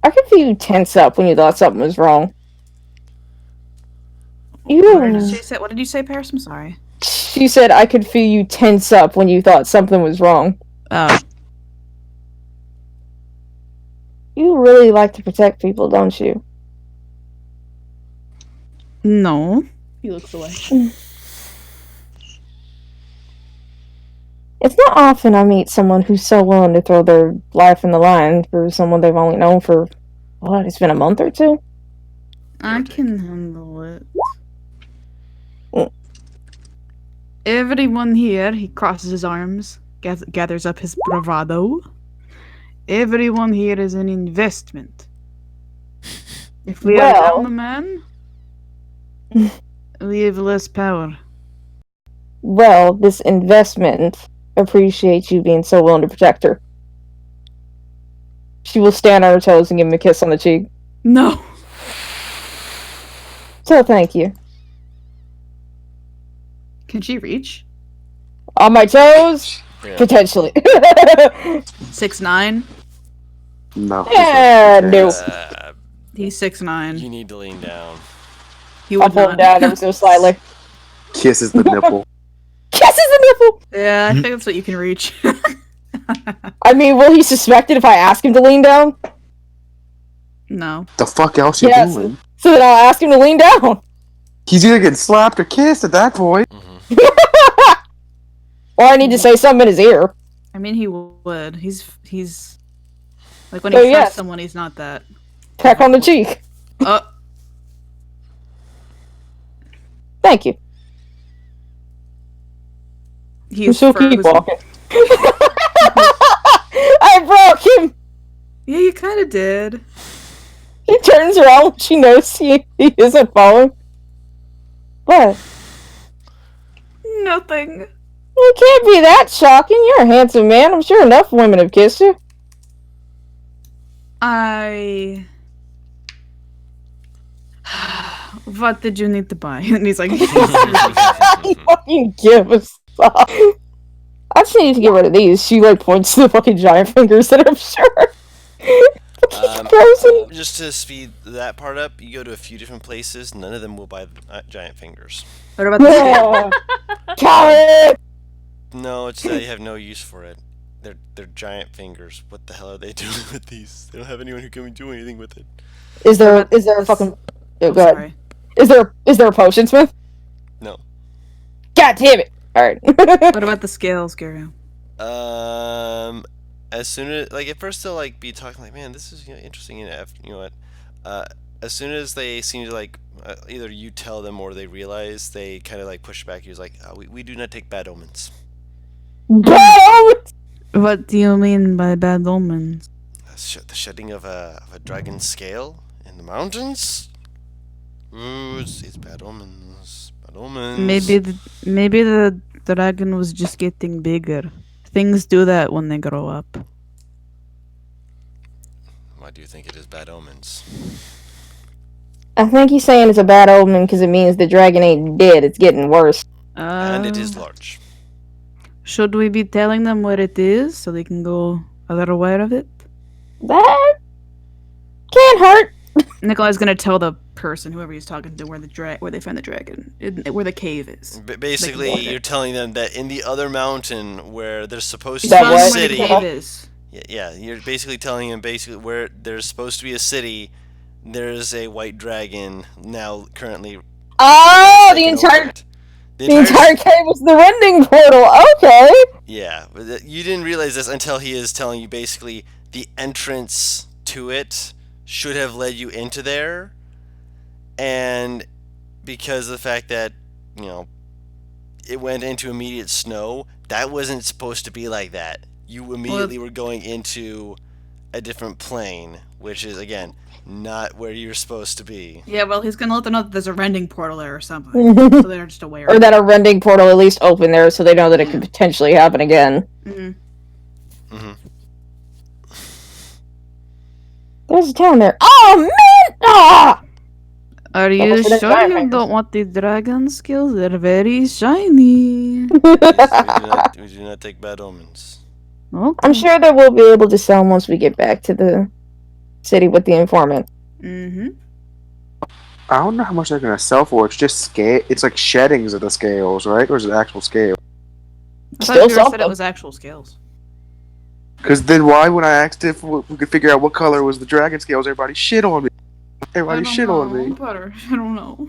Speaker 3: I could feel you tense up when you thought something was wrong.
Speaker 5: What did you say, Paris? I'm sorry.
Speaker 3: She said I could feel you tense up when you thought something was wrong.
Speaker 5: Oh.
Speaker 3: You really like to protect people, don't you?
Speaker 5: No. He looks away.
Speaker 3: It's not often I meet someone who's so willing to throw their life in the line for someone they've only known for, what, it's been a month or two?
Speaker 5: I can handle it.
Speaker 3: Mm.
Speaker 5: Everyone here, he crosses his arms, gathers up his bravado. Everyone here is an investment. If we are down a man, we have less power.
Speaker 3: Well, this investment appreciates you being so willing to protect her. She will stand on her toes and give him a kiss on the cheek.
Speaker 5: No.
Speaker 3: So thank you.
Speaker 5: Can she reach?
Speaker 3: On my toes?
Speaker 2: Yeah.
Speaker 3: Potentially.
Speaker 5: 6'9"?
Speaker 1: No.
Speaker 3: Yeah, nope.
Speaker 5: He's 6'9".
Speaker 2: You need to lean down.
Speaker 5: He
Speaker 3: I'll
Speaker 5: would
Speaker 3: pull him
Speaker 5: not.
Speaker 3: down ever so slightly.
Speaker 1: Kisses the nipple.
Speaker 3: Kisses the nipple!
Speaker 5: Yeah, I think that's what you can reach.
Speaker 3: I mean, will he suspect it if I ask him to lean down?
Speaker 5: No.
Speaker 1: The fuck else you
Speaker 3: Yes.
Speaker 1: doing?
Speaker 3: So then I'll ask him to lean down.
Speaker 1: He's either getting slapped or kissed at that point.
Speaker 3: Or I need to say something in his ear.
Speaker 5: I mean, he would. He's like when
Speaker 3: So,
Speaker 5: he trusts
Speaker 3: yes.
Speaker 5: someone, he's not that.
Speaker 3: Peck on the cheek. Thank you.
Speaker 5: He's
Speaker 3: So keep
Speaker 5: frozen.
Speaker 3: walking. I broke him!
Speaker 5: Yeah, you kind of did.
Speaker 3: He turns around when she knows he isn't following. What?
Speaker 5: Nothing.
Speaker 3: It can't be that shocking. You're a handsome man. I'm sure enough women have kissed you.
Speaker 5: What did you need to buy? And he's like,
Speaker 3: He fucking gives up. I just need to get rid of these. She like points to the fucking giant fingers that I'm sure. Frozen.
Speaker 2: Just to speed that part up, you go to a few different places. None of them will buy the giant fingers.
Speaker 5: what about the scale?
Speaker 3: Coward!
Speaker 2: No, it's that you have no use for it. They're giant fingers. What the hell are they doing with these? They don't have anyone who can do anything with it.
Speaker 3: Is there a fucking? Oh, go ahead.
Speaker 5: Sorry.
Speaker 3: Is there a potion smith?
Speaker 2: No.
Speaker 3: God damn it! All right.
Speaker 5: What about the scales, Gary?
Speaker 2: As soon as at first they'll be talking man, this is interesting, and what, as soon as they seem to either you tell them or they realize, they kind of push back. He's like, we do not take bad omens.
Speaker 5: What do you mean by bad omens?
Speaker 2: The shedding of a dragon's scale in the mountains. Ooh, it's bad omens. Bad omens.
Speaker 5: Maybe the dragon was just getting bigger. Things do that when they grow up.
Speaker 2: Why do you think it is bad omens?
Speaker 3: I think he's saying it's a bad omen because it means the dragon ain't dead. It's getting worse.
Speaker 2: And it is large.
Speaker 5: Should we be telling them where it is so they can go a little aware of it?
Speaker 3: That can't hurt.
Speaker 5: Nikolai's gonna tell the person, whoever he's talking to, where they found the dragon, where the cave is.
Speaker 2: Basically, you're telling them that in the other mountain where there's supposed to
Speaker 3: That
Speaker 2: be a
Speaker 3: what?
Speaker 2: city.
Speaker 5: Where the cave is.
Speaker 2: Yeah, you're basically telling him where there's supposed to be a city, there's a white dragon now currently.
Speaker 3: Oh, the entire cave was the rending portal. Okay.
Speaker 2: Yeah, but you didn't realize this until he is telling you basically the entrance to it should have led you into there, and because of the fact that it went into immediate snow, that wasn't supposed to be like that. You immediately were going into a different plane, which is again not where you're supposed to be.
Speaker 5: Yeah, well, he's gonna let them know that there's a rending portal there or something, so they're just aware.
Speaker 3: Or that a rending portal at least open there, so they know that it could potentially happen again. There's a town there. Oh man! Ah!
Speaker 5: Are you sure you don't want the dragon skills? They're very shiny.
Speaker 2: We do not take bad omens.
Speaker 5: Okay.
Speaker 3: I'm sure that we'll be able to sell them once we get back to the city with the informant.
Speaker 5: I
Speaker 1: don't know how much they're gonna sell for. It's just scale. It's like sheddings of the scales, right? Or is it actual scale?
Speaker 5: I thought you said it was actual scales.
Speaker 1: Because then why, when I asked if we could figure out what color was the dragon scales, everybody shit on me. Everybody shit on me.
Speaker 5: Butter. I don't know.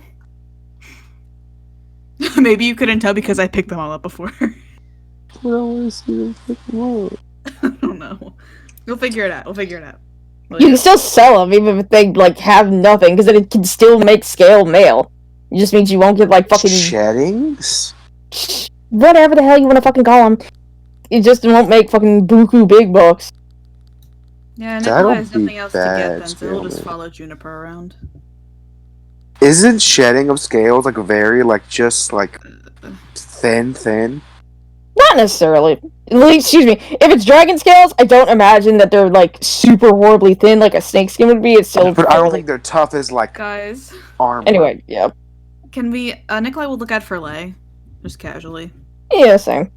Speaker 5: Maybe you couldn't tell because I picked them all up before.
Speaker 1: I want to see them fucking up.
Speaker 5: I don't know. We'll figure it out.
Speaker 3: You can still sell them even if they have nothing, because then it can still make scale mail. It just means you won't get fucking
Speaker 1: sheddings.
Speaker 3: Whatever the hell you want to fucking call them. It just won't make fucking buku big bucks.
Speaker 5: Yeah, Nikolai has nothing else to get then, so he'll just follow Juniper around.
Speaker 1: Isn't shedding of scales very just thin?
Speaker 3: Not necessarily. Excuse me. If it's dragon scales, I don't imagine that they're super horribly thin like a snake skin would be. It's still.
Speaker 1: But I don't think they're tough as
Speaker 5: guys.
Speaker 1: Armor.
Speaker 3: Anyway, yeah.
Speaker 5: Can we? Nikolai will look at Furlay, just casually.
Speaker 3: Yeah, same.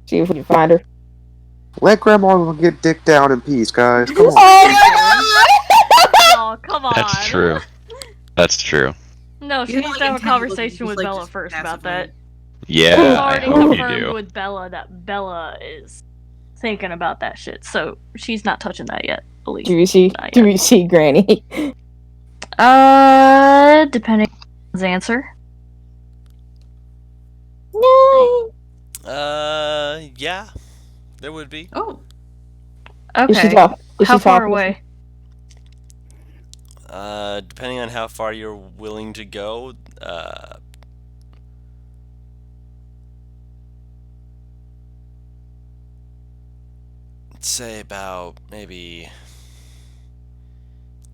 Speaker 3: See if we can find her.
Speaker 1: Let Grandma get dick down in peace, guys. Come on.
Speaker 6: Oh, come on.
Speaker 4: That's true. That's true.
Speaker 6: No, she needs to have a conversation with Bella first about that.
Speaker 4: Yeah,
Speaker 6: It's
Speaker 4: I
Speaker 6: already
Speaker 4: hope you
Speaker 6: confirmed
Speaker 4: do.
Speaker 6: with Bella that Bella is thinking about that shit, so she's not touching that yet. At least.
Speaker 3: Do we see Granny?
Speaker 6: Depending on his answer.
Speaker 3: No.
Speaker 2: Yeah, there would be.
Speaker 5: Oh.
Speaker 6: Okay. How far away?
Speaker 2: Depending on how far you're willing to go, let's say about maybe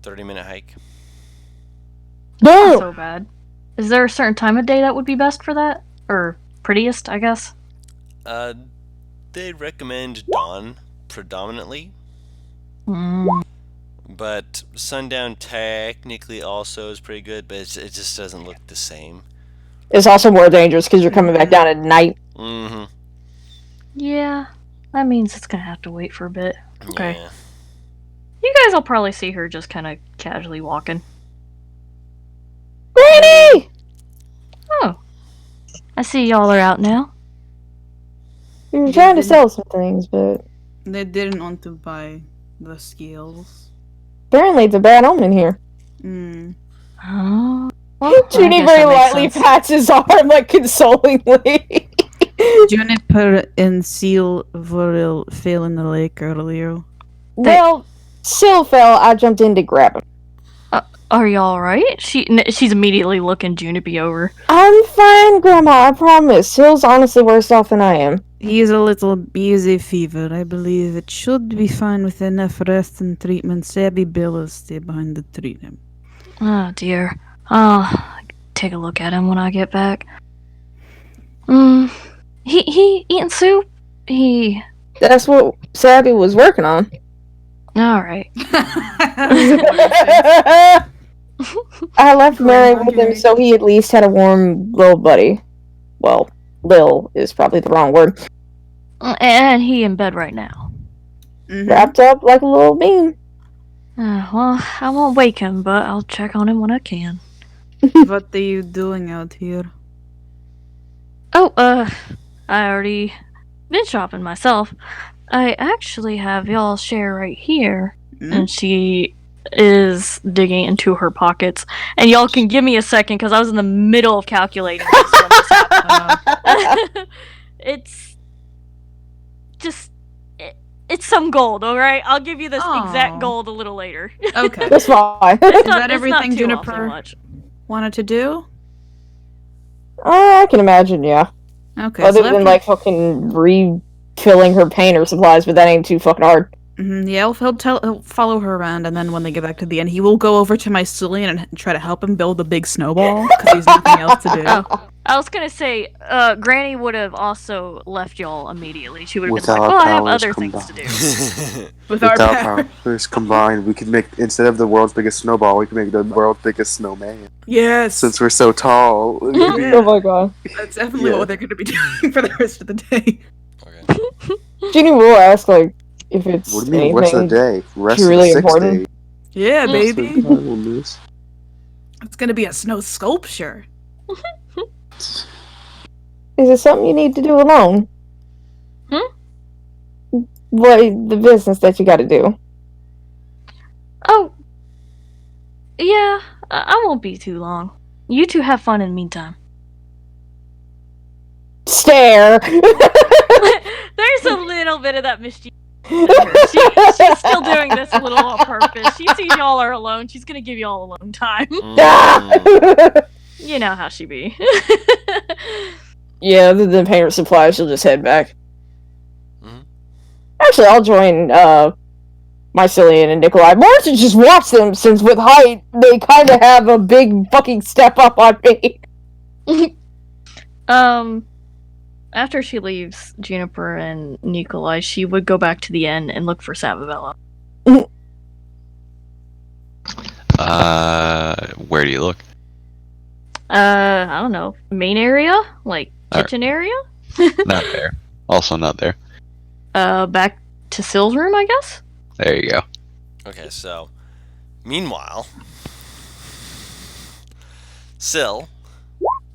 Speaker 2: 30-minute hike.
Speaker 6: Not so bad. Is there a certain time of day that would be best for that? Or prettiest, I guess?
Speaker 2: They'd recommend dawn predominantly. But Sundown technically also is pretty good, but it just doesn't look the same.
Speaker 3: It's also more dangerous because you're coming back down at night.
Speaker 2: Mm-hmm.
Speaker 6: Yeah, that means it's gonna have to wait for a bit. Okay.
Speaker 2: Yeah.
Speaker 6: You guys will probably see her just kind of casually walking.
Speaker 3: Granny!
Speaker 6: Oh. I see y'all are out now.
Speaker 3: We were trying to sell some things, but
Speaker 5: They didn't want to buy the scales.
Speaker 3: apparently it's a bad omen here.
Speaker 5: Hmm.
Speaker 6: Oh. Well,
Speaker 3: Judy
Speaker 6: I guess
Speaker 3: very
Speaker 6: that makes
Speaker 3: lightly
Speaker 6: sense.
Speaker 3: pats his arm, like, consolingly.
Speaker 5: Juniper and Seal Voril fell in the lake earlier.
Speaker 3: Well, Sil fell, I jumped in to grab him.
Speaker 6: Are y'all alright? She's immediately looking Juniper over.
Speaker 3: I'm fine, Grandma, I promise. Sil's honestly worse off than I am.
Speaker 5: He is a little busy fever. I believe it should be fine with enough rest and treatment. Sabby Bill will stay behind to treat him.
Speaker 6: Oh dear. I'll take a look at him when I get back. He eating soup?
Speaker 3: That's what Sabby was working on.
Speaker 6: Alright.
Speaker 3: I left Mary with him so he at least had a warm little buddy. Well, Lil is probably the wrong word.
Speaker 6: And he in bed right now.
Speaker 3: Wrapped up like a little bean.
Speaker 6: Well, I won't wake him, but I'll check on him when I can.
Speaker 5: What are you doing out here?
Speaker 6: Oh, I already been shopping myself. I actually have y'all's share right here. And she is digging into her pockets. And y'all can give me a second because I was in the middle of calculating this when this happened. It's just it's some gold, alright? I'll give you this exact gold a little later.
Speaker 5: Okay.
Speaker 3: That's fine.
Speaker 5: Is that everything Juniper wanted to do?
Speaker 3: I can imagine, yeah.
Speaker 5: Okay.
Speaker 3: Other
Speaker 5: so
Speaker 3: than, like, fucking refilling her painter supplies, but that ain't too fucking hard.
Speaker 5: Yeah, he'll follow her around, and then when they get back to the end, he will go over to my Cillian and try to help him build a big snowball, because he's nothing else to do.
Speaker 6: Oh, I was gonna say, Granny would have also left y'all immediately. She would have
Speaker 1: With
Speaker 6: been like,
Speaker 1: our
Speaker 6: well, I have
Speaker 1: powers
Speaker 6: other
Speaker 1: combined.
Speaker 6: things to do.
Speaker 5: With
Speaker 1: With our powers combined, we could make, instead of the world's biggest snowball, we could make the world's biggest snowman.
Speaker 5: Yes!
Speaker 1: Since we're so tall.
Speaker 3: Oh my god.
Speaker 5: That's definitely what they're going to be doing for the rest of the day.
Speaker 3: Ginny will ask, like, if it's
Speaker 1: What do you mean, rest of the day? Rest of
Speaker 3: really
Speaker 1: the 6
Speaker 3: important.
Speaker 1: days.
Speaker 5: Yeah,
Speaker 1: That's
Speaker 5: baby.
Speaker 1: what I will miss.
Speaker 5: It's going to be a snow sculpture.
Speaker 3: Is it something you need to do alone? What, the business that you gotta do?
Speaker 6: Oh, yeah, I won't be too long. You two have fun in the meantime.
Speaker 3: Stare!
Speaker 6: There's a little bit of that mischief. She's still doing this a little on purpose. She sees y'all are alone. She's gonna give y'all alone time. You know how she be.
Speaker 3: Yeah, other than painter supplies, she'll just head back. Actually, I'll join Mycelian and Nikolai. Why don't you just watch them, since with height, they kind of have a big fucking step up on me.
Speaker 6: After she leaves Juniper and Nikolai, she would go back to the inn and look for Savabella.
Speaker 4: Where do you look?
Speaker 6: I don't know. Main area? Like, kitchen area?
Speaker 4: Not there. Also not there.
Speaker 6: Back to Sill's room, I guess?
Speaker 4: There you go.
Speaker 2: Okay, so meanwhile, Sill,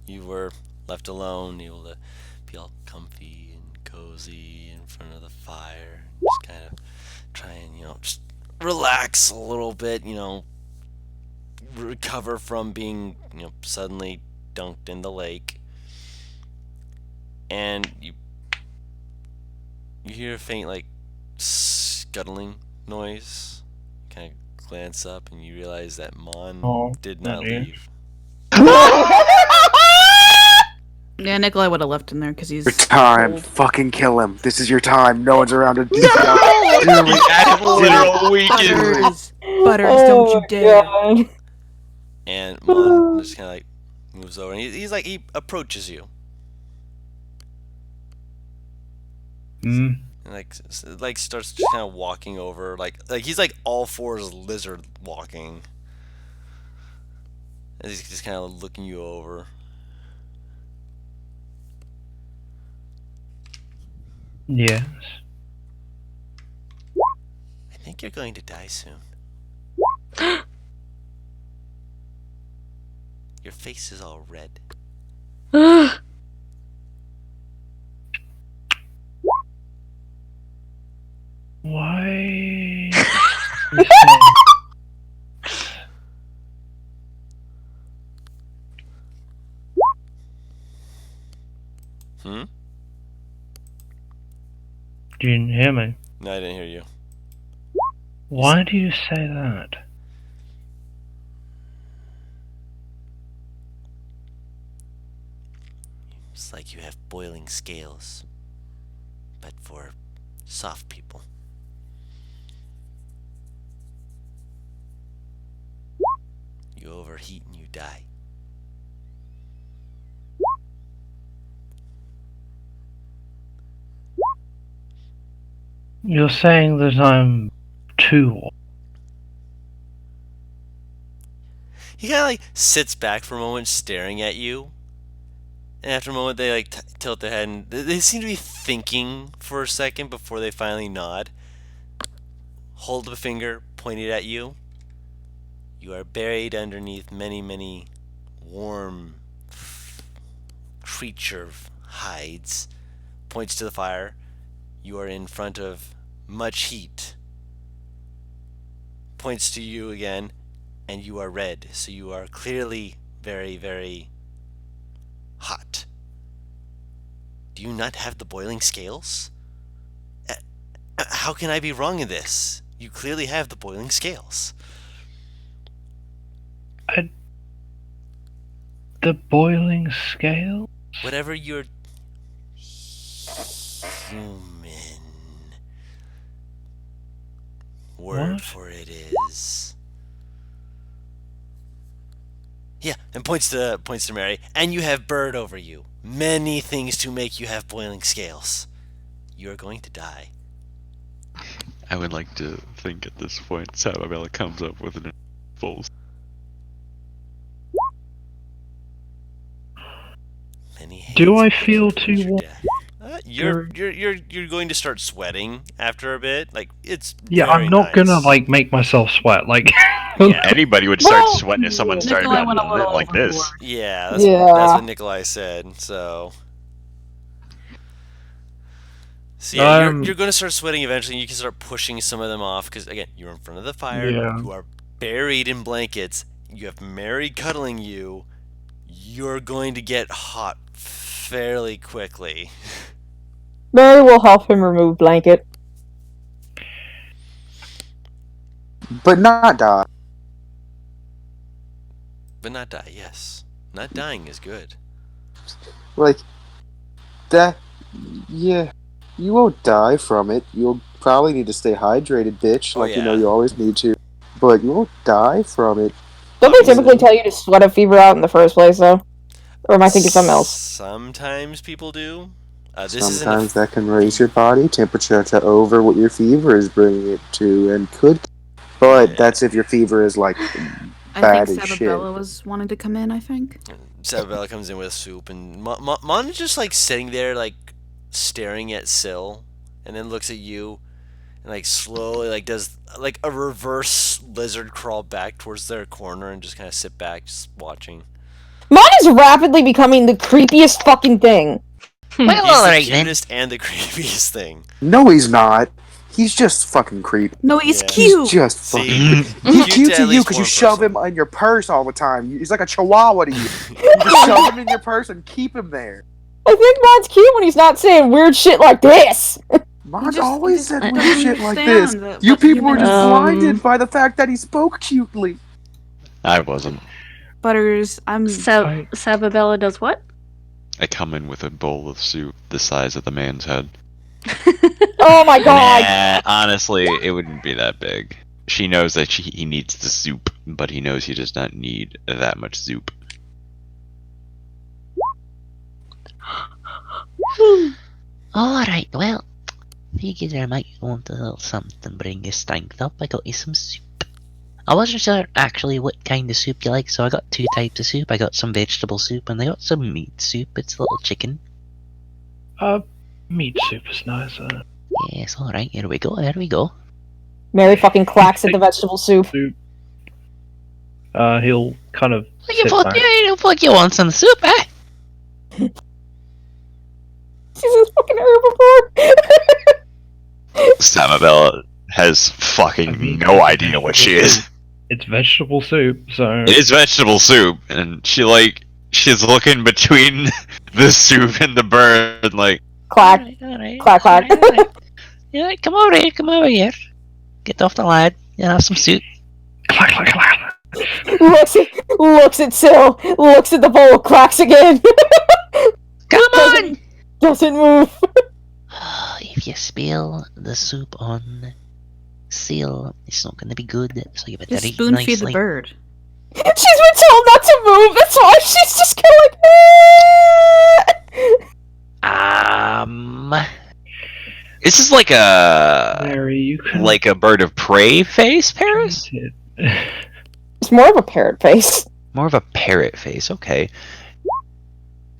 Speaker 2: you were left alone, able to be all comfy and cozy in front of the fire, just kind of try and, just relax a little bit, recover from being, suddenly dunked in the lake. And you hear a faint, like, scuttling noise. Kind of glance up and you realize that Mon did not leave.
Speaker 5: Yeah, Nikolai would have left him there because he's
Speaker 1: Your time.
Speaker 5: old.
Speaker 1: Fucking kill him. This is your time. No one's around to do
Speaker 4: Literal weekend.
Speaker 5: Butters, don't you dare.
Speaker 2: And Mon just kind of like moves over and he approaches you. And like starts just kind of walking over, like he's like all fours lizard walking. And he's just kind of looking you over.
Speaker 8: Yes.
Speaker 2: I think you're going to die soon. Your face is all red.
Speaker 8: Why?
Speaker 2: Hmm?
Speaker 8: You didn't hear me.
Speaker 2: No, I didn't hear you.
Speaker 8: Why do you say that?
Speaker 2: It's like you have boiling scales, but for soft people. You overheat and you die.
Speaker 8: You're saying that I'm too.
Speaker 2: He kind of like sits back for a moment, staring at you. And after a moment, they like tilt their head, and they seem to be thinking for a second before they finally nod. Hold a finger pointed at you. You are buried underneath many, many warm creature hides. Points to the fire. You are in front of much heat. Points to you again, and you are red, so you are clearly very, very hot. Do you not have the boiling scales? How can I be wrong in this? You clearly have the boiling scales.
Speaker 8: The boiling scale?
Speaker 2: Whatever your human word
Speaker 8: What?
Speaker 2: for it is. Yeah, and points to Mary. And you have bird over you. Many things to make you have boiling scales. You are going to die.
Speaker 4: I would like to think at this point Sababella comes up with an full.
Speaker 2: Many
Speaker 8: Do I
Speaker 2: hands
Speaker 8: feel
Speaker 2: will
Speaker 8: too
Speaker 2: your
Speaker 8: warm?
Speaker 2: death. You're going to start sweating after a bit. Like it's
Speaker 8: Yeah,
Speaker 2: very
Speaker 8: I'm not
Speaker 2: nice.
Speaker 8: gonna like make myself sweat. Like,
Speaker 2: Yeah.
Speaker 4: Anybody would start
Speaker 3: Well,
Speaker 4: sweating if someone started
Speaker 6: Nikolai went a
Speaker 4: gotten
Speaker 6: little
Speaker 4: like this.
Speaker 6: overboard.
Speaker 2: Yeah, that's
Speaker 3: Yeah.
Speaker 2: what Nikolai said. So yeah, you're going to start sweating eventually. And you can start pushing some of them off because again, you're in front of the fire.
Speaker 8: Yeah.
Speaker 2: You are buried in blankets. You have Mary cuddling you. You're going to get hot fairly quickly.
Speaker 3: Mary will help him remove blanket.
Speaker 1: But not die.
Speaker 2: But not die, yes. Not dying is good.
Speaker 1: Like, that. Yeah. You won't die from it. You'll probably need to stay hydrated, bitch.
Speaker 2: Oh,
Speaker 1: Like,
Speaker 2: yeah.
Speaker 1: you always need to. But you won't die from it.
Speaker 3: Don't they typically tell you to sweat a fever out in the first place, though? Or am I thinking something else?
Speaker 2: Sometimes people do.
Speaker 1: Sometimes that can raise your body temperature to over what your fever is bringing it to, and could. But that's if your fever is like
Speaker 5: I
Speaker 1: bad
Speaker 5: think
Speaker 1: as shit.
Speaker 5: Sababella was wanting to come in, I think.
Speaker 2: Sababella comes in with soup, and Mon is just like sitting there, like staring at Syl, and then looks at you, and like slowly like does like a reverse lizard crawl back towards their corner and just kind of sit back, just watching.
Speaker 3: Mon is rapidly becoming the creepiest fucking thing.
Speaker 7: Well,
Speaker 2: He's the
Speaker 7: alright then.
Speaker 2: cutest and the creepiest thing.
Speaker 1: No, he's not. He's just fucking creepy.
Speaker 5: No, he's
Speaker 2: Yeah.
Speaker 5: cute.
Speaker 1: He's just
Speaker 2: See,
Speaker 1: fucking creepy. He's cute
Speaker 2: at
Speaker 1: to you
Speaker 2: least
Speaker 1: because you
Speaker 2: one
Speaker 1: shove
Speaker 2: person.
Speaker 1: him in your purse all the time. He's like a chihuahua to you. You just shove him in your purse and keep him there.
Speaker 3: I think Mon's cute when he's not saying weird shit like this.
Speaker 1: Mon's
Speaker 5: just-
Speaker 1: always
Speaker 5: just
Speaker 1: said
Speaker 5: doesn't
Speaker 1: weird shit like this.
Speaker 5: understand that
Speaker 1: You
Speaker 5: what
Speaker 1: people were
Speaker 5: humans-
Speaker 1: just blinded by the fact that he spoke cutely.
Speaker 4: I wasn't.
Speaker 5: Butters, I'm...
Speaker 6: Sababella does what?
Speaker 4: I come in with a bowl of soup the size of the man's head.
Speaker 3: Oh my god.
Speaker 4: Nah, honestly, it wouldn't be that big. She knows that he needs the soup, but he knows he does not need that much soup.
Speaker 7: Alright, well, figured I might want a little something to bring your strength up. I got you some soup. I wasn't sure actually what kind of soup you like, so I got 2 types of soup. I got some vegetable soup and I got some meat soup. It's a little chicken.
Speaker 8: Meat soup is nice.
Speaker 7: Yes, alright, here we go, there we go.
Speaker 3: Mary fucking clacks at the vegetable soup.
Speaker 8: He'll kind of sit back.
Speaker 7: What you want some soup, eh?
Speaker 3: She's a fucking herbivore.
Speaker 9: Samabella has fucking no idea what she is.
Speaker 8: It's vegetable soup, so...
Speaker 9: It is vegetable soup, and she's looking between the soup and the bird, like...
Speaker 3: Clack.
Speaker 7: Alright.
Speaker 3: Clack, clack.
Speaker 7: Alright. Yeah, come over here. Get off the lad. You have some soup.
Speaker 8: Clack, clack, clack.
Speaker 3: looks at Syl, looks at the bowl, clacks again.
Speaker 7: Come on!
Speaker 3: Doesn't move.
Speaker 7: If you spill the soup on Seal, it's not gonna be good, so you better
Speaker 5: Just
Speaker 7: eat
Speaker 5: spoon
Speaker 7: nicely.
Speaker 5: feed the bird.
Speaker 3: She's been told not to move, that's why she's just kind of like,
Speaker 9: This is like a...
Speaker 8: Mary, you can...
Speaker 9: Like a bird of prey face, Paris?
Speaker 3: It's more of a parrot face.
Speaker 9: More of a parrot face, okay.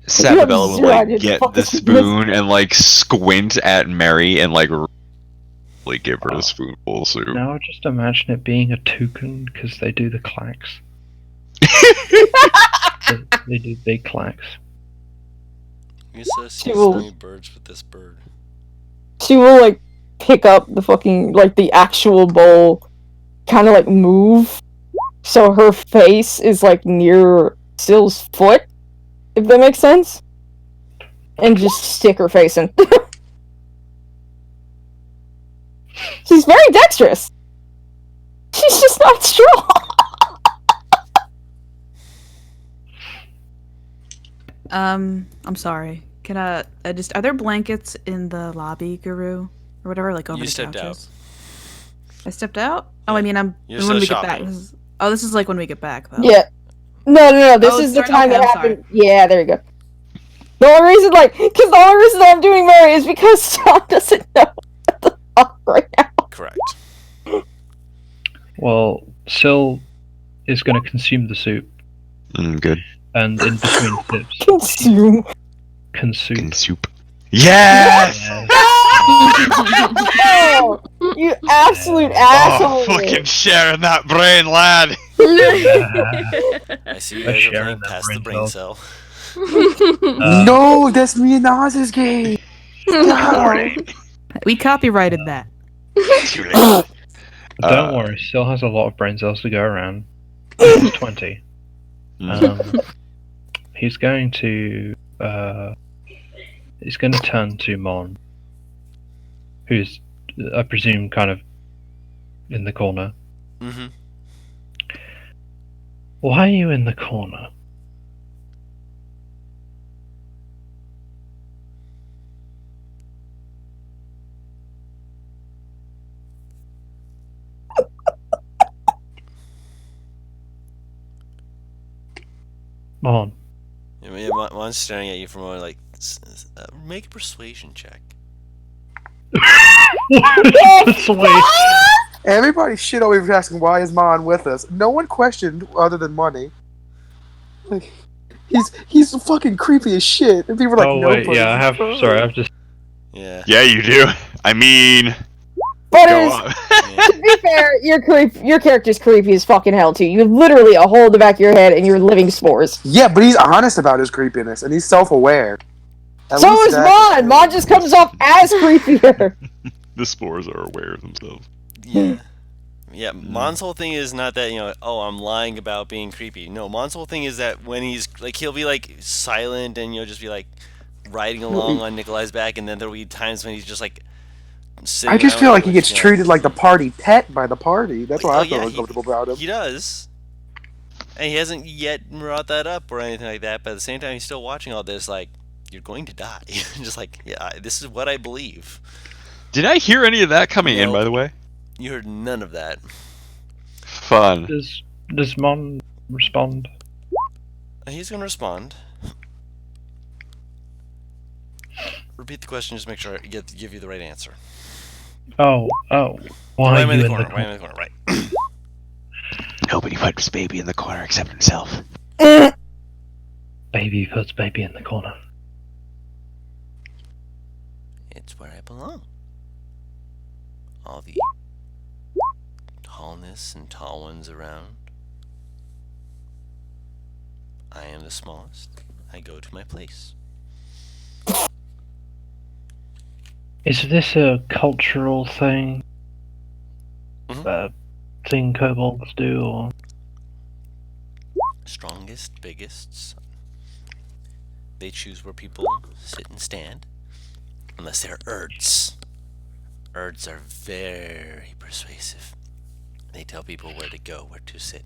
Speaker 9: Sababella will like get the spoon and like squint at Mary and like really give her a spoonful of soup.
Speaker 8: Now just imagine it being a toucan because they do the clacks. they do big clacks.
Speaker 2: You said see so many birds with this bird.
Speaker 3: She will like pick up the fucking like the actual bowl, kind of like move, so her face is like near Syl's foot. If that makes sense. And just stick her face in. She's very dexterous. She's just not strong.
Speaker 5: I'm sorry. Can I just... Are there blankets in the lobby, Guru? Or whatever, like over
Speaker 2: You
Speaker 5: the
Speaker 2: stepped
Speaker 5: couches? I stepped out? Oh, I mean,
Speaker 2: You're
Speaker 5: when we
Speaker 2: still
Speaker 5: get back.
Speaker 2: shopping.
Speaker 5: This is like when we get back, though.
Speaker 3: Yeah. No. This
Speaker 5: Oh,
Speaker 3: is the
Speaker 5: sorry,
Speaker 3: time
Speaker 5: okay,
Speaker 3: that
Speaker 5: I'm
Speaker 3: happened. Yeah, there you go. The only reason, that I'm doing Mary is because John doesn't know what the fuck right now.
Speaker 2: Correct.
Speaker 8: Well, Syl is going to consume the soup.
Speaker 9: Good.
Speaker 8: And in between sips...
Speaker 3: Consume.
Speaker 9: Soup. Yes!
Speaker 3: Oh, you absolute asshole.
Speaker 9: Oh, fucking sharing that brain, lad.
Speaker 2: I see you guys are playing past the brain cell.
Speaker 1: No, that's me and Oz's game.
Speaker 5: We copyrighted that.
Speaker 8: Don't worry, Syl has a lot of brain cells to go around. 20. He's going to turn to Mon, who's, I presume, kind of in the corner.
Speaker 2: Mm-hmm.
Speaker 8: Why are you in the corner? Mon.
Speaker 2: Yeah, Mon's staring at you from over, like, make a persuasion check.
Speaker 1: Everybody shit over asking why is Mon with us. No one questioned other than money. Like, he's fucking creepy as shit. And people are like,
Speaker 8: oh
Speaker 1: no,
Speaker 8: wait,
Speaker 1: buddy,
Speaker 8: yeah, I have. Sorry, I've just.
Speaker 2: Yeah.
Speaker 9: Yeah, you do. I mean,
Speaker 3: But
Speaker 9: go on.
Speaker 3: to be fair, your character's creepy as fucking hell too. You have literally a hole in the back of your head and you're living spores.
Speaker 1: Yeah, but he's honest about his creepiness and he's self-aware.
Speaker 3: So is Mon. Mon just comes off as creepier.
Speaker 9: The spores are aware of themselves.
Speaker 2: Yeah. Yeah, Mon's whole thing is not that, I'm lying about being creepy. No, Mon's whole thing is that when he's, like, he'll be, like, silent and you'll just be, like, riding along on Nikolai's back, and then there'll be times when he's just, like, sitting
Speaker 1: I just
Speaker 2: down
Speaker 1: feel like
Speaker 2: and,
Speaker 1: he gets treated like the party pet by the party. That's why I feel uncomfortable about him.
Speaker 2: He does. And he hasn't yet brought that up or anything like that, but at the same time, he's still watching all this, like, you're going to die. Just like, yeah, this is what I believe.
Speaker 9: Did I hear any of that coming in, by the way?
Speaker 2: You heard none of that.
Speaker 9: Fun.
Speaker 8: Does Mon respond?
Speaker 2: He's gonna respond. Repeat the question, just make sure I give you the right answer.
Speaker 8: Oh. Why are you in the
Speaker 2: Why am I in the corner? Right.
Speaker 7: Nobody puts baby in the corner except himself.
Speaker 8: Baby puts baby in the corner.
Speaker 2: It's where I belong. All the tallness and tall ones around. I am the smallest. I go to my place.
Speaker 8: Is this a cultural thing?
Speaker 2: Mhm.
Speaker 8: Thing kobolds do, or
Speaker 2: Strongest, biggest. They choose where people sit and stand. Unless they're Urds. Urds are very persuasive. They tell people where to go, where to sit.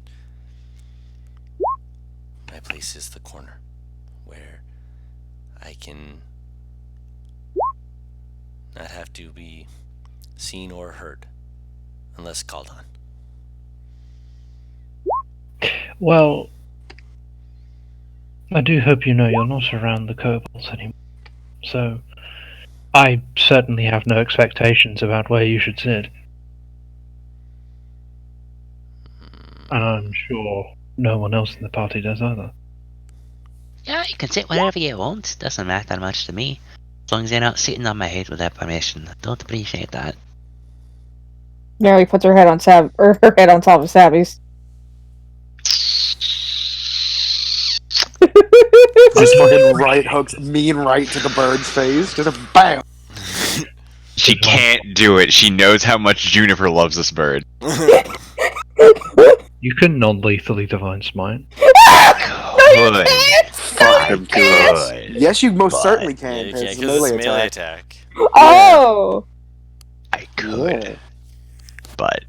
Speaker 2: My place is the corner, where I can not have to be seen or heard, unless called on.
Speaker 8: well, I do hope you know you're not around the kobolds anymore. So, I certainly have no expectations about where you should sit. And I'm sure no one else in the party does either.
Speaker 7: Yeah, you can sit wherever you want. Doesn't matter much to me. As long as you're not sitting on my head without permission. I don't appreciate that.
Speaker 3: Mary puts her head on her head on top of Sabby's.
Speaker 1: Just fucking right hooks mean right to the bird's face. Just a bam.
Speaker 9: She can't do it. She knows how much Juniper loves this bird.
Speaker 8: You can non-lethally divine smite.
Speaker 9: Good.
Speaker 1: Fuck them kids. Yes, you most certainly
Speaker 2: Yeah,
Speaker 1: can.
Speaker 2: you
Speaker 1: It's
Speaker 2: can't,
Speaker 1: a
Speaker 2: because it's
Speaker 1: melee
Speaker 2: melee
Speaker 1: attack.
Speaker 2: attack.
Speaker 3: Oh!
Speaker 9: I could,
Speaker 1: Yeah.
Speaker 9: but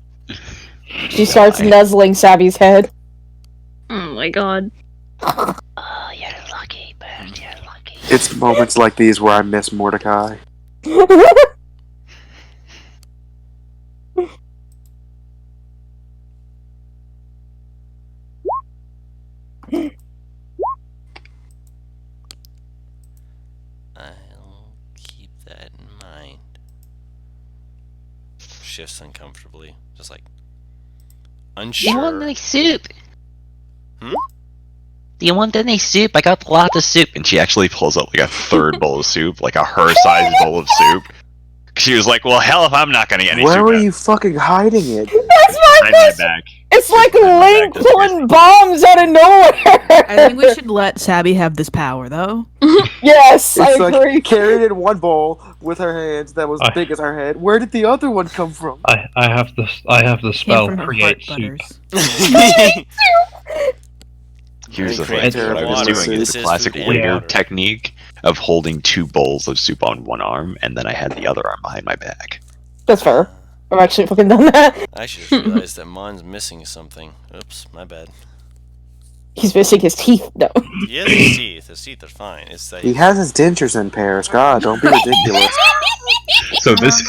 Speaker 3: She starts
Speaker 9: Why?
Speaker 3: nuzzling Sabby's head.
Speaker 6: Oh my god.
Speaker 7: Oh, you're lucky, bird. You're lucky.
Speaker 1: It's moments like these where I miss Mordecai.
Speaker 2: I'll keep that in mind. Shifts uncomfortably. Just like
Speaker 7: Do you want
Speaker 2: unsure.
Speaker 7: any soup?
Speaker 2: Hmm?
Speaker 7: Do you want any soup? I got a lot of soup.
Speaker 9: and she actually pulls out like a third bowl of soup, like a her-sized bowl of soup. She was like, "Well, hell, if I'm not gonna get any
Speaker 1: Where
Speaker 9: soup,
Speaker 1: were you fucking hiding it?
Speaker 3: That's my
Speaker 9: behind my
Speaker 3: best.
Speaker 9: back."
Speaker 3: It's like
Speaker 9: Behind my
Speaker 3: Link
Speaker 9: back, that's
Speaker 3: pulling bombs out of nowhere.
Speaker 5: I think we should let Sabby have this power, though.
Speaker 3: Yes, I
Speaker 1: It's
Speaker 3: agree.
Speaker 1: like carried in one bowl with her hands that was
Speaker 8: I-
Speaker 1: big as her head. Where did the other one come from?
Speaker 8: I have the
Speaker 5: Came
Speaker 8: spell
Speaker 5: from her
Speaker 8: create
Speaker 5: heart
Speaker 8: soup.
Speaker 5: butters.
Speaker 9: Here's the
Speaker 2: Create
Speaker 9: thing: what I was
Speaker 1: water.
Speaker 9: doing is
Speaker 2: This
Speaker 9: the
Speaker 2: is
Speaker 9: classic
Speaker 2: food and
Speaker 9: waiter
Speaker 2: water.
Speaker 9: technique of holding two bowls of soup on one arm, and then I had the other arm behind my back.
Speaker 3: That's fair. I've actually fucking done that.
Speaker 2: I should have realized that Mon's missing something. Oops, my bad.
Speaker 3: He's missing his teeth, though.
Speaker 2: He has his teeth. His teeth are fine. It's that
Speaker 1: He has his dentures in Paris. God, don't be ridiculous.
Speaker 9: So this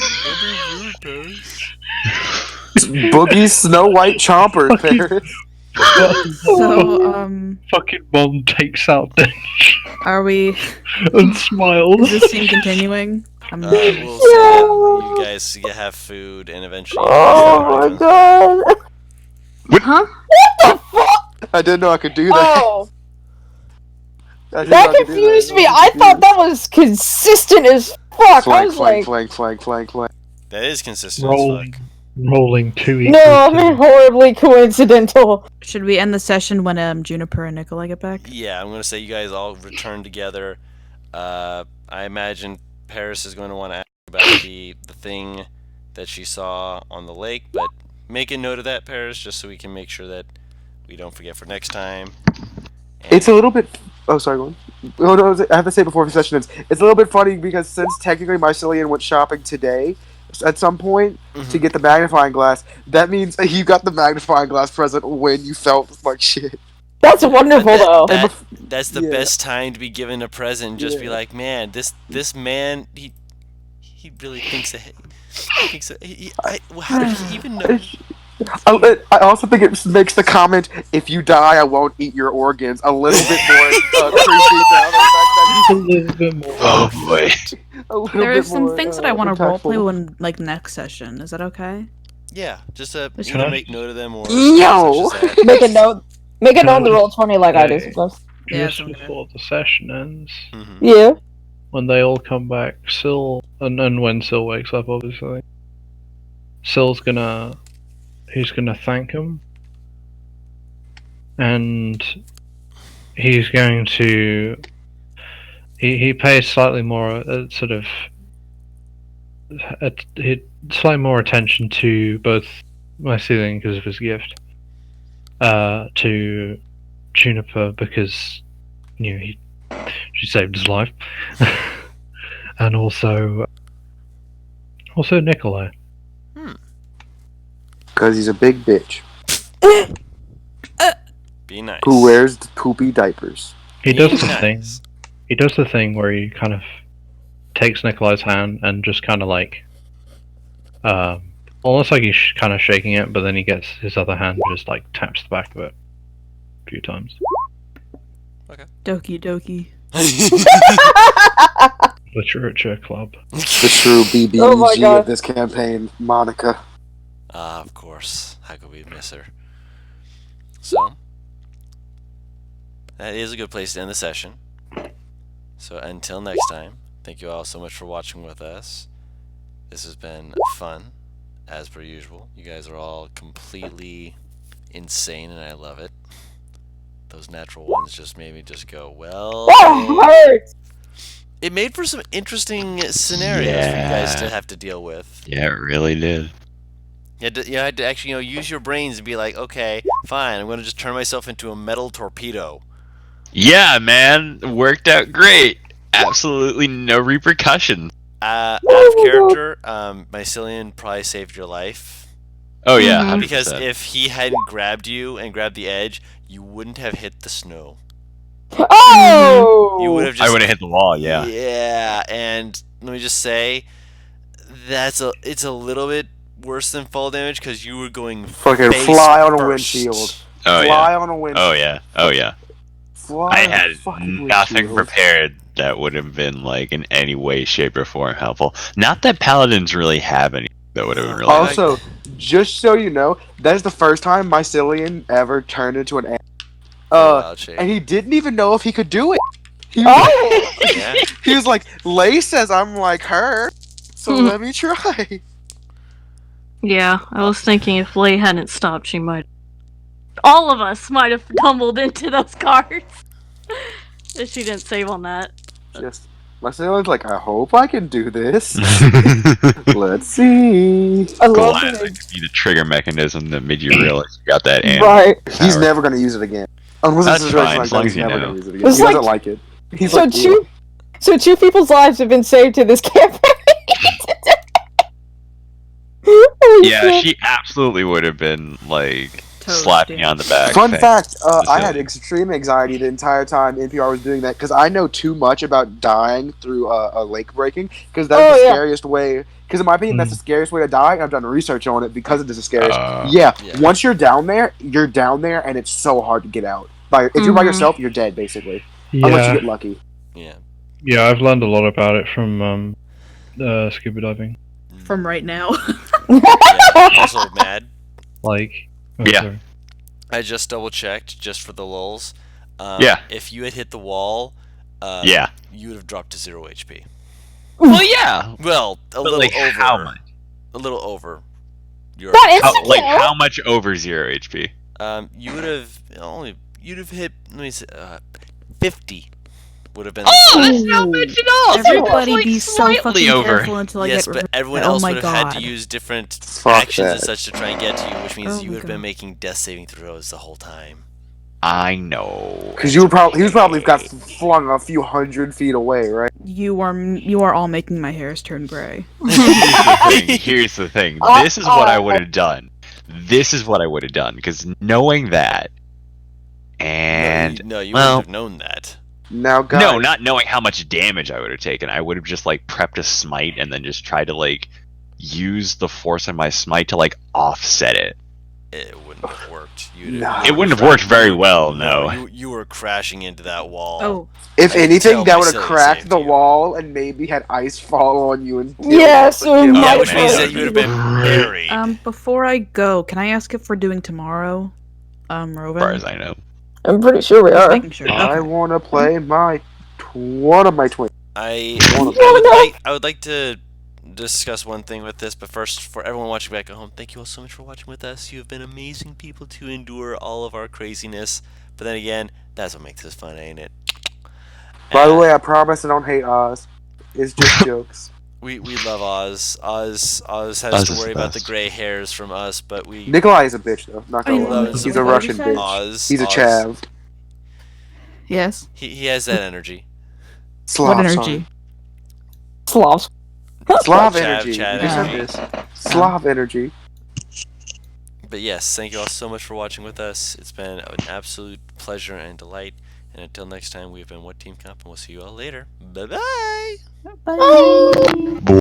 Speaker 1: Boogie's Snow White Chomper in
Speaker 8: Fucking-
Speaker 1: Paris.
Speaker 5: So,
Speaker 8: Fucking mom takes out the
Speaker 5: are we...
Speaker 8: and smiles.
Speaker 5: Is this scene continuing? I'm
Speaker 2: we'll say that you guys have food and eventually.
Speaker 3: Oh my god.
Speaker 6: Huh?
Speaker 1: I didn't know I could do that.
Speaker 3: Oh,
Speaker 1: I didn't know
Speaker 3: that
Speaker 1: I could do
Speaker 3: confused
Speaker 1: that.
Speaker 3: me. I thought that was consistent as fuck. I
Speaker 1: Flank,
Speaker 3: was
Speaker 1: flank,
Speaker 3: like,
Speaker 1: flank, flank, flank.
Speaker 2: That is consistent
Speaker 8: rolling,
Speaker 2: as fuck.
Speaker 8: rolling 2 equals
Speaker 3: no, I'm
Speaker 8: 2.
Speaker 3: horribly coincidental.
Speaker 5: Should we end the session when Juniper and Nikolai get back?
Speaker 2: Yeah, I'm gonna say you guys all return together. I imagine Paris is going to want to ask about the thing that she saw on the lake, but make a note of that, Paris, just so we can make sure that we don't forget for next time. And
Speaker 1: It's a little bit. Oh, sorry, go on. Oh, no, I have to say before the session ends. It's a little bit funny because since technically Mycelian went shopping today, at some point, to get the magnifying glass, that means you got the magnifying glass present when you felt like shit.
Speaker 3: That's wonderful, though.
Speaker 2: That's the
Speaker 1: Yeah.
Speaker 2: best time to be given a present. Just be
Speaker 1: Yeah.
Speaker 2: like, man, this man, he really thinks ahead. He thinks. How did he even know?
Speaker 1: I also think it makes the comment, "If you die, I won't eat your organs," a little bit more creepy now. The fact that
Speaker 8: A little bit more.
Speaker 9: Oh boy.
Speaker 1: A little
Speaker 5: There are
Speaker 1: bit
Speaker 5: some
Speaker 1: more,
Speaker 5: things that I want to roleplay
Speaker 1: impactful.
Speaker 5: when, like, next session. Is that okay?
Speaker 2: Yeah, just
Speaker 5: Which
Speaker 2: either
Speaker 8: one?
Speaker 2: make note of them or
Speaker 1: No.
Speaker 2: such as that.
Speaker 3: Make a note. Make a
Speaker 8: Can
Speaker 3: note
Speaker 8: I
Speaker 3: on the
Speaker 8: just
Speaker 3: roll 20 like I do
Speaker 8: say,
Speaker 3: sometimes.
Speaker 5: Yeah,
Speaker 8: just
Speaker 5: it's okay.
Speaker 8: before the session ends,
Speaker 2: Mm-hmm.
Speaker 3: Yeah.
Speaker 8: when they all come back, Syl, and when Syl wakes up, obviously, Syl's he's gonna thank him, and he's going to, he pays slightly more, slightly more attention to both Mycelium because of his gift, to Juniper because, she saved his life, and also Nikolai.
Speaker 1: Because he's a big bitch
Speaker 2: Be nice.
Speaker 1: who wears the poopy diapers.
Speaker 8: He
Speaker 2: Be
Speaker 8: does the
Speaker 2: nice.
Speaker 8: thing. He does the thing where he kind of takes Nikolai's hand and just kind of like, almost like he's kind of shaking it, but then he gets his other hand and just like taps the back of it a few times.
Speaker 5: Doki doki.
Speaker 8: Literature club.
Speaker 1: The true BBEG
Speaker 3: Oh my God.
Speaker 1: of this campaign, Monica.
Speaker 2: Of course. How could we miss her? So, that is a good place to end the session. So until next time, thank you all so much for watching with us. This has been fun, as per usual. You guys are all completely insane, and I love it. Those natural ones just made me just go, well...
Speaker 3: That hurts!
Speaker 2: It made for some interesting scenarios for you guys to have to deal with.
Speaker 4: Yeah, it really did.
Speaker 2: You had to actually, use your brains and be like, okay, fine, I'm going to just turn myself into a metal torpedo.
Speaker 4: Yeah, man, worked out great. Absolutely no repercussions.
Speaker 2: Out of character, Mycelium probably saved your life.
Speaker 4: Oh yeah,
Speaker 6: Mhm.
Speaker 4: 100%.
Speaker 2: Because if he hadn't grabbed you and grabbed the edge, you wouldn't have hit the snow.
Speaker 3: Oh!
Speaker 2: You would have just...
Speaker 4: I would have hit the wall. Yeah.
Speaker 2: Yeah, and let me just say, it's a little bit worse than fall damage because you were going
Speaker 1: Fucking
Speaker 2: face
Speaker 1: fly on a
Speaker 2: first.
Speaker 1: windshield.
Speaker 4: Oh
Speaker 1: Fly
Speaker 4: yeah.
Speaker 1: on a windshield.
Speaker 4: Oh yeah. Oh yeah.
Speaker 1: Fly
Speaker 4: I
Speaker 1: on a
Speaker 4: had
Speaker 1: fucking
Speaker 4: nothing
Speaker 1: windshield.
Speaker 4: prepared that would have been like in any way, shape, or form helpful. Not that paladins really have any that would have been really.
Speaker 1: Also, just so you know, that is the first time Mycelium ever turned into an ant.
Speaker 2: Wild shape.
Speaker 1: And he didn't even know if he could do it. He was,
Speaker 3: Oh!
Speaker 2: Yeah.
Speaker 1: he was like, Lay says I'm like her, so let me try.
Speaker 6: Yeah, I was thinking if Lay hadn't stopped, she might. All of us might have tumbled into those cards. If she didn't save on that.
Speaker 1: Just Mycelium's like, I hope I can do this. Let's see.
Speaker 3: I love
Speaker 4: Glad
Speaker 3: it.
Speaker 4: that could be the trigger mechanism that made you realize you got that ant.
Speaker 3: Right.
Speaker 1: He's
Speaker 4: power.
Speaker 1: never gonna use it again. Unless
Speaker 4: That's
Speaker 1: it's a
Speaker 4: fine,
Speaker 1: like
Speaker 4: as long
Speaker 1: that,
Speaker 4: as
Speaker 1: he's
Speaker 4: you
Speaker 1: never
Speaker 4: know.
Speaker 1: gonna use it again.
Speaker 3: It's
Speaker 1: He doesn't
Speaker 3: like-
Speaker 1: like it. He's
Speaker 3: So
Speaker 1: like,
Speaker 3: two people's lives have been saved to this campaign. Holy
Speaker 4: Yeah,
Speaker 3: shit.
Speaker 4: she absolutely would have been like
Speaker 5: Toast,
Speaker 4: slapping
Speaker 5: yeah.
Speaker 4: you on the back.
Speaker 1: Fun
Speaker 4: saying,
Speaker 1: fact, I had
Speaker 4: Silly.
Speaker 1: extreme anxiety the entire time NPR was doing that because I know too much about dying through a lake breaking because that's
Speaker 3: Oh,
Speaker 1: the
Speaker 3: yeah.
Speaker 1: scariest way. Because in my opinion, that's the scariest way to die. And I've done research on it because it is the scariest.
Speaker 2: Yeah.
Speaker 1: Once you're down there, and it's so hard to get out. If you're by yourself, you're dead basically, unless you
Speaker 8: Yeah,
Speaker 1: get lucky.
Speaker 2: Yeah.
Speaker 8: yeah, I've learned a lot about it from scuba diving.
Speaker 5: From right now.
Speaker 2: Yeah. Also mad.
Speaker 8: Like,
Speaker 4: Yeah.
Speaker 8: sorry.
Speaker 2: I just double checked just for the lulz.
Speaker 4: Yeah.
Speaker 2: If you had hit the wall,
Speaker 4: Yeah.
Speaker 2: you would have dropped to 0 HP.
Speaker 4: Well, yeah.
Speaker 2: Well, a little
Speaker 4: like,
Speaker 2: over.
Speaker 4: how much?
Speaker 2: A little over. Your
Speaker 3: Not
Speaker 4: How,
Speaker 3: instant
Speaker 4: like
Speaker 3: kill.
Speaker 4: how much over 0 HP?
Speaker 2: you would have you'd have hit 50 would have been.
Speaker 4: Oh, that's not much at all. So
Speaker 5: Everybody
Speaker 4: that's,
Speaker 5: be
Speaker 4: like,
Speaker 5: so
Speaker 4: slightly
Speaker 5: fucking
Speaker 4: over.
Speaker 5: careful until I
Speaker 2: Yes,
Speaker 5: get
Speaker 2: but everyone
Speaker 5: Oh
Speaker 2: else
Speaker 5: my
Speaker 2: would have had to
Speaker 5: God.
Speaker 2: use different
Speaker 1: Fuck
Speaker 2: actions and
Speaker 1: that.
Speaker 2: such to try and get to you, which means
Speaker 5: Oh
Speaker 2: you
Speaker 5: my
Speaker 2: would have been
Speaker 5: God.
Speaker 2: making death saving throws the whole time.
Speaker 4: I know.
Speaker 1: Because he was probably got flung a few 100 feet away, right?
Speaker 5: You are all making my hairs turn gray.
Speaker 4: Here's the thing. This is what I would have done. This is what I would have done because knowing that, and
Speaker 2: no, you
Speaker 4: well,
Speaker 2: wouldn't have known that.
Speaker 1: Now, guys,
Speaker 4: no, not knowing how much damage I would have taken, I would have just like prepped a smite and then just tried to like use the force of my smite to like offset it.
Speaker 2: it wouldn't have worked.
Speaker 1: Nah.
Speaker 9: It wouldn't have worked very well, no.
Speaker 2: You were crashing into that wall.
Speaker 5: Oh,
Speaker 1: If
Speaker 2: I can
Speaker 1: anything,
Speaker 2: tell
Speaker 1: that
Speaker 2: by
Speaker 1: would have
Speaker 2: silly
Speaker 1: cracked the
Speaker 2: safety.
Speaker 1: wall and maybe had ice fall on you until
Speaker 3: Yeah, so it
Speaker 1: you
Speaker 3: might
Speaker 2: Yeah,
Speaker 1: up
Speaker 2: which means
Speaker 3: have
Speaker 2: that you would have been buried.
Speaker 5: before I go, can I ask if we're doing tomorrow? Roven?
Speaker 4: As far as I know.
Speaker 3: I'm pretty sure we
Speaker 5: Just
Speaker 3: are.
Speaker 5: making sure.
Speaker 1: I
Speaker 5: Okay.
Speaker 1: want to play one of my twins.
Speaker 2: I would like to discuss one thing with this, but first, for everyone watching back at home, thank you all so much for watching with us. You have been amazing people to endure all of our craziness. But then again, that's what makes this fun, ain't it?
Speaker 1: By the way, I promise I don't hate Oz. It's just jokes.
Speaker 2: We love Oz. Oz has
Speaker 4: Oz
Speaker 2: to
Speaker 4: is
Speaker 2: worry
Speaker 4: the
Speaker 2: about the
Speaker 4: best.
Speaker 2: gray hairs from us, but we
Speaker 1: Nikolai is a bitch, though. Not
Speaker 5: I
Speaker 1: gonna
Speaker 5: love
Speaker 1: lie.
Speaker 5: it.
Speaker 1: He's a
Speaker 5: What
Speaker 1: Russian
Speaker 5: did you say?
Speaker 1: bitch.
Speaker 2: Oz.
Speaker 1: He's a
Speaker 2: Oz.
Speaker 1: chav.
Speaker 5: Yes.
Speaker 2: He has that energy.
Speaker 1: Slav,
Speaker 5: What
Speaker 1: sorry.
Speaker 5: energy?
Speaker 3: Slavs.
Speaker 1: Slav
Speaker 2: Chav,
Speaker 1: energy.
Speaker 2: Chad
Speaker 1: You just said
Speaker 5: energy.
Speaker 1: this. Slav energy.
Speaker 2: But yes, thank you all so much for watching with us. It's been an absolute pleasure and delight. And until next time, we've been What Team Comp, and we'll see you all later. Bye bye.
Speaker 5: Bye.